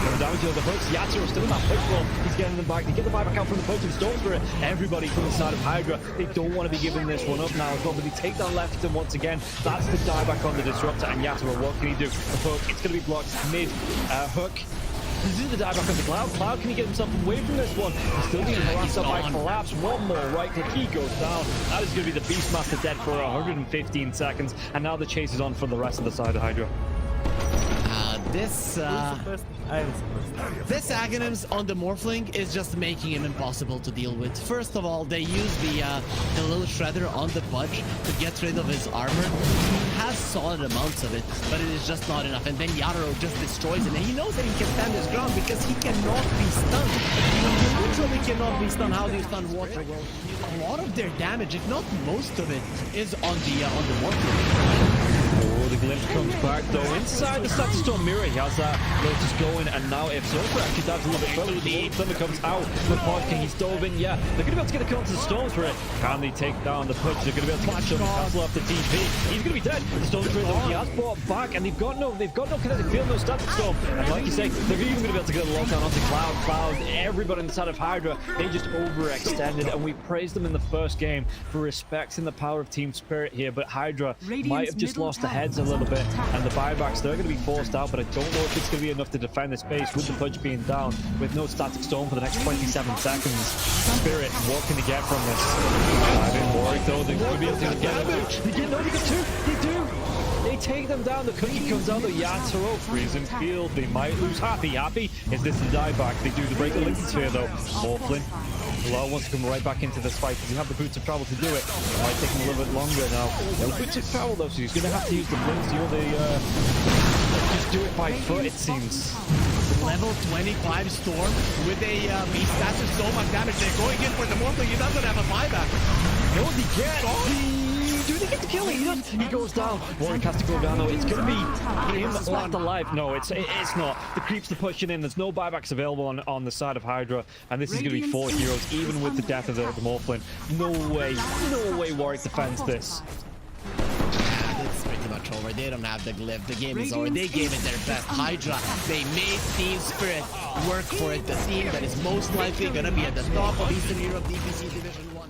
Going down to the hooks. Yatsu still in that push roll. He's getting them back. They get the buyback out from the potent storm spirit. Everybody from the side of Hydra. They don't want to be giving this one up now as well, but they take down Leppington once again. That's the dieback on the disruptor. And Yatsu, what can he do? The hook. It's going to be blocked mid. Hook. This is the dieback on the Cloud. Cloud, can he get himself away from this one? He's still being harassed up by Collapse. One more right click. He goes down. That is going to be the Beastmaster dead for 115 seconds. And now the chase is on for the rest of the side of Hydra. This Aghanims on the Morphling is just making him impossible to deal with. First of all, they use the little shredder on the Budge to get rid of his armor. He has solid amounts of it, but it is just not enough. And then Yatoro just destroys it. And he knows that he can stand his ground because he cannot be stunned. He literally cannot be stunned. How do you stun water? Well, a lot of their damage, if not most of it, is on the Morphling. Oh, the glimpse comes back though. Inside the Static Storm Mirror, he has that Lotus going, and now if Zerker actually dives a little bit further, the Thunder comes out. The Podking, he's dove in, yeah. They're going to be able to get a kill onto the Storm Spirit. Can they take down the Punch? They're going to be able to catch up and cancel off the TP. He's going to be dead. The Storm Spirit though, he has brought back, and they've got no kinetic field, no Static Storm. And like you say, they're even going to be able to get a lockdown onto Cloud. Everybody on the side of Hydra, they just overextended, and we praised them in the first game for respecting the power of Team Spirit here, but Hydra might have just lost the heads a little bit, and the buybacks, they're going to be forced out, but I don't know if it's going to be enough to defend this base with the Pudge being down, with no Static Storm for the next 27 seconds. Spirit, what can they get from this? I didn't worry though, they're going to be able to get damage. They get two, they do! They take them down, the cookie comes out, the Yatoro, freezing field, they might lose Happy. Is this the dieback? They do the break the Lincoln Sphere though. Morphlin. Bilal wants to come right back into this fight because he have the boots of travel to do it. It might take him a little bit longer now. No boots of travel though, so he's going to have to use the blinks, you know, just do it by foot, it seems. Level 25 Storm with a beast stats of so much damage. They're going in for the Morphling. He doesn't have a buyback. No, he can't. Do they get the kill? He does. He goes down. Warwick has to go down though. It's gonna be him left alive. No, it's not. The creeps are pushing in. There's no buybacks available on the side of Hydra, and this is gonna be 4 heroes, even with the death of the Morphling. No way Warwick defends this. It's pretty much over. They don't have the glyph. The game is over. They gave it their best. Hydra, they made Team Spirit work for it. The team that is most likely gonna be at the top of Eastern Europe DPC Division 1.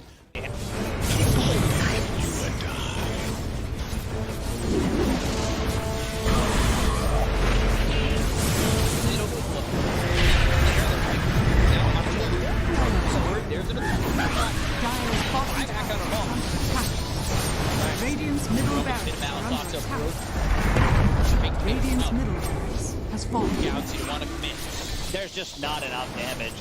Radiant's middle barracks are under attack. Radiant's middle barracks has fallen. Yeah, so you want to commit. There's just not enough damage.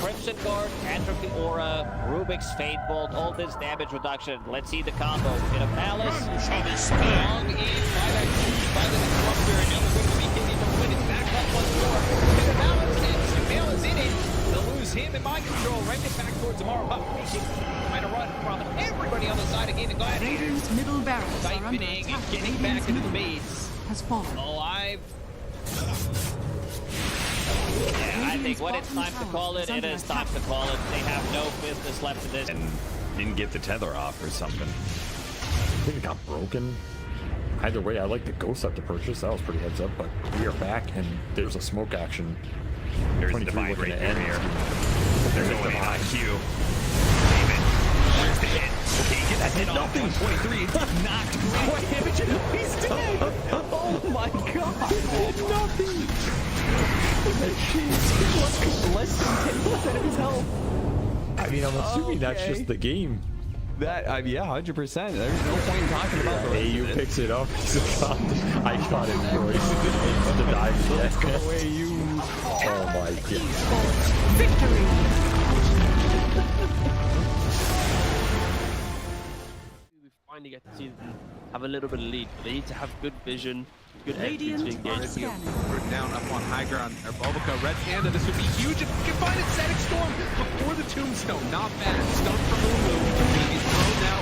Crimson Guard, Entropy Aura, Rubik's Fate Bolt, all this damage reduction. Let's see the combo. In a Palace, strong in by that by the Disruptor, and now we're going to be hitting the win. It's back up once more. In a Palace, and Sumail is in it. They'll lose him in mind control. Right it back towards tomorrow. Trying to run from everybody on the side again. And go ahead. Radiant's middle barracks are under Siphoning attack. and getting back into the base. Has fallen. Alive. Yeah, I think when it's time to call it, it is time to call it. They have no business left in this. And didn't get the tether off or something. I think it got broken. Either way, I like the Ghost Scepter purchase. That was pretty heads up, but we are back and there's a smoke action. There's the divine right here. There's no Divine Q. There's the hit. Okay, get that hit off. 123. Knocked. What damage? He's dead. Oh my god. Nothing. Less than 10% of his health. I mean, I'm assuming that's just the game. That, yeah, 100%. There's no point in talking about the rest AU of it. picks it up. I thought it was the dive. Go away, you. Oh my god. Victory! We finally get to see them have a little bit of lead. They need to have good vision, good execution to engage. We're down up on high ground. Or Bobica, Red Panda, this would be huge. If you can find it, Static Storm before the Tombstone. Not bad. Stun from Lulu. He's thrown now.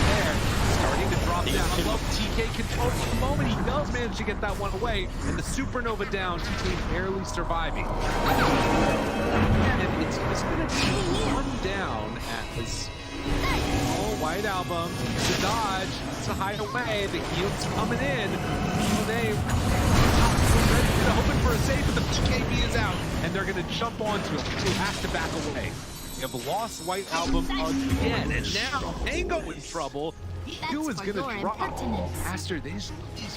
There. Starting to drop down. I love TK control for the moment. He does manage to get that one away. And the Supernova down. TK barely surviving. And it's going to be one down as White Album to dodge, to hide away. The heal's coming in. They hoping for a save, but the PKB is out, and they're going to jump onto him. He has to back away. We have lost White Album again, and now Mango in trouble. Q is going to drop. Aster, these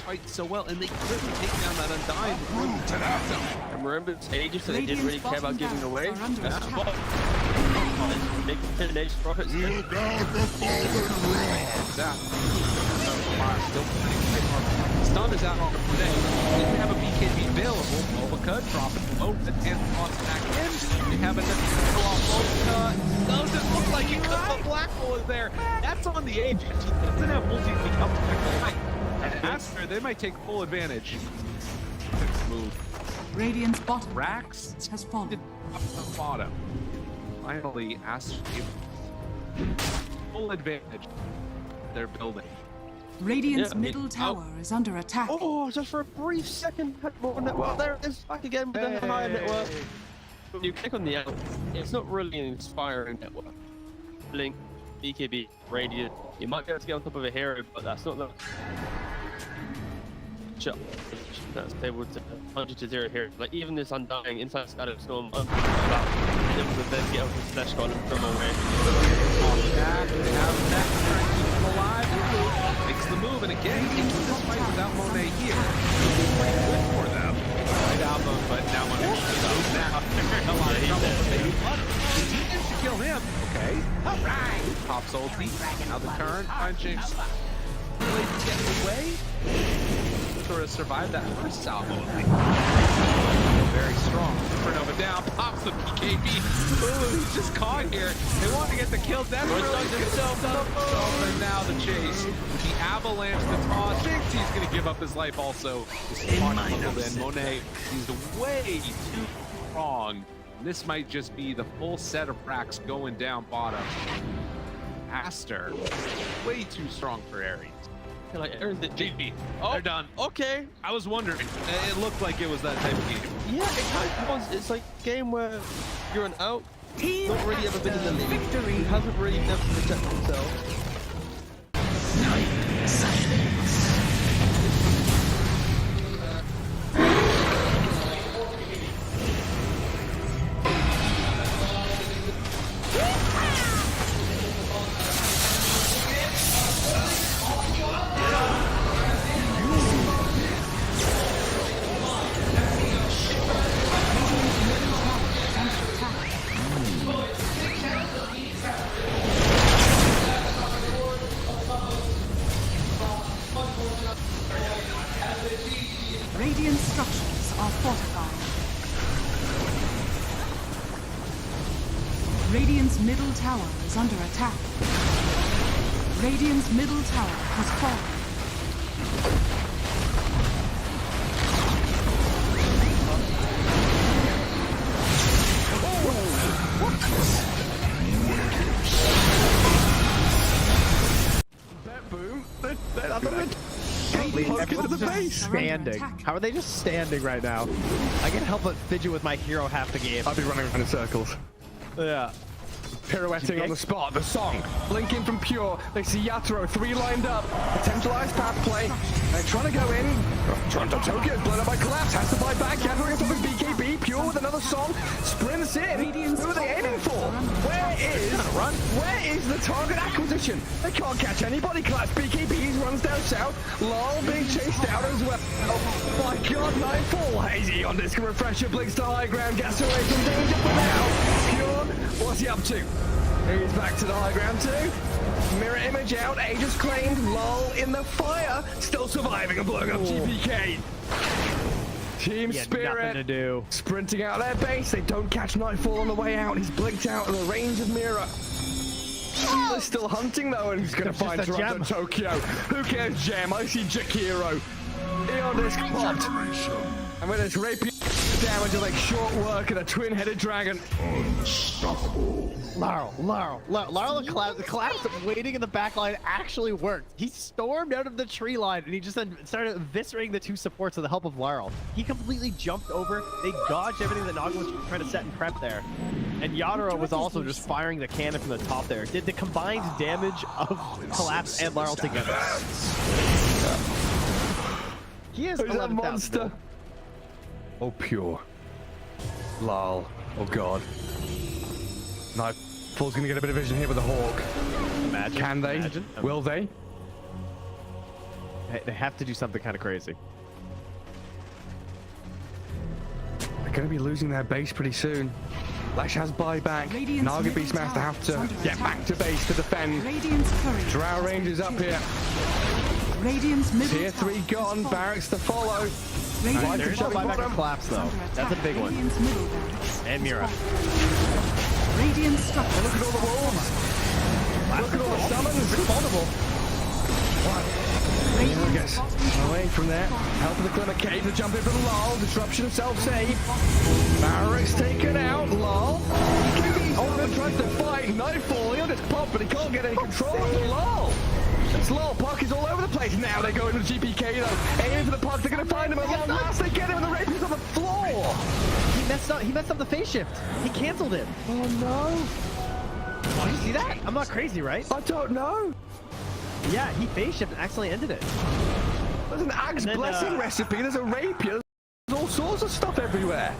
fight so well, and they couldn't take down that Undying before the Tenacity. And remember, it's ages, so they didn't really care about giving away. Big Nation profits. Stun is out on the play. Didn't have a BKB available. Bobica dropping low. The 10 toss back in. They have another kill off Bobica. Doesn't look like it because the black hole is there. That's on the agent. He doesn't have multi to help protect the fight. And Aster, they might take full advantage. Move. Radiant's bottom Rax has fallen. Up the bottom. Finally, Aster full advantage. They're building. Radiant's middle tower is under attack. Oh, just for a brief second. Well, there it is. Back again with the high network. When you click on the L, it's not really an inspiring network. Blink, BKB, Radiant. You might be able to get on top of a hero, but that's not the shot. That's able to 100-0 here. Like even this Undying inside Static Storm, able to then get up with Slash God and from away. Back, they have that to try and keep him alive. Makes the move, and again, into this fight without Monet here. Pretty good for them. Right album, but now Monet is out. Now they're in a lot of trouble. They managed to kill him. Okay. Alright. Pops ulti. Now the turn. Punching. Really get away. Sort of survived that first salvo. Very strong. Supernova down. Pops the PKB. Ooh, he's just caught here. They want to get the kill. That's really himself up. And now the chase. With the avalanche, the toss. Thinks he's going to give up his life also. This is in. Monet, he's way too strong. This might just be the full set of racks going down bottom. Aster, way too strong for Ares. Like Ares did GG. Oh, They're done. Okay. I was wondering. It looked like it was that type of game. Yeah, it kind of was. It's like a game where you're an out, not really ever been in the league, he hasn't really never protected himself. Radiant structures are fortified. Radiant's middle tower is under attack. Radiant's middle tower has fallen. Boom. Everyone's just standing. How are they just standing right now? I can't help but fidget with my hero half the game. I'll be running around in circles. Yeah. Pirouetting on the spot, the song. Blinking from Pure. They see Yatoro, 3 lined up. Potentialized path play. They're trying to go in. Toronto Tokyo blown up by Collapse. Has to buy back. Yatoro gets off his BKB. Pure with another song. Sprints in. Who are they aiming for? Where is the target acquisition? They can't catch anybody. Collapse BKBs runs down south. Lol being chased out as well. Oh my god, 9-4. Hazy on disc refresher. Blinks to high ground. Gets away from danger for now. Pure, what's he up to? He's back to the high ground too. Mirror image out. Aegis claimed. Lol in the fire. Still surviving and blowing up GPK. Team Spirit nothing to do. Sprinting out their base. They don't catch Nightfall on the way out. He's blinked out of the range of Mirror. They're still hunting though, and he's going to find Toronto Tokyo. Who cares, Gem? I see Jakiro. Eon disc popped. And with his rapier damage is like short work and a twin-headed dragon. Unstoppable. Laurel the collapse waiting in the back line actually worked. He stormed out of the tree line and he just then started eviscerating the 2 supports with the help of Laurel. He completely jumped over. They dodged everything that Naga was trying to set and prep there. And Yatoro was also just firing the cannon from the top there. Did the combined damage of Collapse and Laurel together. He is a monster. Oh, Pure. Lol. Oh, God. Nightfall's going to get a bit of vision here with the Hawk. Imagine. Can they? Imagine. Will they? They have to do something kind of crazy. They're going to be losing their base pretty soon. Lash has buyback. Naga Beastmaster have to get back to base to defend. Drow Rangers up here. Tier 3 gone. Barracks to follow. There's no buyback of Collapse though. That's a big one. And Mira. Radiant structure. Look at all the wolves. Look at all the summons. It's vulnerable. Mira gets away from there. Help of the Glimmer Cave to jump in from Lol. Disruption self-save. Barracks taken out. Lol. Oh, tries to fight. Nightfall. He'll just pop, but he can't get any control of Lol. It's Lol. Puck is all over the place. Now they go into the GPK though. Aiming for the puck. They're going to find him at long last. They get him and the Rapier's on the floor. He messed up the phase shift. He canceled it. Oh no. Oh, you see that? I'm not crazy, right? I don't know. Yeah, he phase shift and accidentally ended it. There's an Axe Blessing recipe. There's a Rapier. There's all sorts of stuff everywhere.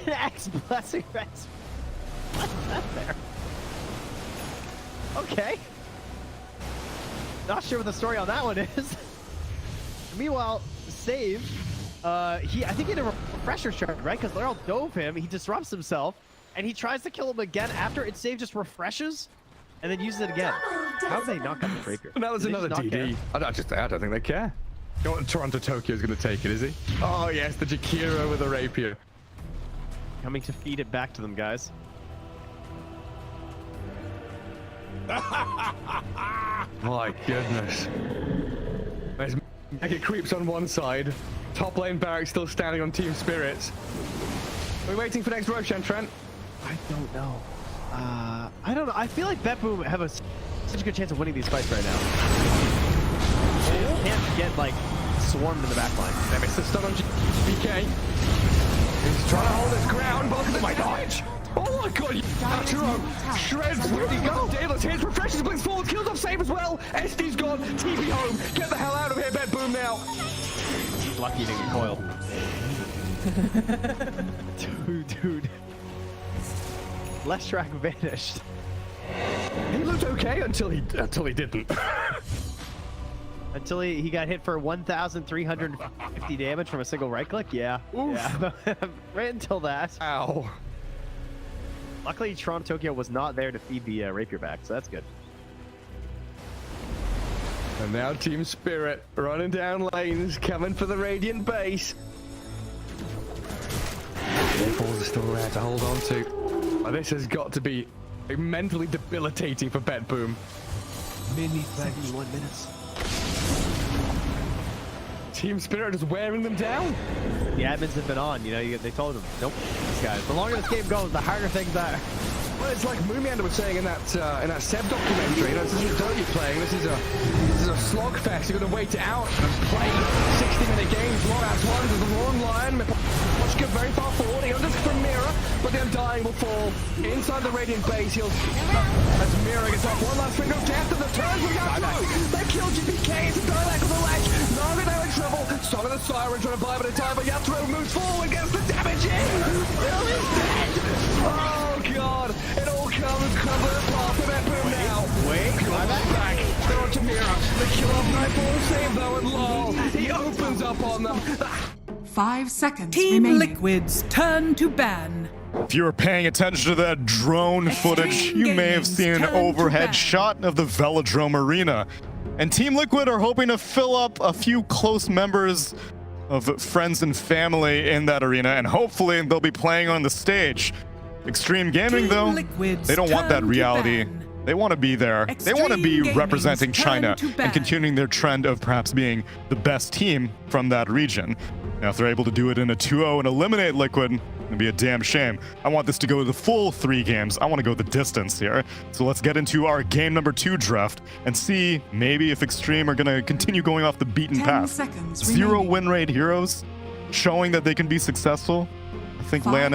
An Axe Blessing recipe. What's that there? Okay. Not sure what the story on that one is. Meanwhile, Save, I think he had a refresher shard, right? Because Laurel dove him, he disrupts himself, and he tries to kill him again after it Save just refreshes, and then uses it again. How did they not got the breaker? That was another DD. I don't think they care. You know what, Toronto Tokyo is going to take it, is he? Oh yes, the Jakiro with a Rapier. Coming to feed it back to them, guys. My goodness. There's Mega Creeps on one side. Top lane Barracks still standing on Team Spirits. Are we waiting for next Roshan, Trent? I don't know. I don't know. I feel like BetBoom have such a good chance of winning these fights right now. They can't get like swarmed in the back line. They missed the stun on BK. He's trying to hold his ground, but look at my dodge. Oh my god, Yaturo shreds. Where'd he go? Daedalus hits, refreshes, blinks forward, kills off save as well. SD's gone, TP home. Get the hell out of here, BetBoom now. Lucky to get coil. Dude. Leshrac vanished. He looked okay until he didn't. Until he got hit for 1,350 damage from a single right click? Yeah. Oof. Yeah. Right until that. Ow. Luckily, Toronto Tokyo was not there to feed the rapier back, so that's good. And now Team Spirit running down lanes, coming for the Radiant base. Balls are still there to hold on to. This has got to be mentally debilitating for BetBoom. Mini 71 minutes. Team Spirit is wearing them down. The admins have been on, you know, they told them, nope, these guys. The longer this game goes, the harder things are. Well, it's like Moomiander was saying in that Seb documentary. You know, this isn't Dota you're playing. This is a slogfest. You're gonna wait it out and play 60-minute games, long ass ones. There's a long line. Let's get very far forward. He unders from Mira, but the Undying will fall inside the Radiant base. He'll as Mira gets off one last finger of death, and the turns will go through. They kill GPK. It's a direct with the ledge. Naga now in trouble. Song of the Siren trying to buy a bit of time, but Yatro moves forward, gets the damage in. Will is dead. Oh god. It all comes crumbling apart for BetBoom now. Wait, back. They're on to Mira. The kill off Nightfall save though, and lol. He opens up on them. 5 seconds Team remaining. Liquid's turn to ban. If you were paying attention to that drone footage, you may have seen an overhead shot of the Velodrome Arena. And Team Liquid are hoping to fill up a few close members of friends and family in that arena, and hopefully they'll be playing on the stage. Xtreme Gaming, though, they don't want that reality. They want to be there. They want to be representing China and continuing their trend of perhaps being the best team from that region. Now, if they're able to do it in a 2-0 and eliminate Liquid, it'd be a damn shame. I want this to go the full 3 games. I want to go the distance here. So let's get into our game number 2 draft and see maybe if Xtreme are going to continue going off the beaten path. 0 win rate heroes, showing that they can be successful. I think LAN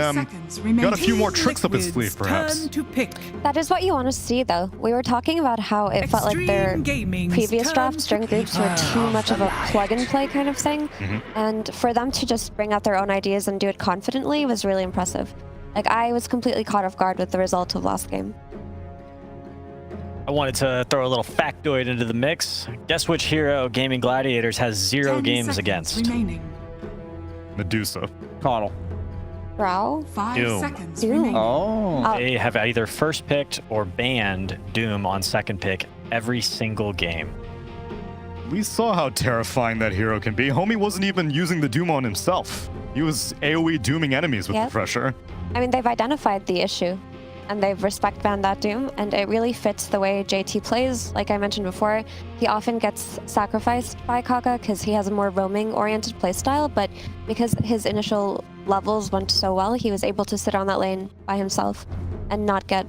got a few more tricks up his sleeve, perhaps. That is what you want to see, though. We were talking about how it felt like their previous drafts during groups were too much of a plug-and-play kind of thing. And for them to just bring out their own ideas and do it confidently was really impressive. Like, I was completely caught off guard with the result of last game. I wanted to throw a little factoid into the mix. Guess which hero Gaming Gladiators has 0 games against? Medusa. Coddle. Brow? 5 seconds Doom. remaining. Oh. They have either first picked or banned Doom on second pick every single game. We saw how terrifying that hero can be. Homie wasn't even using the Doom on himself. He was AoE dooming enemies with the pressure. I mean, they've identified the issue, and they've respect banned that Doom, and it really fits the way JT plays. Like I mentioned before, he often gets sacrificed by Kaka because he has a more roaming-oriented playstyle, but because his initial levels went so well, he was able to sit on that lane by himself and not get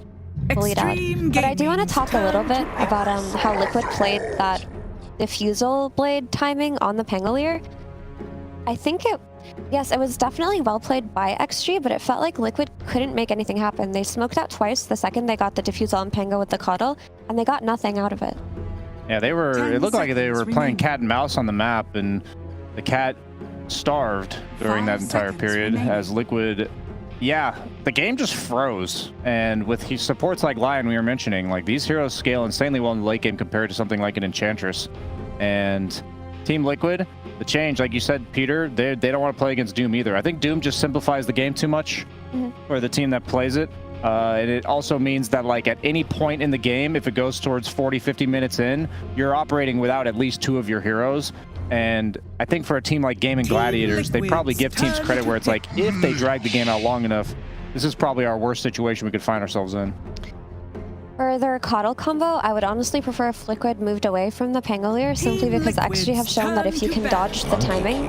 bullied out. But I do want to talk a little bit about how Liquid played that diffusal blade timing on the Pangolier. I think yes, it was definitely well played by XG, but it felt like Liquid couldn't make anything happen. They smoked out twice the second they got the diffusal on Pango with the Coddle, and they got nothing out of it. Yeah, they were. It looked like they were playing cat and mouse on the map, and the cat starved during that entire period as Liquid. Yeah, the game just froze. And with supports like Lion we were mentioning, like these heroes scale insanely well in the late game compared to something like an Enchantress. And Team Liquid, the change, like you said, Peter, they don't want to play against Doom either. I think Doom just simplifies the game too much for the team that plays it. And it also means that like at any point in the game, if it goes towards 40-50 minutes in, you're operating without at least 2 of your heroes. And I think for a team like Gaming Gladiators, they probably give teams credit where it's like, if they drag the game out long enough, this is probably our worst situation we could find ourselves in. For their Coddle combo, I would honestly prefer if Liquid moved away from the Pangolier, simply because XG have shown that if you can dodge the timing,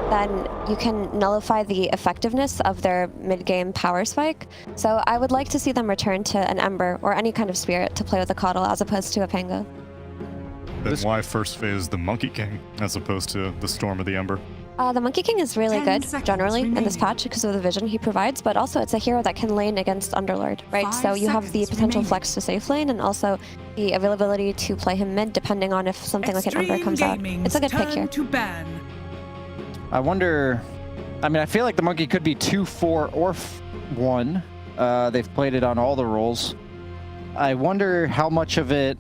then you can nullify the effectiveness of their mid-game power spike. So I would like to see them return to an Ember or any kind of Spirit to play with a Coddle as opposed to a Pango. Then why first phase the Monkey King as opposed to the Storm of the Ember? The Monkey King is really good, generally, in this patch because of the vision he provides, but also it's a hero that can lane against Underlord, right? So you have the potential flex to safe lane and also the availability to play him mid depending on if something like an Ember comes out. It's a good pick here. I wonder... I mean, I feel like the Monkey could be 2, 4, or 1. They've played it on all the roles. I wonder how much of it...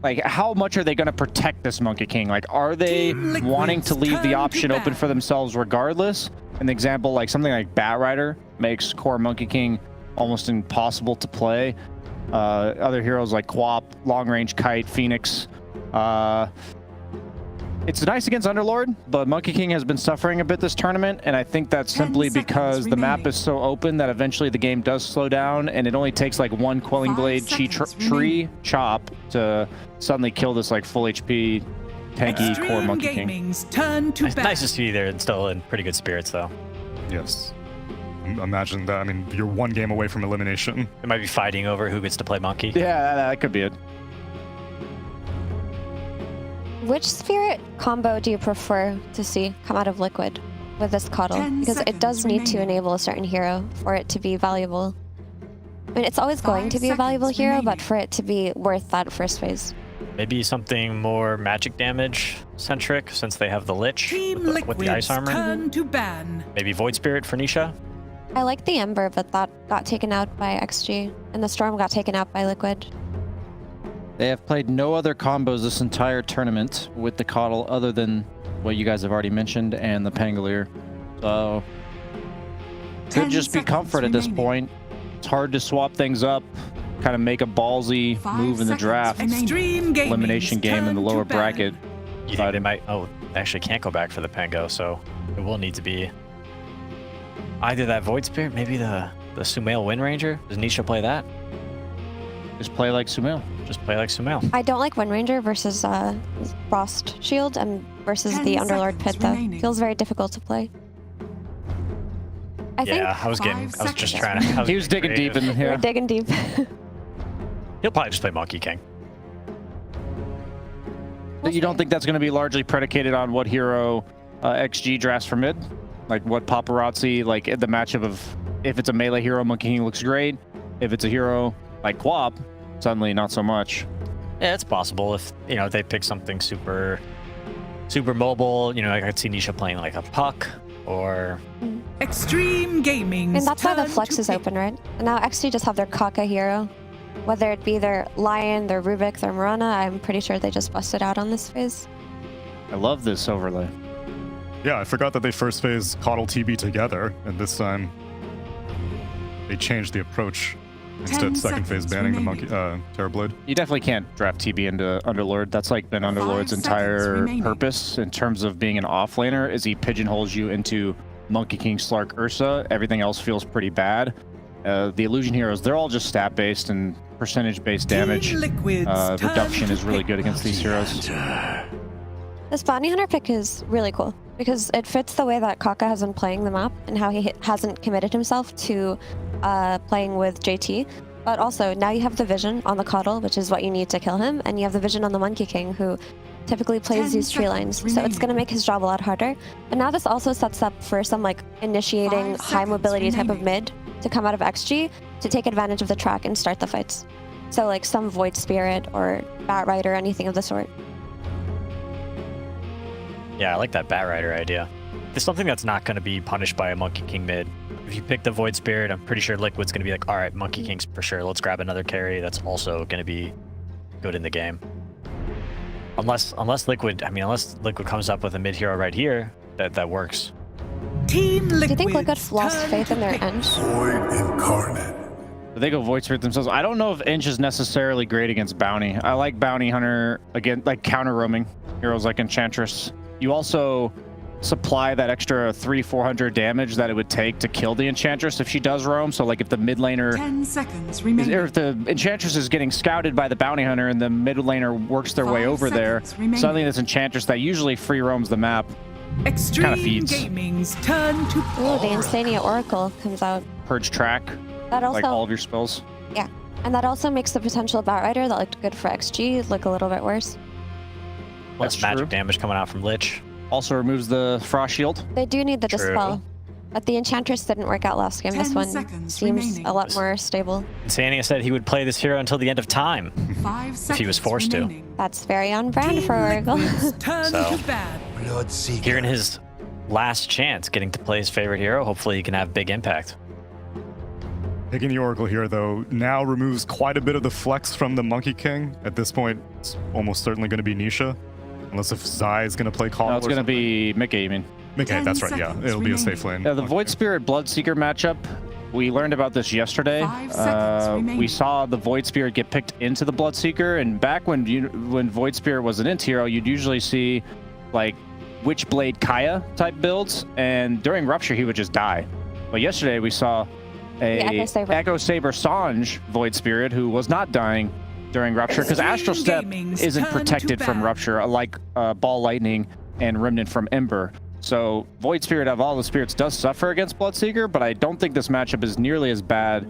Like, how much are they going to protect this Monkey King? Like, are they wanting to leave the option open for themselves regardless? An example, like something like Bat Rider makes core Monkey King almost impossible to play. Other heroes like Quap, Long Range Kite, Phoenix. It's nice against Underlord, but Monkey King has been suffering a bit this tournament, and I think that's simply because the map is so open that eventually the game does slow down, and it only takes like one Quelling Blade tree chop to suddenly kill this like full HP tanky core Monkey King. It's nice to see they're still in pretty good spirits, though. Yes. Imagine that. I mean, you're one game away from elimination. They might be fighting over who gets to play Monkey. Yeah, that could be it. Which Spirit combo do you prefer to see come out of Liquid with this Coddle? Because it does need to enable a certain hero for it to be valuable. I mean, it's always going to be a valuable hero, but for it to be worth that first phase. Maybe something more magic damage centric, since they have the Lich with the ice armor. Maybe Void Spirit for Nisha. I like the Ember, but that got taken out by XG, and the Storm got taken out by Liquid. They have played no other combos this entire tournament with the Coddle other than what you guys have already mentioned and the Pangolier. So, could just be comfort at this point. It's hard to swap things up, kind of make a ballsy move in the draft. Elimination game in the lower bracket. You think they might... Oh, they actually can't go back for the Pango, so it will need to be either that Void Spirit, maybe the Sumail Wind Ranger. Does Nisha play that? Just play like Sumail. Just play like Sumail. I don't like Wind Ranger versus Frost Shield and versus the Underlord Pit, though. Feels very difficult to play. I was just trying to... He was digging deep in here. We're digging deep. He'll probably just play Monkey King. You don't think that's going to be largely predicated on what hero XG drafts for mid? Like what paparazzi, like the matchup of if it's a melee hero, Monkey King looks great. If it's a hero like Quap, suddenly not so much. Yeah, it's possible if they pick something super mobile. I could see Nisha playing like a Puck or Xtreme Gaming. And that's why the flex is open, right? And now XG just have their Kaka hero. Whether it be their Lion, their Rubik, their Mirana, I'm pretty sure they just busted out on this phase. I love this overlay. Yeah, I forgot that they first phase Coddle TB together, and this time they changed the approach. Instead, second phase banning the Monkey Terrorblade. You definitely can't draft TB into Underlord. That's like been Underlord's entire purpose in terms of being an offlaner, is he pigeonholes you into Monkey King, Slark, Ursa. Everything else feels pretty bad. The illusion heroes, they're all just stat based and percentage based damage. Reduction is really good against these heroes. This Bounty Hunter pick is really cool because it fits the way that Kaka has been playing the map and how he hasn't committed himself to playing with JT. But also, now you have the vision on the Coddle, which is what you need to kill him, and you have the vision on the Monkey King, who typically plays these tree lines, so it's going to make his job a lot harder. But now this also sets up for some like initiating high mobility type of mid to come out of XG to take advantage of the track and start the fights. So like some Void Spirit or Bat Rider, anything of the sort. Yeah, I like that Bat Rider idea. There's something that's not going to be punished by a Monkey King mid. If you pick the Void Spirit, I'm pretty sure Liquid's going to be like, all right, Monkey King's for sure. Let's grab another carry that's also going to be good in the game. Unless Liquid comes up with a mid hero right here that works. Team Liquid. Do you think Liquid lost faith in their ENG? Void Incarnate. They go Void Spirit themselves. I don't know if ENG is necessarily great against Bounty. I like Bounty Hunter, again, like counter roaming heroes like Enchantress. You also supply that extra 300-400 damage that it would take to kill the Enchantress if she does roam. So like if the mid laner 10 seconds remaining. Or if the Enchantress is getting scouted by the Bounty Hunter and the mid laner works their way over there, suddenly this Enchantress that usually free roams the map Extreme feeds. Gaming's turn to Ooh, the Insania Oracle comes out. Purge track, That also, like all of your spells. yeah. And that also makes the potential Batrider that looked good for XG look a little bit worse. Less magic damage coming out from Lich. Also removes the Frost Shield. They do need the Dispel. But the Enchantress didn't work out last game. This 10 one seconds seems remaining. a lot more stable. Insania said he would play this hero until the end of time 5 if he was forced to. That's very on brand for Oracle. Turn So, to ban. here in his last chance, getting to play his favorite hero, hopefully he can have big impact. Picking the Oracle here, though, now removes quite a bit of the flex from the Monkey King. At this point, it's almost certainly going to be Nisha. Unless if Zai is going to play Call. No, it's going to be Mickey, you mean? Mickey, that's right, yeah. It'll be a safe lane. The Void Spirit Bloodseeker matchup, we learned about this yesterday. 5 seconds remaining. We saw the Void Spirit get picked into the Bloodseeker, and back when Void Spirit was an int hero, you'd usually see like Witchblade Kaya type builds, and during Rupture he would just die. But yesterday we saw a Echo Saber Sange Void Spirit who was not dying during Rupture because Astral Step isn't protected from Rupture like Ball Lightning and Remnant from Ember. So Void Spirit of all the spirits does suffer against Bloodseeker, but I don't think this matchup is nearly as bad,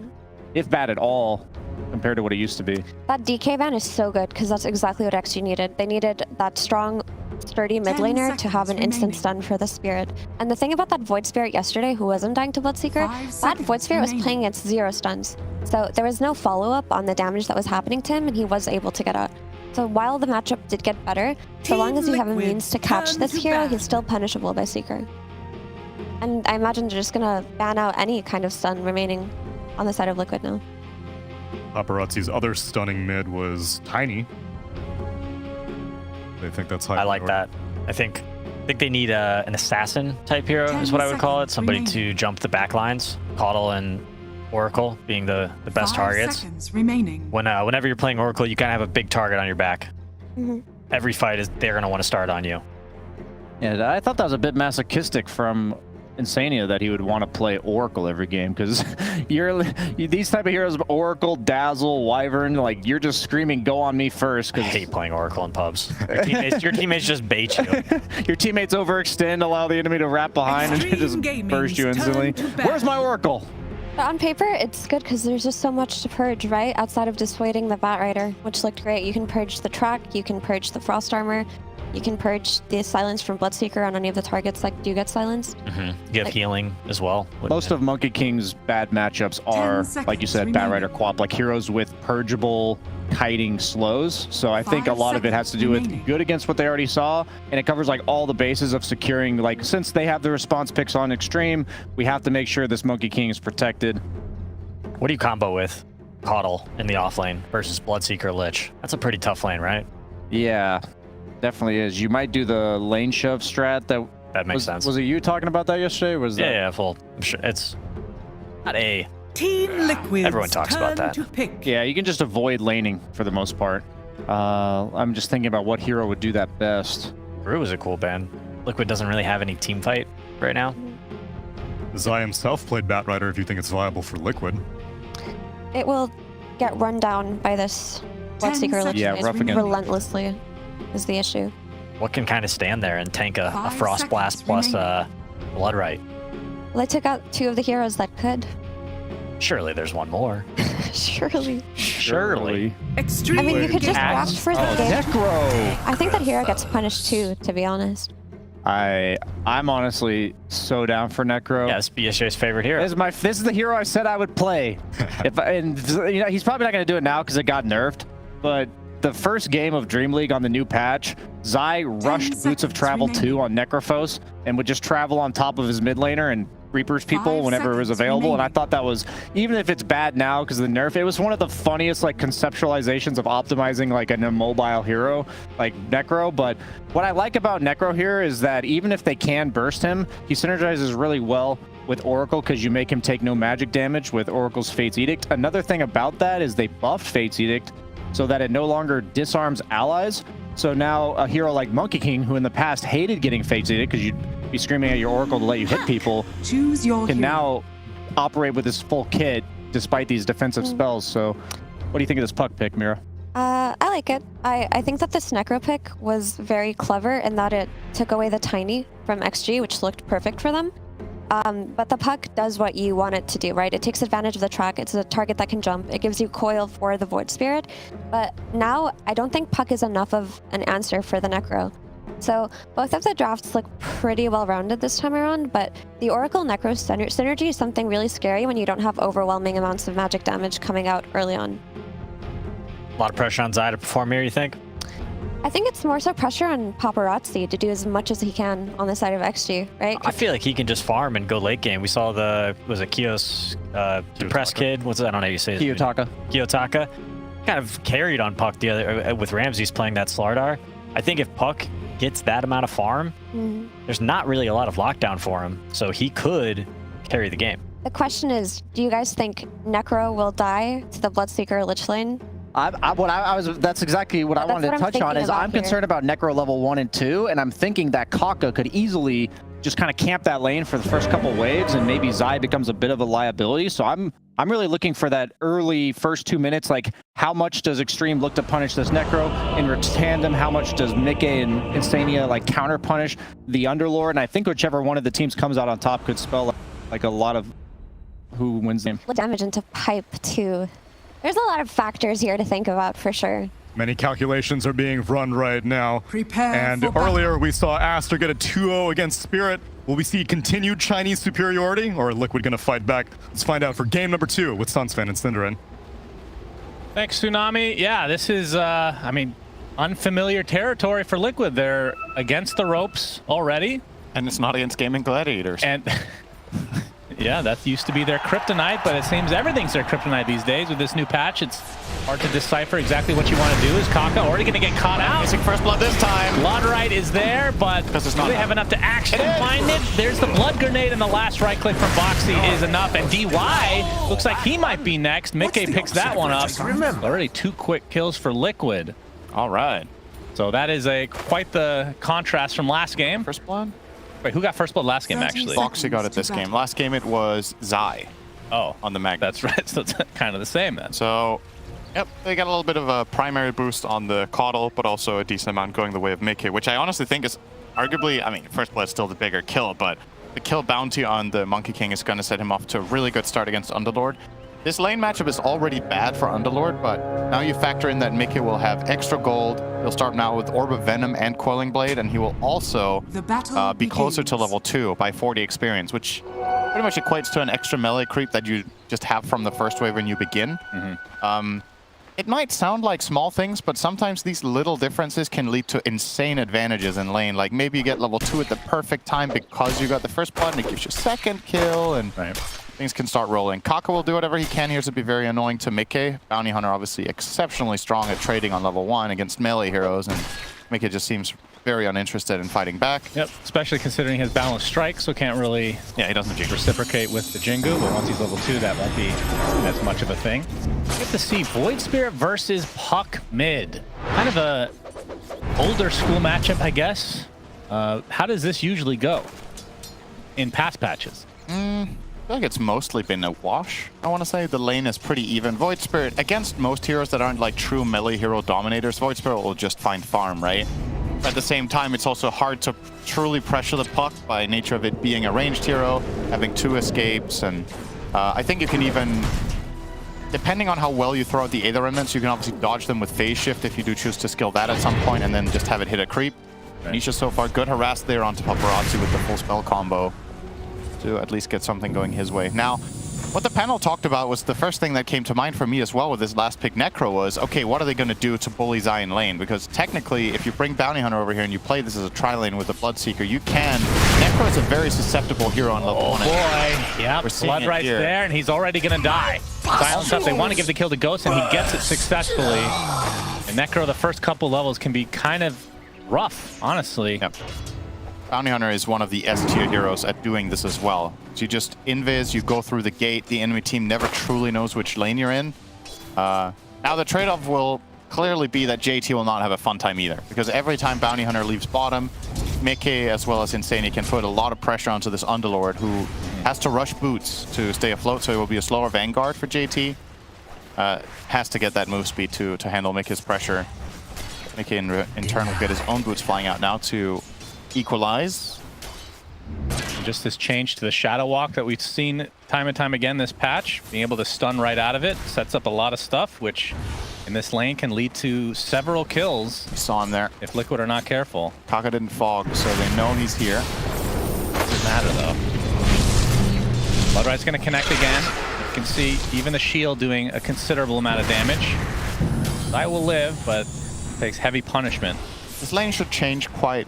if bad at all, compared to what it used to be. That DK ban is so good because that's exactly what XG needed. They needed that strong, sturdy mid laner to have an instant stun for the spirit. And the thing about that Void Spirit yesterday, who wasn't dying to Bloodseeker, that Void Spirit was playing against 0 stuns. So there was no follow-up on the damage that was happening to him, and he was able to get out. So while the matchup did get better, so long as you have a means to catch this hero, he's still punishable by Seeker. And I imagine they're just gonna ban out any kind of stun remaining on the side of Liquid now. Paparazzi's other stunning mid was Tiny. They think that's high. I like that. I think they need an assassin type hero is what I would call it. Somebody to jump the back lines. Caudle and Oracle being the best 5 targets. seconds remaining. Whenever you're playing Oracle, you kind of have a big target on your back. Every fight they're going to want to start on you. Yeah, I thought that was a bit masochistic from Insania that he would want to play Oracle every game because these type of heroes, Oracle, Dazzle, Wyvern, like you're just screaming, "Go on me first!" I hate playing Oracle in pubs. Your teammates just bait you. Your teammates overextend, allow the enemy to wrap behind, and just burst you instantly. Where's my Oracle? But on paper, it's good because there's just so much to purge, right? Outside of dissuading the Batrider, which looked great. You can purge the track, you can purge the Frost Armor, you can purge the silence from Bloodseeker on any of the targets that do get silenced. You have healing as well. Most of Monkey King's bad matchups are, like you said, Batrider Quap, like heroes with purgeable kiting slows. So I think a lot of it has to do with good against what they already saw, and it covers like all the bases of securing, like since they have the response picks on Xtreme, we have to make sure this Monkey King is protected. What do you combo with? Caudle in the off lane versus Bloodseeker Lich. That's a pretty tough lane, right? Yeah, definitely is. You might do the lane shove strat. That makes sense. Was it you talking about that yesterday? Or was that... Yeah, full. I'm sure it's not a. Team Liquid. Everyone talks about that. Yeah, you can just avoid laning for the most part. I'm just thinking about what hero would do that best. Brew is a cool ban. Liquid doesn't really have any team fight right now. Zai himself played Batrider if you think it's viable for Liquid. It will get run down by this Bloodseeker Lich relentlessly is the issue. What can kind of stand there and tank a Frost Blast plus Bloodright? Well, they took out 2 of the heroes that could. Surely there's one more. Surely. Extreme. I mean, you could just watch for the game. Necro! I think that hero gets punished too, to be honest. I'm honestly so down for Necro. Yeah, it's BSJ's favorite hero. This is the hero I said I would play. And you know, he's probably not going to do it now because it got nerfed. But the first game of Dream League on the new patch, Zai rushed Boots of Travel 2 on Necrophos and would just travel on top of his mid laner and Reapers people whenever it was available. And I thought that was, even if it's bad now because of the nerf, it was one of the funniest like conceptualizations of optimizing like an immobile hero like Necro. But what I like about Necro here is that even if they can burst him, he synergizes really well with Oracle because you make him take no magic damage with Oracle's Fate's Edict. Another thing about that is they buffed Fate's Edict so that it no longer disarms allies. So now a hero like Monkey King, who in the past hated getting Fate's Edict because you'd be screaming at your Oracle to let you hit people, can now operate with his full kit despite these defensive spells. So what do you think of this puck pick, Mira? I like it. I think that this Necro pick was very clever in that it took away the Tiny from XG, which looked perfect for them. But the Puck does what you want it to do, right? It takes advantage of the track. It's a target that can jump. It gives you coil for the Void Spirit. But now, I don't think Puck is enough of an answer for the Necro. So both of the drafts look pretty well-rounded this time around, but the Oracle Necro synergy is something really scary when you don't have overwhelming amounts of magic damage coming out early on. A lot of pressure on Zai to perform here, you think? I think it's more so pressure on Paparazzi to do as much as he can on the side of XG, right? I feel like he can just farm and go late game. We saw was it Kiyos, depressed kid? What's that? I don't know how you say it. Kiyotaka kind of carried on Puck the other with Ramses playing that Slardar. I think if Puck gets that amount of farm, there's not really a lot of lockdown for him, so he could carry the game. The question is, do you guys think Necro will die to the Bloodseeker Lich Lane? That's exactly what I wanted to touch on. Is I'm concerned about Necro level 1 and 2, and I'm thinking that Kaka could easily just kind of camp that lane for the first couple waves, and maybe Zai becomes a bit of a liability. So I'm really looking for that early first 2 minutes. Like, how much does Xtreme look to punish this Necro? In tandem, how much does Mickey and Insania like counter punish the Underlord? And I think whichever one of the teams comes out on top could spell like a lot of who wins the game. Damage into pipe too. There's a lot of factors here to think about for sure. Many calculations are being run right now. Prepare and for earlier we saw Aster get a 2-0 against Spirit. Will we see continued Chinese superiority, or Liquid gonna fight back? Let's find out for game number 2 with Sunsfan and Cinderin. Thanks, Tsunami. Yeah, this is, I mean, unfamiliar territory for Liquid. They're against the ropes already. And it's not against Gaming Gladiators. And yeah, that used to be their kryptonite, but it seems everything's their kryptonite these days with this new patch. It's hard to decipher exactly what you want to do. Is Kaka already going to get caught out? Missing first blood this time. Bloodrite is there, but do they have enough to actually find it? There's the blood grenade, and the last right click from Boxy is enough. And DY looks like he might be next. Mickey picks that one up. Already 2 quick kills for Liquid. All right. So that is quite the contrast from last game. First blood? Wait, who got first blood last game, actually? Boxy got it this game. Last game it was Zai. Oh. On the Magnet. That's right. So it's kind of the same then. So, yep, they got a little bit of a primary boost on the Caudal, but also a decent amount going the way of Mickey, which I honestly think is arguably, I mean, first blood's still the bigger kill, but the kill bounty on the Monkey King is going to set him off to a really good start against Underlord. This lane matchup is already bad for Underlord, but now you factor in that Mickey will have extra gold. He'll start now with Orb of Venom and Quelling Blade, and he will also be closer to level 2 by 40 experience, which pretty much equates to an extra melee creep that you just have from the first wave when you begin. It might sound like small things, but sometimes these little differences can lead to insane advantages in lane. Like maybe you get level 2 at the perfect time because you got the first blood and it gives you second kill, and things can start rolling. Kaka will do whatever he can here to be very annoying to Mickey. Bounty Hunter obviously exceptionally strong at trading on level 1 against melee heroes, and Mickey just seems very uninterested in fighting back. Yep, especially considering his balanced strike, so can't really he doesn't reciprocate with the Jingu, but once he's level 2, that won't be as much of a thing. We get to see Void Spirit versus Puck mid. Kind of a older school matchup, I guess. How does this usually go in past patches? I feel like it's mostly been a wash, I want to say. The lane is pretty even. Void Spirit, against most heroes that aren't like true melee hero dominators, Void Spirit will just find farm, right? But at the same time, it's also hard to truly pressure the Puck by nature of it being a ranged hero, having 2 escapes, and I think you can even, depending on how well you throw out the Aether Remnants, you can obviously dodge them with Phase Shift if you do choose to skill that at some point, and then just have it hit a creep. Nisha so far, good harass there onto Paparazzi with the full spell combo to at least get something going his way. Now, what the panel talked about was the first thing that came to mind for me as well with this last pick Necro was, okay, what are they going to do to bully Zion lane? Because technically, if you bring Bounty Hunter over here and you play this as a tri-lane with the Bloodseeker, you can... Necro is a very susceptible hero on level 1. Oh boy, yeah, Bloodrite's there, and he's already going to die. Silence up, they want to give the kill to Ghost, and he gets it successfully. And Necro, the first couple levels can be kind of rough, honestly. Yep. Bounty Hunter is one of the S-tier heroes at doing this as well. So you just invis, you go through the gate, the enemy team never truly knows which lane you're in. Now the trade-off will clearly be that JT will not have a fun time either, because every time Bounty Hunter leaves bottom, Mickey as well as Insania can put a lot of pressure onto this Underlord who has to rush boots to stay afloat, so it will be a slower Vanguard for JT. has to get that move speed to handle Mickey's pressure. Mickey in turn will get his own boots flying out now to equalize. And just this change to the shadow walk that we've seen time and time again this patch, being able to stun right out of it, sets up a lot of stuff, which in this lane can lead to several kills. You saw him there. If Liquid are not careful. Kaka didn't fog, so they know he's here. Doesn't matter though. Bloodright's going to connect again. You can see even the shield doing a considerable amount of damage. I will live, but takes heavy punishment. This lane should change quite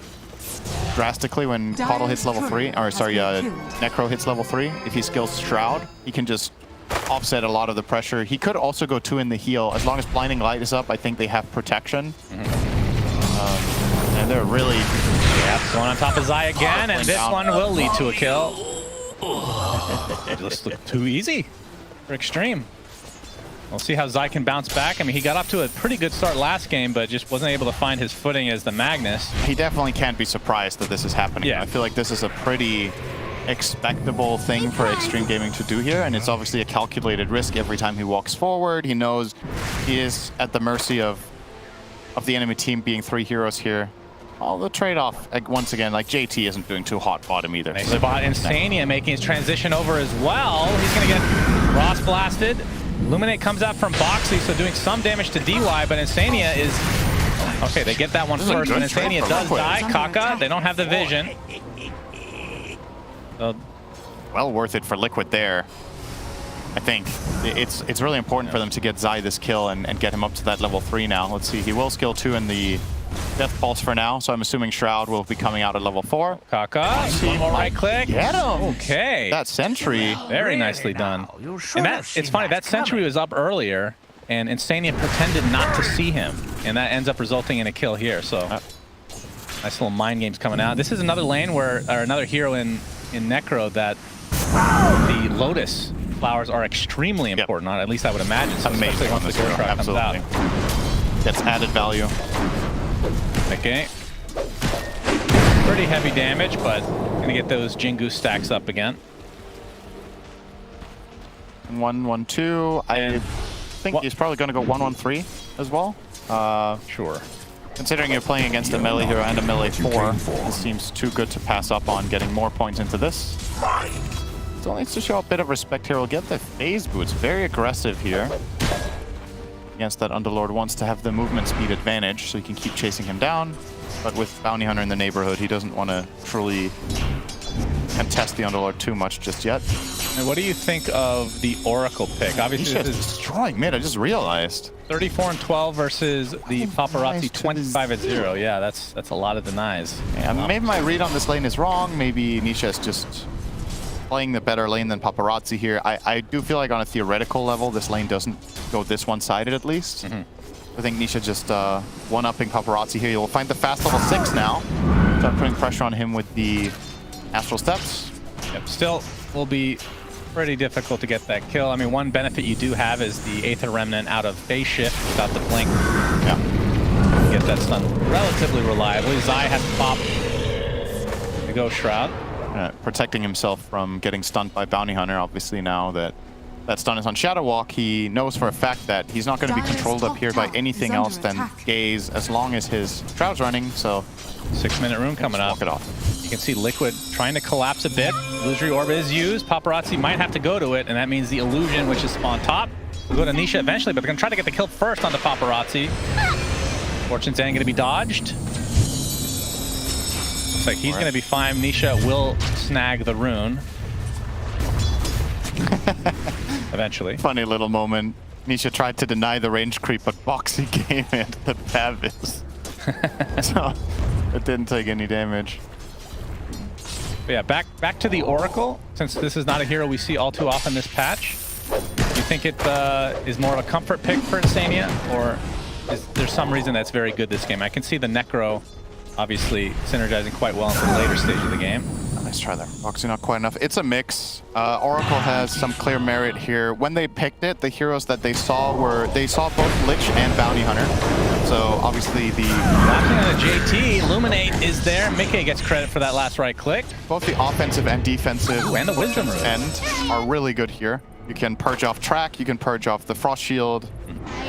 drastically when Caudle hits level 3, or sorry, Necro hits level 3. If he skills Shroud, he can just offset a lot of the pressure. He could also go 2 in the heal. As long as Blinding Light is up, I think they have protection. And they're really... Yeah, going on top of Zai again, and this one will lead to a kill. It just looked too easy for Xtreme. We'll see how Zai can bounce back. I mean, he got off to a pretty good start last game, but just wasn't able to find his footing as the Magnus. He definitely can't be surprised that this is happening. Yeah. I feel like this is a pretty expectable thing for Xtreme Gaming to do here, and it's obviously a calculated risk every time he walks forward. He knows he is at the mercy of the enemy team being 3 heroes here. All the trade-off, once again, like JT isn't doing too hot bottom either. Nice spot. Insania making his transition over as well. He's going to get Ross blasted. Illuminate comes out from Boxy, so doing some damage to DY, but Insania is... Okay, they get that one first, but Insania does die. Kaka, they don't have the vision. So, well worth it for Liquid there. I think it's really important for them to get Zai this kill and get him up to that level 3 now. Let's see, he will skill 2 in the Death Pulse for now, so I'm assuming Shroud will be coming out at level 4. Kaka, one more right click. Get him! Okay. That sentry. Very nicely done. And it's funny, that sentry was up earlier, and Insania pretended not to see him, and that ends up resulting in a kill here, so nice little mind games coming out. This is another lane where, or another hero in Necro that the Lotus flowers are extremely important on, at least I would imagine. So amazing once the Ghost Craft comes out. Gets added value. Okay. Pretty heavy damage, but gonna get those Jingu stacks up again. 1-1-2. I think he's probably gonna go 1-1-3 as well. Sure. Considering you're playing against a melee hero and a melee 4, this seems too good to pass up on getting more points into this. Still needs to show a bit of respect here. We'll get the phase boots. Very aggressive here. Against that Underlord wants to have the movement speed advantage so he can keep chasing him down. But with Bounty Hunter in the neighborhood, he doesn't want to truly contest the Underlord too much just yet. And what do you think of the Oracle pick? Obviously, this is destroying mid. I just realized. 34-12 versus the Paparazzi 25-0. Yeah, that's a lot of denies. Yeah, maybe my read on this lane is wrong. Maybe Nisha's just playing the better lane than Paparazzi here. I do feel like on a theoretical level, this lane doesn't go this one-sided at least. I think Nisha just one-upping Paparazzi here. You'll find the fast level 6 now. Start putting pressure on him with the Astral Steps. Yep, still will be pretty difficult to get that kill. I mean, one benefit you do have is the Aether Remnant out of phase shift without the blink. Yeah. Get that stun relatively reliably. Zai has to pop the Ghost Shroud. Protecting himself from getting stunned by Bounty Hunter. Obviously now that stun is on Shadow Walk, he knows for a fact that he's not going to be controlled up here by anything else than Gaze as long as his Shroud's running, so... 6-minute rune coming up. Walk it off. You can see Liquid trying to collapse a bit. Illusory Orb is used. Paparazzi might have to go to it, and that means the Illusion, which is on top, will go to Nisha eventually, but they're going to try to get the kill first on the Paparazzi. Fortune's End going to be dodged. Looks like he's going to be fine. Nisha will snag the rune. Eventually. Funny little moment. Nisha tried to deny the range creep, but Boxy came in the Pavis. So it didn't take any damage. But yeah, back to the Oracle. Since this is not a hero we see all too often this patch, do you think it is more of a comfort pick for Insania, or is there some reason that's very good this game? I can see the Necro obviously synergizing quite well into the later stage of the game. Nice try there. Boxy not quite enough. It's a mix. Oracle has some clear merit here. When they picked it, the heroes that they saw both Lich and Bounty Hunter. So obviously the... Lashing on the JT, Illuminate is there. Mickey gets credit for that last right click. Both the offensive and defensive and the Wisdom Rune end are really good here. You can purge off track, you can purge off the frost shield,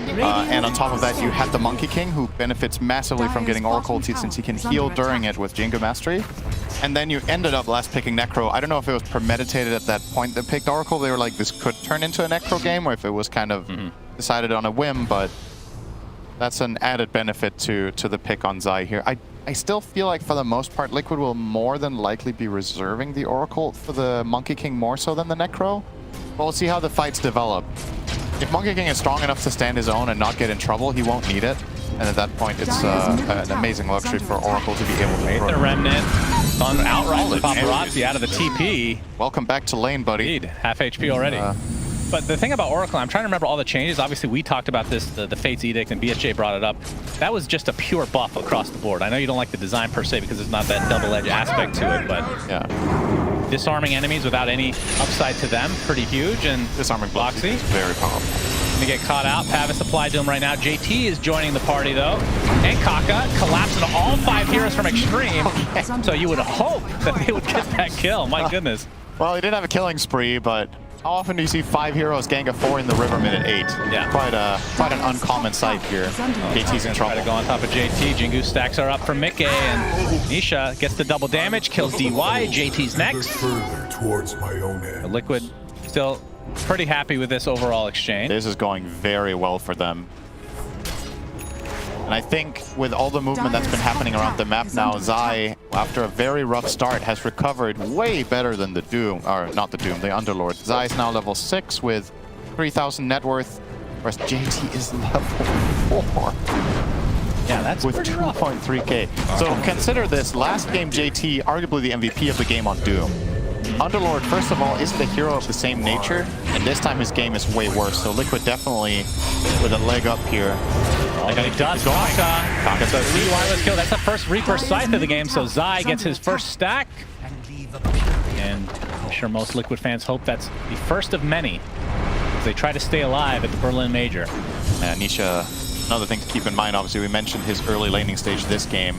and on top of that you have the Monkey King, who benefits massively from getting Oracle since he can heal during it with Jingo Mastery. And then you ended up last picking Necro. I don't know if it was premeditated at that point that picked Oracle. They were like, this could turn into a Necro game, or if it was kind of decided on a whim, but that's an added benefit to the pick on Zai here. I still feel like for the most part, Liquid will more than likely be reserving the Oracle for the Monkey King more so than the Necro. But we'll see how the fights develop. If Monkey King is strong enough to stand his own and not get in trouble, he won't need it. And at that point, it's an amazing luxury for Oracle to be able to Made the remnant. Stunned outright with Paparazzi out of the TP. Welcome back to lane, buddy. Indeed. Half HP already. But the thing about Oracle, I'm trying to remember all the changes. Obviously, we talked about this, the Fate's Edict, and BSJ brought it up. That was just a pure buff across the board. I know you don't like the design per se because there's not that double-edged aspect to it, but disarming enemies without any upside to them, pretty huge. And disarming Bloxy is very powerful. Gonna get caught out. Pavis applied to him right now. JT is joining the party though, and Kaka collapsing all 5 heroes from Xtreme. So you would hope that they would get that kill. My goodness. Well, he did have a killing spree, but how often do you see 5 heroes gank a 4 in the river minute 8? Yeah. Quite an uncommon sight here. JT's in trouble. Try to go on top of JT. Jingu stacks are up for Mickey, and Nisha gets the double damage, kills DY. JT's next. Towards my own end. The Liquid still pretty happy with this overall exchange. This is going very well for them. And I think with all the movement that's been happening around the map now, Zai, after a very rough start, has recovered way better than the Doom, or not the Doom, the Underlord. Zai is now level 6 with 3,000 net worth, whereas JT is level 4. Yeah, that's with 2.3k. So consider this, last game JT, arguably the MVP of the game on Doom. Underlord, first of all, isn't a hero of the same nature, and this time his game is way worse. So Liquid definitely with a leg up here. Like he does. Kaka says the wireless kill. That's the first Reaper Scythe of the game, so Zai gets his first stack. And I'm sure most Liquid fans hope that's the first of many as they try to stay alive at the Berlin Major. Nisha, another thing to keep in mind, obviously, we mentioned his early laning stage this game.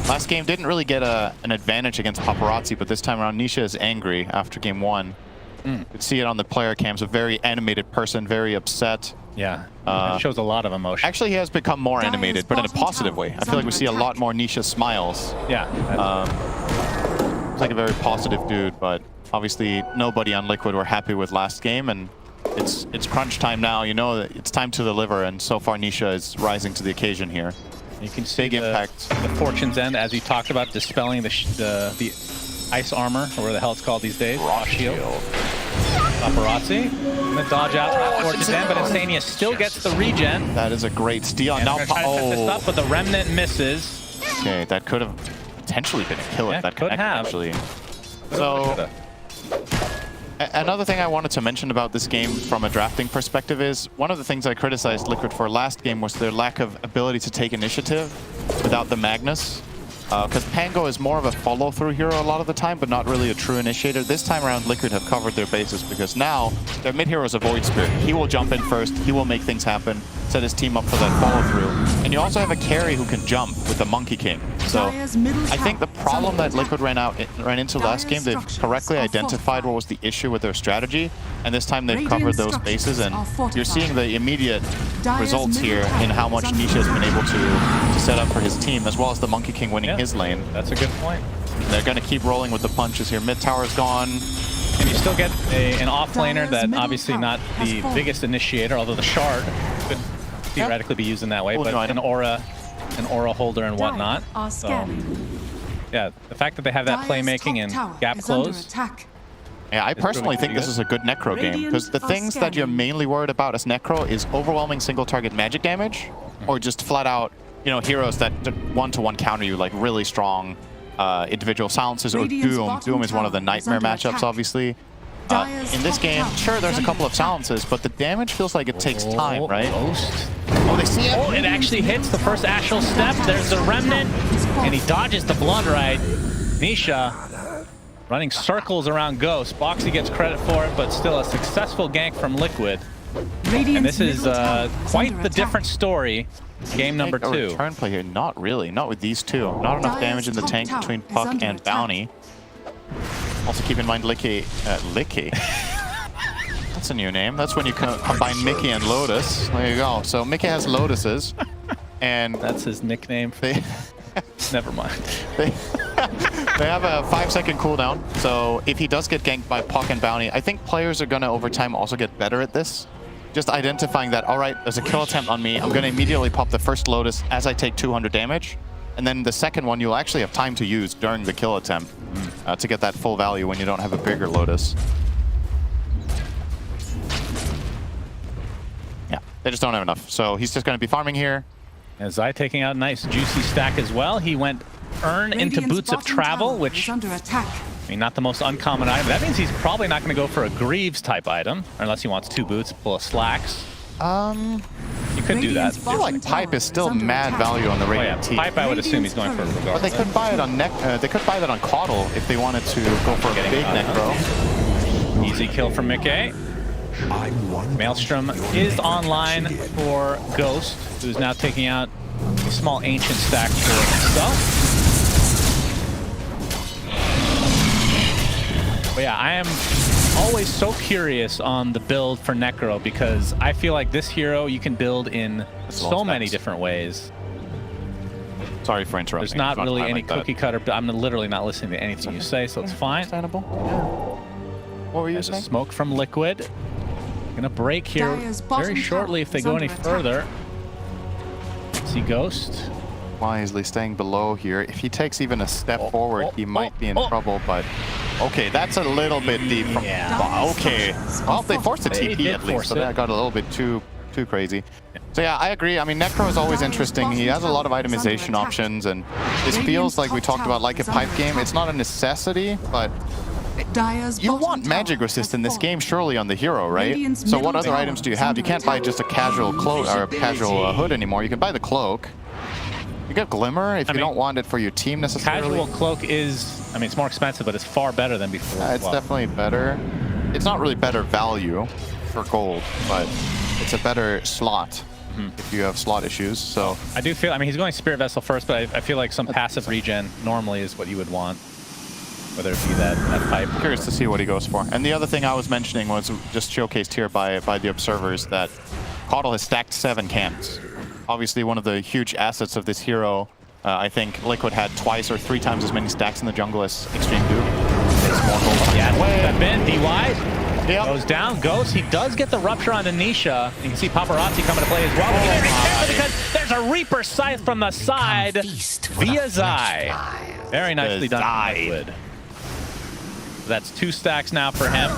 Last game didn't really get an advantage against Paparazzi, but this time around Nisha is angry after game 1. You could see it on the player cams, a very animated person, very upset. Yeah, it shows a lot of emotion. Actually, he has become more animated, but in a positive way. I feel like we see a lot more Nisha smiles. Yeah. He's like a very positive dude, but obviously nobody on Liquid were happy with last game, and it's crunch time now. You know, it's time to deliver, and so far Nisha is rising to the occasion here. You can see the Fortune's End, as you talked about, dispelling the ice armor, or whatever the hell it's called these days. Raw shield. Paparazzi. Gonna dodge out Fortune's End, but Insania still gets the regen. That is a great steal. And now try to set this up, but the Remnant misses. Okay, that could have potentially been a kill if that could have. Actually. So, another thing I wanted to mention about this game from a drafting perspective is one of the things I criticized Liquid for last game was their lack of ability to take initiative without the Magnus. Because Pango is more of a follow-through hero a lot of the time, but not really a true initiator. This time around, Liquid have covered their bases because now their mid-hero is a Void Spirit. He will jump in first, he will make things happen, set his team up for that follow-through. And you also have a carry who can jump with the Monkey King. So I think the problem that Liquid ran into last game, they've correctly identified what was the issue with their strategy, and this time they've covered those bases, and you're seeing the immediate results here in how much Nisha has been able to set up for his team, as well as the Monkey King winning his lane. That's a good point. They're going to keep rolling with the punches here. Mid tower's gone. And you still get an off-laner that obviously not the biggest initiator, although the Shard could theoretically be used in that way, but an aura holder and whatnot. So, yeah, the fact that they have that playmaking and gap close. Yeah, I personally think this is a good Necro game, because the things that you're mainly worried about as Necro is overwhelming single target magic damage, or just flat out, you know, heroes that one-to-one counter you, like really strong individual silences, or Doom. Doom is one of the nightmare matchups, obviously. In this game, sure, there's a couple of silences, but the damage feels like it takes time, right? Oh, they see it? Oh, it actually hits the first Astral Step. There's the Remnant, and he dodges the Blood Right. Nisha running circles around Ghost. Boxy gets credit for it, but still a successful gank from Liquid. And this is quite the different story. Game number 2. Return play here? Not really. Not with these two. Not enough damage in the tank between Puck and Bounty. Also keep in mind Licky. That's a new name. That's when you combine Mickey and Lotus. There you go. So Mickey has Lotuses, and that's his nickname. Never mind. They have a 5-second cooldown. So if he does get ganked by Puck and Bounty, I think players are gonna over time also get better at this. Just identifying that, all right, there's a kill attempt on me. I'm gonna immediately pop the first Lotus as I take 200 damage. And then the second one you'll actually have time to use during the kill attempt to get that full value when you don't have a bigger Lotus. Yeah, they just don't have enough. So he's just going to be farming here. And Zai taking out a nice juicy stack as well. He went Earn into Boots of Travel, which, I mean, not the most uncommon item. That means he's probably not going to go for a Greaves type item, unless he wants 2 boots, pull a Slacks. You could do that. I feel like Pipe is still mad value on the Radiant Tea. Pipe, I would assume he's going for regardless. But they could buy it on they could buy that on Caudle if they wanted to go for a big Necro. Easy kill from Mickey. Maelstrom is online for Ghost, who's now taking out a small ancient stack for himself. But yeah, I am always so curious on the build for Necro because I feel like this hero you can build in so many different ways. Sorry for interrupting. There's not really any cookie cutter. I'm literally not listening to anything you say, so it's fine. Understandable. What were you saying? Smoke from Liquid. Gonna break here very shortly if they go any further. See Ghost. Wisely staying below here. If he takes even a step forward, he might be in trouble, but okay, that's a little bit deep from okay. Well, they forced a TP at least, so that got a little bit too crazy. So yeah, I agree. I mean, Necro is always interesting. He has a lot of itemization options, and this feels like we talked about like a pipe game. It's not a necessity, but you want magic resist in this game, surely, on the hero, right? So what other items do you have? You can't buy just a casual cloak or a casual hood anymore. You can buy the cloak. You get Glimmer if you don't want it for your team necessarily. Casual cloak is, I mean, it's more expensive, but it's far better than before. It's definitely better. It's not really better value for gold, but it's a better slot if you have slot issues. So I do feel, I mean, he's going Spirit Vessel first, but I feel like some passive regen normally is what you would want, whether it be that pipe. Curious to see what he goes for. And the other thing I was mentioning was just showcased here by the observers that Caudle has stacked 7 cans. Obviously, one of the huge assets of this hero. I think Liquid had 2 or 3 times as many stacks in the jungle as Xtreme do. It's more gold. Yeah, step in, DY goes down, Ghost. He does get the Rupture onto Nisha. You can see Paparazzi coming to play as well. But you gotta be careful because there's a Reaper Scythe from the side via Zai. Very nicely done by Liquid. That's 2 stacks now for him.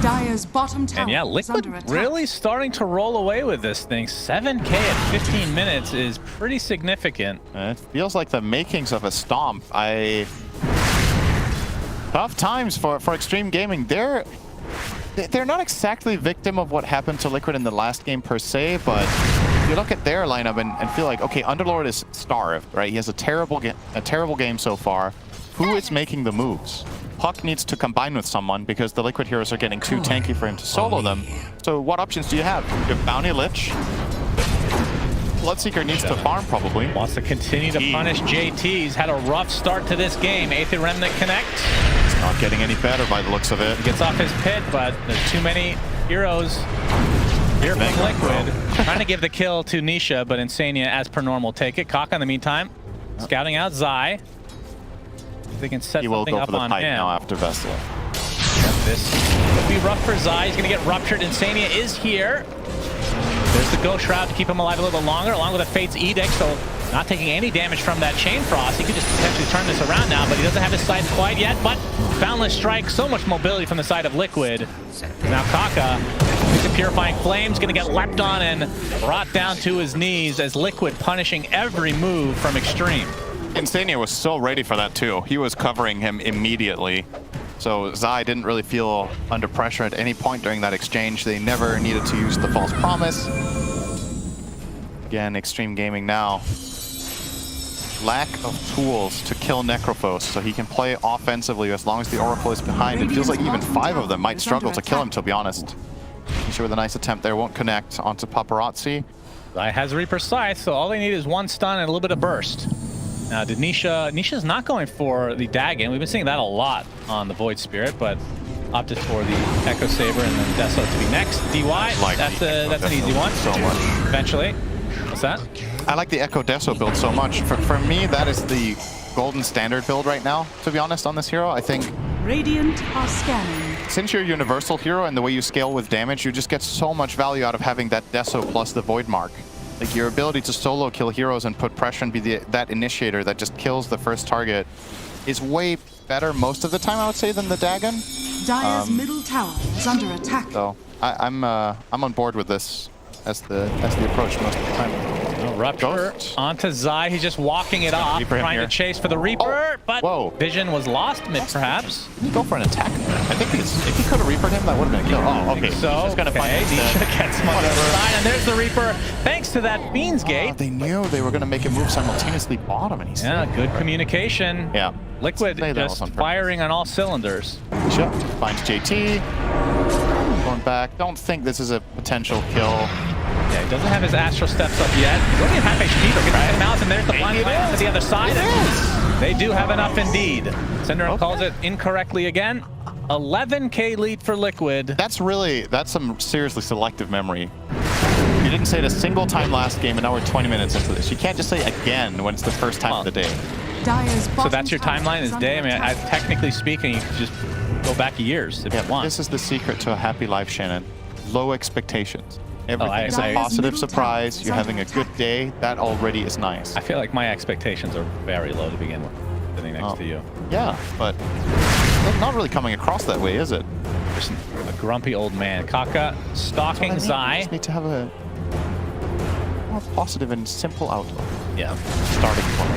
Dire's bottom tower. And yeah, Liquid really starting to roll away with this thing. 7K at 15 minutes is pretty significant. It feels like the makings of a stomp. Tough times for Xtreme Gaming. They're not exactly victim of what happened to Liquid in the last game per se, but you look at their lineup and feel like, okay, Underlord is starved, right? He has a terrible game so far. Who is making the moves? Puck needs to combine with someone because the Liquid heroes are getting too tanky for him to solo them. So what options do you have? You have Bounty Lich. Bloodseeker needs to farm probably. Wants to continue to punish JT. He's had a rough start to this game. Aether Remnant connects. It's not getting any better by the looks of it. He gets off his pit, but there's too many heroes here from Liquid. Trying to give the kill to Nisha, but Insania, as per normal, take it. Kaka in the meantime, scouting out Zai. They can set something up on him. Now after Vessel. This could be rough for Zai. He's going to get ruptured. Insania is here. There's the Ghost Shroud to keep him alive a little bit longer, along with a Fate's Edict, so not taking any damage from that Chain Frost. He could just potentially turn this around now, but he doesn't have his sights quite yet. But Boundless Strike, so much mobility from the side of Liquid. Now Kaka takes a Purifying Flame's going to get leapt on and brought down to his knees as Liquid punishing every move from Xtreme. Insania was so ready for that too. He was covering him immediately. So Zai didn't really feel under pressure at any point during that exchange. They never needed to use the False Promise. Again, Xtreme Gaming now. Lack of tools to kill Necrophos, so he can play offensively as long as the Oracle is behind. It feels like even 5 of them might struggle to kill him, to be honest. Nisha with a nice attempt there, won't connect onto Paparazzi. Zai has Reaper Scythe, so all they need is 1 stun and a little bit of burst. Now, did Nisha's not going for the Dagon. We've been seeing that a lot on the Void Spirit, but opted for the Echo Saber and then Deso to be next. DY, that's an easy one. So much. Eventually. What's that? I like the Echo Deso build so much. For me, that is the golden standard build right now, to be honest, on this hero. I think Radiant are scanning. since you're a universal hero and the way you scale with damage, you just get so much value out of having that Deso plus the Void Mark. Like your ability to solo kill heroes and put pressure and be that initiator that just kills the first target is way better most of the time, I would say, than the Dagon. Dire's middle tower is under attack. So I'm on board with this as the approach most of the time. Rupture onto Zai. He's just walking it off, trying to chase for the Reaper, but vision was lost mid, perhaps. Did he go for an attack? I think if he could have Reapered him, that would have been a kill. Oh, okay. So, he's gonna find Nisha gets him on the side, and there's the Reaper. Thanks to that Fiend's Gate. They knew they were going to make a move simultaneously bottom, and he's good communication. Yeah. Liquid just firing on all cylinders. Nisha finds JT. Going back. Don't think this is a potential kill. Yeah, he doesn't have his Astral Steps up yet. He's only at half HP, though. Gets him out, and there's the blind to the other side. They do have enough indeed. Syndrome calls it incorrectly again. 11K lead for Liquid. That's some seriously selective memory. You didn't say it a single time last game, and now we're 20 minutes into this. You can't just say again when it's the first time of the day. So that's your timeline is day? I mean, technically speaking, you could just go back years if you want. This is the secret to a happy life, Shannon. Low expectations. Everything is a I positive surprise. You're having a good day. That already is nice. I feel like my expectations are very low to begin with, sitting next to you. Yeah, but not really coming across that way, is it? Just a grumpy old man. Kaka stalking Zai. You just need to have a more positive and simple outlook. Yeah. Starting point.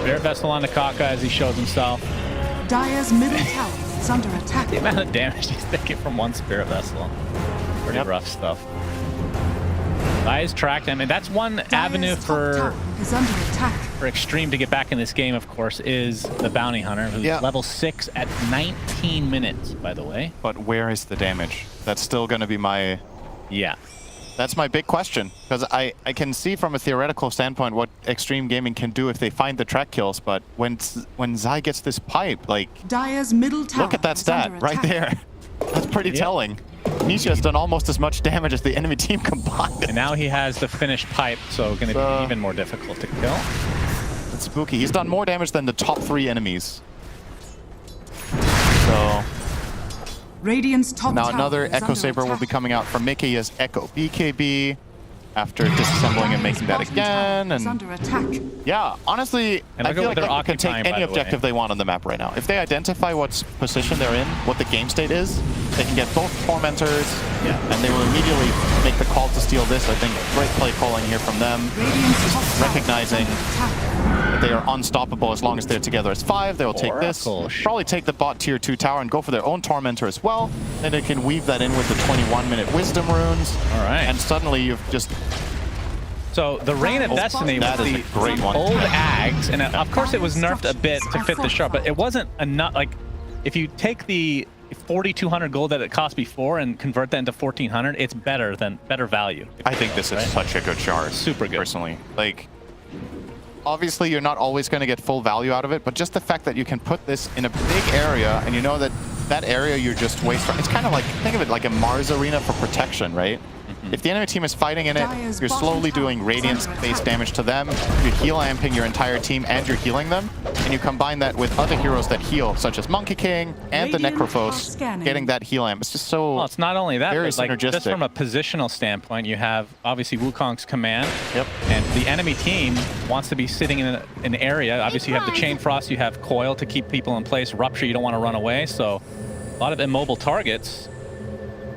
Spirit Vessel on the Kaka as he shows himself. Dire's middle tower is under attack. The amount of damage he's taking from one Spirit Vessel. Pretty rough stuff. Zai's tracked him, and that's one avenue for Xtreme to get back in this game, of course, is the Bounty Hunter, who's level 6 at 19 minutes, by the way. But where is the damage? That's still going to be my... Yeah. That's my big question, because I can see from a theoretical standpoint what Xtreme Gaming can do if they find the track kills, but when Zai gets this pipe, like... Dire's middle tower look at that stat right there. That's pretty telling. Nisha's done almost as much damage as the enemy team combined. And now he has the finished pipe, so going to be even more difficult to kill. It's spooky. He's done more damage than the top 3 enemies. So... Radiant's top now another Echo Saber will be coming out from Mickey's Echo BKB after disassembling and making that again. And yeah, honestly, I feel like they can take any objective they want on the map right now. If they identify what position they're in, what the game state is, they can get both Tormentors, and they will immediately make the call to steal this. I think great play calling here from them, recognizing that they are unstoppable as long as they're together as 5. They will take this, probably take the bot tier 2 tower and go for their own Tormentor as well. Then they can weave that in with the 21-minute Wisdom runes. All right. And suddenly you've just... So the Reign of Destiny was a great one. Old Ags, and of course it was nerfed a bit to fit the shard, but it wasn't enough. Like, if you take the 4,200 gold that it cost before and convert that into 1,400, it's better value. I think this is such a good shard. Super good. Personally. Like, obviously you're not always going to get full value out of it, but just the fact that you can put this in a big area and you know that that area you're just wasting. It's kind of like, think of it like a Mars arena for protection, right? If the enemy team is fighting in it, you're slowly doing Radiance-based damage to them, you're heal amping your entire team, and you're healing them, and you combine that with other heroes that heal, such as Monkey King and the Necrophos, getting that heal amp. It's just so well, it's not only that, very but like, synergistic. just from a positional standpoint, you have obviously Wukong's command, and the enemy team wants to be sitting in an area. Obviously, you have the Chain Frost, you have Coil to keep people in place, Rupture, you don't want to run away, so a lot of immobile targets.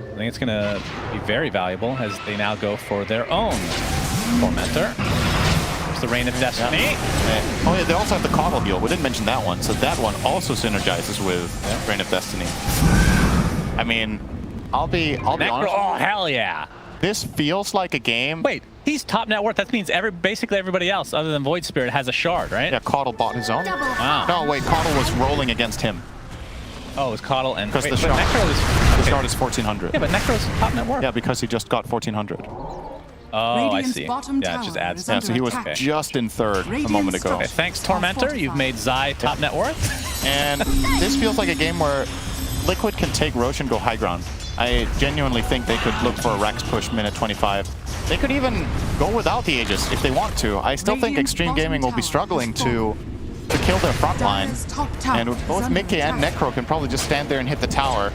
I think it's going to be very valuable as they now go for their own Tormentor. There's the Reign of Destiny. Oh yeah, they also have the Coddle heal. We didn't mention that one, so that one also synergizes with Reign of Destiny. I mean, I'll be honest. Oh hell yeah! This feels like a game. Wait, he's top net worth. That means basically everybody else other than Void Spirit has a shard, right? Yeah, Coddle bought his own. Wow. No, wait, Coddle was rolling against him. Oh, it was Coddle and... Because the shard is 1,400. Yeah, but Necro's top net worth. Yeah, because he just got 1,400. Oh, I see. Yeah, it just adds. Yeah, so he was just in third a moment ago. Okay, thanks, Tormentor. You've made Zai top net worth. And this feels like a game where Liquid can take Roche and go high ground. I genuinely think they could look for a Rex push minute 25. They could even go without the Aegis if they want to. I still think Xtreme Gaming will be struggling to kill their front line. And both Mickey and Necro can probably just stand there and hit the tower.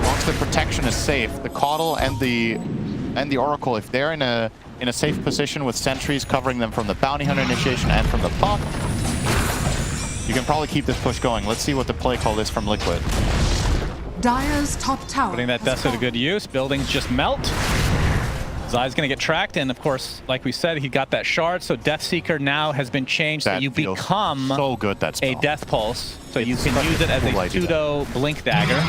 Once the protection is safe, the Caudle and the Oracle, if they're in a safe position with sentries covering them from the Bounty Hunter initiation and from the Puck, you can probably keep this push going. Let's see what the play call is from Liquid. Dire's top tower. Putting that Desta to good use. Buildings just melt. Zai's going to get tracked, and of course, like we said, he got that shard, so Deathseeker now has been changed so you become so good, that spell. A Death Pulse. So you can use it as a pseudo Blink Dagger,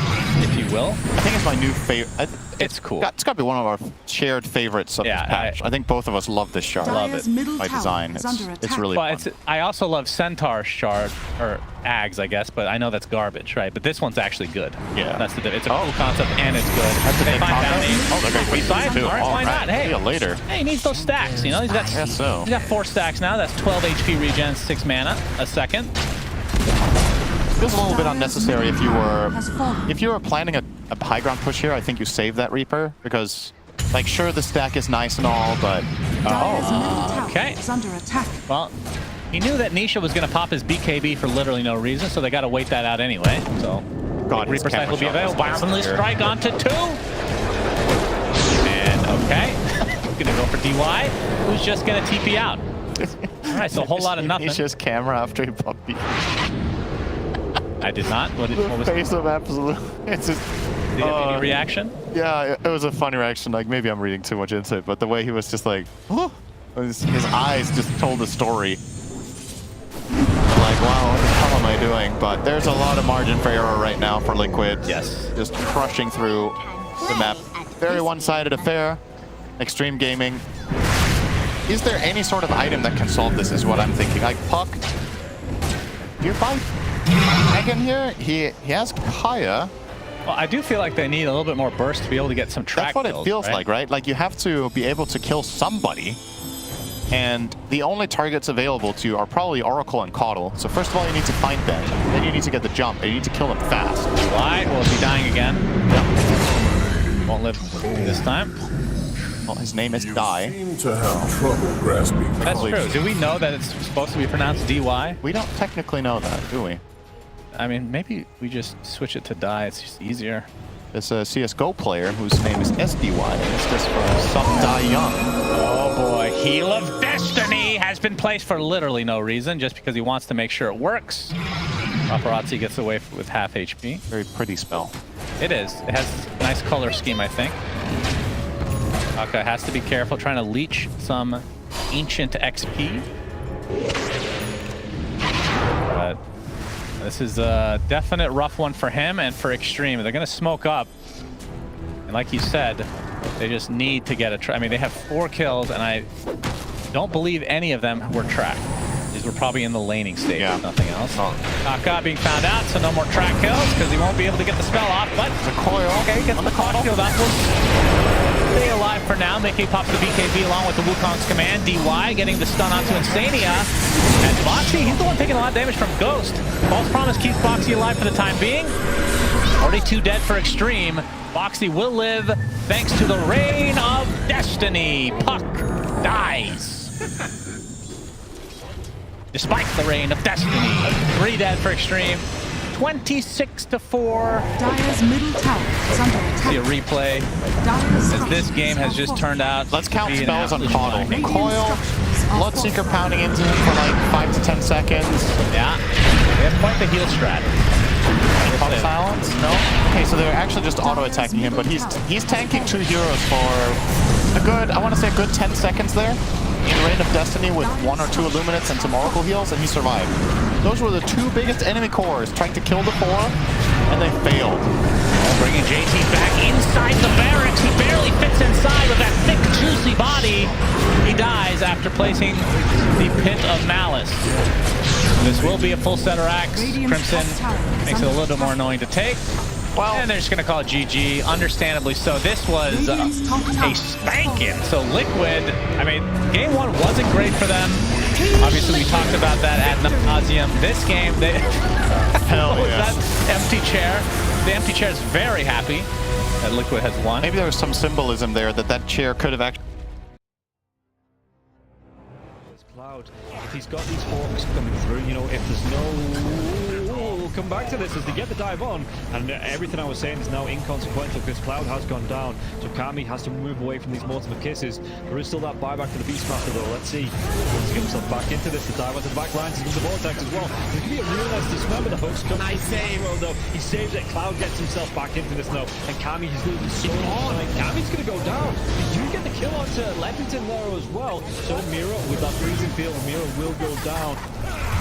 if you will. I think it's my new favorite. It's cool. It's got to be one of our shared favorites of this patch. I think both of us love this shard. Love it. By design. It's really fun. I also love Centaur shard, or Ags, I guess, but I know that's garbage, right? But this one's actually good. Yeah. That's it's a cool concept, and it's good. That's a they big find concept. bounty. Oh, they're going to Besides, too. why not? Hey, see you later. Hey, he needs those stacks, you know? He's got, he's got 4 stacks now. That's 12 HP regen, 6 mana a second. Feels a little bit unnecessary if you were planning a high ground push here. I think you save that Reaper because, like, sure the stack is nice and all, but okay. Well, he knew that Nisha was going to pop his BKB for literally no reason, so they got to wait that out anyway. So Reaper Sight will be available. Boundless strike onto 2, and okay, gonna go for DY, who's just gonna TP out. All right, so a whole lot of nothing. Nisha's camera after he popped B. I did not. What was face of absolute? It's just. Did you have any reaction? Yeah, it was a funny reaction. Like, maybe I'm reading too much into it, but the way he was just like, oh, his eyes just told the story. Like, wow, what the hell am I doing? But there's a lot of margin for error right now for Liquid. Yes. Just crushing through the map. Very one-sided affair. Xtreme Gaming. Is there any sort of item that can solve this is what I'm thinking. Like, Puck, do you buy Megan here? He has Kaya. Well, I do feel like they need a little bit more burst to be able to get some track kills. That's what kills, it feels like, right? Like, you have to be able to kill somebody. And the only targets available to you are probably Oracle and Caudle. So first of all, you need to find them. Then you need to get the jump, and you need to kill them fast. Why? Will he be dying again? Yeah. Won't live this time. Well, his name is Die. Seem to have trouble grasping. That's true. Do we know that it's supposed to be pronounced DY? We don't technically know that, do we? I mean, maybe we just switch it to Die. It's just easier. There's a CSGO player whose name is SDY, and it's just for some Die Young. Oh boy, Heel of Destiny has been placed for literally no reason, just because he wants to make sure it works. Paparazzi gets away with half HP. Very pretty spell. It is. It has a nice color scheme, I think. Aka has to be careful trying to leech some ancient XP. But this is a definite rough one for him and for Xtreme. They're going to smoke up. And like you said, they just need to get a I mean, they have 4 kills, and I don't believe any of them were tracked. These were probably in the laning stage, nothing else. Aka being found out, so no more track kills because he won't be able to get the spell off. But the coil. Okay, gets the coil shield up. Stay alive for now. Mickey pops the BKB along with the Wukong's command. DY getting the stun onto Insania. And Boxy, he's the one taking a lot of damage from Ghost. False Promise keeps Boxy alive for the time being. Already 2 dead for Xtreme. Boxy will live thanks to the Reign of Destiny. Puck dies. Despite the Reign of Destiny. 3 dead for Xtreme. 26-4. Dire's middle tower is under attack. See a replay as this game has just turned out. Let's count spells on Caudle. Coil, Bloodseeker pounding into him for like 5 to 10 seconds. Yeah, they have quite the heal strat. Pop silence? No? Okay, so they're actually just auto-attacking him, but he's tanking 2 heroes for a good, I want to say a good 10 seconds there. In Reign of Destiny with 1 or 2 Illuminates and some Oracle heals, and he survived. Those were the 2 biggest enemy cores trying to kill the 4, and they failed. Bringing JT back inside the barracks. He barely fits inside with that thick, juicy body. He dies after placing the Pit of Malice. This will be a full center axe. Crimson makes it a little bit more annoying to take. Well, and they're just going to call it GG, understandably so. This was a spanking. So Liquid, I mean, game one wasn't great for them. Obviously, we talked about that ad nauseum. This game, they hell yeah. That empty chair. The empty chair is very happy that Liquid has won. Maybe there was some symbolism there that chair could have actually. Cloud, if he's got these hawks coming through, you know, if there's no... We'll come back to this as they get the dive on, and everything I was saying is now inconsequential because Cloud has gone down, so Kami has to move away from these multiple kisses. There is still that buyback to the Beastmaster though. Let's see. He wants to get himself back into this. The dive onto the back lines into the vortex as well. It could be a real nice dismember. The hooks come. Nice save. Though he saves it. Cloud gets himself back into this now, and Kami is losing so much time. Kami's gonna go down. They do get the kill onto Leffington there as well. So Mira with that freezing field, Mira will go down.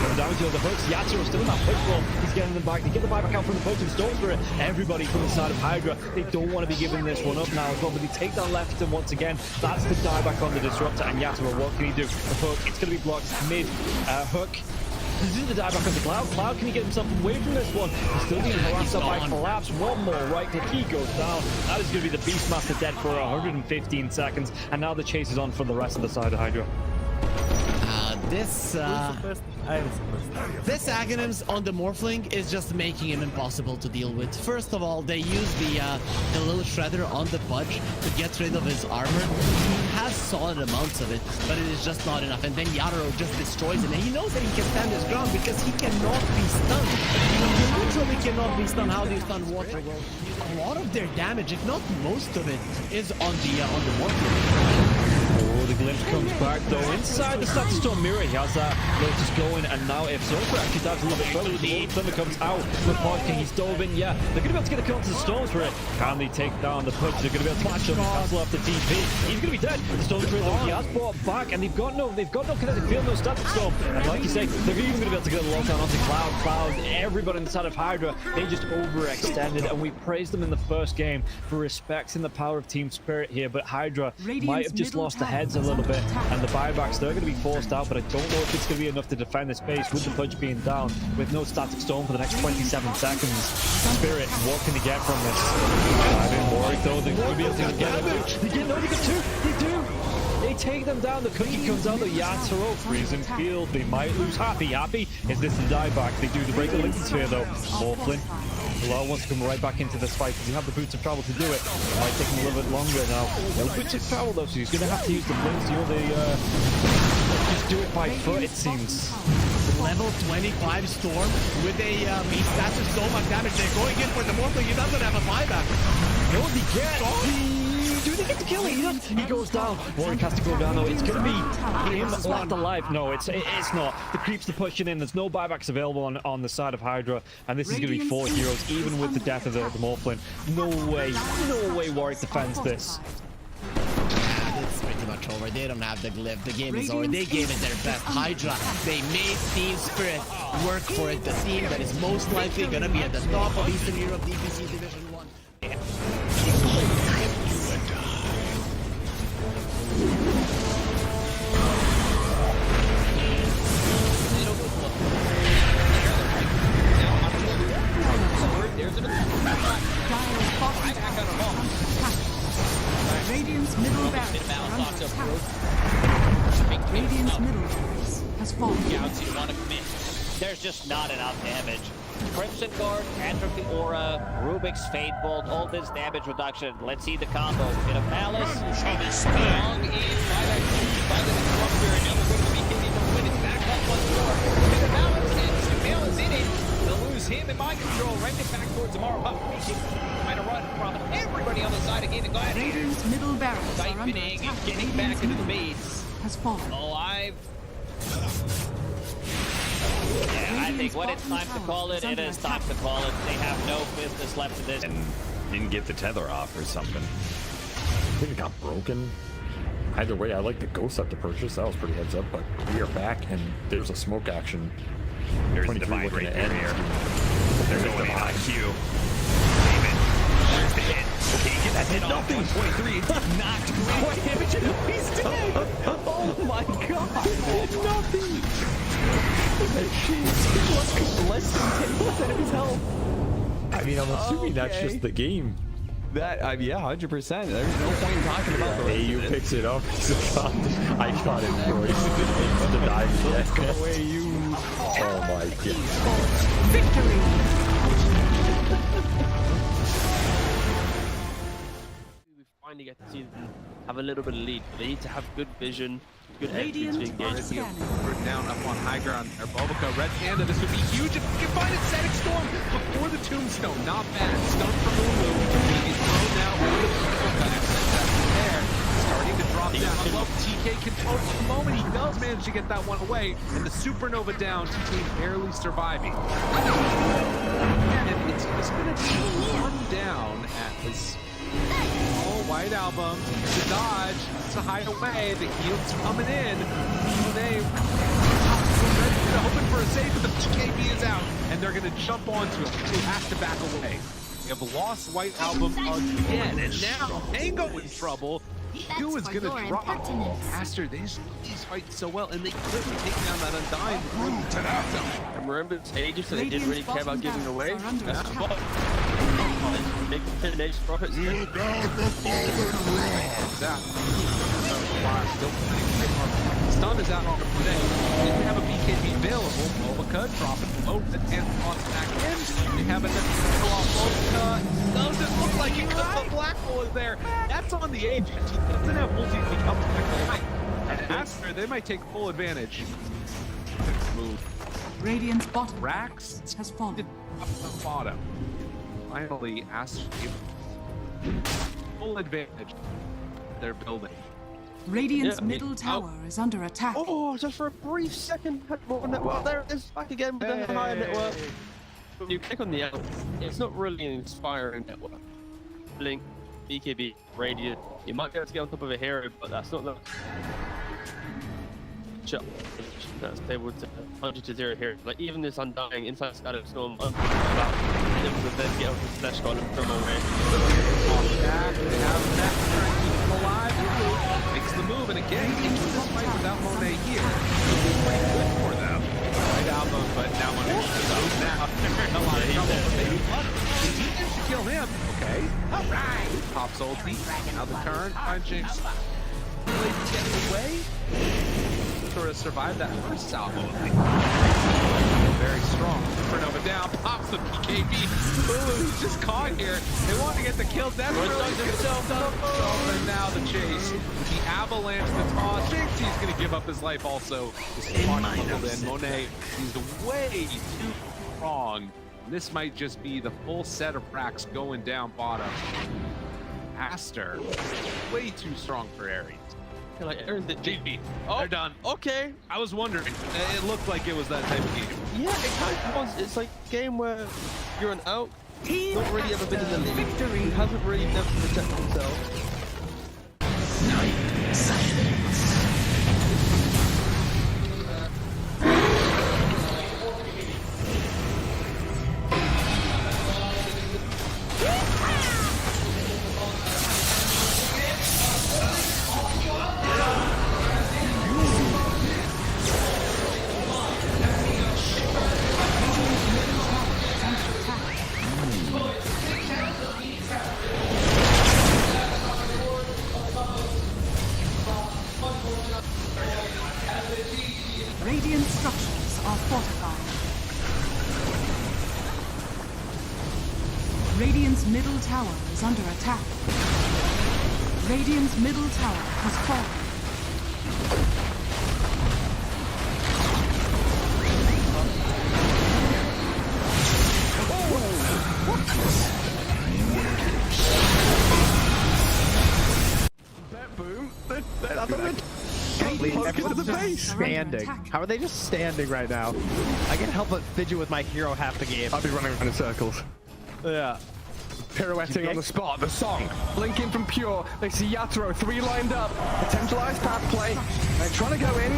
Going down to the hooks. Yatsuro's still in that push roll. He's getting them back. They get the buyback out from the poaching Storm Spirit. Everybody from the side of Hydra. They don't want to be giving this one up now as well, but they take down Leffington once again. That's the dieback on the Disruptor. And Yatsuro, what can he do? The hook, it's going to be blocked mid hook. This is the dieback on the Cloud. Cloud, can he get himself away from this one? He's still being harassed up by Collapse. One more right click. He goes down. That is going to be the Beastmaster dead for 115 seconds. And now the chase is on for the rest of the side of Hydra. This Aghanims on the Morphling is just making him impossible to deal with. First of all, they use the little shredder on the Pudge to get rid of his armor. He has solid amounts of it, but it is just not enough. And then Yatoro just destroys him. And he knows that he can stand his ground because he cannot be stunned. You literally cannot be stunned. How do you stun water? Well, a lot of their damage, if not most of it, is on the Morphling. Oh, the glimpse comes back though. Inside the Static Storm Mirror, he has that Lotus going, and now if Zofra actually dives a little bit further, the Thunder comes out. The Pod King, he's dove in, yeah. They're going to be able to get the kill onto the Storm Spirit. Can they take down the Pudge? They're going to be able to match up and cancel off the TP. He's going to be dead. The Storm Spirit though, he has brought back, and they've got no kinetic field, no Static Storm. And like you say, they're even going to be able to get a lockdown onto Cloud. Everybody inside of Hydra, they just overextended, and we praised them in the first game for respecting the power of Team Spirit here, but Hydra might have just lost the heads a little bit, and the buybacks, they're going to be forced out, but I don't know if it's going to be enough to defend this base with the Pudge being down, with no Static Storm for the next 27 seconds. Spirit, what can they get from this? Diving Warwick though, they're going to be able to get damage. They get two, they do! They take them down, the cookie comes out, the Yatoro, freezing field, they might lose Happy. Is this the dieback? They do, to break the Linken Sphere though. Morphlin. Bilal wants to come right back into this fight because you have the boots of travel to do it. It might take him a little bit longer now. No boots of travel though, so he's going to have to use the blinks, you know, just do it by foot, it seems. Level 25 Storm with a beast. That's just so much damage. They're going in for the Morphling. He doesn't have a buyback. No, he gets. Do they get the kill? He goes down. Warwick has to go down though. It's going to be him left alive. No, it's not. The creeps are pushing in. There's no buybacks available on the side of Hydra, and this is going to be 4 heroes, even with the death of the Morphlin. No way Warwick defends this. It's pretty much over. They don't have the glyph. The game is over. They gave it their best. Hydra, they made Team Spirit work for it. The team that is most likely going to be at the top of Eastern Europe DPC Division 1. Radiant's middle barracks Radiant's middle barracks has fallen. There's just not enough damage. Crimson Guard, Atrophy Aura, Rubik's Fate Bolt, all this damage reduction. Let's see the combo. Bit of Malice. Strong in by that by the Disruptor, and now they're going to be hitting the win. It's back up once more. Bit of Malice, and Sumail is in it. They'll lose him in mind control. Right it back towards tomorrow. Trying to run from everybody on the side again. Go ahead. Radiant's middle barracks siphoning and getting back into the base. Has fallen. Alive. Yeah, I think when it's time to call it, it is time to call it. They have no business left in this. And didn't get the tether off or something. I think it got broken. Either way, I like the Ghost up to purchase. That was pretty heads up, but we are back and there's a smoke action. There's the divide right there. They're going in on Q. There's the hit. Can he get that hit off? 123. Knocked great damage. He's dead. Oh my god. Nothing. Less than 10% of his health. I mean, I'm assuming that's just the game. That, yeah, 100%. There's no point in talking about the AU picks it up. I got it, boys. It's denied yet. Go away, you. Oh my god. Victory! We finally get to see them have a little bit of lead. They need to have good vision, good entry to engage. We're down up on high ground there. Bulbica, Red Panda, this would be huge if we can find it. Static Storm before the Tombstone. Not bad. Stun from Lulu. He's thrown now over the there. Starting to drop down. I love TK control for the moment. He does manage to get that one away. And the Supernova down. TK barely surviving. And it's going to be one down at his White Album. The dodge. To hide away. The heal's coming in. They hoping for a save, but the BKB is out, and they're going to jump onto him. He has to back away. We have lost White Album again, and now Mango in trouble. Who is going to drop? Aster, these fight so well, and they couldn't take down that Undying. And remember, it's ages, so they didn't really care about giving away. That's the ball. Big finish, profits. Stun is out on the today. Didn't have a BKB available. Bulbica dropping low. The 10th on back in. They have another off Bulbica. Doesn't look like it because the black hole is there. That's on the agent. He doesn't have multi become back. And Aster, they might take full advantage. Move. Radiant's bottom Rax has fallen. Up the bottom. Finally, Aster full advantage. They're building. Radiant's middle tower is under attack. Oh, just for a brief second, had more network. There it is, back again with the higher network. When you click on the L, it's not really an inspiring network. Blink, BKB, Radiant. You might be able to get on top of a hero, but that's not the that's able to 100-0 here. Like even this Undying inside Static Storm, able to then get off the Slash Golem from away. Back, they have that trying to keep him alive. Makes the move, and again, into this fight without Monet here. Pretty good for them. Right album, but now Monet is out now. A lot of trouble, but maybe he managed to kill him. Okay. Alright. Pops ulti. Now the turn. Find Jinx. Really getting away. Sort of survived that first salvo. Very strong. Supernova down, pops the BKB. Lulu's just caught here. They want to get the kill. That's really himself up. And now the chase. With the avalanche, the toss. Thinks he's going to give up his life also. Monet, he's way too strong. This might just be the full set of racks going down bottom. Aster, way too strong for Ares. Like Aaron the JB. Oh, they're done. Okay. I was wondering. It looked like it was that type of game. Yeah, it kind of was. It's like a game where you're an out, not really ever been in the league, he hasn't really never protected himself. Night silence. Radiant structures are fortified. Radiant's middle tower is under attack. Radiant's middle tower has fallen. Standing. How are they just standing right now? I can't help but fidget with my hero half the game. I'll be running around in circles. Yeah. Pirouetting on the spot, the song. Blinking from Pure. They see Yatoro, 3 lined up. Potential ice path play. They're trying to go in.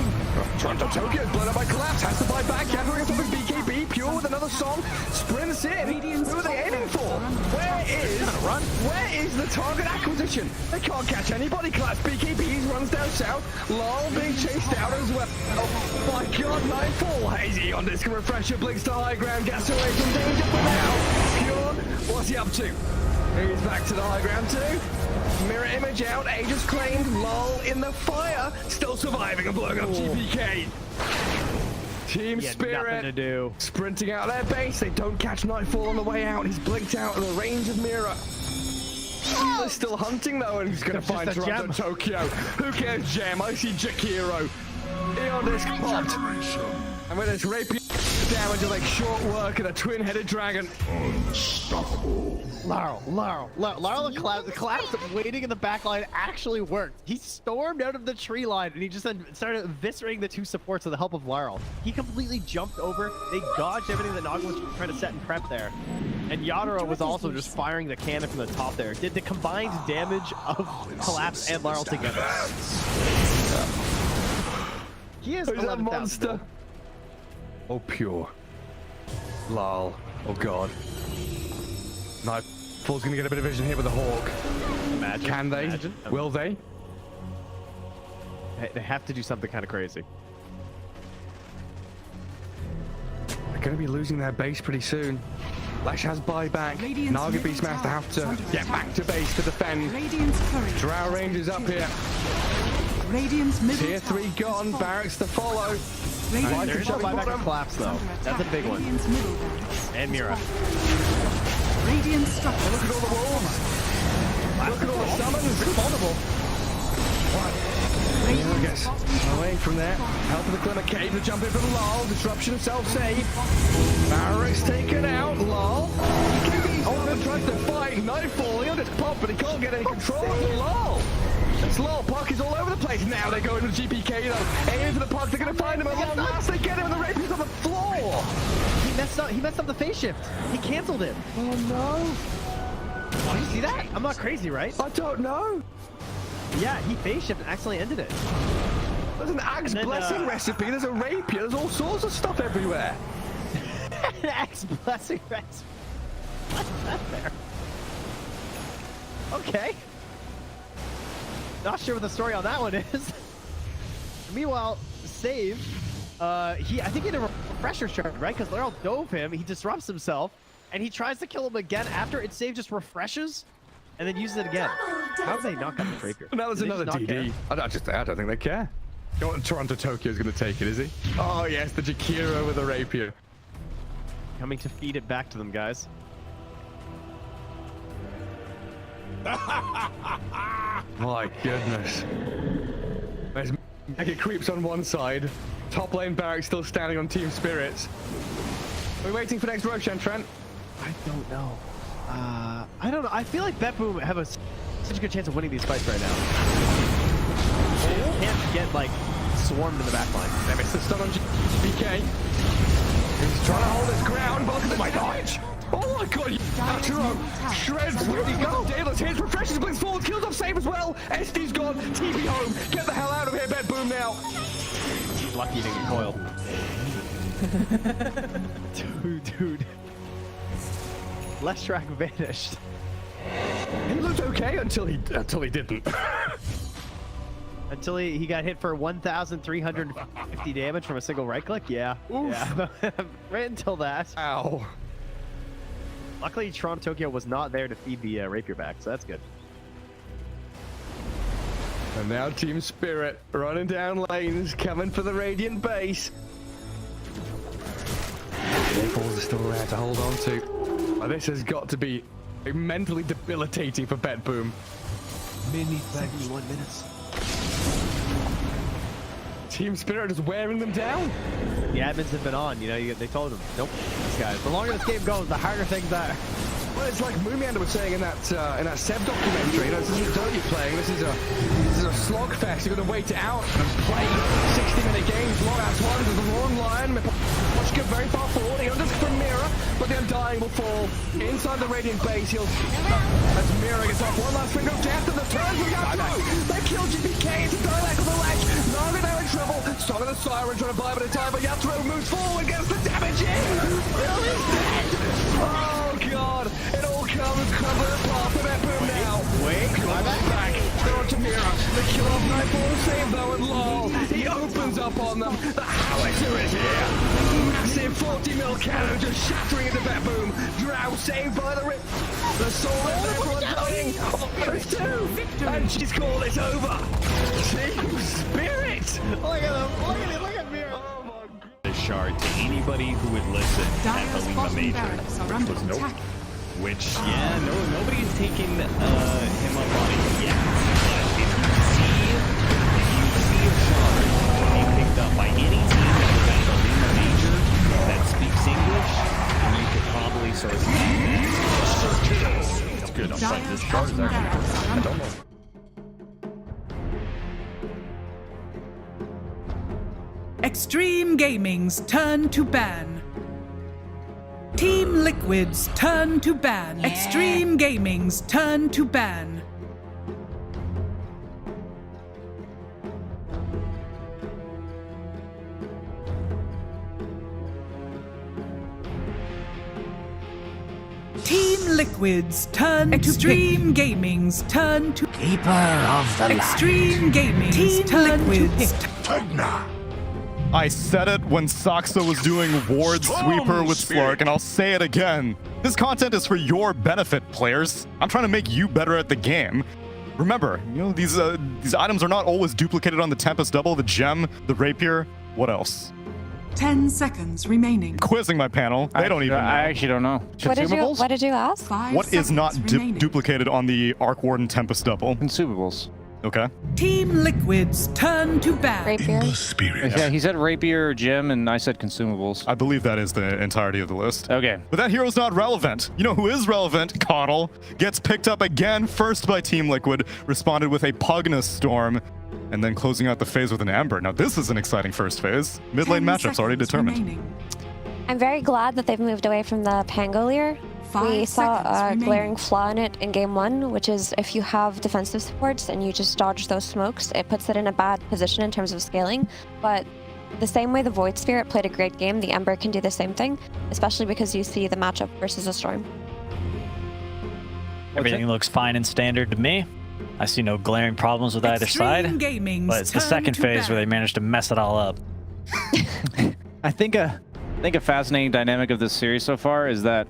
Toronto Tokyo, blown up by Collapse. Has to fight back. Yatoro gets up with BKB. Pure with another song. Sprints in. Who are they aiming for? Where is the target acquisition? They can't catch anybody. Collapse BKBs runs down south. Lol being chased out as well. Oh my god, Nightfall. Hazy on disc refresher. Blinks to high ground. Gets away from danger for now. Pure, what's he up to? He's back to the high ground too. Mirror image out, Aegis claimed, lol in the fire, still surviving and blowing up GPK. Team Spirit nothing to do. Sprinting out of their base. They don't catch Nightfall on the way out. He's blinked out of the range of Mira. They're still hunting though, and he's going to find Toronto Tokyo. Who cares, Gem? I see Jakiro. Eon Disc popped. And with his rapier damage, will make short work of a twin-headed dragon. Unstoppable. Laurel, the collapse waiting in the back line actually worked. He stormed out of the tree line, and he just then started eviscerating the two supports with the help of Laurel. He completely jumped over. They dodged everything that Naga was trying to set and prep there. And Yadro was also just firing the cannon from the top there. Did the combined damage of Collapse and Laurel together. He is a monster. Oh, Pure. Lol. Oh, God. Nightfall's going to get a bit of vision here with the Hawk. Imagine. Can they? Imagine. Will they? They have to do something kind of crazy. They're going to be losing their base pretty soon. Lash has buyback. Naga Beastmaster have to get back to base to defend. Drow Rangers up here. Tier 3 gone. Barracks to follow. There's no buyback of Collapse though. That's a big one. And Mira. Radiant structure. Look at all the wolves. Look at all the summons. It's multiple. Mira gets away from there. Help of the Glimmer Cave to jump in from Lol. Disruption of self-save. Barracks taken out. Lol. Oh, tries to fight. Nightfall. He'll just pop, but he can't get any control of Lol. It's Lol. Puck is all over the place. Now they go into GPK though. Aiming for the puck. They're going to find him at long last. They get him and the rapier's on the floor. He messed up the phase shift. He canceled it. Oh no. Oh, you see that? I'm not crazy, right? I don't know. Yeah, he phase shift and accidentally ended it. There's an Axe Blessing recipe. There's a rapier. There's all sorts of stuff everywhere. An Axe Blessing recipe. What's that there? Okay. Not sure what the story on that one is. Meanwhile, Save, I think he had a refresher charge, right? Because Laurel dove him, he disrupts himself, and he tries to kill him again after it. Save just refreshes, and then uses it again. How did they not got the rapier? Now there's another DD. I don't think they care. Toronto Tokyo is going to take it, is he? Oh yes, the Jakiro with the rapier. Coming to feed it back to them, guys. My goodness. There's Mega Creeps on one side. Top lane Barracks still standing on Team Spirits. Are we waiting for next Roshan, Trent? I don't know. I don't know. I feel like BetBoom have such a good chance of winning these fights right now. They can't get, like, swarmed in the back line. They missed the stun on GPK. He's trying to hold his ground, but look at the dodge! Oh my god, Yaturo shreds. Where'd he go? Daedalus hits, refreshes, blinks forward, kills off Save as well. SD's gone, TP home. Get the hell out of here, BetBoom now. Lucky he didn't get coiled. Dude. Leshrac vanished. He looked okay until he didn't. Until he got hit for 1,350 damage from a single right click? Yeah. Oof. Yeah. Right until that. Ow. Luckily, Toronto Tokyo was not there to feed the rapier back, so that's good. And now Team Spirit running down lanes, coming for the Radiant base. Balls are still there to hold on to. Oh, this has got to be mentally debilitating for BetBoom. 71 minutes. Team Spirit is wearing them down. The admins have been on, they told them, nope, these guys. The longer this game goes, the harder things are. Well, it's like Moomiander was saying in that Sev documentary. This isn't dirt you're playing. This is a slogfest. You're going to wait it out and play 60-minute games. Long ass one. There's a long line. Watch get very far forward. He unders from Mira, but the Undying will fall inside the Radiant base. He'll as Mira gets off one last finger of death, and the turn from Yatro. They kill GPK. It's a dialect on the ledge. Naga now in trouble. Song of the Siren trying to buy a bit of time, but Yatro moves forward, gets the damage in. Will is dead. Oh god. It all comes crumbling apart for BetBoom now. Wait, back. They're on to Mira. They kill off Nightfall, save though, and Lol. He opens up on them. The howitzer is here. Massive 40 mil Volcano just shattering into that boom. Drow saved by the rip. The soul of everyone going. There's two. And she's called it over. Team Spirit. Look at him. Look at Mira. The shard to anybody who would listen at Halima Major. Was nope. Which, yeah, nobody's taking him up on it yet. But if you see a shard being picked up by any team that was at Halima Major that speaks English, then you could probably sort of It's good. I'm sorry, this shard is actually I don't know. Xtreme Gaming's turn to ban. Team Liquid's turn to ban. Xtreme Gaming's turn to ban. Team Liquid's turn to Xtreme Gaming's turn to Keeper of the Xtreme Gaming's turn to pick. I said it when Saxa was doing Ward Sweeper with Slark, and I'll say it again. This content is for your benefit, players. I'm trying to make you better at the game. Remember, these items are not always duplicated on the Tempest Double, the Gem, the Rapier. What else? 10 seconds remaining. Quizzing my panel. They don't even know. I actually don't know. Consumables? What did you ask? What is not duplicated on the Arc Warden Tempest Double? Consumables. Okay. Team Liquid's turn to ban. Rapier. Yeah, he said Rapier, Gem, and I said consumables. I believe that is the entirety of the list. Okay. But that hero's not relevant. You know who is relevant? Coddle. Gets picked up again first by Team Liquid. Responded with a Pugnus Storm. And then closing out the phase with an Ember. Now this is an exciting first phase. Mid lane matchups already determined. Remaining. I'm very glad that they've moved away from the Pangolier. We saw a glaring flaw in it in game 1, which is if you have defensive supports and you just dodge those smokes, it puts it in a bad position in terms of scaling. But the same way the Void Spirit played a great game, the Ember can do the same thing, especially because you see the matchup versus a Storm. Everything looks fine and standard to me. I see no glaring problems with either side, but it's the second phase where they managed to mess it all up. I think a fascinating dynamic of this series so far is that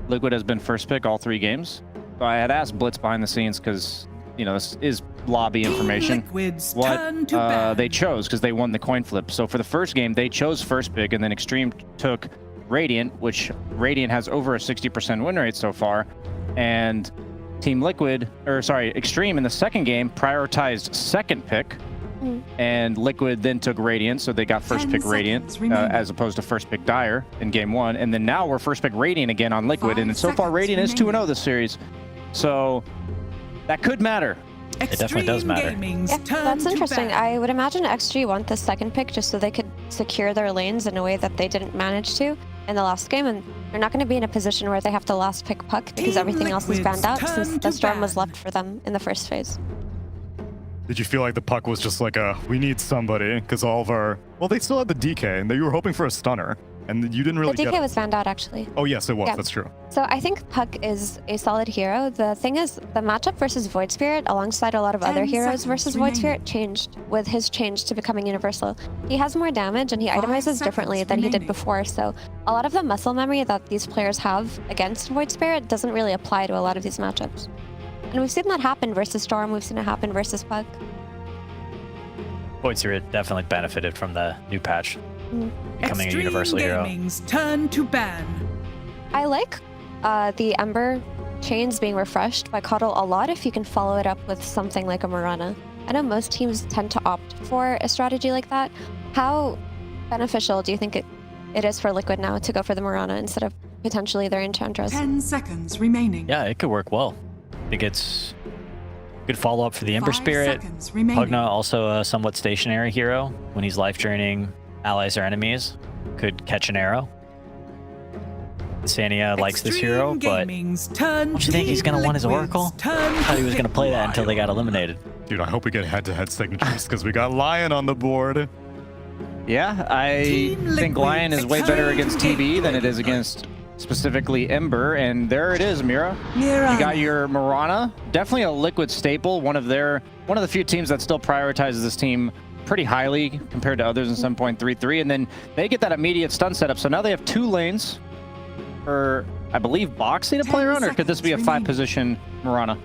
Liquid has been first pick all 3 games. So I had asked Blitz behind the scenes because, this is lobby information. What they chose because they won the coin flip. So for the first game, they chose first pick, and then Xtreme took Radiant, which Radiant has over a 60% win rate so far. And Xtreme in the second game prioritized second pick. And Liquid then took Radiant, so they got first pick Radiant as opposed to first pick Dire in game 1. And then now we're first pick Radiant again on Liquid, and so far Radiant is 2-0 this series. So that could matter. It definitely does matter. Yeah, that's interesting. I would imagine XG want the second pick just so they could secure their lanes in a way that they didn't manage to in the last game, and they're not going to be in a position where they have to last pick Puck because everything else is banned out since the Storm was left for them in the first phase. Did you feel like the Puck was just like we need somebody because all of our... Well, they still had the DK, and you were hoping for a stunner, and you didn't really The DK was banned out, actually. Oh, yes, it was. Yeah. That's true. So I think Puck is a solid hero. The thing is, the matchup versus Void Spirit, alongside a lot of other heroes versus Void Spirit, changed with his change to becoming universal. He has more damage, and he itemizes differently than he did before, so a lot of the muscle memory that these players have against Void Spirit doesn't really apply to a lot of these matchups. And we've seen that happen versus Storm, we've seen it happen versus Puck. Void Spirit definitely benefited from the new patch, becoming a universal hero. Gaming's turn to ban. I like the Ember chains being refreshed by Coddle a lot if you can follow it up with something like a Mirana. I know most teams tend to opt for a strategy like that. How beneficial do you think it is for Liquid now to go for the Mirana instead of potentially their Enchantress? 10 seconds remaining. Yeah, it could work well. I think it's good follow-up for the Ember Spirit. Pugna, also a somewhat stationary hero. When he's life draining allies or enemies, could catch an arrow. Sania likes this hero, but don't you think he's going to want his Oracle? I thought he was going to play that until they got eliminated. Dude, I hope we get head-to-head signatures because we got Lion on the board. Yeah, I think Lion is way better against TB than it is against specifically Ember, and there it is, Mira. You got your Mirana, definitely a Liquid staple, one of the few teams that still prioritizes this team pretty highly compared to others in 7.33, and then they get that immediate stun setup. So now they have 2 lanes for, I believe, Boxy to play around, or could this be a 5-position Mirana?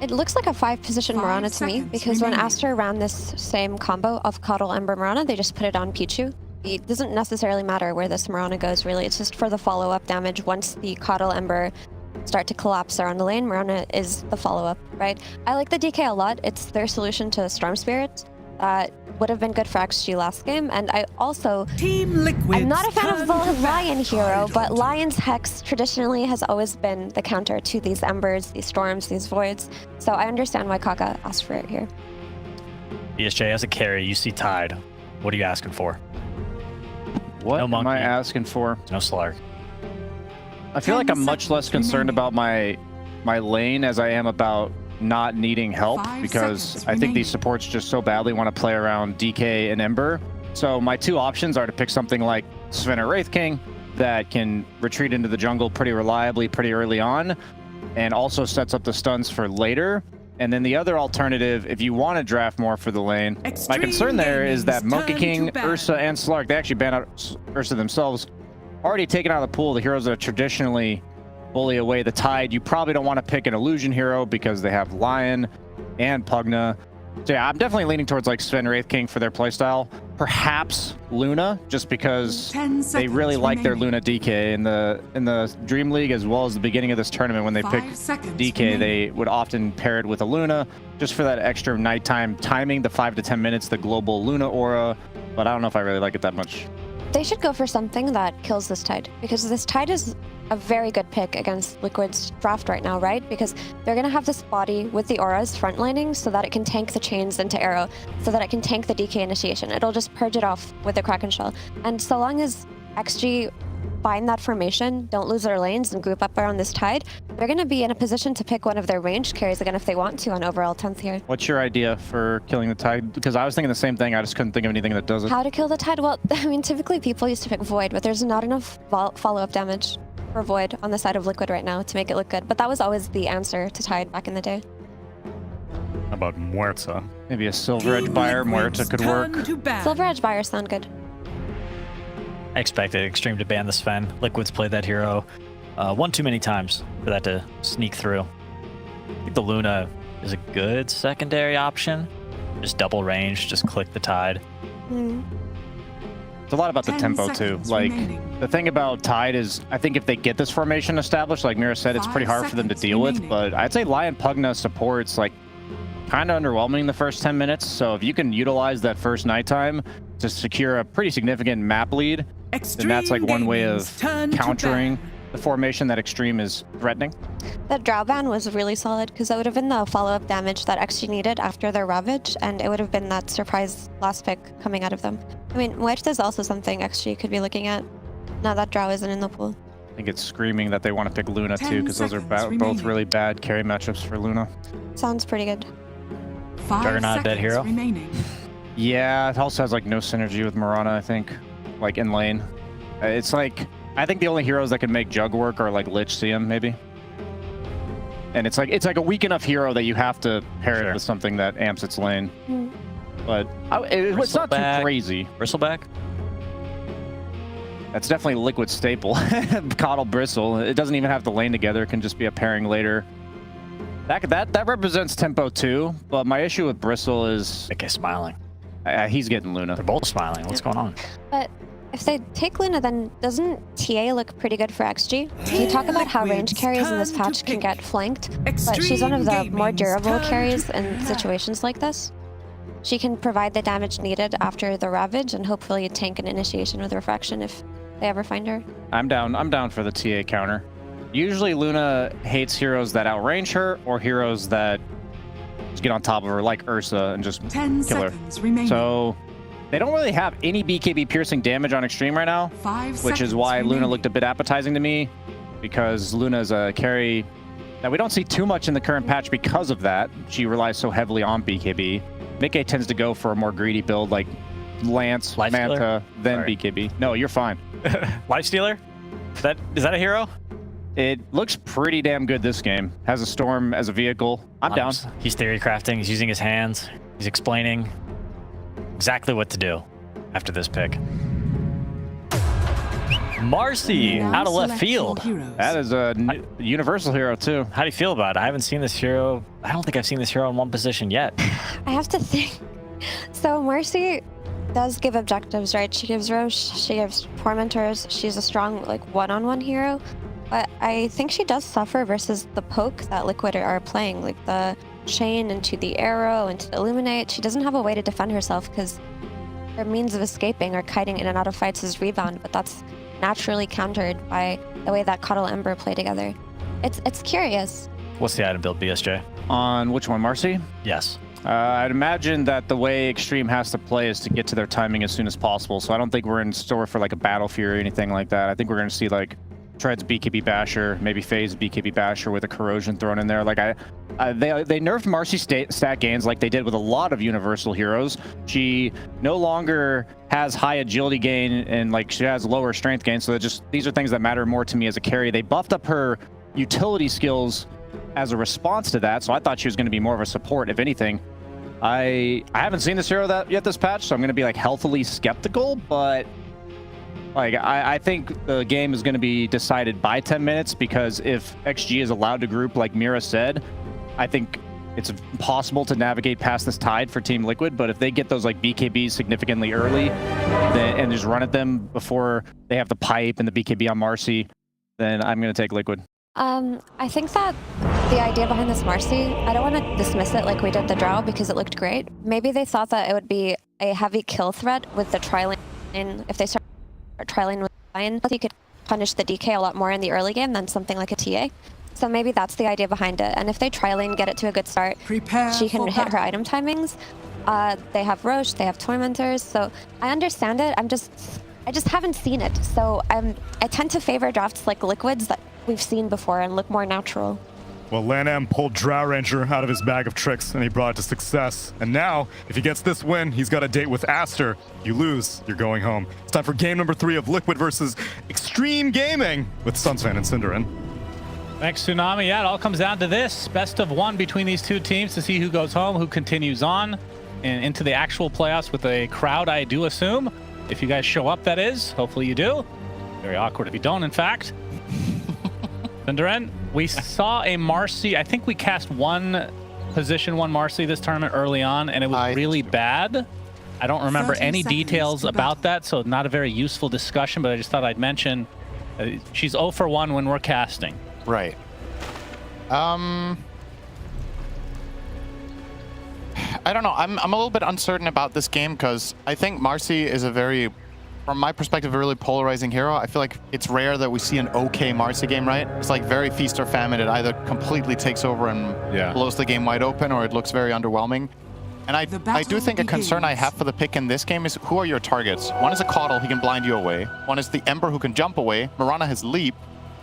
It looks like a 5-position Mirana to me, because when Aster ran this same combo of Coddle Ember Mirana, they just put it on Pichu. It doesn't necessarily matter where this Mirana goes, really. It's just for the follow-up damage. Once the Coddle Ember start to collapse around the lane, Mirana is the follow-up, right? I like the DK a lot. It's their solution to Storm Spirit. Would have been good for XG last game, and I also... I'm not a fan of the Lion hero, but Lion's Hex traditionally has always been the counter to these Embers, these Storms, these Voids, so I understand why Kaka asked for it here. ESJ, as a carry, you see Tide. What are you asking for? What am I asking for? No Slark. I feel like I'm much less concerned about my lane as I am about not needing help, because I think these supports just so badly want to play around DK and Ember. So my 2 options are to pick something like Sven or Wraith King that can retreat into the jungle pretty reliably pretty early on, and also sets up the stuns for later. And then the other alternative, if you want to draft more for the lane, my concern there is that Monkey King, Ursa, and Slark, they actually banned out Ursa themselves, already taken out of the pool the heroes that are traditionally bully away the Tide. You probably don't want to pick an Illusion hero because they have Lion and Pugna. So yeah, I'm definitely leaning towards like Sven Wraith King for their playstyle. Perhaps Luna, just because they really like their Luna DK in the Dream League, as well as the beginning of this tournament. When they pick DK, they would often pair it with a Luna, just for that extra nighttime timing, the 5 to 10 minutes, the global Luna aura. But I don't know if I really like it that much. They should go for something that kills this Tide, because this Tide is a very good pick against Liquid's draft right now, right? Because they're going to have this body with the auras frontlining so that it can tank the chains into arrow, so that it can tank the DK initiation. It'll just purge it off with the Kraken Shell. And so long as XG find that formation, don't lose their lanes, and group up around this Tide, they're going to be in a position to pick one of their ranged carries again if they want to on overall 10th here. What's your idea for killing the Tide? Because I was thinking the same thing, I just couldn't think of anything that does it. How to kill the Tide? Well, I mean, typically people used to pick Void, but there's not enough follow-up damage for Void on the side of Liquid right now to make it look good. But that was always the answer to Tide back in the day. How about Muerta? Maybe a Silver Edge Buyer, Muerta could work. Silver Edge Buyer sound good. I expected Xtreme to ban the Sven. Liquid's played that hero one too many times for that to sneak through. I think the Luna is a good secondary option. Just double range, just click the Tide. It's a lot about the tempo too. Like, the thing about Tide is, I think if they get this formation established, like Mira said, it's pretty hard for them to deal with. But I'd say Lion Pugna support's like kind of underwhelming the first 10 minutes. So if you can utilize that first nighttime to secure a pretty significant map lead, then that's like one way of countering the formation that Xtreme is threatening. That Drow ban was really solid, because that would have been the follow-up damage that XG needed after their Ravage, and it would have been that surprise last pick coming out of them. I mean, Muerta is also something XG could be looking at, now that Drow isn't in the pool. I think it's screaming that they want to pick Luna too, because those are both really bad carry matchups for Luna. Sounds pretty good. Juggernaut dead hero? Yeah, it also has like no synergy with Mirana, I think, like in lane. It's like, I think the only heroes that can make Jug work are like Lich CM maybe. And it's like a weak enough hero that you have to pair it with something that amps its lane. But it's not too crazy. Bristleback? That's definitely a Liquid staple. Coddle Bristle. It doesn't even have to lane together. It can just be a pairing later. That represents tempo too. But my issue with Bristle is... Okay, smiling. He's getting Luna. They're both smiling. What's going on? But if they take Luna, then doesn't TA look pretty good for XG? You talk about how range carries in this patch can get flanked, but she's one of the more durable carries in situations like this. She can provide the damage needed after the Ravage and hopefully tank an initiation with Refraction if they ever find her. I'm down for the TA counter. Usually Luna hates heroes that outrange her or heroes that just get on top of her, like Ursa, and just kill her. So they don't really have any BKB piercing damage on Xtreme right now, which is why Luna looked a bit appetizing to me, because Luna's a carry that we don't see too much in the current patch because of that. She relies so heavily on BKB. Mickey tends to go for a more greedy build like Lance, Manta, then BKB. No, you're fine. Lifestealer? Is that a hero? It looks pretty damn good this game. Has a Storm as a vehicle. I'm down. He's theory crafting. He's using his hands. He's explaining. exactly what to do after this pick. Marcy out of left field. That is a universal hero too. How do you feel about it? I haven't seen this hero. I don't think I've seen this hero in one position yet. I have to think. So Marcy does give objectives, right? She gives Roche, she gives Tormentors. She's a strong like one-on-one hero. But I think she does suffer versus the poke that Liquid are playing, like the chain into the arrow, into the illuminate. She doesn't have a way to defend herself because her means of escaping or kiting in and out of fights is rebound, but that's naturally countered by the way that Coddle Ember play together. It's curious. What's the item build, BSJ? On which one, Marcy? Yes. I'd imagine that the way Xtreme has to play is to get to their timing as soon as possible. So I don't think we're in store for like a Battle Fury or anything like that. I think we're going to see like Tread's BKB Basher, maybe FaZe BKB Basher with a Corrosion thrown in there. Like they nerfed Marcy stat gains like they did with a lot of universal heroes. She no longer has high agility gain and like she has lower strength gain. So these are things that matter more to me as a carry. They buffed up her utility skills as a response to that. So I thought she was going to be more of a support, if anything. I haven't seen this hero yet this patch, so I'm going to be like healthily skeptical, but like I think the game is going to be decided by 10 minutes because if XG is allowed to group like Mira said, I think it's impossible to navigate past this tide for Team Liquid. But if they get those like BKBs significantly early and just run at them before they have the pipe and the BKB on Marcy, then I'm going to take Liquid. I think that the idea behind this Marcy, I don't want to dismiss it like we did the Drow because it looked great. Maybe they thought that it would be a heavy kill threat with the tri-lane. If they start tri-lane with Lion, you could punish the DK a lot more in the early game than something like a TA. So maybe that's the idea behind it. And if they tri-lane, get it to a good start, she can hit her item timings. They have Roche, they have Tormentors, so I understand it. I just haven't seen it. So I tend to favor drafts like Liquids that we've seen before and look more natural. Well, Lanam pulled Drow Ranger out of his bag of tricks and he brought it to success. And now, if he gets this win, he's got a date with Aster. You lose, you're going home. It's time for game number 3 of Liquid versus Xtreme Gaming with Sunsfan and Cinderin. Thanks, Tsunami. Yeah, it all comes down to this. Best of 1 between these two teams to see who goes home, who continues on, and into the actual playoffs with a crowd, I do assume. If you guys show up, that is. Hopefully you do. Very awkward if you don't, in fact. Cinderin, we saw a Marcy. I think we cast one Marcy this tournament early on, and it was really bad. I don't remember any details about that, so not a very useful discussion, but I just thought I'd mention she's 0 for 1 when we're casting. Right. I don't know. I'm a little bit uncertain about this game because I think Marcy is a very, from my perspective, a really polarizing hero. I feel like it's rare that we see an okay Marcy game, right? It's like very feast or famine. It either completely takes over and blows the game wide open, or it looks very underwhelming. And I do think a concern I have for the pick in this game is who are your targets? One is a Coddle, he can blind you away. One is the Ember, who can jump away. Mirana has Leap,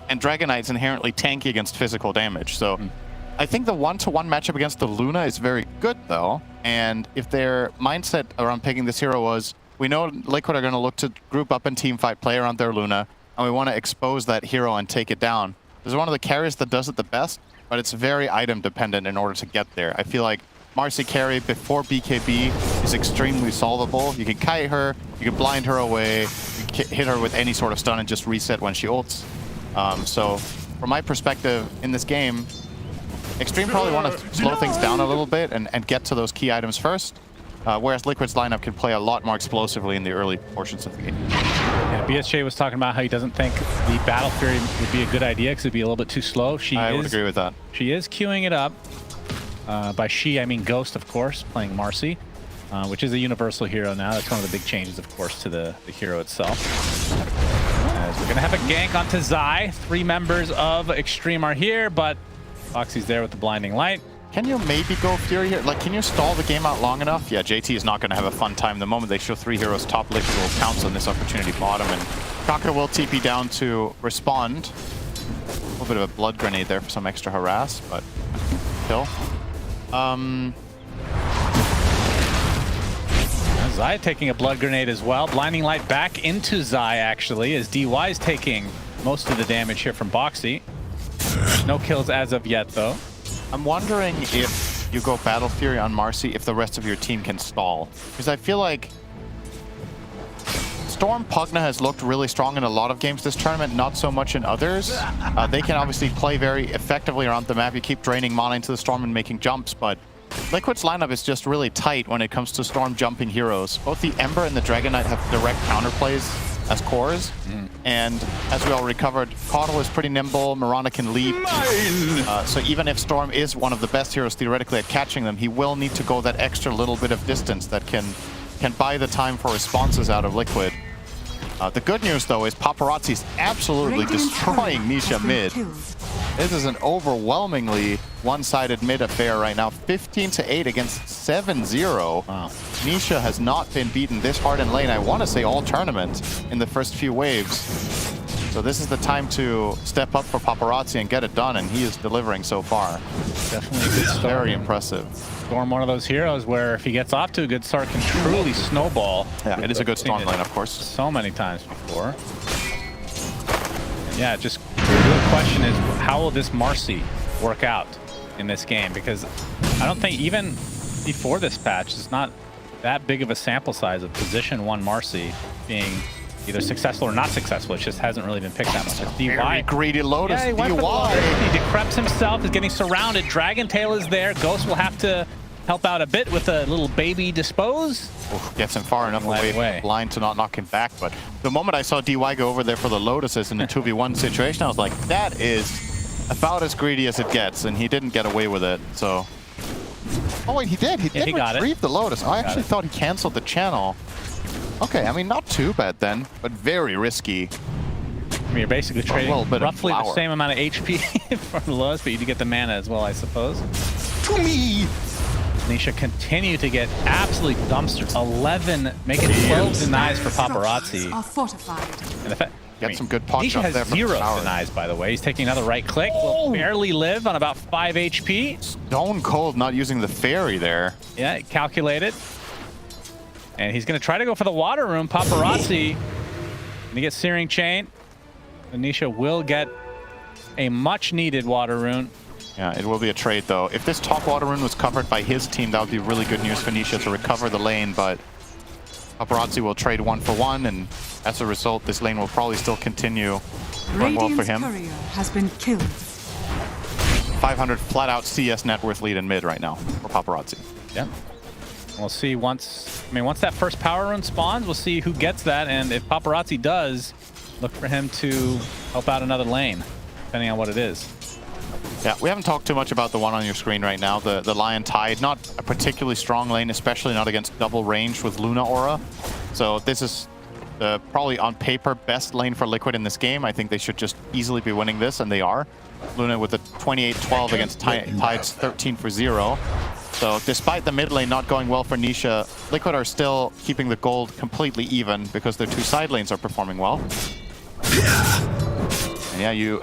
and Dragon Knight's inherently tanky against physical damage. So I think the 1-to-1 matchup against the Luna is very good, though. And if their mindset around picking this hero was, we know Liquid are going to look to group up and team fight, play around their Luna, and we want to expose that hero and take it down. This is one of the carries that does it the best, but it's very item dependent in order to get there. I feel like Marcy carry before BKB is extremely solvable. You can kite her, you can blind her away, you can hit her with any sort of stun and just reset when she ults. So from my perspective in this game, Xtreme probably want to slow things down a little bit and get to those key items first. Whereas Liquid's lineup can play a lot more explosively in the early portions of the game. Yeah, BSJ was talking about how he doesn't think the Battle Fury would be a good idea because it'd be a little bit too slow. I would agree with that. She is queuing it up. By she, I mean Ghost, of course, playing Marcy, which is a universal hero now. That's one of the big changes, of course, to the hero itself. As we're going to have a gank onto Zai. 3 members of Xtreme are here, but Foxy's there with the blinding light. Can you maybe go Fury here? Like, can you stall the game out long enough? Yeah, JT is not going to have a fun time. The moment they show 3 heroes top, Liquid will pounce on this opportunity bottom, and Kaka will TP down to respond. A little bit of a blood grenade there for some extra harass, but kill. Zai taking a blood grenade as well. Blinding light back into Zai, actually, as DY's taking most of the damage here from Boxy. No kills as of yet, though. I'm wondering if you go Battle Fury on Marcy if the rest of your team can stall. Because I feel like Storm Pugna has looked really strong in a lot of games this tournament, not so much in others. They can obviously play very effectively around the map. You keep draining mana into the Storm and making jumps, but Liquid's lineup is just really tight when it comes to Storm jumping heroes. Both the Ember and the Dragon Knight have direct counterplays as cores, and as we already covered, Caudle is pretty nimble, Mirana can leap, so even if Storm is one of the best heroes theoretically at catching them, he will need to go that extra little bit of distance that can buy the time for responses out of Liquid. The good news, though, is Paparazzi's absolutely destroying Nisha mid. This is an overwhelmingly one-sided mid affair right now. 15-8 against 7-0. Wow. Nisha has not been beaten this hard in lane, I want to say all tournament, in the first few waves. So this is the time to step up for Paparazzi and get it done, and he is delivering so far. Definitely a good start. Very impressive. Storm, one of those heroes where if he gets off to a good start, can truly snowball. Yeah, it is a good Storm lane, of course. So many times before. And yeah, just the real question is, how will this Marcy work out in this game? Because I don't think even before this patch, it's not that big of a sample size of position 1 Marcy being either successful or not successful. It just hasn't really been picked that much. Very greedy Lotus. Yeah, he went for the Lotus. He decreps himself, is getting surrounded. Dragon Tail is there. Ghost will have to help out a bit with a little baby dispose. Gets him far enough away from the line to not knock him back. But the moment I saw DY go over there for the Lotuses in a 2v1 situation, I was like, that is about as greedy as it gets. And he didn't get away with it, so... Oh wait, he did. He did retrieve the Lotus. I actually thought he canceled the channel. Okay, I mean, not too bad then, but very risky. I mean, you're basically trading roughly the same amount of HP from the Lotus, but you do get the mana as well, I suppose. To me! Nisha continue to get absolutely dumpstered. 11, making 12 denies for Paparazzi. And the Get some good punch Nisha up there has 0 denies, by the way. He's taking another right click. Will barely live on about 5 HP. Stone cold not using the fairy there. Yeah, calculated. And he's going to try to go for the water room. Paparazzi. And he gets Searing Chain. Nisha will get a much needed water rune. Yeah, it will be a trade though. If this top water rune was covered by his team, that would be really good news for Nisha to recover the lane, but Paparazzi will trade 1 for 1, and as a result, this lane will probably still continue going well for him. Has been killed. 500 flat out CS net worth lead in mid right now for Paparazzi. Yeah. We'll see once that first power rune spawns, we'll see who gets that, and if Paparazzi does, look for him to help out another lane, depending on what it is. Yeah, we haven't talked too much about the one on your screen right now, the Lion Tide. Not a particularly strong lane, especially not against double range with Luna Aura. So this is probably on paper best lane for Liquid in this game. I think they should just easily be winning this, and they are. Luna with a 28-12 against Tide's 13 for 0. So despite the mid lane not going well for Nisha, Liquid are still keeping the gold completely even because their 2 side lanes are performing well. And yeah,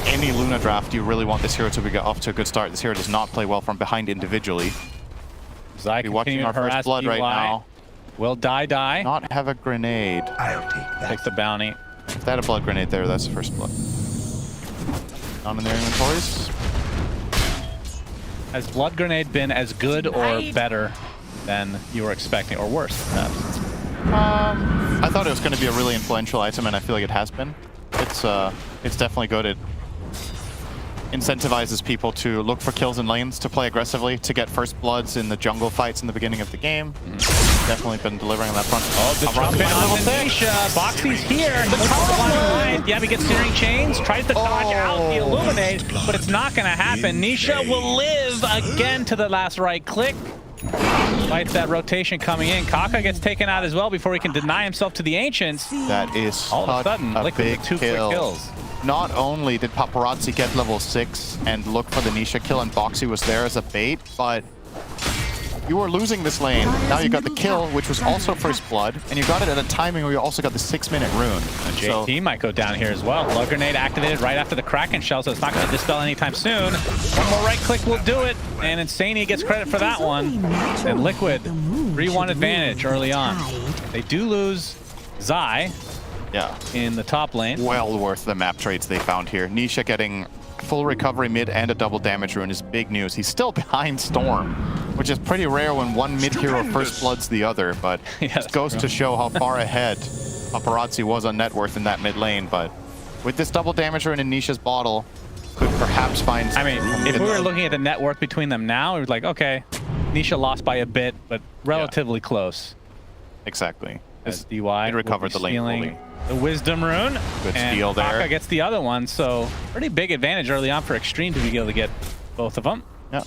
any Luna draft, you really want this hero to be off to a good start. This hero does not play well from behind individually. Zai be watching our first blood right now. Will die. Not have a grenade. I'll take that. Takes the bounty. If they had a blood grenade there, that's the first blood. Down in their inventories. Has Blood Grenade been as good or better than you were expecting, or worse, perhaps? I thought it was going to be a really influential item, and I feel like it has been. It's definitely good. It incentivizes people to look for kills in lanes, to play aggressively, to get first bloods in the jungle fights in the beginning of the game. Definitely been delivering on that front. Oh, the drop in on Nisha. Boxy's here. Yeah, he gets Searing Chains, tries to dodge out the Illuminate, but it's not going to happen. Nisha will live again to the last right click. Despite that rotation coming in, Kaka gets taken out as well before he can deny himself to the Ancients. That is all of a sudden Liquid big with 2 quick kills. Not only did Paparazzi get level 6 and look for the Nisha kill, and Boxy was there as a bait, but you were losing this lane. Now you got the kill, which was also first blood, and you got it at a timing where you also got the 6-minute rune. And JT might go down here as well. Blood Grenade activated right after the Kraken shell, so it's not going to dispel anytime soon. One more right click will do it, and Insania gets credit for that one. And Liquid, 3-1 advantage early on. They do lose Zai, in the top lane. Well worth the map trades they found here. Nisha getting full recovery mid and a double damage rune is big news. He's still behind Storm, which is pretty rare when one mid hero first bloods the other, but just goes to show how far ahead Paparazzi was on net worth in that mid lane. But with this double damage rune in Nisha's bottle, could perhaps find... I mean, if we were looking at the net worth between them now, it was like, okay, Nisha lost by a bit, but relatively close. Exactly. As DY recovered the lane fully. The Wisdom Rune. Good and steal there. Taka gets the other one, so pretty big advantage early on for Xtreme to be able to get both of them. Yeah.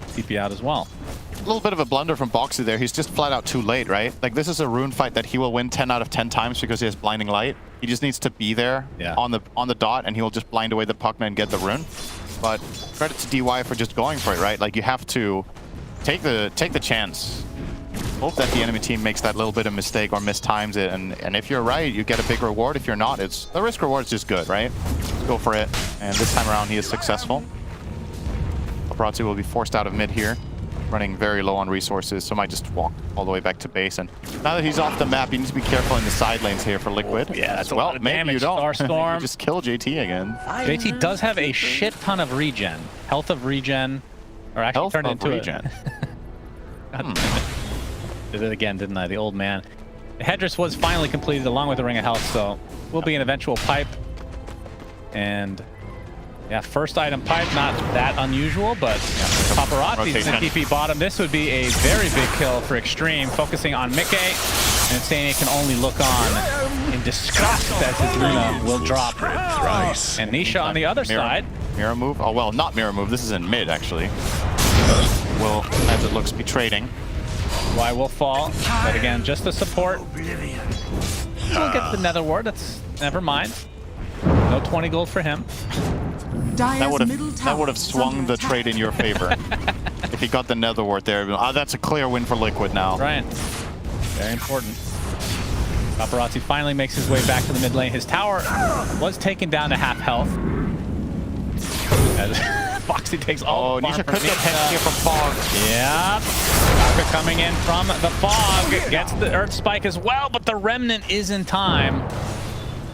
TP out as well. A little bit of a blunder from Boxy there. He's just flat out too late, right? Like, this is a rune fight that he will win 10 out of 10 times because he has Blinding Light. He just needs to be there on the dot, and he will just blind away the puck and get the rune. But credit to DY for just going for it, right? Like, you have to take the chance. Hope that the enemy team makes that little bit of mistake or mistimes it, and if you're right, you get a big reward. If you're not, it's the risk reward is just good, right? Just go for it, and this time around he is successful. Paparazzi will be forced out of mid here, running very low on resources, so might just walk all the way back to base. And now that he's off the map, you need to be careful in the side lanes here for Liquid. Yeah, that's well, a lot of maybe damage. you don't. Starstorm. You just kill JT again. JT does have a shit ton of regen, health of regen, or actually Health turned of into regen. Did it again, didn't I? The old man. The Hedris was finally completed along with the Ring of Health, so will be an eventual pipe. And yeah, first item pipe, not that unusual, but Paparazzi's in the TP bottom. This would be a very big kill for Xtreme, focusing on Mickey, and saying it can only look on in disgust as his Luna will drop. And Nisha on the other side. Mirror move? Oh, well, not mirror move. This is in mid, actually. Will, as it looks, be trading. Y will fall, but again, just the support. We'll get the Nether Ward. That's never mind. No 20 gold for him. That would have swung the trade in your favor if he got the Nether Ward there. That's a clear win for Liquid now. Right. Very important. Paparazzi finally makes his way back to the mid lane. His tower was taken down to half health. As Foxy takes all the farm Nisha from could get hit here from Fog. Yeah. Taka coming in from the Fog. Gets the Earth Spike as well, but the Remnant is in time.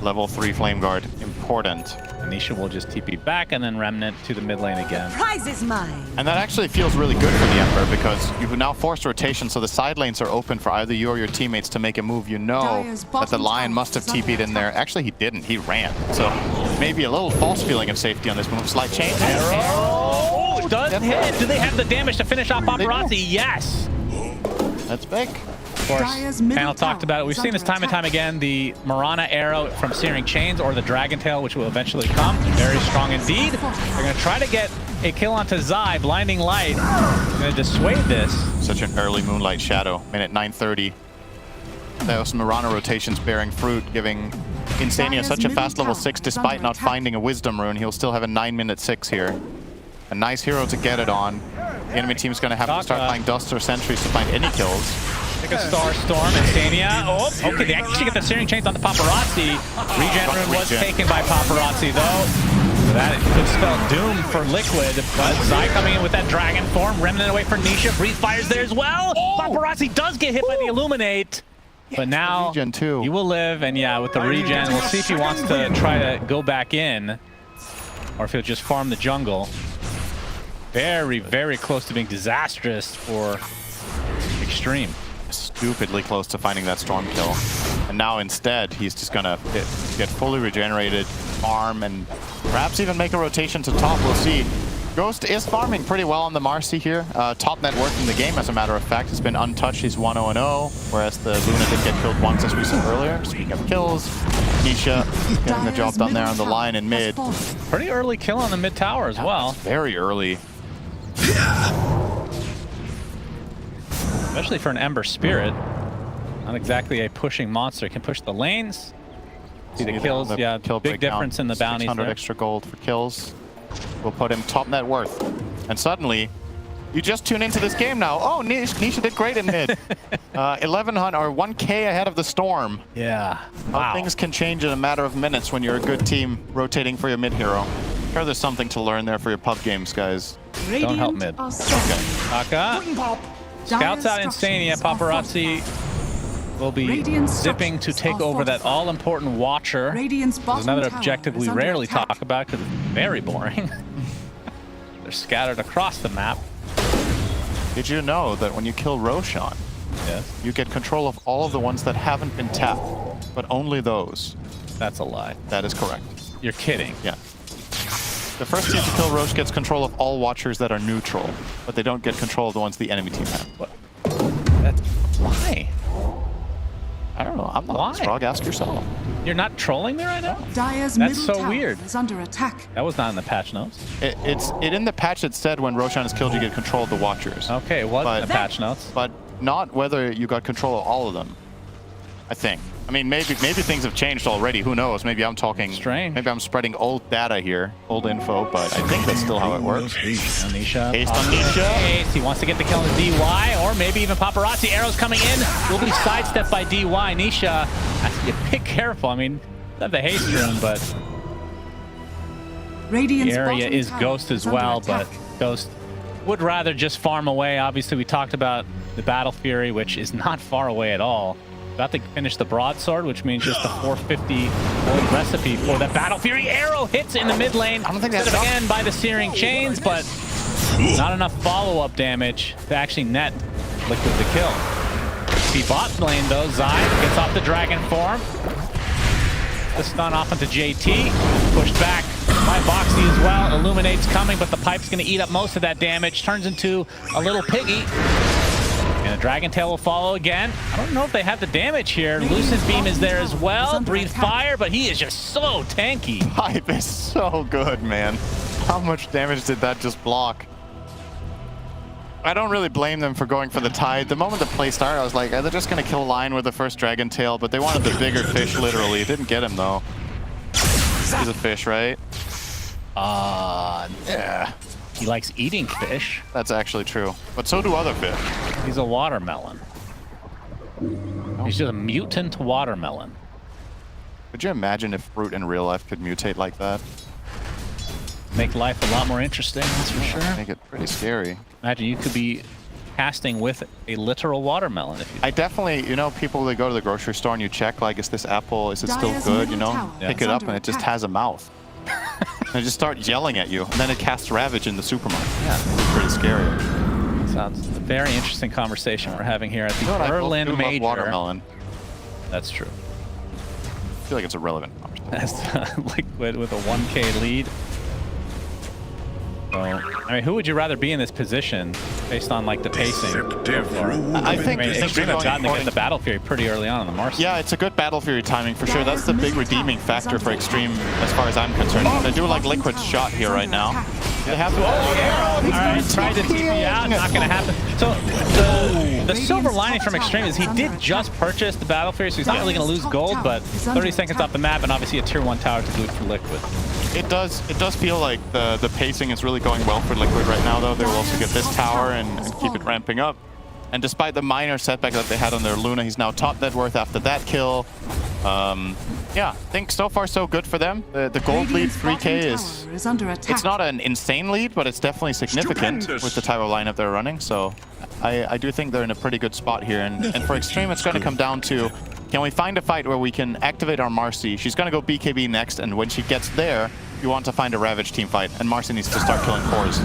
Level 3 Flame Guard. Important. Nisha will just TP back and then Remnant to the mid lane again. Prize is mine. And that actually feels really good for the Emperor because you've now forced rotation, so the side lanes are open for either you or your teammates to make a move. You know that the Lion must have TP'd in there. Actually, he didn't. He ran. So maybe a little false feeling of safety on this move. Slight change. Oh, does hit. Do they have the damage to finish off Paparazzi? Yes. That's big. Of course, panel talked about it. We've seen this time and time again. The Marana arrow from Searing Chains or the Dragon Tail, which will eventually come. Very strong indeed. They're going to try to get a kill onto Zai. Blinding Light. Going to dissuade this. Such an early Moonlight Shadow. Minute 9:30. Those Marana rotations bearing fruit, giving Insania such a fast level 6 despite not finding a Wisdom Rune. He'll still have a 9-minute 6 here. A nice hero to get it on. The enemy team's going to have to start playing Dust or Sentries to find any kills. Take a Starstorm, Insania. Oh, okay, they actually get the Searing Chains on the Paparazzi. Regen Rune was taken by Paparazzi, though. So that could spell doom for Liquid. But Zai coming in with that Dragon Form. Remnant away for Nisha. Breathe Fire's there as well. Paparazzi does get hit by the Illuminate. But now you will live, and yeah, with the regen, we'll see if he wants to try to go back in, or if he'll just farm the jungle. Very, very close to being disastrous for Xtreme. Stupidly close to finding that Storm kill. And now instead, he's just gonna get fully regenerated, farm, and perhaps even make a rotation to top. We'll see. Ghost is farming pretty well on the Marcy here. Top net worth in the game, as a matter of fact. He's been untouched. He's 1-0-0, whereas the Luna did get killed once, as we said earlier. Speaking of kills, Nisha getting the job done there on the line in mid. Pretty early kill on the mid tower as well. Very early. Especially for an Ember Spirit. Not exactly a pushing monster. Can push the lanes. See the kills, yeah, big difference in the bounties 600 there. extra gold for kills. We'll put him top net worth. And suddenly, you just tune into this game now. Oh, Nisha did great in mid. 1100 or 1K ahead of the Storm. Yeah. Wow. Things can change in a matter of minutes when you're a good team rotating for your mid hero. Sure, there's something to learn there for your pub games, guys. Don't help mid. Okay. Taka. Scouts out Insania. Paparazzi will be Radiant zipping to take over that all-important Watcher. Radiant's There's bottom another tower objective we is under rarely attack. talk about because it's very boring. They're scattered across the map. Did you know that when you kill Roshan, yes, you get control of all of the ones that haven't been tapped, but only those? That's a lie. That is correct. You're kidding. Yeah. The first team to kill Rosh gets control of all Watchers that are neutral, but they don't get control of the ones the enemy team have. What? That's why? I don't know. I'm not Why? Strog. Ask yourself. You're not trolling me right now? Dire's That's middle so tower weird. is under attack. That was not in the patch notes. It's in the patch it said when Roshan is killed, you get control of the Watchers. Okay, it was in the patch notes. But not whether you got control of all of them, I think. I mean, maybe things have changed already. Who knows? Maybe I'm talking strange. Maybe I'm spreading old data here, old info, but I think that's still how it works. Anisha. Haste on Nisha. Haste. He wants to get the kill on the DY, or maybe even Paparazzi. Arrows coming in. Will be sidestepped by DY. Nisha has to be careful. I mean, not the haste rune, but Radiant's the area bottom is tower Ghost as under well, attack. but Ghost would rather just farm away. Obviously, we talked about the Battle Fury, which is not far away at all. About to finish the broadsword, which means just a 450 gold recipe for the Battle Fury. Arrow hits in the mid lane. I don't think that's Instead of again by the Searing Chains, but not enough follow-up damage to actually net Liquid the kill. The bot lane though, Zai gets off the dragon form. The stun off into JT. Pushed back by Boxy as well. Illuminate's coming, but the pipe's going to eat up most of that damage. Turns into a little piggy. And a Dragon Tail will follow again. I don't know if they have the damage here. Lucid Beam is there as well. Breathe Fire, but he is just so tanky. Pipe is so good, man. How much damage did that just block? I don't really blame them for going for the Tide. The moment the play started, I was like, they're just going to kill Lion with the first Dragon Tail, but they wanted the bigger fish, literally. It didn't get him, though. He's a fish, right? Yeah. He likes eating fish. That's actually true. But so do other fish. He's a watermelon. He's just a mutant watermelon. Could you imagine if fruit in real life could mutate like that? Make life a lot more interesting, that's for sure. Make it pretty scary. Imagine you could be casting with a literal watermelon. If you I definitely, you know, people that go to the grocery store and you check, like, is this apple, is it still good, you know? Pick it up and it just has a mouth. And it just starts yelling at you. And then it casts Ravage in the supermarket. Yeah, it's pretty scary. Sounds a very interesting conversation we're having here at the You know Berlin I do love Major. watermelon. That's true. I feel like it's a relevant conversation. That's Liquid with a 1K lead. So, I mean, who would you rather be in this position based on like the pacing? I think Xtreme have gotten to get the Battle Fury pretty early on the Mars. Yeah, it's a good Battle Fury timing for sure. That's the big redeeming factor for Xtreme as far as I'm concerned. They do like Liquid's shot here right now. They have to. All right, tried to TP out, not going to happen. So the silver lining from Xtreme is he did just purchase the Battle Fury, so he's not really going to lose gold, but 30 seconds off the map and obviously a tier 1 tower to boot for Liquid. It does feel like the pacing is really going well for Liquid right now, though. They will also get this tower and keep it ramping up. And despite the minor setback that they had on their Luna, he's now top net worth after that kill. Yeah, I think so far so good for them. The gold lead 3K is it's not an insane lead, but it's definitely significant with the type of lineup they're running. So I do think they're in a pretty good spot here. And for Xtreme, it's going to come down to, can we find a fight where we can activate our Marcy? She's going to go BKB next, and when she gets there, you want to find a Ravage team fight, and Marcy needs to start killing cores.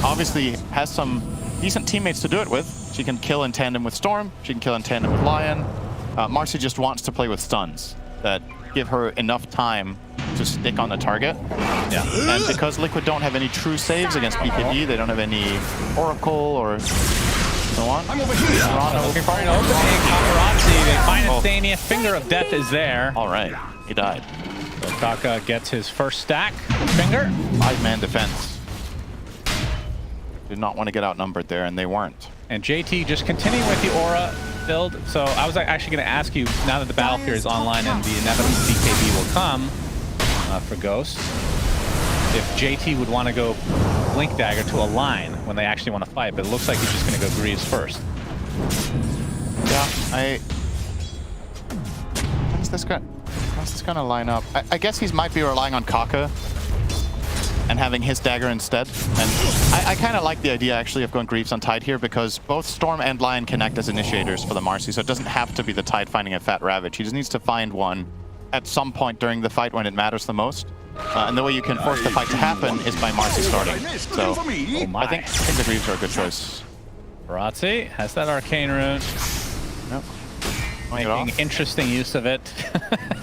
Obviously, has some decent teammates to do it with. She can kill in tandem with Storm. She can kill in tandem with Lion. Marcy just wants to play with stuns that give her enough time to stick on the target. Yeah. And because Liquid don't have any true saves against BKB, they don't have any Oracle or so on. I'm over here. Looking for an opening. Paparazzi, they find Instania. Finger of Death is there. All right, he died. So Kaka gets his first stack. Finger. 5-man defense. Did not want to get outnumbered there, and they weren't. And JT just continuing with the aura build. So I was actually going to ask you, now that the Battle Fury is online and the inevitable BKB will come for Ghost, if JT would want to go Blink Dagger to a line when they actually want to fight, but it looks like he's just going to go Greaves first. Yeah, how's this going to line up? I guess he might be relying on Kaka and having his dagger instead. And I kind of like the idea actually of going Greaves on Tide here, because both Storm and Lion can act as initiators for the Marcy, so it doesn't have to be the Tide finding a fat Ravage. He just needs to find one at some point during the fight when it matters the most. And the way you can force the fight to happen is by Marcy starting. So I think the Greaves are a good choice. Paparazzi has that Arcane Rune. Yep. Making interesting use of it.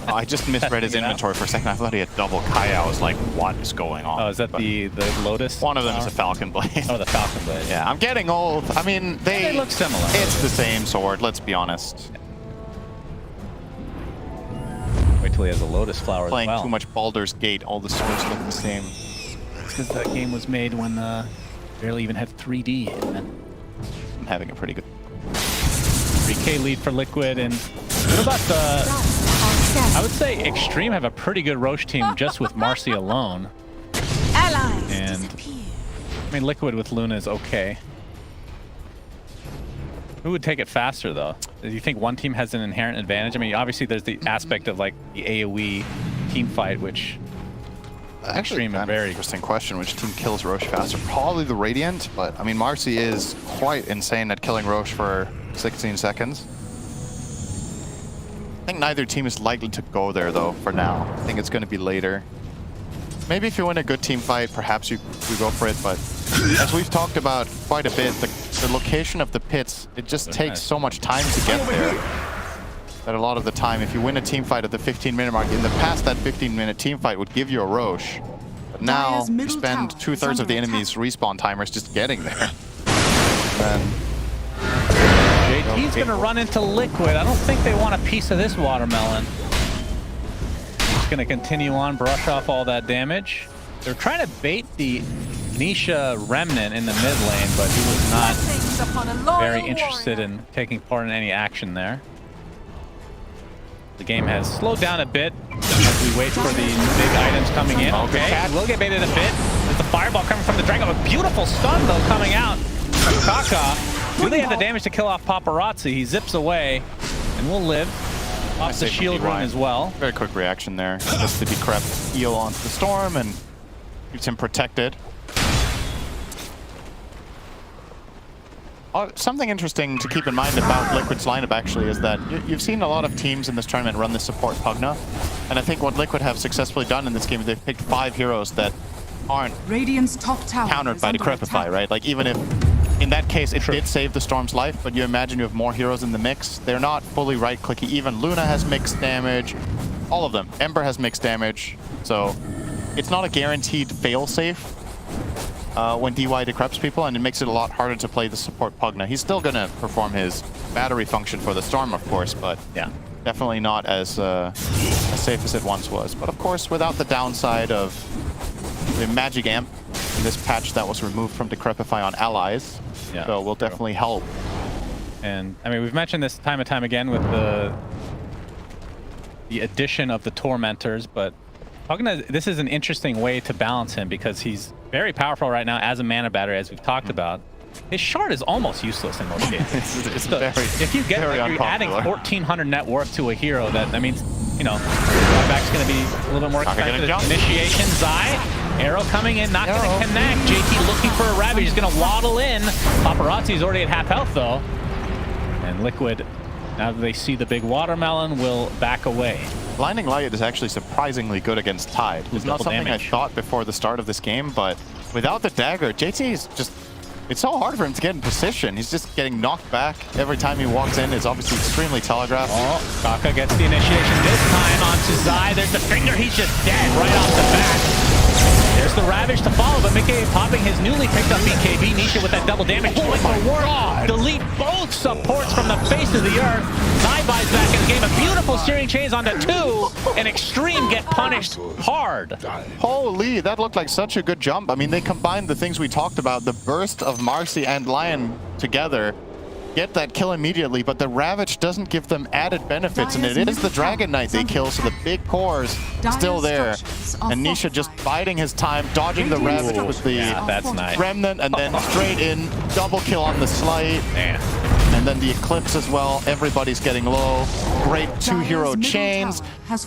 Oh, I just misread his inventory for a second. I thought he had double Kaya. I was like, what is going on? Oh, is that the Lotus? One of them is a Falcon Blade. Oh, the Falcon Blade. Yeah, I'm getting old. I mean, they look similar. It's the same sword, let's be honest. Wait till he has a Lotus Flower Playing as well. too much Baldur's Gate, all the swords look the same. It's because that game was made when barely even had 3D. I'm having a pretty good 3K lead for Liquid, and what about I would say Xtreme have a pretty good Roche team just with Marcy alone. And I mean, Liquid with Luna is okay. Who would take it faster, though? Do you think one team has an inherent advantage? I mean, obviously there's the aspect of like the AoE team fight, which actually kind of very interesting question. Which team kills Roche faster? Probably the Radiant, but I mean, Marcy is quite insane at killing Roche for 16 seconds. I think neither team is likely to go there, though, for now. I think it's going to be later. Maybe if you win a good team fight, perhaps you go for it, but as we've talked about quite a bit, the location of the pits, it just takes so much time to get there that a lot of the time, if you win a team fight at the 15-minute mark, in the past that 15-minute team fight would give you a Roche. But now you spend 2/3 of the enemy's respawn timers just getting there. And JT's gonna run into Liquid. I don't think they want a piece of this watermelon. He's gonna continue on, brush off all that damage. They're trying to bait the Nisha Remnant in the mid lane, but he was not very interested in taking part in any action there. The game has slowed down a bit as we wait for the big items coming in. Okay, we'll get baited a bit. There's the fireball coming from the Dragon. A beautiful stun, though, coming out from Kaka. Do they have the damage to kill off Paparazzi? He zips away and will live. Off the shield rune as well. Very quick reaction there. Just to decrep heal onto the Storm and keeps him protected. Something interesting to keep in mind about Liquid's lineup actually is that you've seen a lot of teams in this tournament run the support Pugna, and I think what Liquid have successfully done in this game is they've picked 5 heroes that aren't countered by Decrepify, right? Like even if in that case it did save the Storm's life, but you imagine you have more heroes in the mix, they're not fully right-clicky. Even Luna has mixed damage, all of them. Ember has mixed damage, so it's not a guaranteed fail-safe when DY decreps people, and it makes it a lot harder to play the support Pugna. He's still going to perform his battery function for the Storm, of course, but yeah, definitely not as safe as it once was. But of course, without the downside of the Magic Amp in this patch that was removed from Decrepify on allies, yeah, so will definitely help. And I mean, we've mentioned this time and time again with the addition of the Tormentors, but Pugna, this is an interesting way to balance him because he's very powerful right now as a mana battery, as we've talked about. His shard is almost useless in most cases. it's so very, if you get very you're adding 1,400 net worth to a hero, that means, you know, back's going to be a little bit more expensive. Initiation, Zai, arrow coming in, not going to connect. JT looking for a Ravage, he's going to waddle in. Paparazzi's already at half health though. And Liquid, now that they see the big watermelon, will back away. Blinding Light is actually surprisingly good against Tide. It's not something I thought before the start of this game, but without the dagger, JT is just... It's so hard for him to get in position. He's just getting knocked back every time he walks in. It's obviously extremely telegraphed. Oh, Kaka gets the initiation this time onto Zai. There's the finger. He's just dead right off the bat. There's the Ravage to follow, but Mickey popping his newly picked up BKB. Nisha with that double damage. Oh my God! Delete both supports from the face of the earth. Zai buys back in the game. A beautiful steering chains onto 2, and Xtreme get punished hard. Holy, that looked like such a good jump. I mean, they combined the things we talked about, the burst of Marcy and Lion together, get that kill immediately, but the Ravage doesn't give them added benefits, and it is the Dragon Knight they kill, so the big core's still there. And Nisha just biding his time, dodging the Ravage with the Remnant, and then straight in, double kill on the Slight. And then the Eclipse as well. Everybody's getting low. Great 2-hero chains.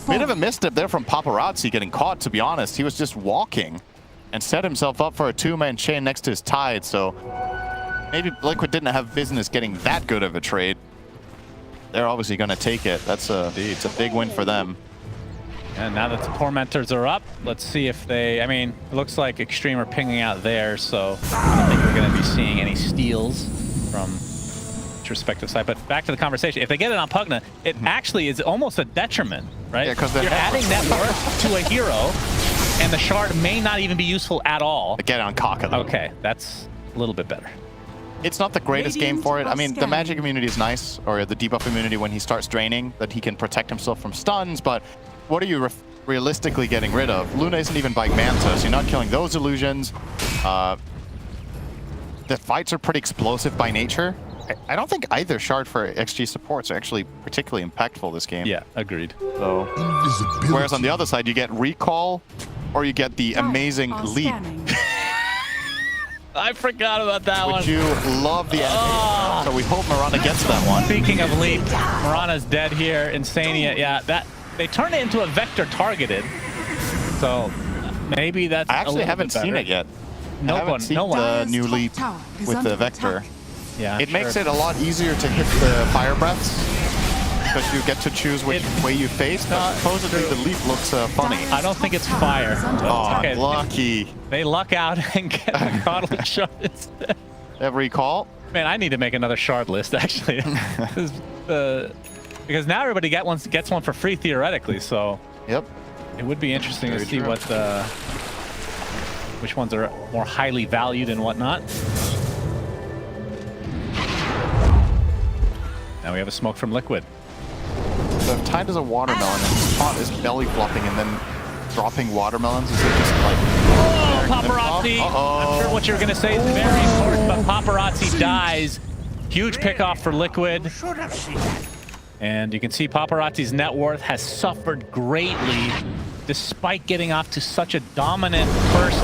Bit of a misstep there from Paparazzi getting caught, to be honest. He was just walking. and set himself up for a two-man chain next to his Tide, so maybe Liquid didn't have business getting that good of a trade. They're obviously going to take it. It's a big win for them. And now that the Tormentors are up, let's see if they... I mean, it looks like Xtreme are pinging out there, so I don't think we're going to be seeing any steals from each respective side. But back to the conversation. If they get it on Pugna, it actually is almost a detriment, right? Yeah, because you're adding net worth to a hero, and the shard may not even be useful at all. Get it on Kaka, though. Okay, that's a little bit better. It's not the greatest game for it. I mean, the magic immunity is nice, or the debuff immunity when he starts draining, that he can protect himself from stuns, but what are you realistically getting rid of? Luna isn't even buying Manta, so you're not killing those illusions. The fights are pretty explosive by nature. I don't think either shard for XG supports are actually particularly impactful this game. Yeah, agreed. So, whereas on the other side, you get recall, or you get the amazing leap. I forgot about that one. Would you love the animation? So we hope Mirana gets that one. Speaking of leap, Mirana's dead here. Insania, yeah, that they turned it into a vector targeted. So maybe that's. I actually haven't seen it yet. No one. The new leap with the vector. Yeah, it makes it a lot easier to hit the fire breaths because you get to choose which way you face. But supposedly the leap looks funny. I don't think it's fire. Oh, okay. Lucky. They luck out and get the godly shard instead. Every call. Man, I need to make another shard list actually, because now everybody gets one for free theoretically. So yep, it would be interesting to see what which ones are more highly valued and whatnot. Now we have a smoke from Liquid. So if Tide is a watermelon and his taunt is belly flopping and then dropping watermelons, is it just like... Oh, Paparazzi! I'm sure what you're going to say is very important, but Paparazzi dies. Huge pickoff for Liquid. And you can see Paparazzi's net worth has suffered greatly despite getting off to such a dominant first,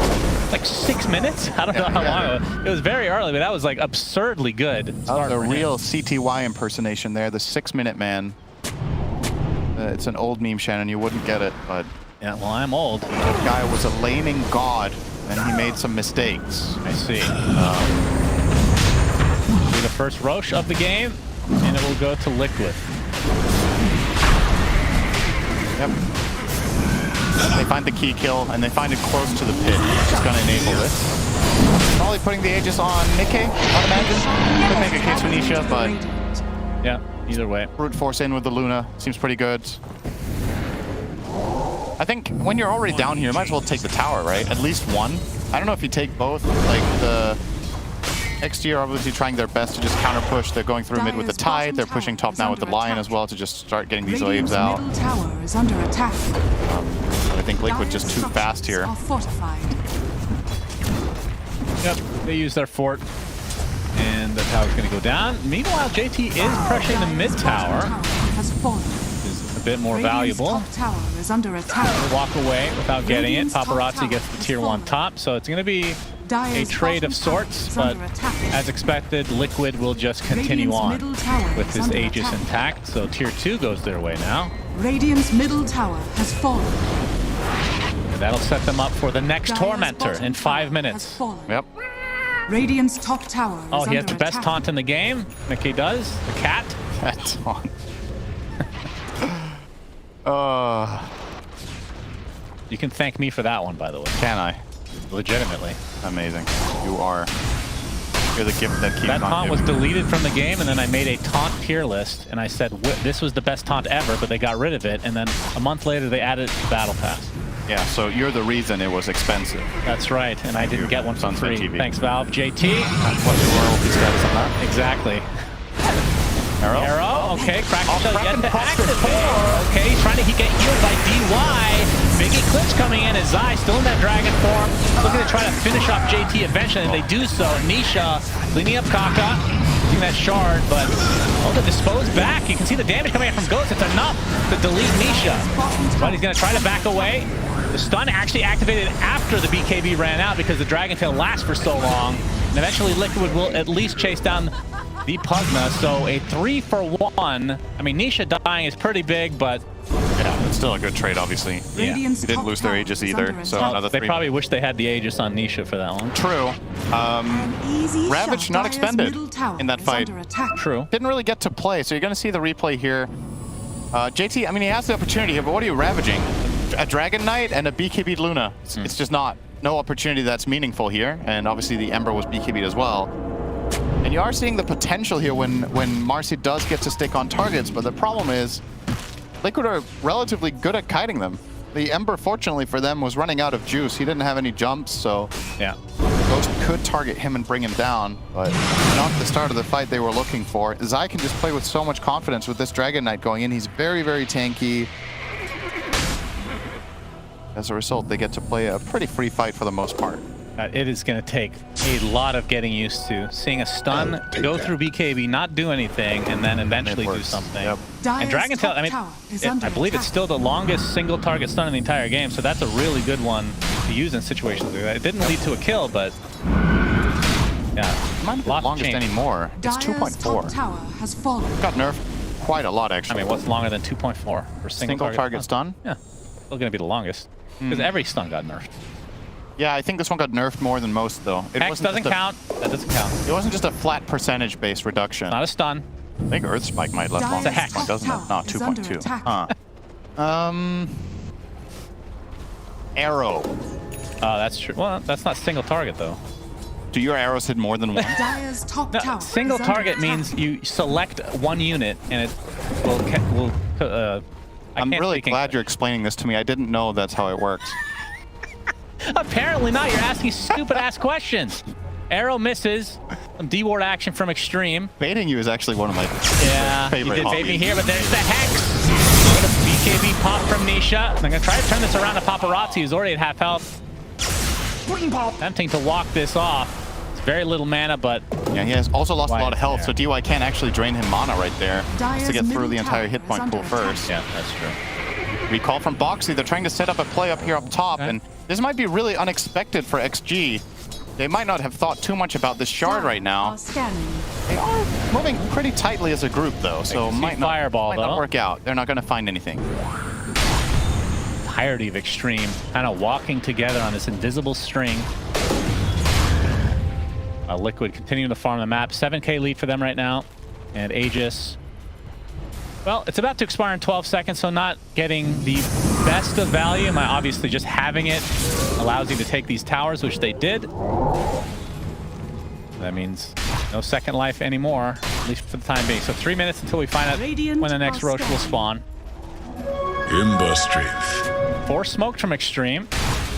like 6 minutes? I don't know how long it was. Very early, but that was like absurdly good. That was a real CTY impersonation there, the 6-minute man. It's an old meme, Shannon. You wouldn't get it, but... Yeah, well, I'm old. That guy was a laning god, and he made some mistakes. I see. The first Roche of the game, and it will go to Liquid. Yep. They find the key kill, and they find it close to the pit, which is going to enable this. Probably putting the Aegis on Nikkei, I'd imagine. Could make a case for Nisha, but... Yeah, either way. Brute force in with the Luna. Seems pretty good. I think when you're already down here, you might as well take the tower, right? At least one. I don't know if you take both. Like, the XG are obviously trying their best to just counter push. They're going through mid with the Tide. They're pushing top now with the Lion as well to just start getting these waves out. Tower is under attack. I think Liquid just too fast here. Yep, they use their fort. And the tower's going to go down. Meanwhile, JT is pressuring the mid tower. Is a bit more valuable. Tower is under attack. Walk away without getting it. Paparazzi gets the tier 1 top. So it's going to be a trade of sorts, but as expected, Liquid will just continue on with his Aegis intact. So tier 2 goes their way now. Radiant's middle tower has fallen. And that'll set them up for the next Tormentor in 5 minutes. Yep. Radiant's top tower. Oh, he has the best taunt in the game. Mickey does. The cat. That taunt. You can thank me for that one, by the way. Can I? Legitimately. Amazing. You're the gift that keeps on That taunt giving. was deleted from the game, and then I made a taunt tier list, and I said this was the best taunt ever, but they got rid of it, and then a month later they added it to Battle Pass. Yeah, so you're the reason it was expensive. That's right, and I didn't get one for free. TV. Thanks, Valve. JT. That's what your royalty status on that. Exactly. Arrow, okay, Kraken shell yet to activate. Okay, he's trying to get healed by DY. Big Eclipse coming in as Zai still in that dragon form, looking to try to finish off JT eventually, and they do so. Nisha cleaning up Kaka, using that shard, but the dispose back. You can see the damage coming in from Ghost. It's enough to delete Nisha, but he's going to try to back away. The stun actually activated after the BKB ran out because the Dragon Tail lasts for so long, and eventually Liquid will at least chase down the Pugna, so a 3-for-1. I mean, Nisha dying is pretty big, but yeah, It's still a good trade, obviously. Yeah. He didn't lose their Aegis either, so another They 3. probably wish they had the Aegis on Nisha for that one. True. Ravage not expended in that fight. True. Didn't really get to play, so you're going to see the replay here. JT, I mean, he has the opportunity here, but what are you ravaging? A Dragon Knight and a BKB Luna. It's just no opportunity that's meaningful here, and obviously the Ember was BKB'd as well. And you are seeing the potential here when Marcy does get to stick on targets, but the problem is Liquid are relatively good at kiting them. The Ember, fortunately for them, was running out of juice. He didn't have any jumps, so yeah, Ghost could target him and bring him down, but not the start of the fight they were looking for. Zai can just play with so much confidence with this Dragon Knight going in. He's very, very tanky. As a result, they get to play a pretty free fight for the most part. It is going to take a lot of getting used to seeing a stun go through BKB, not do anything, and then eventually do something. Yep. And Dragon Tail, I mean, I believe it's still the longest single target stun in the entire game, so that's a really good one to use in situations like that. It didn't lead to a kill, but yeah, it might not be the longest anymore. It's 2.4. Has fallen. Got nerfed quite a lot, actually. I mean, what's longer than 2.4 for single target stun? Yeah, still going to be the longest because every stun got nerfed. Yeah, I think this one got nerfed more than most, though. Hex doesn't count. That doesn't count. It wasn't just a flat percentage-based reduction. Not a stun. I think Earth Spike might left longer, doesn't it? No, 2.2. Arrow. Oh, that's true. Well, that's not single target, though. Do your arrows hit more than one? No, single target means you select one unit, and it will I'm really glad you're explaining this to me. I didn't know that's how it works. Apparently not. You're asking stupid ass questions. Arrow misses. Some D-ward action from Xtreme. Baiting you is actually one of my favorite you did bait me hobbies. here, but there's the Hex. What a BKB pop from Nisha. I'm going to try to turn this around to Paparazzi, who's already at half health. Attempting to walk this off. It's very little mana, but... Yeah, he has also lost a lot of health, so DY can actually drain him mana right there. Just to get through the entire hit point pool first. Yeah, that's true. Recall from Boxy. They're trying to set up a play up here up top, and this might be really unexpected for XG. They might not have thought too much about this shard right now. They are moving pretty tightly as a group, though, so might not work out. They're not going to find anything. Entirety of Xtreme kind of walking together on this invisible string. Liquid continuing to farm the map. 7K lead for them right now. And Aegis. Well, it's about to expire in 12 seconds, so not getting the best of value. Obviously, just having it allows you to take these towers, which they did. That means no second life anymore, at least for the time being. So 3 minutes until we find out when the next Roach will spawn. Ember strength. 4 smoked from Xtreme.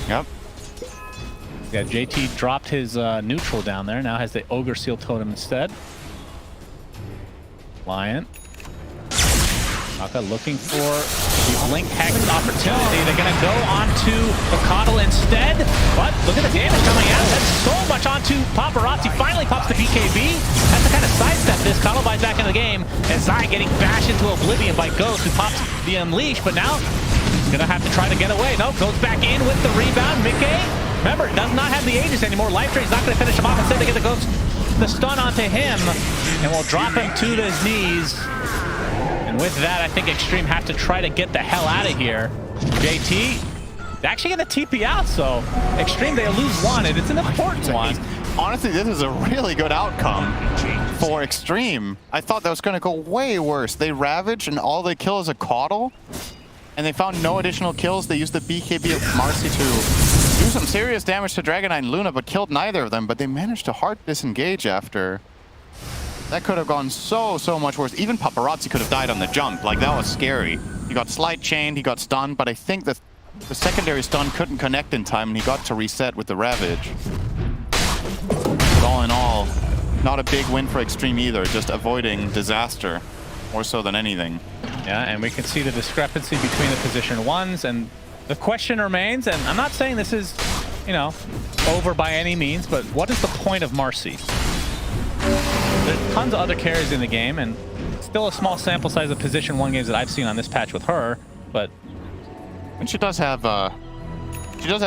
Yep. Yeah, JT dropped his neutral down there. Now has the Ogre Seal Totem instead. Lion. Taka looking for the Blink Hex opportunity. They're going to go onto the Coddle instead. But look at the damage coming out. That's so much onto Paparazzi. Finally pops the BKB. Has to kind of sidestep this. Coddle buys back in the game. And Zai getting bashed into oblivion by Ghost, who pops the Unleash. But now he's going to have to try to get away. No, goes back in with the rebound. Mickey, remember, does not have the Aegis anymore. Life Drain's not going to finish him off. Instead, they get the Ghost, the stun onto him. And will drop him to his knees. And with that, I think Xtreme have to try to get the hell out of here. JT, they're actually going to TP out, so Xtreme, they lose one, and it's an important one. Honestly, this is a really good outcome for Xtreme. I thought that was going to go way worse. They ravage, and all they kill is a Coddle, and they found no additional kills. They used the BKB of Marcy to do some serious damage to Dragon Knight and Luna, but killed neither of them, but they managed to hard disengage after. That could have gone so much worse. Even Paparazzi could have died on the jump. Like, that was scary. He got slide chained, he got stunned, but I think that the secondary stun couldn't connect in time, and he got to reset with the Ravage. But all in all, not a big win for Xtreme either, just avoiding disaster, more so than anything. Yeah, and we can see the discrepancy between the position ones, and the question remains, and I'm not saying this is, you know, over by any means, but what is the point of Marcy? There's tons of other carries in the game, and still a small sample size of position 1 games that I've seen on this patch with her, but... And she does have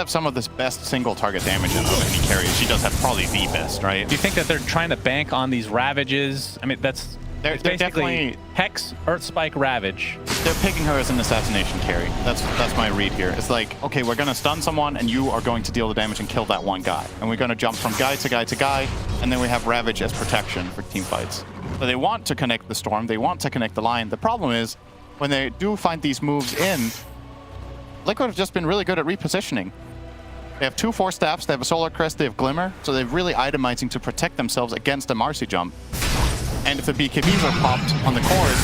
some of this best single target damage of any carry. She does have probably the best, right? Do you think that they're trying to bank on these Ravages? I mean, that's They're basically definitely Hex, Earth Spike, Ravage. They're picking her as an assassination carry. That's my read here. It's like, okay, we're gonna stun someone, and you are going to deal the damage and kill that one guy. And we're gonna jump from guy to guy to guy, and then we have Ravage as protection for team fights. So they want to connect the Storm. They want to connect the line. The problem is, when they do find these moves in, Liquid have just been really good at repositioning. They have 2 Force Staffs, they have a Solar Crest, they have Glimmer, so they're really itemizing to protect themselves against a Marcy jump. And if the BKBs are popped on the cores,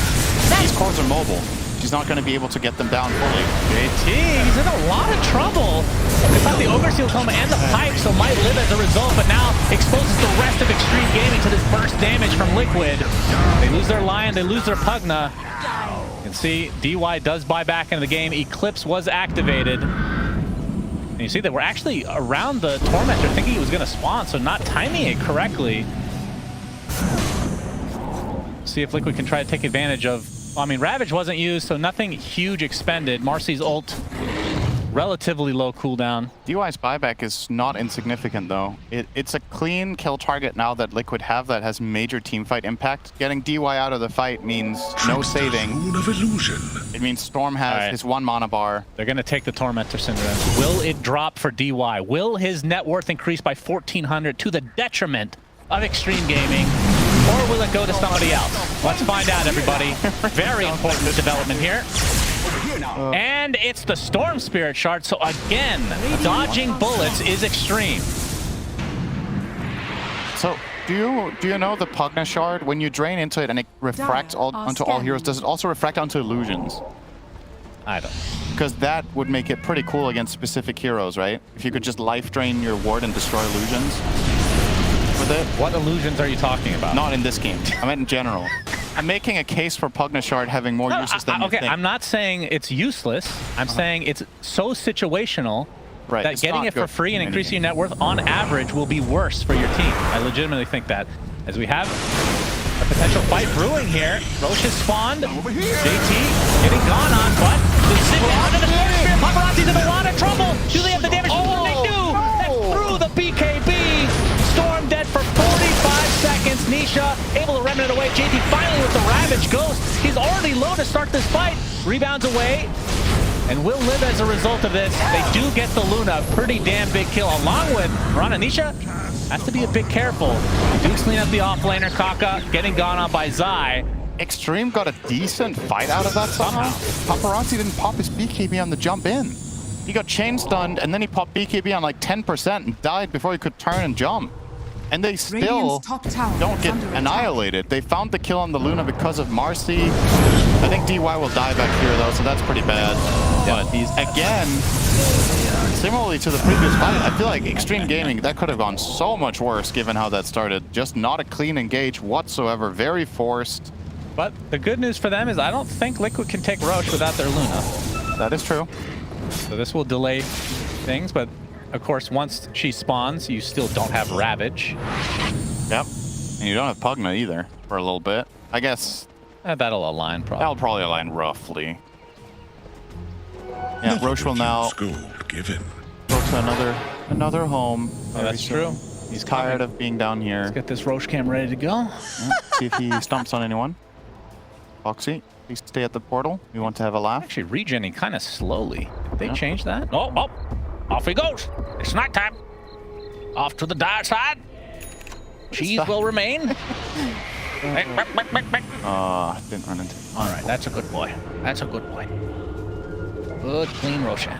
these cores are mobile. She's not going to be able to get them down fully. JT, he's in a lot of trouble. They found the Overseal Coma and the Pipe, so might live as a result, but now exposes the rest of Xtreme Gaming to this burst damage from Liquid. They lose their Lion, they lose their Pugna. You can see DY does buy back into the game. Eclipse was activated. And you see that we're actually around the Tormentor thinking he was going to spawn, so not timing it correctly. See if Liquid can try to take advantage of... Well, I mean, Ravage wasn't used, so nothing huge expended. Marcy's ult, relatively low cooldown. DY's buyback is not insignificant, though. It's a clean kill target now that Liquid have that has major teamfight impact. Getting DY out of the fight means no saving. It means Storm has his 1 mana bar. They're going to take the Tormentor Syndrome. Will it drop for DY? Will his net worth increase by 1,400 to the detriment of Xtreme Gaming? Or will it go to somebody else? Let's find out, everybody. Very important development here. And it's the Storm Spirit Shard, so again, dodging bullets is Xtreme. So, do you know the Pugna Shard? When you drain into it and it refracts onto all heroes, does it also refract onto illusions? I don't. Because that would make it pretty cool against specific heroes, right? If you could just life drain your ward and destroy illusions. With it. What illusions are you talking about? Not in this game. I meant in general. I'm making a case for Pugna Shard having more uses than you think. I'm not saying it's useless. I'm saying it's so situational that getting it for free and increasing your net worth on average will be worse for your team. I legitimately think that. As we have a potential fight brewing here. Roche has spawned. JT getting gone on, but the Zip under the Storm Spirit. Paparazzi's in a lot of trouble. Do they have the damage? They do. That's through the BKB. Storm dead for 45 seconds. Nisha able to remnant away. JT finally with the Ravage Ghost. He's already low to start this fight. Rebounds away. And will live as a result of this. They do get the Luna. Pretty damn big kill. Along with Rana. Nisha has to be a bit careful. They do clean up the offlaner. Kaka getting gone on by Zai. Xtreme got a decent fight out of that somehow. Paparazzi didn't pop his BKB on the jump in. He got chain stunned and then he popped BKB on like 10% and died before he could turn and jump. And they still don't get annihilated. They found the kill on the Luna because of Marcy. I think DY will die back here though, so that's pretty bad. But he's again, similarly to the previous fight, I feel like Xtreme Gaming, that could have gone so much worse given how that started. Just not a clean engage whatsoever, very forced. But the good news for them is I don't think Liquid can take Roche without their Luna. That is true. So this will delay things, but of course, once she spawns, you still don't have Ravage. Yep. And you don't have Pugna either for a little bit. I guess... that'll align probably. That'll probably align roughly. Yeah, Roche will now go to another home. Oh, that's true. He's tired of being down here. Let's get this Roche cam ready to go. Yeah, see if he stomps on anyone. Foxy, please stay at the portal. We want to have a laugh. Actually, regenning kind of slowly. Did they change that? Oh, off he goes. It's nighttime. Off to the dire side. Cheese will remain. Didn't run into. All right, that's a good boy. That's a good boy. Good, clean Roshan.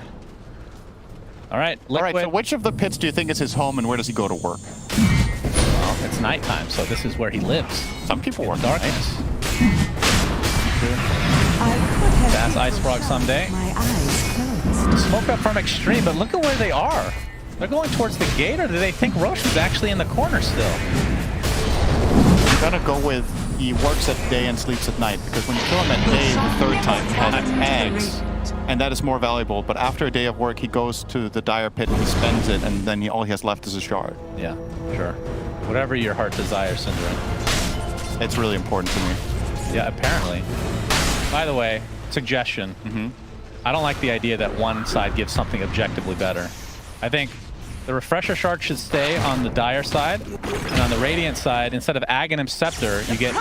All right, Liquid. All right, so which of the pits do you think is his home and where does he go to work? Well, it's nighttime, so this is where he lives. Some people work darkness. That's Ice Frog someday. Smoke up from Xtreme, but look at where they are. They're going towards the gate, or do they think Roche is actually in the corner still? You gotta go with he works at day and sleeps at night, because when you kill him at day the third time, he has tags, and that is more valuable. But after a day of work, he goes to the dire pit and he spends it, and then all he has left is a shard. Yeah, sure. Whatever your heart desires, Syndrome. It's really important to me. Yeah, apparently. By the way, suggestion. I don't like the idea that one side gives something objectively better. I think The Refresher Shard should stay on the Dire side, and on the Radiant side, instead of Aghanim Scepter, you get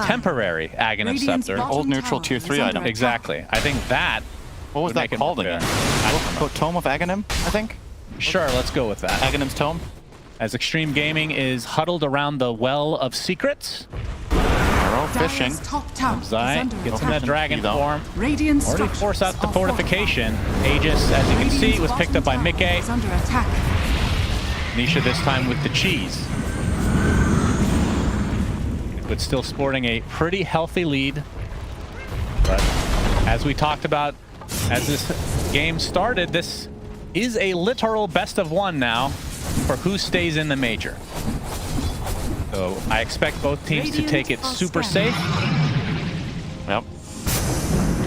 temporary Aghanim Scepter. Old neutral tier 3 item. Exactly. I think that. What was that called again? Tome of Aghanim, I think? Sure, let's go with that. Aghanim's Tome? As Xtreme Gaming is huddled around the Well of Secrets. Arrow fishing. Zai gets in that dragon form. Radiant Already force out the fortification. Aegis, as you can see, was picked up by Mickey. Nisha this time with the cheese. But still sporting a pretty healthy lead. But as we talked about, as this game started, this is a literal best of one now for who stays in the major. So I expect both teams to take it super safe. Yep.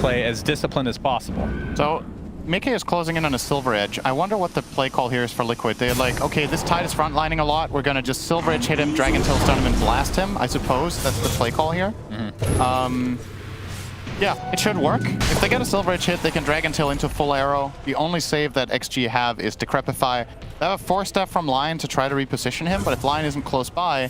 Play as disciplined as possible. So Mickey is closing in on a Silver Edge. I wonder what the play call here is for Liquid. They're like, okay, this Tide is frontlining a lot. We're going to just Silver Edge hit him, Dragon Tail stun him, and blast him. I suppose that's the play call here. Yeah, it should work. If they get a Silver Edge hit, they can Dragon Tail into full arrow. The only save that XG have is Decrepify. They have a 4-step from Lion to try to reposition him, but if Lion isn't close by,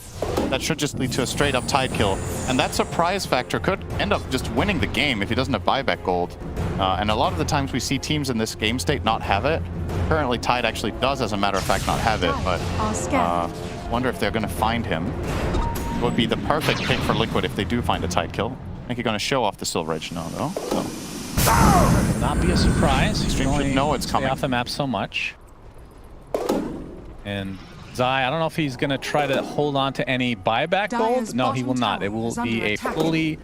that should just lead to a straight-up Tide kill. And that surprise factor could end up just winning the game if he doesn't have buyback gold. And a lot of the times we see teams in this game state not have it. Currently, Tide actually does, as a matter of fact, not have it, but wonder if they're going to find him. It would be the perfect pick for Liquid if they do find a Tide kill. I think you're going to show off the Silver Edge now, though. So. Not be a surprise. Xtreme should know it's coming. Stay off the map so much. And Zai, I don't know if he's going to try to hold on to any buyback gold. No, he will not. It will be a fully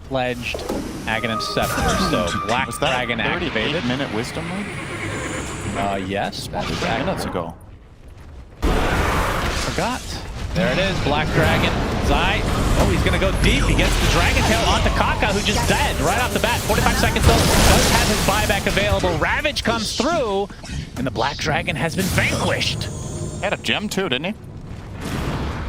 fledged Aghanim Scepter. So Black Dragon activated. 38-minute Wisdom lead? Yes. That is minutes ago. Forgot. There it is, Black Dragon. Zai. Oh, he's going to go deep. He gets the Dragon Tail onto Kaka, who just dead right off the bat. 45 seconds though. Does have his buyback available. Ravage comes through, and the Black Dragon has been vanquished. He had a gem too, didn't he?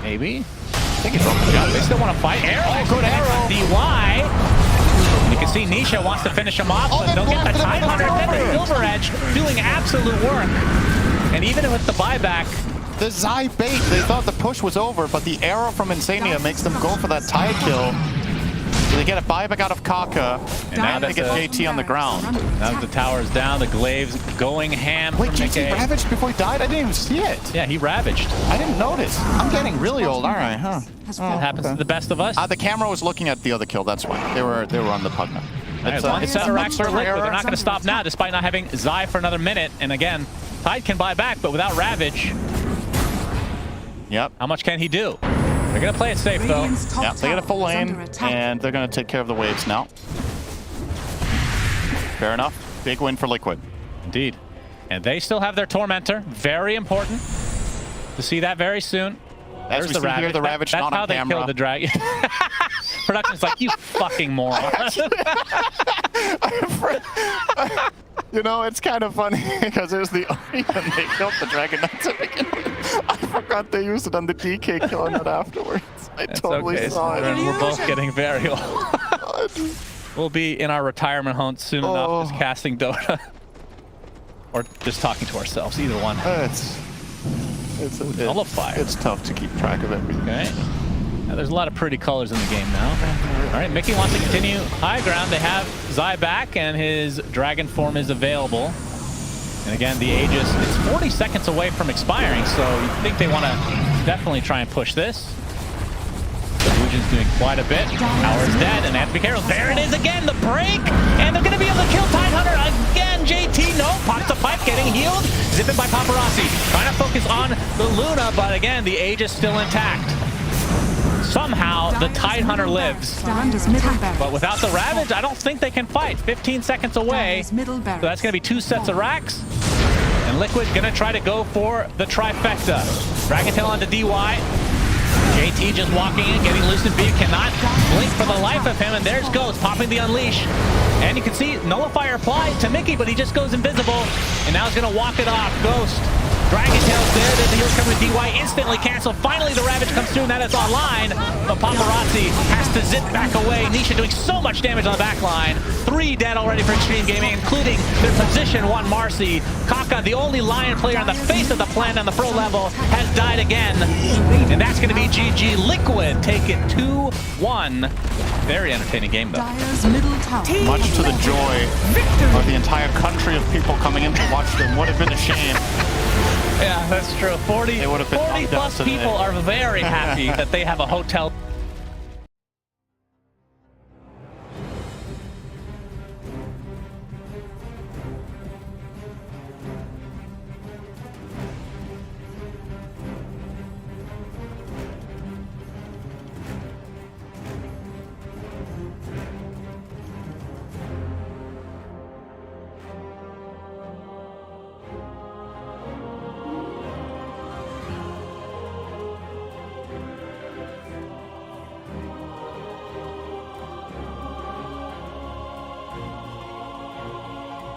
Maybe. I think he broke the gem. They still want to fight. Arrow. Oh, good arrow. DY. You can see Nisha wants to finish him off, but they'll get the Tide Hunter. Then the Silver Edge doing absolute work. And even with the buyback, the Zai bait, they thought the push was over, but the arrow from Insania makes them go for that Tide kill. So they get a buyback out of Kaka, and now they get JT on the ground. Now that the tower's down, the Glaive's going ham. Wait, JT ravaged before he died? I didn't even see it. Yeah, he ravaged. I didn't notice. I'm getting really old, aren't I? Huh? It happens to the best of us. The camera was looking at the other kill, that's why. They were on the Pugna. It's Interact for Liquid. They're not going to stop now, despite not having Zai for another minute. And again, Tide can buy back, but without Ravage, yep. How much can he do? They're going to play it safe, though. Yeah, they get a full lane, and they're going to take care of the waves now. Fair enough. Big win for Liquid. Indeed. And they still have their Tormentor. Very important to see that very soon. As we see here, the Ravage not on camera. That's how they killed the dragon. Production's like, you fucking moron. You know, it's kind of funny because it was the reason they killed the Dragon Knight to begin with. I forgot they used it on the DK kill and not afterwards. I totally saw it. We're both getting very old. We'll be in our retirement home soon enough, just casting Dota. Or just talking to ourselves, either one. It's tough to keep track of everything. Okay. Now, there's a lot of pretty colors in the game now. All right, Mickey wants to continue high ground. They have Zai back, and his dragon form is available. And again, the Aegis, it's 40 seconds away from expiring, so you think they want to definitely try and push this. Lucian's doing quite a bit. Tower's dead, and they have to be careful. There it is again, the break! And they're going to be able to kill Tide Hunter again. JT, no, pops the pipe, getting healed. Zipping by Paparazzi. Trying to focus on the Luna, but again, the Aegis still intact. Somehow, the Tide Hunter lives. But without the Ravage, I don't think they can fight. 15 seconds away. So that's going to be 2 sets of racks. And Liquid going to try to go for the trifecta. Dragon Tail onto DY. JT just walking in, getting loose and beat. Cannot blink for the life of him. And there's Ghost popping the Unleash. And you can see Nullifier applied to Mickey, but he just goes invisible. And now he's going to walk it off. Ghost Dragon Tails there. There's the heals coming to DY. Instantly canceled. Finally, the Ravage comes through, and that is online. But Paparazzi has to zip back away. Nisha doing so much damage on the back line. 3 dead already for Xtreme Gaming, including their position 1 Marcy. Kaka, the only Lion player on the face of the planet on the pro level, has died again. And that's going to be GG. Liquid take it 2-1. Very entertaining game, though. Much to the joy of the entire country of people coming in to watch them. Would have been a shame. Yeah, that's true. 40 They would have been 40 plus people are very happy that they have a hotel